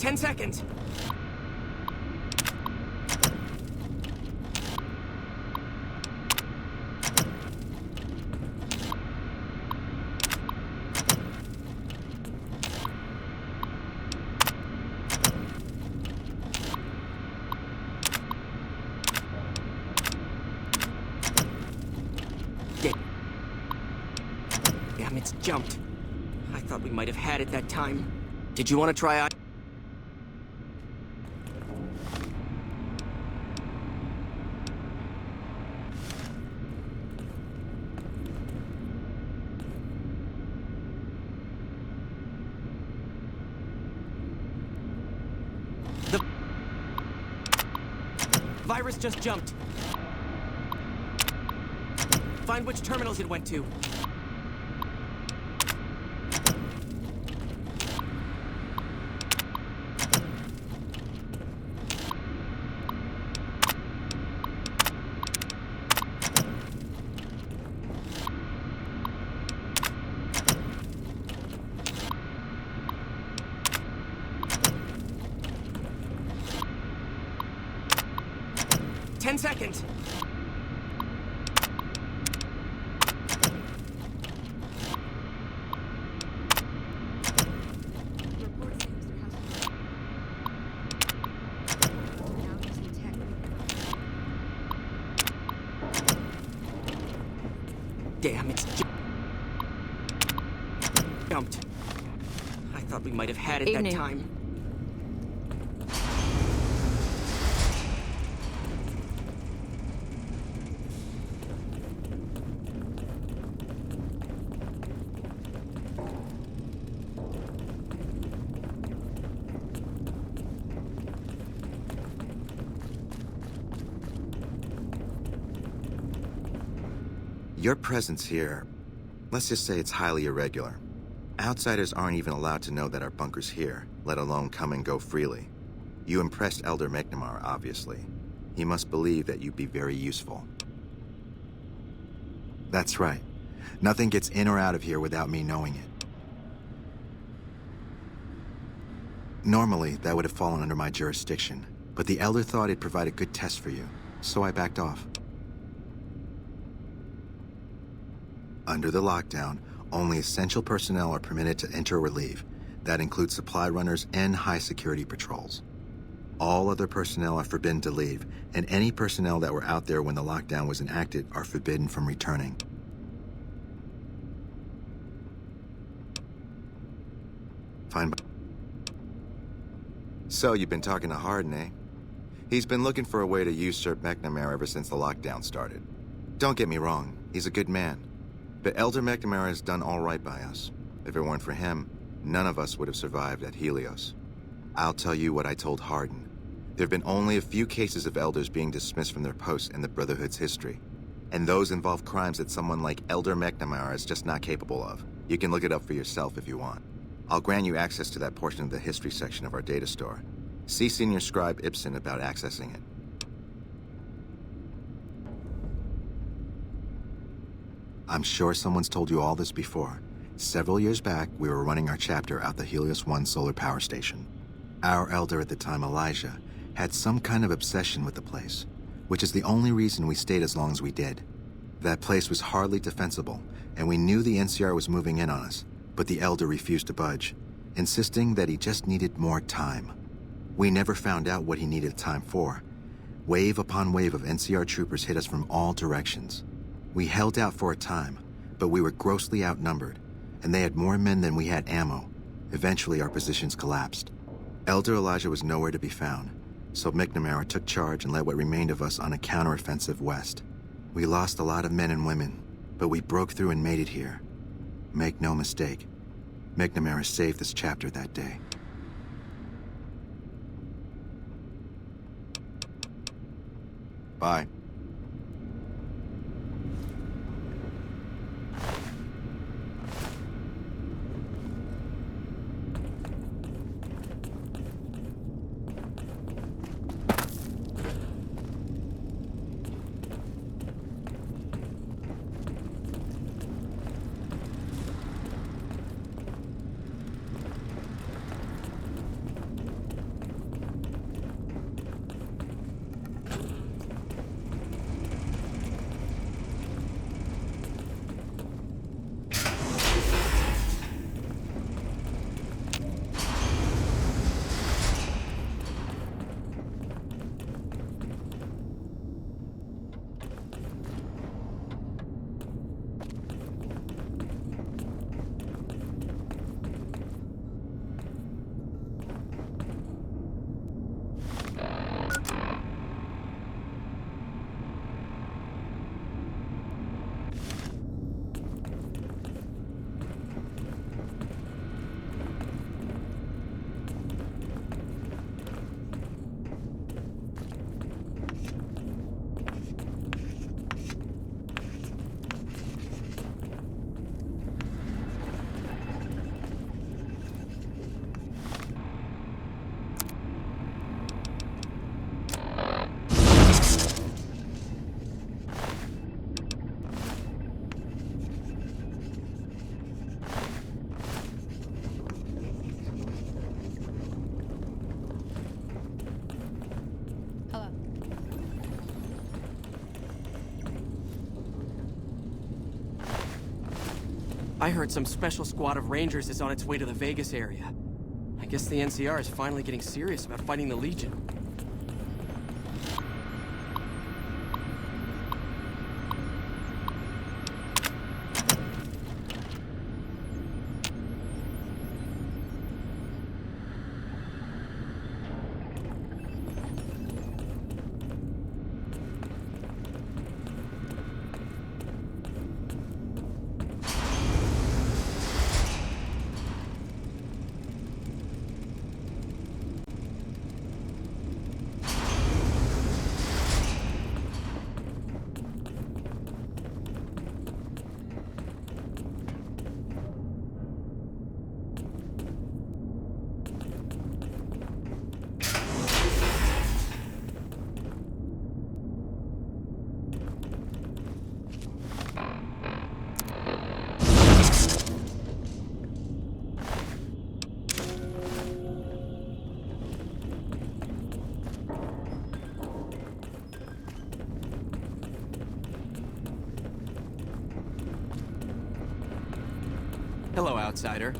10 seconds. Damn, it's jumped. I thought we might have had it that time. Did you want to try out? The virus just jumped. Find which terminals it went to. Seconds. Damn, it's jumped. I thought we might have had it that time. Your presence here, let's just say it's highly irregular. Outsiders aren't even allowed to know that our bunker's here, let alone come and go freely. You impressed Elder McNamara, obviously. He must believe that you'd be very useful. That's right. Nothing gets in or out of here without me knowing it. Normally, that would have fallen under my jurisdiction, but the Elder thought it'd provide a good test for you, so I backed off. Under the lockdown, only essential personnel are permitted to enter or leave. That includes supply runners and high-security patrols. All other personnel are forbidden to leave, and any personnel that were out there when the lockdown was enacted are forbidden from returning. Fine. So, you've been talking to Hardin, eh? He's been looking for a way to usurp McNamara ever since the lockdown started. Don't get me wrong, he's a good man. But Elder McNamara has done all right by us. If it weren't for him, none of us would have survived at Helios. I'll tell you what I told Hardin. There have been only a few cases of elders being dismissed from their posts in the Brotherhood's history. And those involve crimes that someone like Elder McNamara is just not capable of. You can look it up for yourself if you want. I'll grant you access to that portion of the history section of our data store. See Senior Scribe Ibsen about accessing it. I'm sure someone's told you all this before. Several years back, we were running our chapter out the Helios 1 solar power station. Our elder at the time, Elijah, had some kind of obsession with the place, which is the only reason we stayed as long as we did. That place was hardly defensible, and we knew the NCR was moving in on us, but the elder refused to budge, insisting that he just needed more time. We never found out what he needed time for. Wave upon wave of NCR troopers hit us from all directions. We held out for a time, but we were grossly outnumbered, and they had more men than we had ammo. Eventually, our positions collapsed. Elder Elijah was nowhere to be found, so McNamara took charge and led what remained of us on a counteroffensive west. We lost a lot of men and women, but we broke through and made it here. Make no mistake, McNamara saved this chapter that day. Bye. I heard some special squad of Rangers is on its way to the Vegas area. I guess the NCR is finally getting serious about fighting the Legion. Hello, outsider.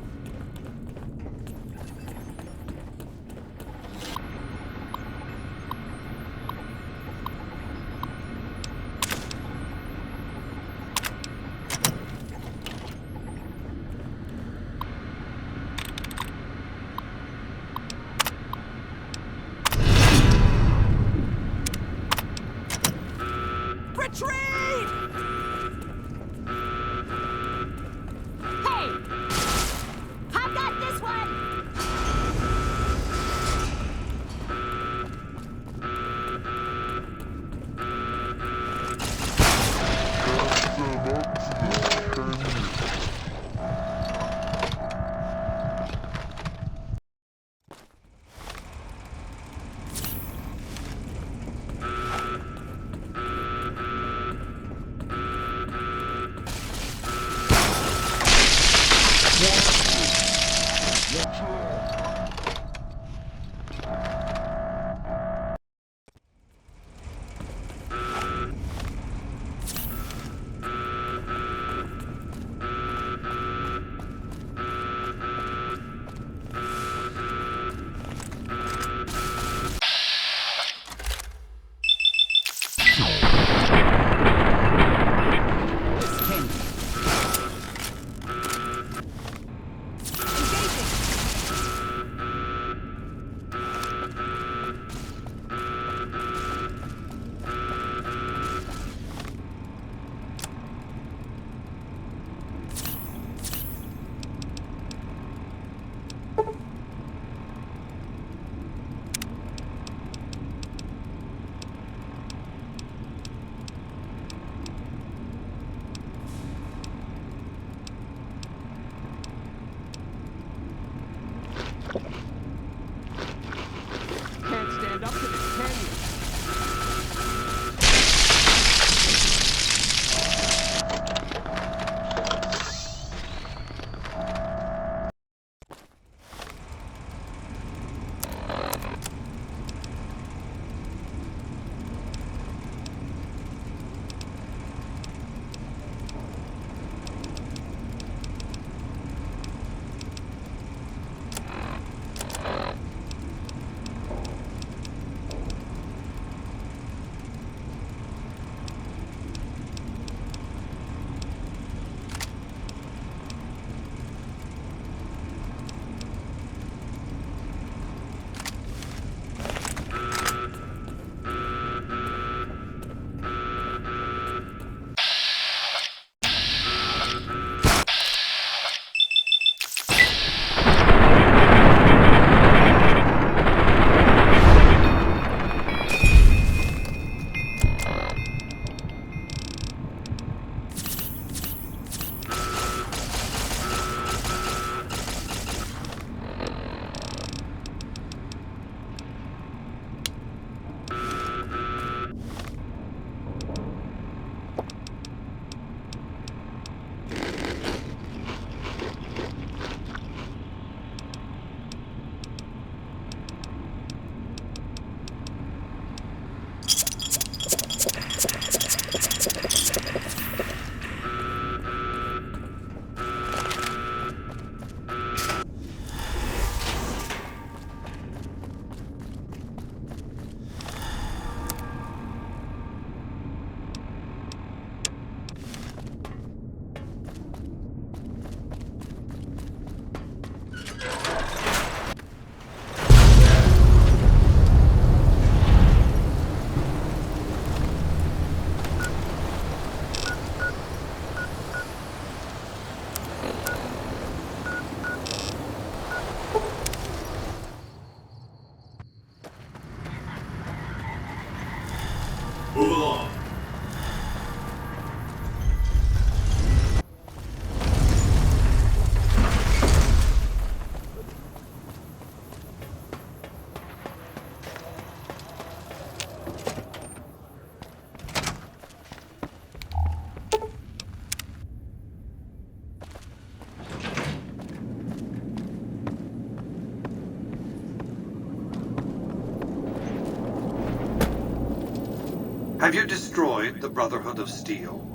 Have you destroyed the Brotherhood of Steel?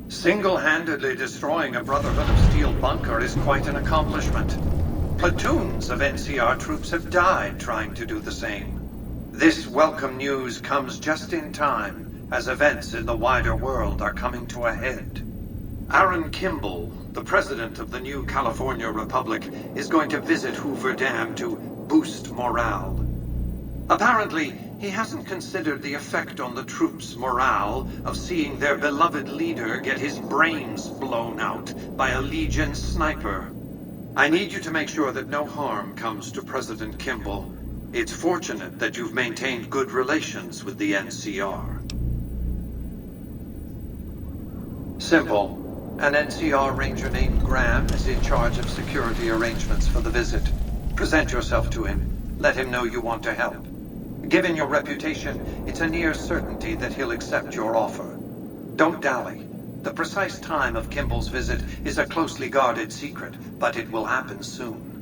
Single-handedly destroying a Brotherhood of Steel bunker is quite an accomplishment. Platoons of NCR troops have died trying to do the same. This welcome news comes just in time, as events in the wider world are coming to a head. Aaron Kimball, the president of the new California Republic, is going to visit Hoover Dam to boost morale. Apparently, he hasn't considered the effect on the troops' morale of seeing their beloved leader get his brains blown out by a Legion sniper. I need you to make sure that no harm comes to President Kimball. It's fortunate that you've maintained good relations with the NCR. Simple. An NCR ranger named Graham is in charge of security arrangements for the visit. Present yourself to him. Let him know you want to help. Given your reputation, it's a near certainty that he'll accept your offer. Don't dally. The precise time of Kimball's visit is a closely guarded secret, but it will happen soon.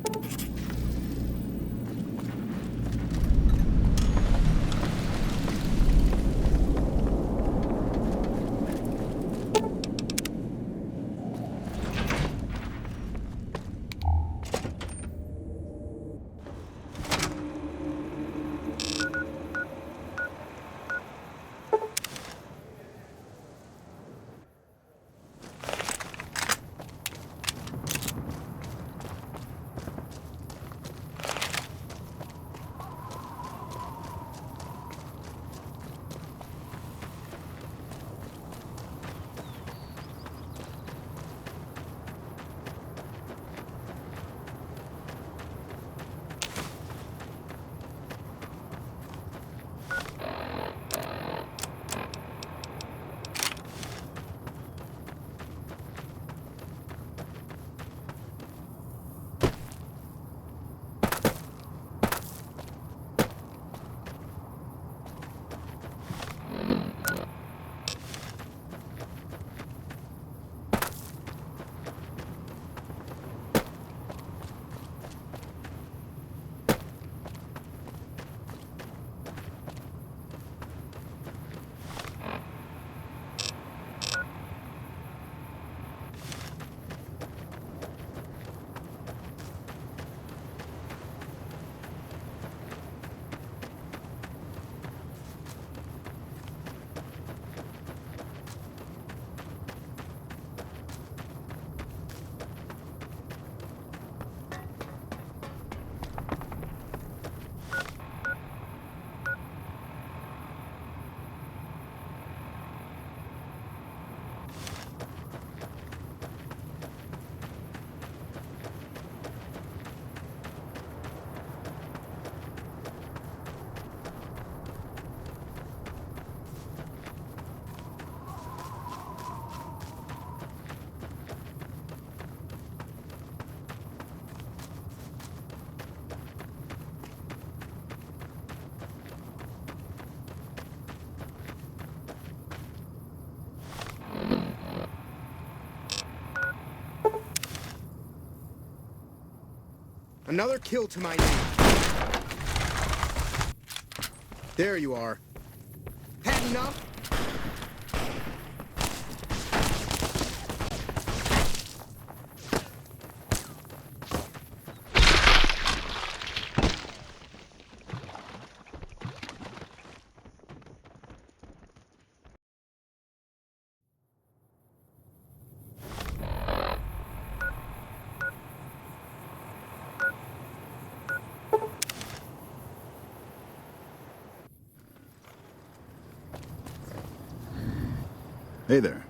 Another kill to my name. There you are. Had enough? Hey there.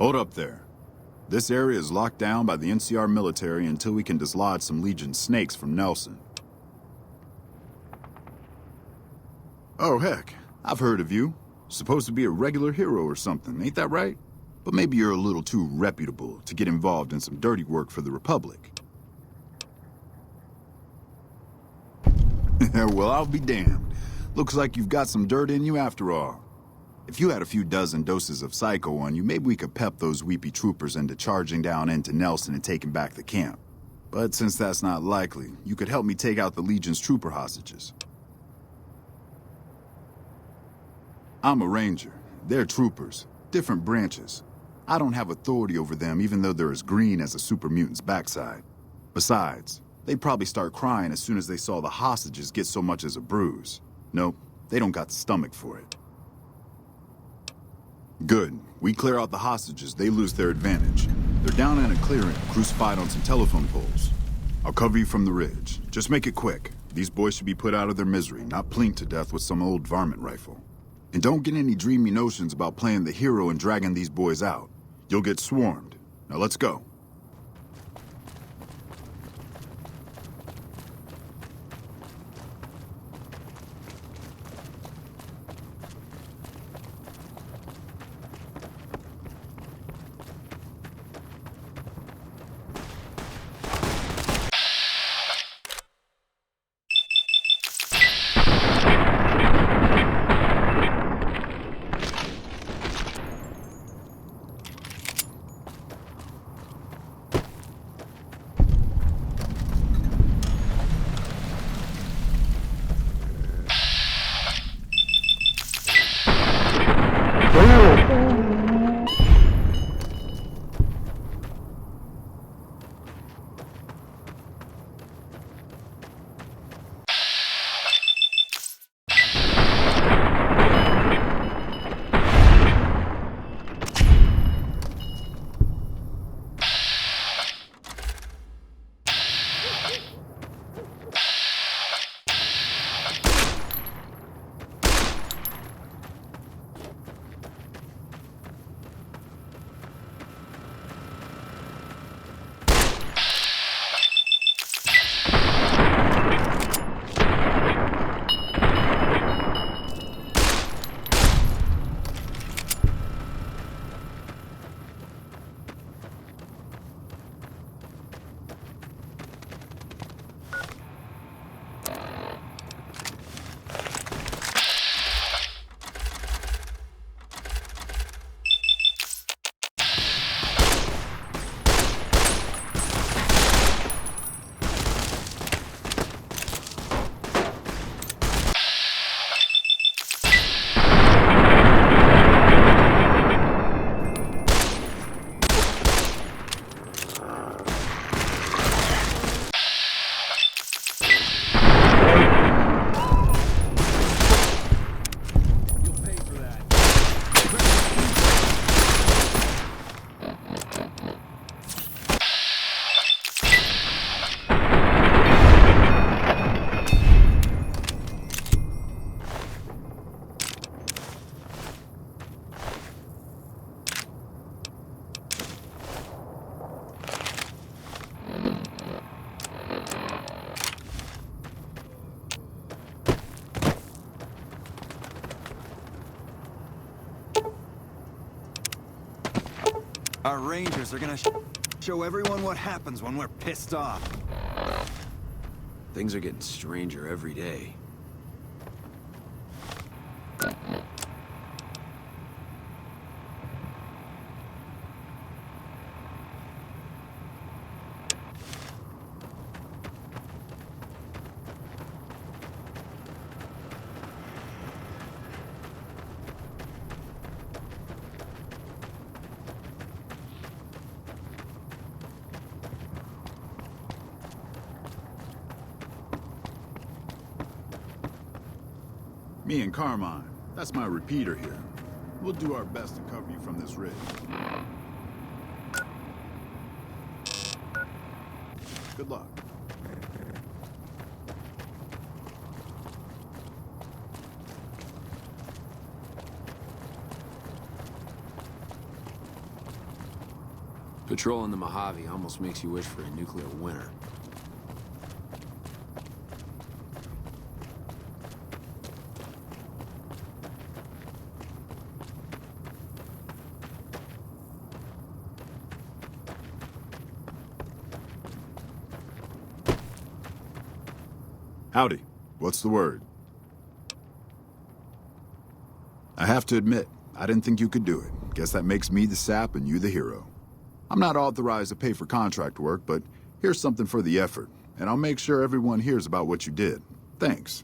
Hold up there. This area is locked down by the NCR military until we can dislodge some Legion snakes from Nelson. Oh, heck. I've heard of you. Supposed to be a regular hero or something, ain't that right? But maybe you're a little too reputable to get involved in some dirty work for the Republic. Well, I'll be damned. Looks like you've got some dirt in you after all. If you had a few dozen doses of Psycho on you, maybe we could pep those weepy troopers into charging down into Nelson and taking back the camp. But since that's not likely, you could help me take out the Legion's trooper hostages. I'm a ranger. They're troopers. Different branches. I don't have authority over them even though they're as green as a super mutant's backside. Besides, they'd probably start crying as soon as they saw the hostages get so much as a bruise. Nope, they don't got the stomach for it. Good. We clear out the hostages, they lose their advantage. They're down in a clearing, crucified on some telephone poles. I'll cover you from the ridge. Just make it quick. These boys should be put out of their misery, not plinked to death with some old varmint rifle. And don't get any dreamy notions about playing the hero and dragging these boys out. You'll get swarmed. Now let's go. Our rangers are gonna show everyone what happens when we're pissed off. Things are getting stranger every day. Me and Carmine. That's my repeater here. We'll do our best to cover you from this ridge. Good luck. Patrolling the Mojave almost makes you wish for a nuclear winter. Howdy. What's the word? I have to admit, I didn't think you could do it. Guess that makes me the sap and you the hero. I'm not authorized to pay for contract work, but here's something for the effort, and I'll make sure everyone hears about what you did. Thanks.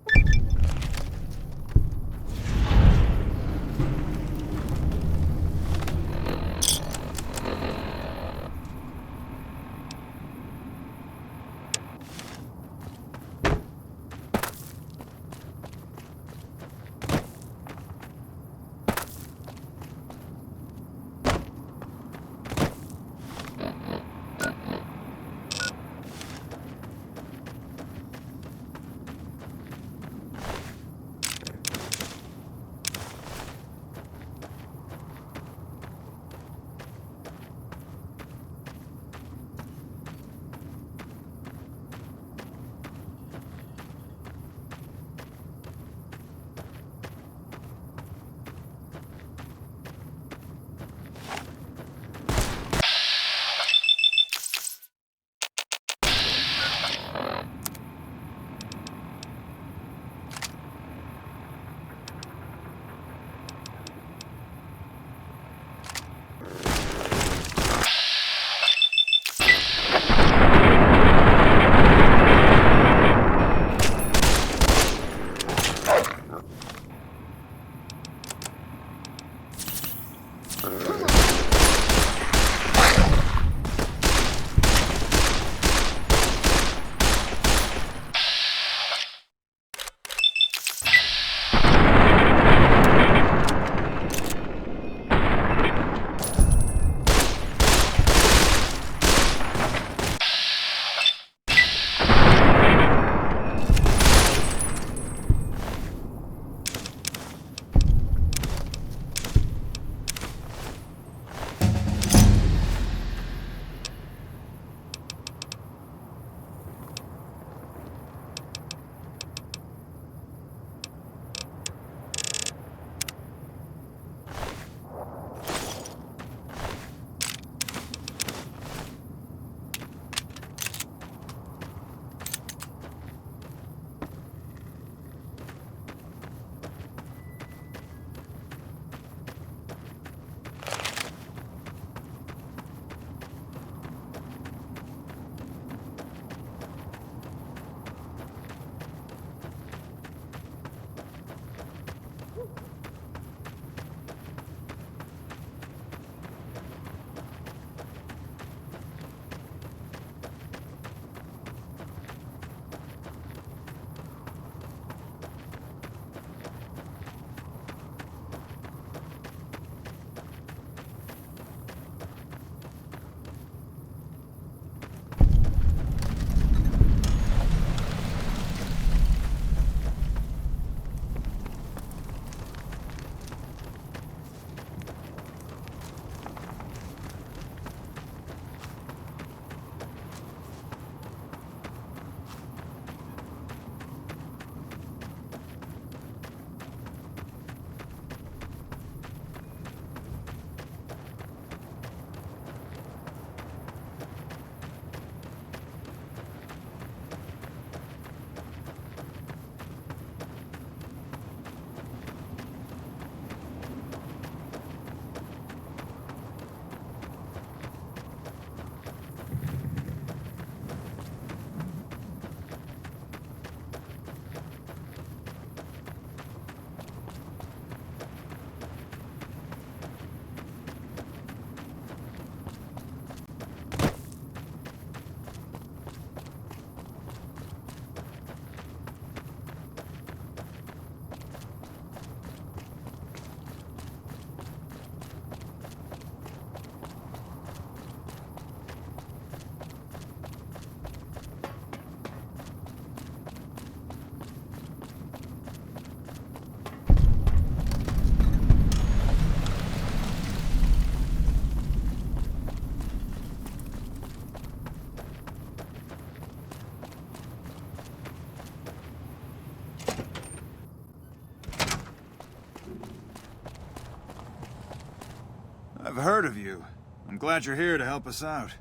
heard of you. I'm glad you're here to help us out.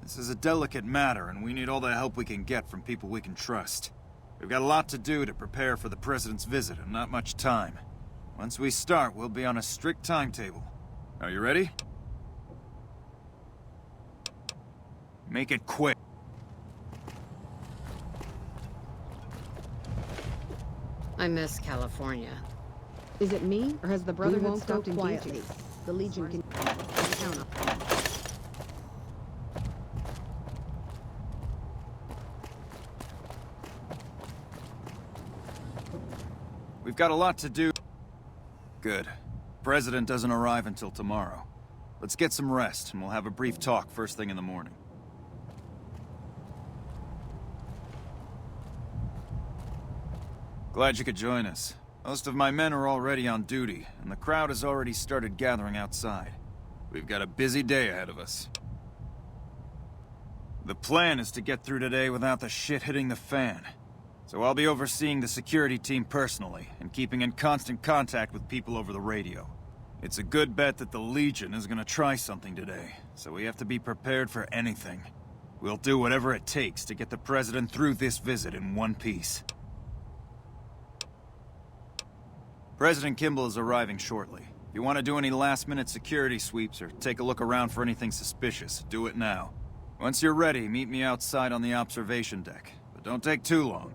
This is a delicate matter, and we need all the help we can get from people we can trust. We've got a lot to do to prepare for the President's visit, and not much time. Once we start, we'll be on a strict timetable. Are you ready? Make it quick. I miss California. Is it me, or has the Brotherhood stopped engaging? The Legion can count on. We've got a lot to do. Good. President doesn't arrive until tomorrow. Let's get some rest, and we'll have a brief talk first thing in the morning. Glad you could join us. Most of my men are already on duty, and the crowd has already started gathering outside. We've got a busy day ahead of us. The plan is to get through today without the shit hitting the fan. So I'll be overseeing the security team personally, and keeping in constant contact with people over the radio. It's a good bet that the Legion is gonna try something today, so we have to be prepared for anything. We'll do whatever it takes to get the President through this visit in one piece. President Kimball is arriving shortly. If you want to do any last-minute security sweeps or take a look around for anything suspicious, do it now. Once you're ready, meet me outside on the observation deck. But don't take too long.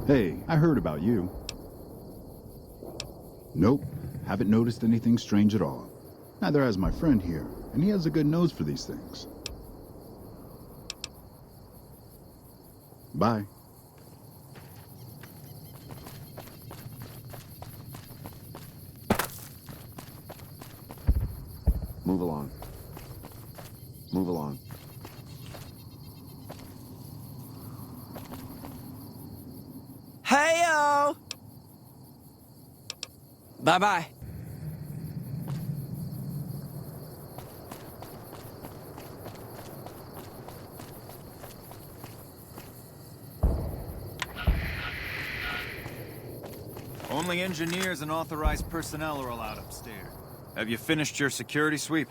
Hey, I heard about you. Nope, haven't noticed anything strange at all. Neither has my friend here, and he has a good nose for these things. Bye. Move along. Move along. Hey-o! Bye-bye. Only engineers and authorized personnel are allowed upstairs. Have you finished your security sweep?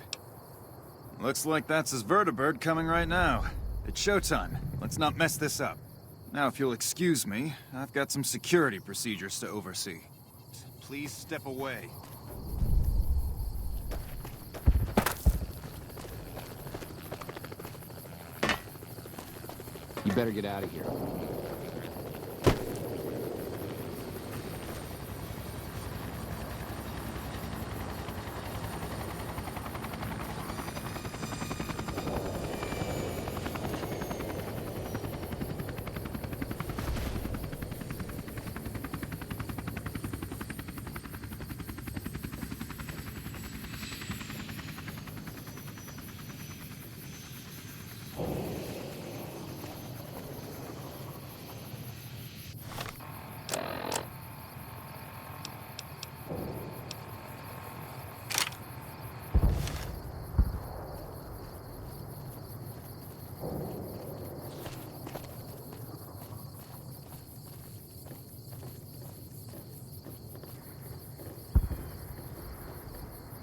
Looks like that's his vertibird coming right now. It's showtime. Let's not mess this up. Now, if you'll excuse me, I've got some security procedures to oversee. Please step away. You better get out of here.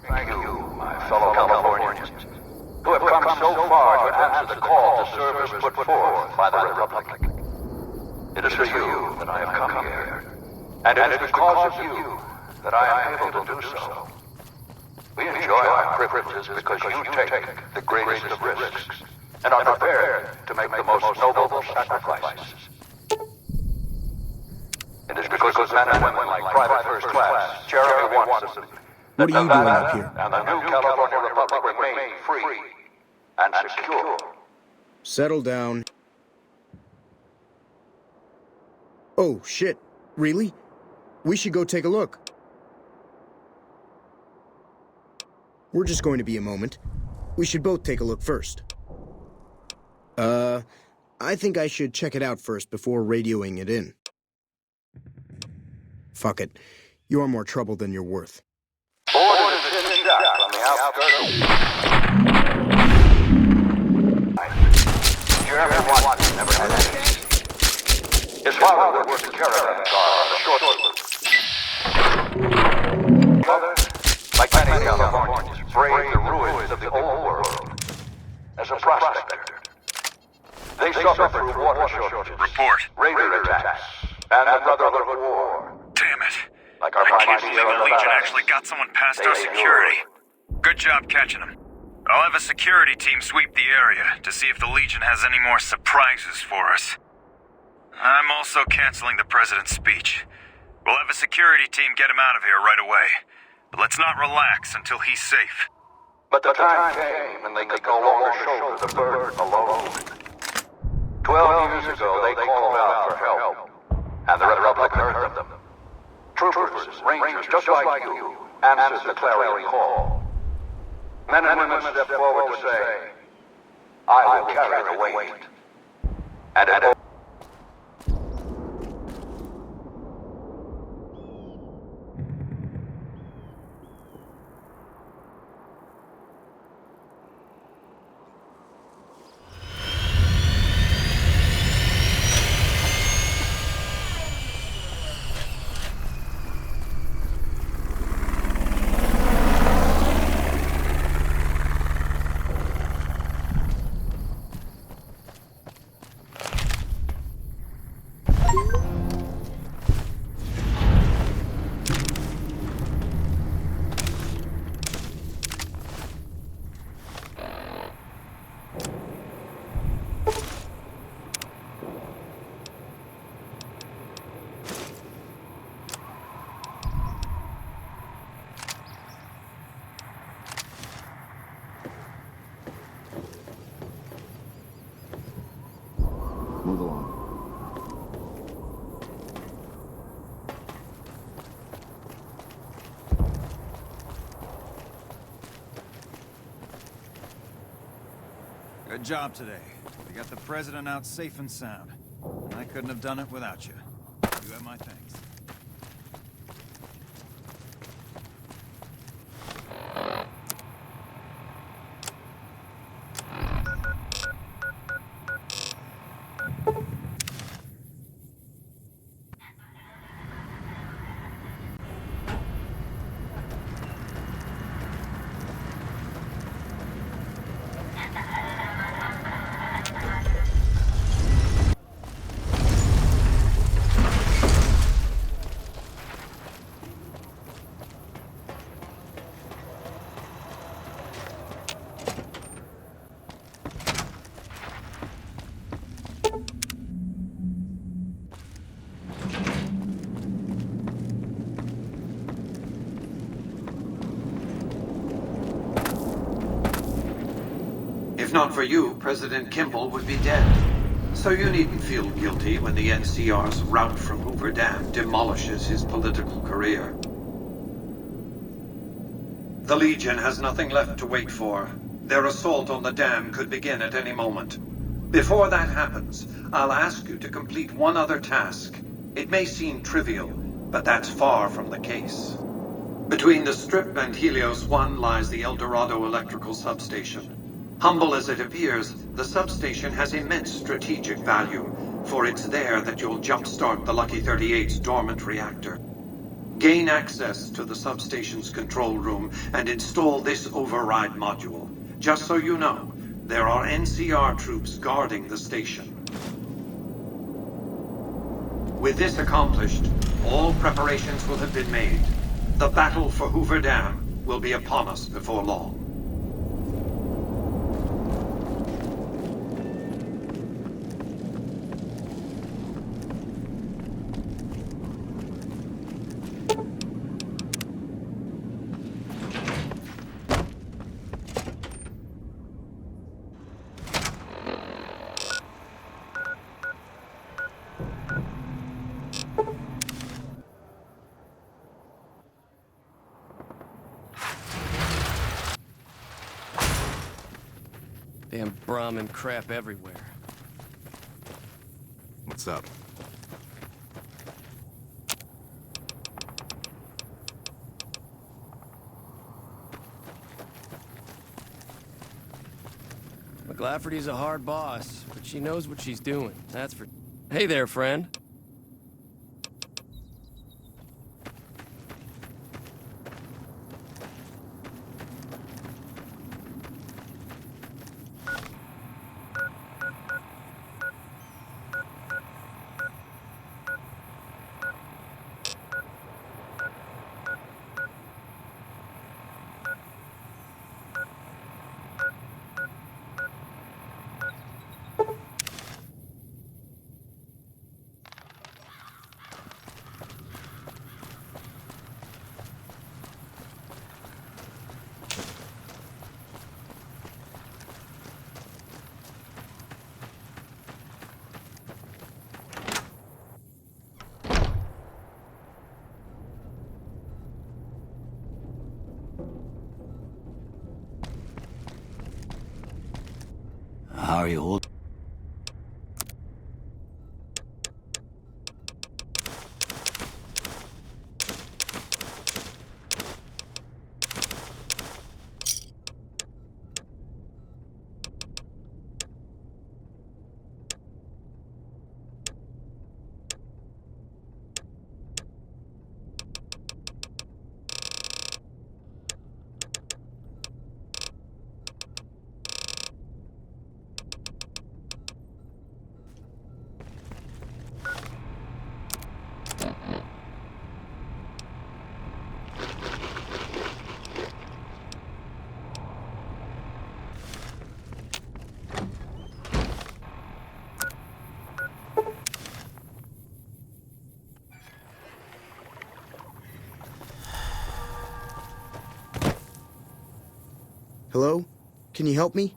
Thank you, my fellow Californians, who have come so far to answer the call to service put forth by the Republic. It is for you that I have come here, and it is because of you that I am able to do so. We enjoy our privileges because you take the greatest of risks, and are prepared to make the most noble sacrifices. It is because of men and women like Private First Class, Jeremy Watson, What are you doing up here? and the new California Republic remain free and secure. Settle down. Oh, shit. Really? We should go take a look. We're just going to be a moment. We should both take a look first. I think I should check it out first before radioing it in. Fuck it. You're more trouble than you're worth. Board is in Jack on the outskirts. Jeremy Watson never had any. His father worked as a caravan car on the short loop. Mother, like many Californians, braved the ruins of the old world as a prospector. They suffered through water shortages, raider attacks, and the Brotherhood of War. Damn it. Like our I can't mighty believe the Legion actually got someone past our security. Good job catching him. I'll have a security team sweep the area to see if the Legion has any more surprises for us. I'm also canceling the President's speech. We'll have a security team get him out of here right away. But let's not relax until he's safe. But the time came and they could no longer shoulder the burden alone. 12 years ago, they called out for help, and the Republic heard them. Troopers, Rangers, just like you, answered the clarion call. Men and women stepped forward to say, I will carry the weight. And it Move along. Good job today. We got the President out safe and sound. I couldn't have done it without you. You have my thanks. If not for you, President Kimball would be dead. So you needn't feel guilty when the NCR's rout from Hoover Dam demolishes his political career. The Legion has nothing left to wait for. Their assault on the dam could begin at any moment. Before that happens, I'll ask you to complete one other task. It may seem trivial, but that's far from the case. Between the Strip and Helios 1 lies the El Dorado Electrical Substation. Humble as it appears, the substation has immense strategic value, for it's there that you'll jumpstart the Lucky 38's dormant reactor. Gain access to the substation's control room and install this override module. Just so you know, there are NCR troops guarding the station. With this accomplished, all preparations will have been made. The battle for Hoover Dam will be upon us before long. Damn Brahmin crap everywhere. What's up? McLafferty's a hard boss, but she knows what she's doing. That's for... Hey there, friend. How are you holding? Hello? Can you help me?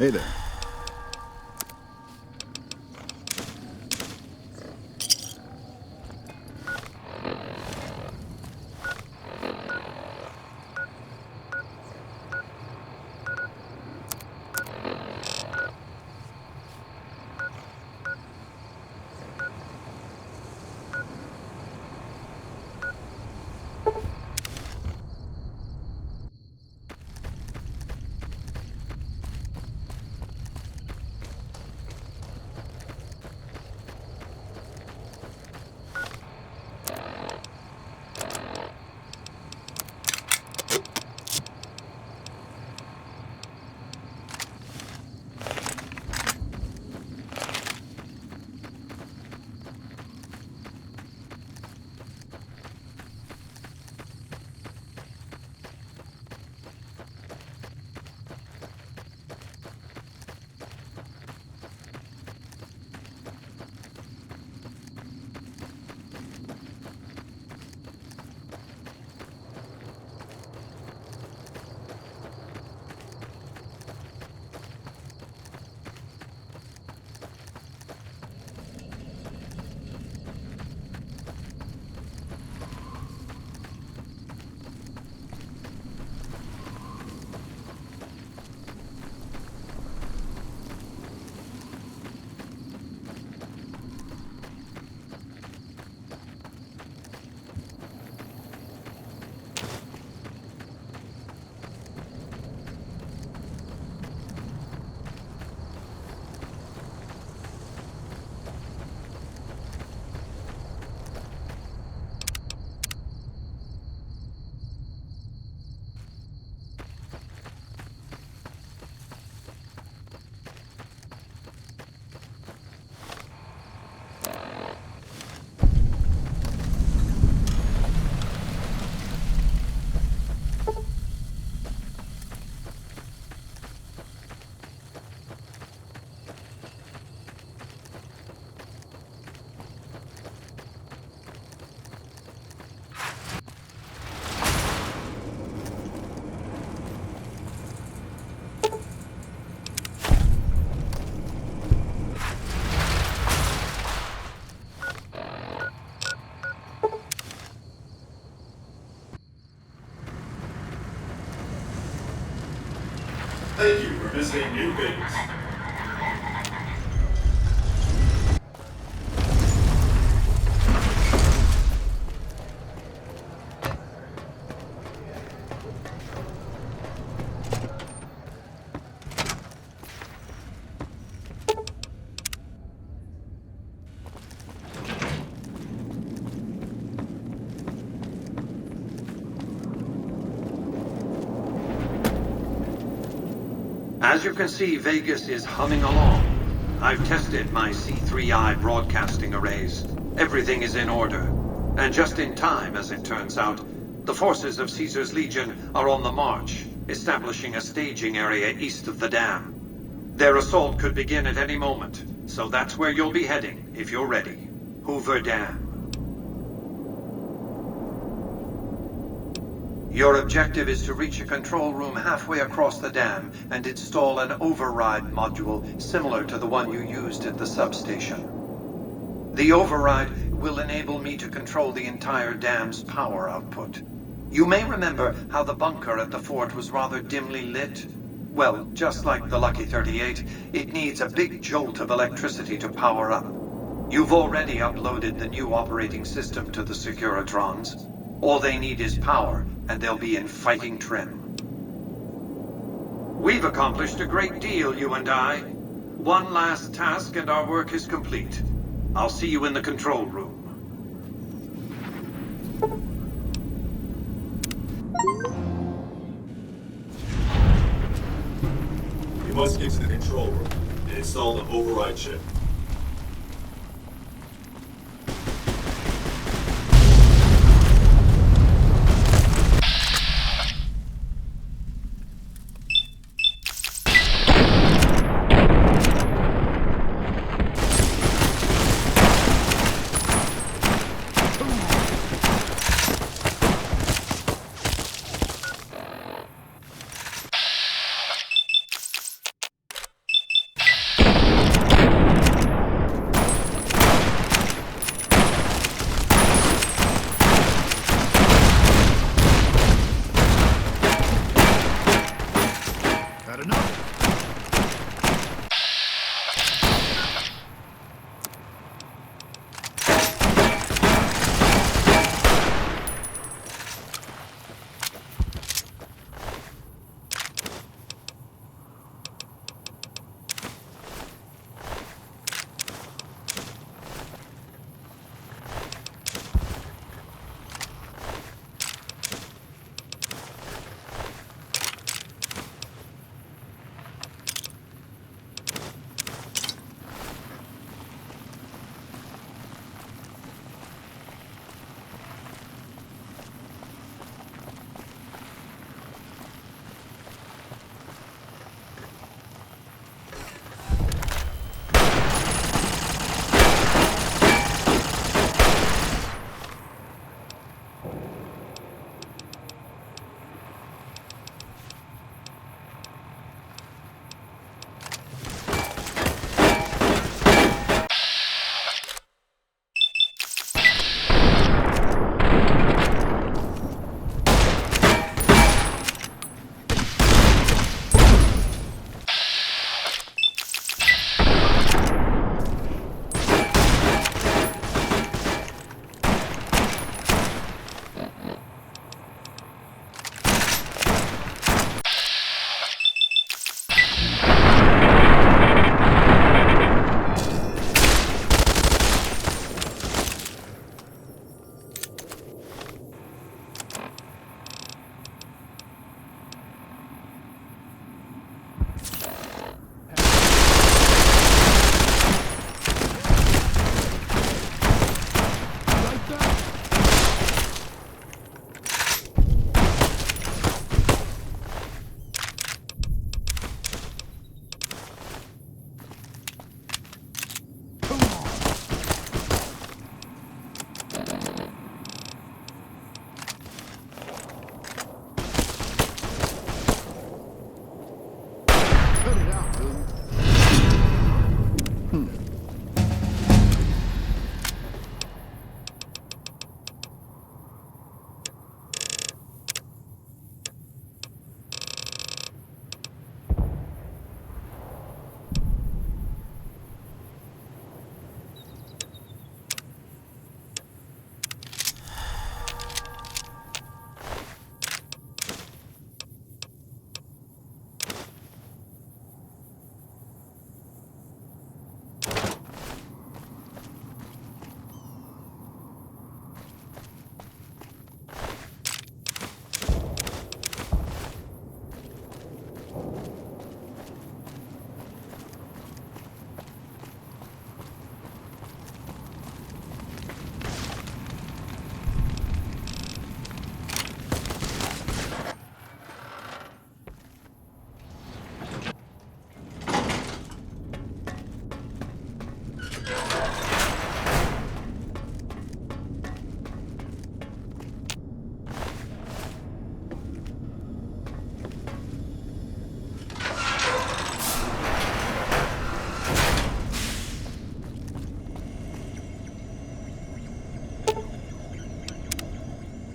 Hey there. Thank you for visiting New Vegas. As you can see, Vegas is humming along. I've tested my C3I broadcasting arrays. Everything is in order. And just in time, as it turns out, the forces of Caesar's Legion are on the march, establishing a staging area east of the dam. Their assault could begin at any moment, so that's where you'll be heading, if you're ready. Hoover Dam. Your objective is to reach a control room halfway across the dam and install an override module similar to the one you used at the substation. The override will enable me to control the entire dam's power output. You may remember how the bunker at the fort was rather dimly lit. Well, just like the Lucky 38, it needs a big jolt of electricity to power up. You've already uploaded the new operating system to the Securitrons. All they need is power, and they'll be in fighting trim. We've accomplished a great deal, you and I. One last task and our work is complete. I'll see you in the control room. You must get to the control room and install the override chip.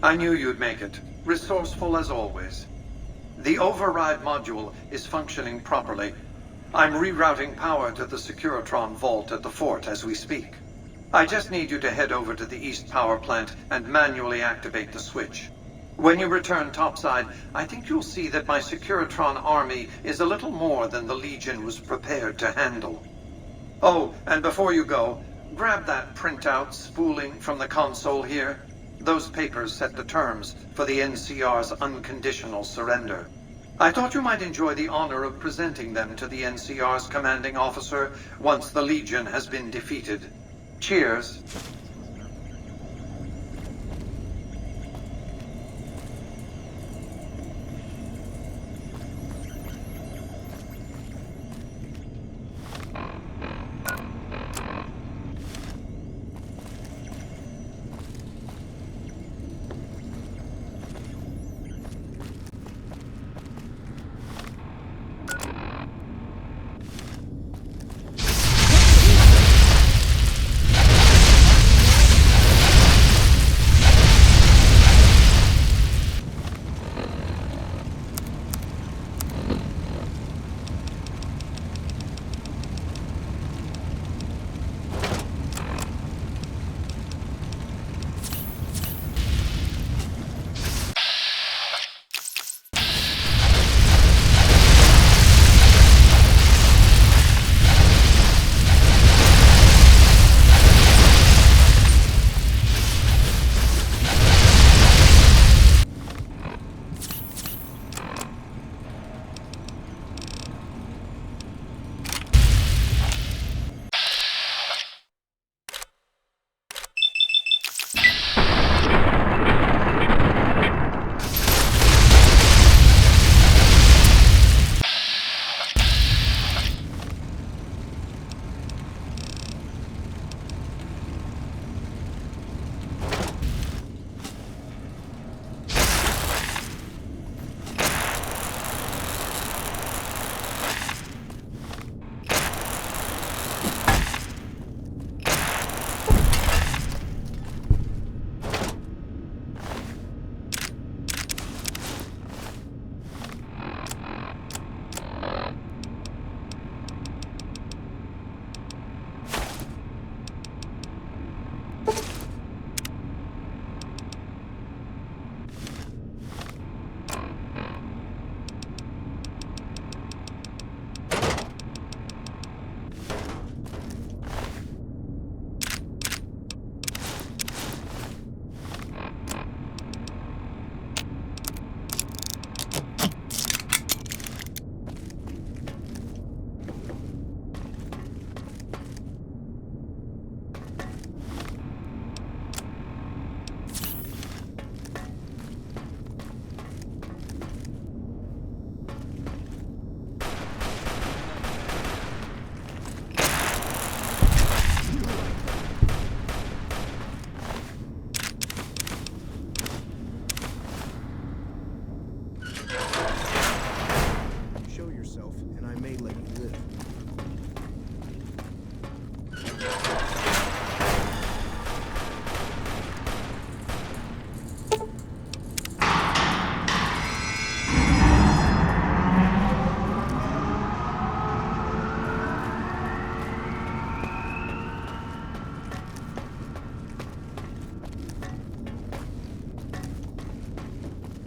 I knew you'd make it. Resourceful as always. The override module is functioning properly. I'm rerouting power to the Securitron vault at the fort as we speak. I just need you to head over to the East Power Plant and manually activate the switch. When you return topside, I think you'll see that my Securitron army is a little more than the Legion was prepared to handle. Oh, and before you go, grab that printout spooling from the console here. Those papers set the terms for the NCR's unconditional surrender. I thought you might enjoy the honor of presenting them to the NCR's commanding officer once the Legion has been defeated. Cheers.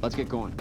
Let's get going.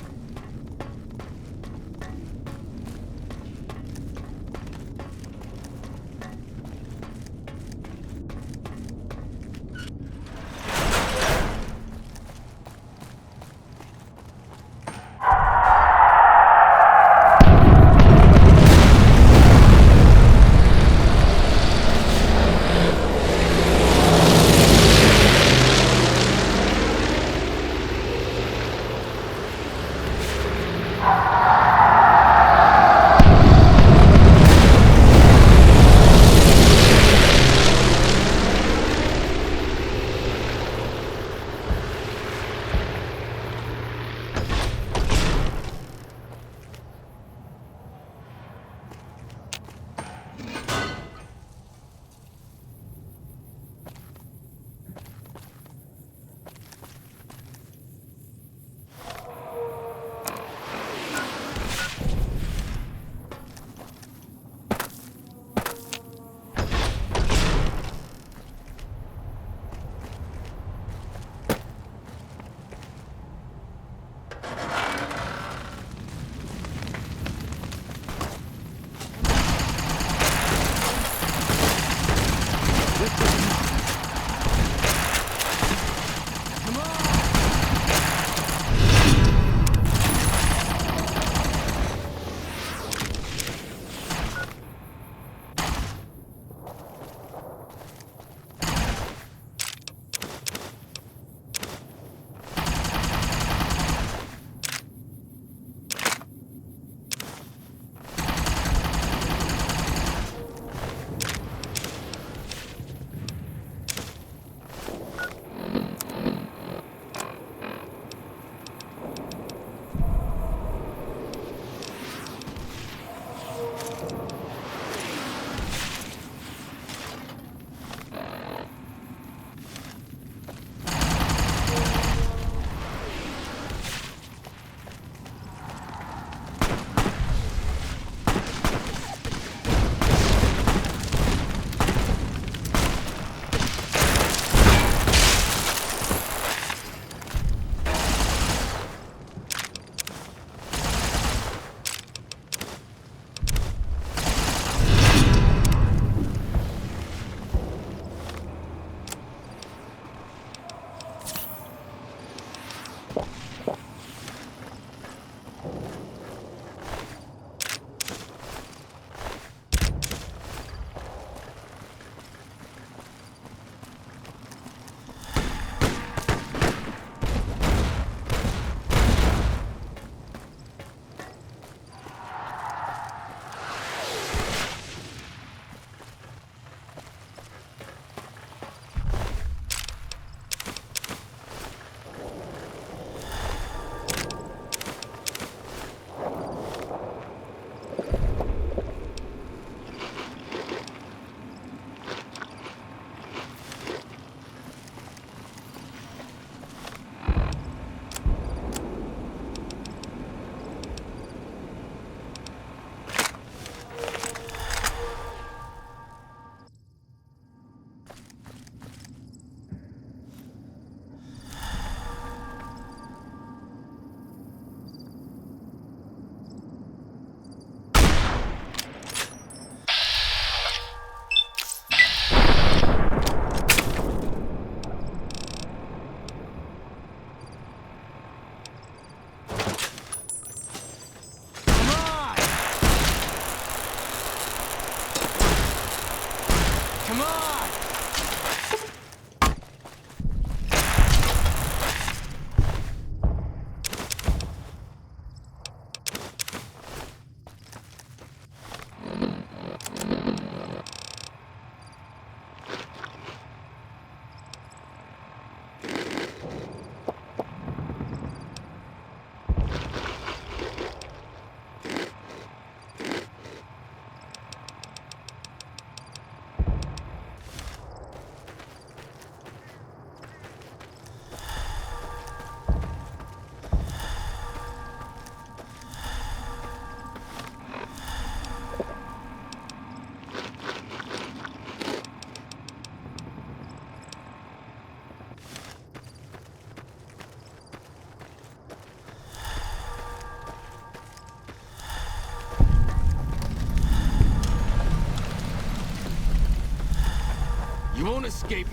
You won't escape.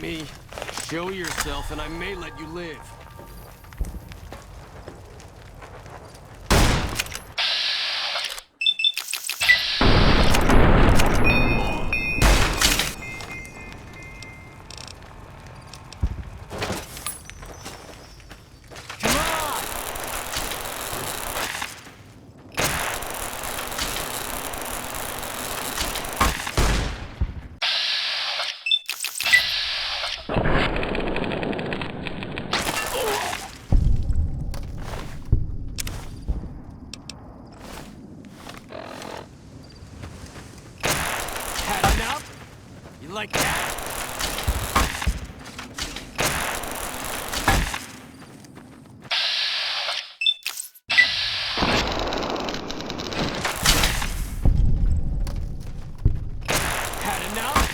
Me. Show yourself, and I may let you live. Like that? Had enough?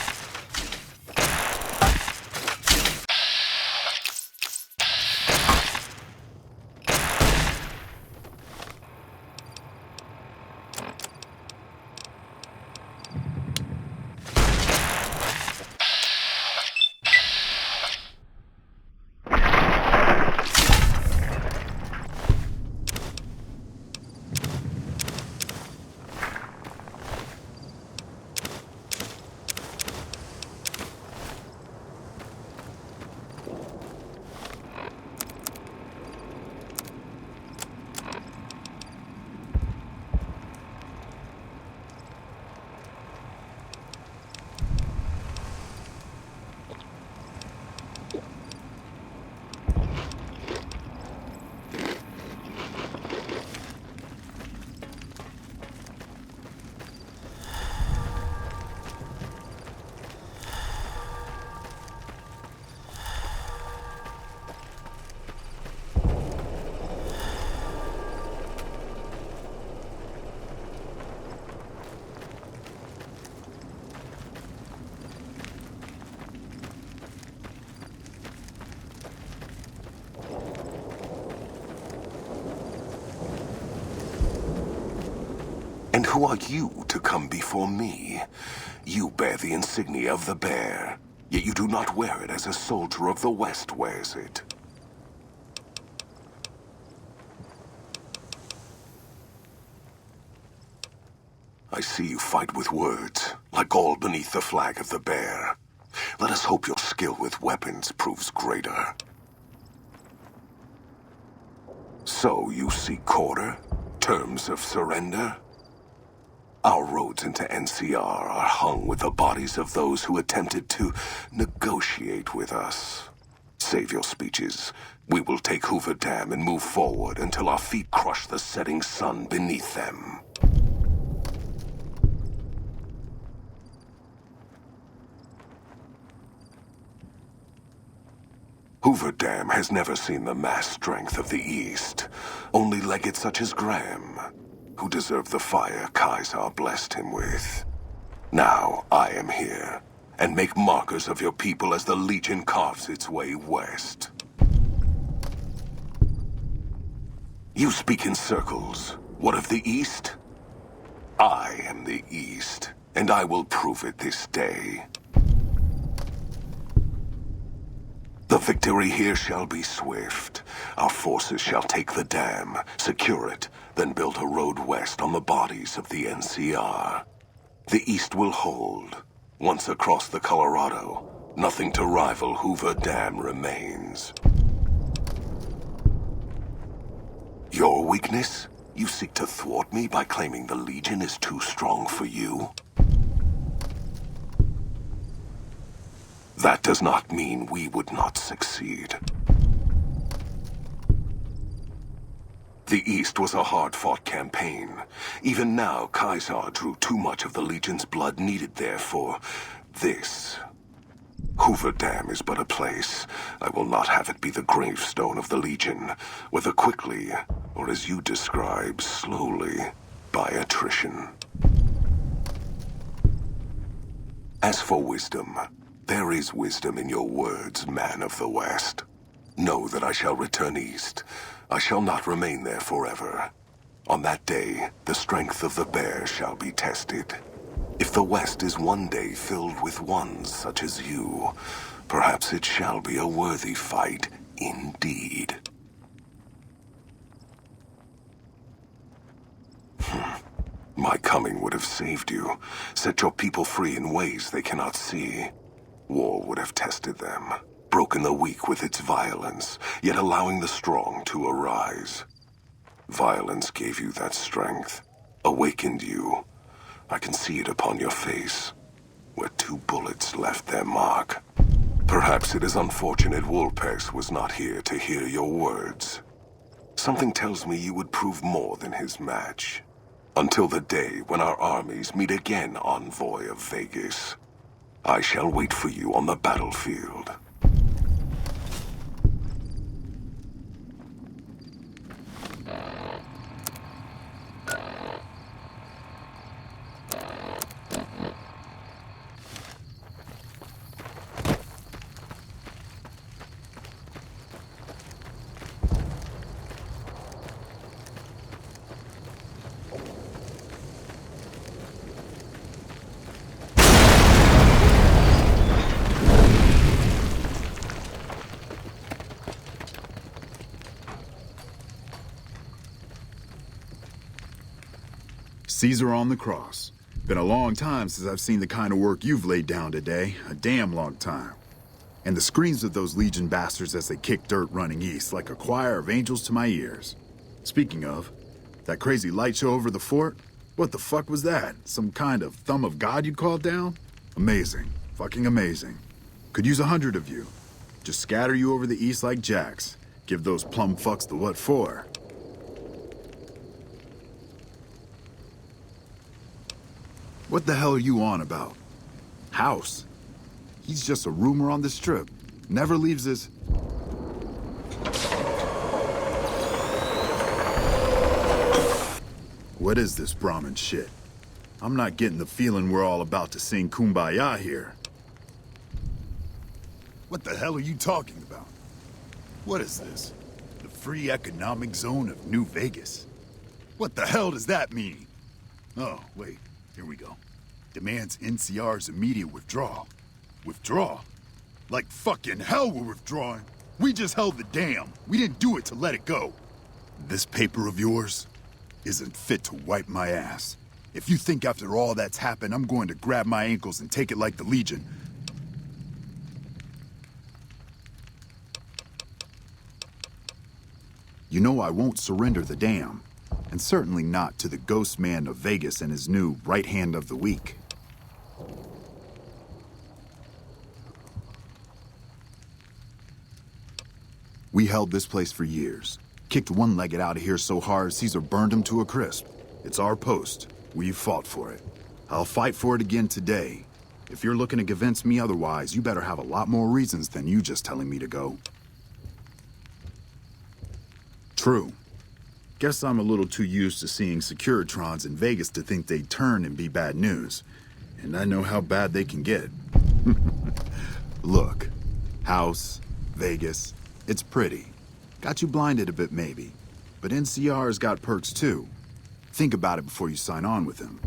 And who are you to come before me? You bear the insignia of the bear, yet you do not wear it as a soldier of the West wears it. I see you fight with words, like all beneath the flag of the bear. Let us hope your skill with weapons proves greater. So you seek quarter? Terms of surrender? Our roads into NCR are hung with the bodies of those who attempted to negotiate with us. Save your speeches. We will take Hoover Dam and move forward until our feet crush the setting sun beneath them. Hoover Dam has never seen the mass strength of the East. Only legates such as Graham, who deserve the fire Caesar blessed him with. Now I am here, and make markers of your people as the Legion carves its way west. You speak in circles. What of the East? I am the East, and I will prove it this day. The victory here shall be swift. Our forces shall take the dam, secure it, then build a road west on the bodies of the NCR. The East will hold. Once across the Colorado, nothing to rival Hoover Dam remains. Your weakness? You seek to thwart me by claiming the Legion is too strong for you? That does not mean we would not succeed. The East was a hard-fought campaign. Even now, Caesar drew too much of the Legion's blood needed there for this. Hoover Dam is but a place. I will not have it be the gravestone of the Legion, whether quickly, or as you describe, slowly, by attrition. As for wisdom, there is wisdom in your words, man of the West. Know that I shall return east. I shall not remain there forever. On that day, the strength of the bear shall be tested. If the West is one day filled with ones such as you, perhaps it shall be a worthy fight indeed. My coming would have saved you, set your people free in ways they cannot see. War would have tested them, broken the weak with its violence, yet allowing the strong to arise. Violence gave you that strength, awakened you. I can see it upon your face, where 2 bullets left their mark. Perhaps it is unfortunate Wolpex was not here to hear your words. Something tells me you would prove more than his match. Until the day when our armies meet again, envoy of Vegas. I shall wait for you on the battlefield. Caesar on the cross. Been a long time since I've seen the kind of work you've laid down today. A damn long time. And the screams of those Legion bastards as they kick dirt running east like a choir of angels to my ears. Speaking of, that crazy light show over the fort? What the fuck was that? Some kind of thumb of God you'd call down? Amazing. Fucking amazing. Could use 100 of you. Just scatter you over the east like jacks. Give those plum fucks the what for. What the hell are you on about? House? He's just a rumor on the strip. Never leaves his... What is this Brahmin shit? I'm not getting the feeling we're all about to sing Kumbaya here. What the hell are you talking about? What is this? The free economic zone of New Vegas? What the hell does that mean? Oh, wait. Here we go. Demands NCR's immediate withdrawal. Withdraw? Like fucking hell we're withdrawing. We just held the dam. We didn't do it to let it go. This paper of yours isn't fit to wipe my ass. If you think after all that's happened, I'm going to grab my ankles and take it like the Legion. You know I won't surrender the dam. And certainly not to the ghost man of Vegas and his new right hand of the week. We held this place for years. Kicked one-legged out of here so hard, Caesar burned him to a crisp. It's our post. We've fought for it. I'll fight for it again today. If you're looking to convince me otherwise, you better have a lot more reasons than you just telling me to go. True. Guess I'm a little too used to seeing Securitrons in Vegas to think they'd turn and be bad news. And I know how bad they can get. Look, house, Vegas, it's pretty. Got you blinded a bit maybe. But NCR's got perks too. Think about it before you sign on with him.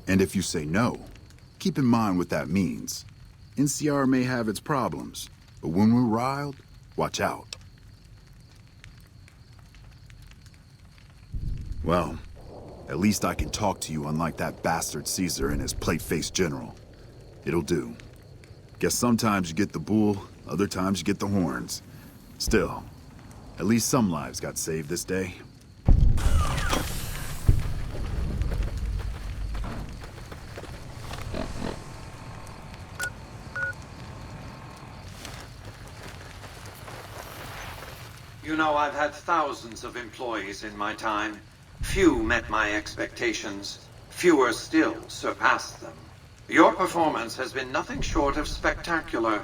And if you say no, keep in mind what that means. NCR may have its problems, but when we're riled, watch out. Well, at least I can talk to you unlike that bastard Caesar and his plate-faced general. It'll do. Guess sometimes you get the bull, other times you get the horns. Still, at least some lives got saved this day. You know, I've had thousands of employees in my time. Few met my expectations. Fewer still surpassed them. Your performance has been nothing short of spectacular.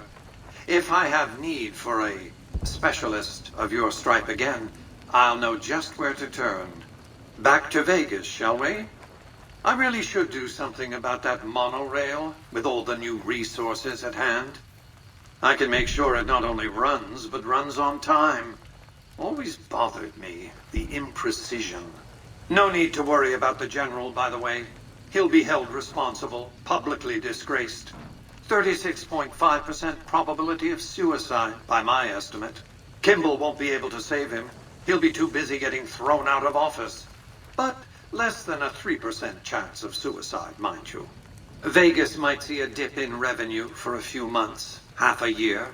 If I have need for a specialist of your stripe again, I'll know just where to turn. Back to Vegas, shall we? I really should do something about that monorail with all the new resources at hand. I can make sure it not only runs, but runs on time. Always bothered me, the imprecision. No need to worry about the General, by the way. He'll be held responsible, publicly disgraced. 36.5% probability of suicide, by my estimate. Kimball won't be able to save him. He'll be too busy getting thrown out of office. But less than a 3% chance of suicide, mind you. Vegas might see a dip in revenue for a few months, half a year.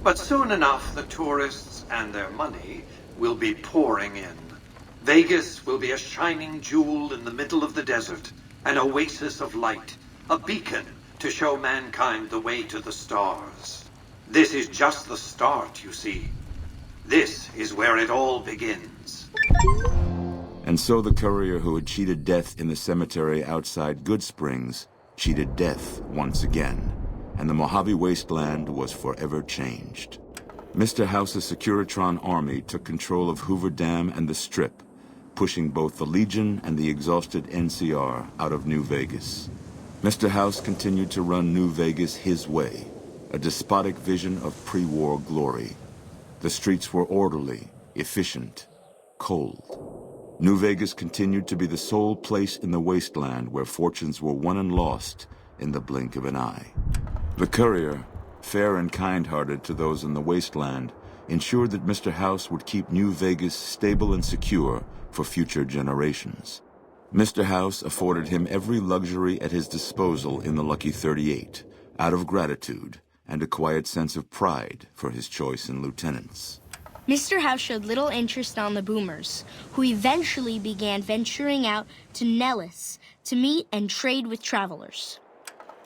But soon enough, the tourists and their money will be pouring in. Vegas will be a shining jewel in the middle of the desert, an oasis of light, a beacon to show mankind the way to the stars. This is just the start, you see. This is where it all begins. And so the courier who had cheated death in the cemetery outside Goodsprings cheated death once again, and the Mojave Wasteland was forever changed. Mr. House's Securitron army took control of Hoover Dam and the Strip, pushing both the Legion and the exhausted NCR out of New Vegas. Mr. House continued to run New Vegas his way, a despotic vision of pre-war glory. The streets were orderly, efficient, cold. New Vegas continued to be the sole place in the wasteland where fortunes were won and lost in the blink of an eye. The courier, fair and kind-hearted to those in the wasteland, ensured that Mr. House would keep New Vegas stable and secure for future generations. Mr. House afforded him every luxury at his disposal in the Lucky 38, out of gratitude and a quiet sense of pride for his choice in lieutenants. Mr. House showed little interest on the boomers, who eventually began venturing out to Nellis to meet and trade with travelers.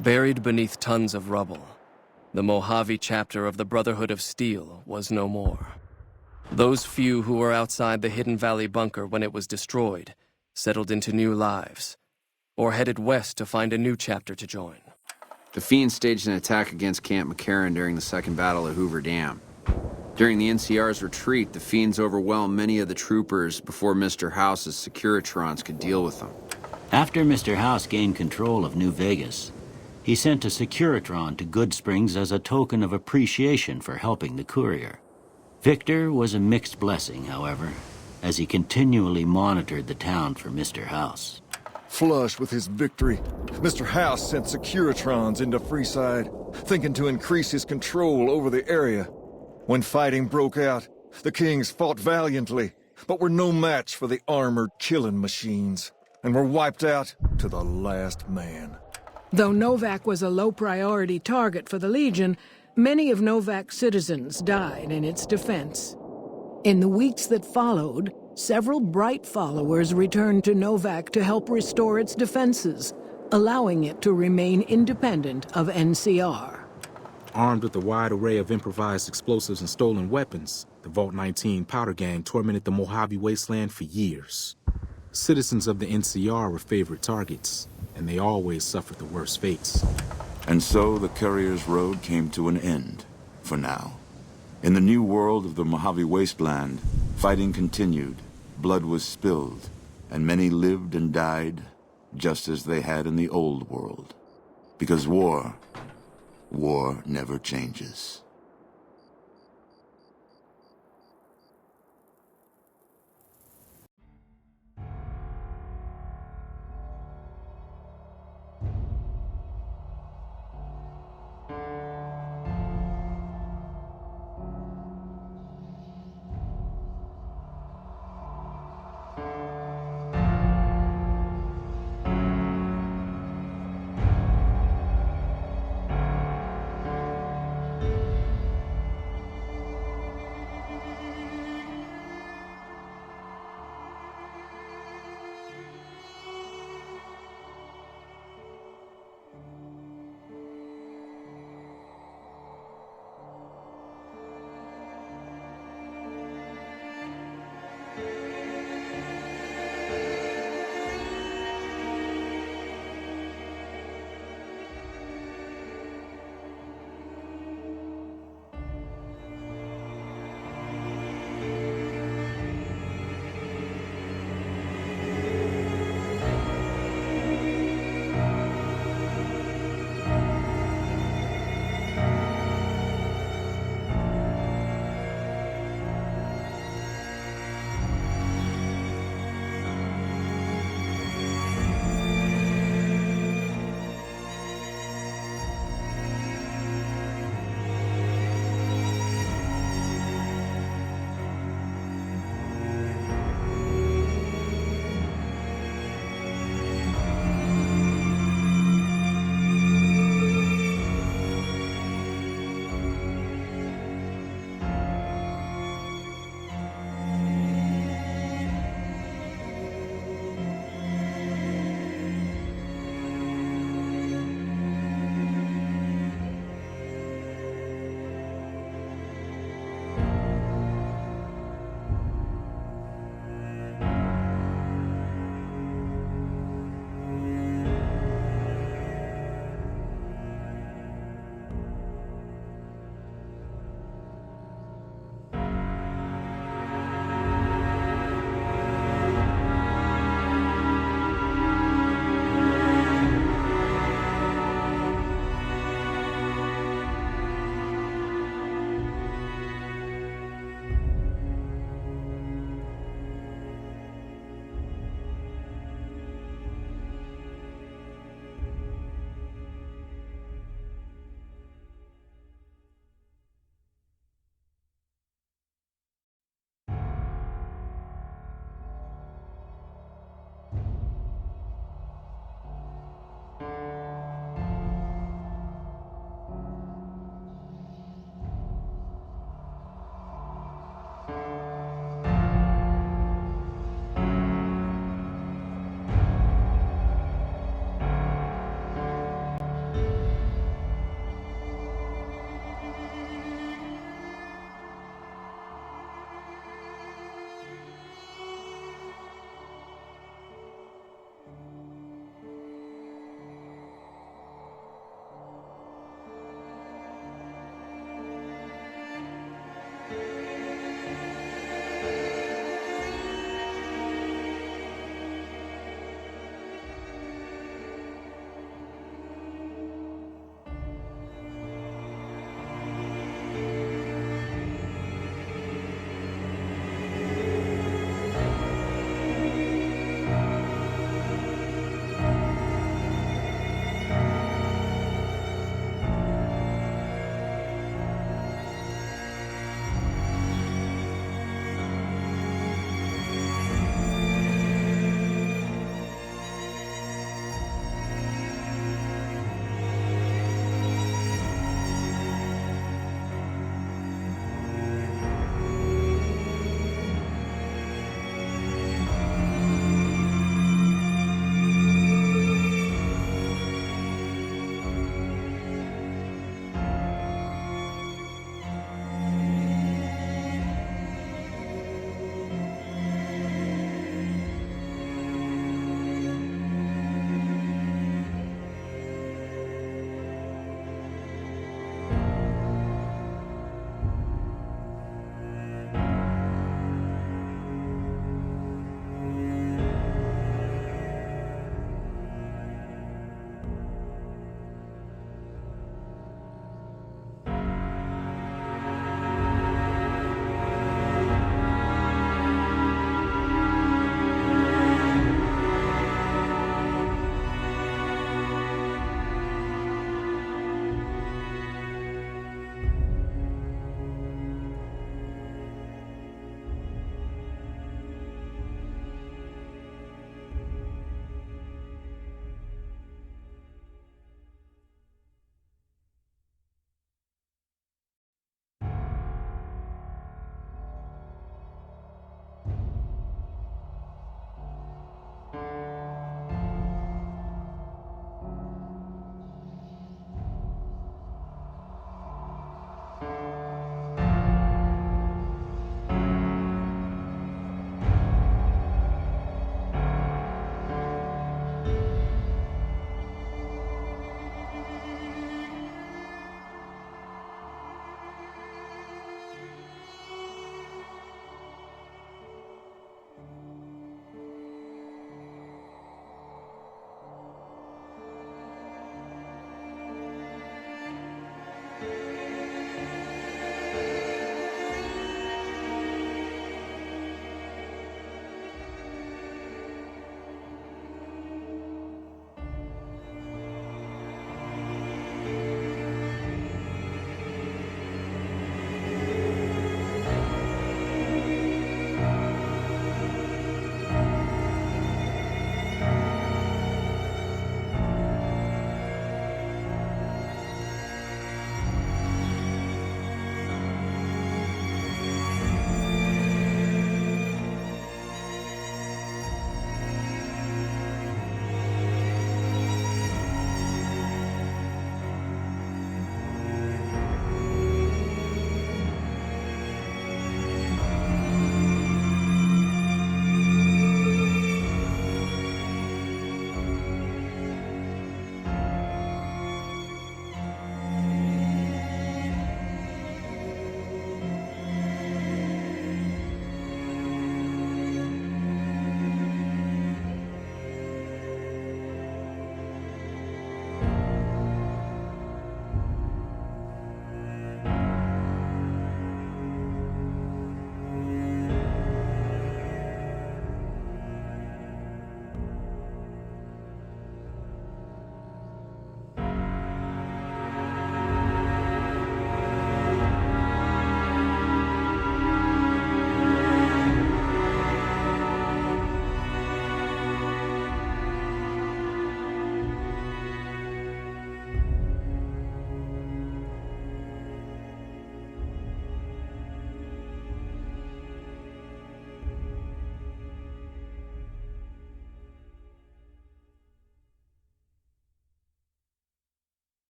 Buried beneath tons of rubble, the Mojave chapter of the Brotherhood of Steel was no more. Those few who were outside the Hidden Valley bunker when it was destroyed settled into new lives, or headed west to find a new chapter to join. The Fiends staged an attack against Camp McCarran during the Second Battle of Hoover Dam. During the NCR's retreat, the Fiends overwhelmed many of the troopers before Mr. House's Securitrons could deal with them. After Mr. House gained control of New Vegas, he sent a Securitron to Goodsprings as a token of appreciation for helping the courier. Victor was a mixed blessing, however, as he continually monitored the town for Mr. House. Flush with his victory, Mr. House sent Securitrons into Freeside, thinking to increase his control over the area. When fighting broke out, the Kings fought valiantly, but were no match for the armored killing machines, and were wiped out to the last man. Though Novak was a low-priority target for the Legion, many of Novak's citizens died in its defense. In the weeks that followed, several Bright followers returned to Novak to help restore its defenses, allowing it to remain independent of NCR. Armed with a wide array of improvised explosives and stolen weapons, the Vault 19 Powder Gang tormented the Mojave Wasteland for years. Citizens of the NCR were favorite targets, and they always suffered the worst fates. And so the courier's road came to an end, for now. In the new world of the Mojave Wasteland, fighting continued, blood was spilled, and many lived and died just as they had in the old world. Because war never changes.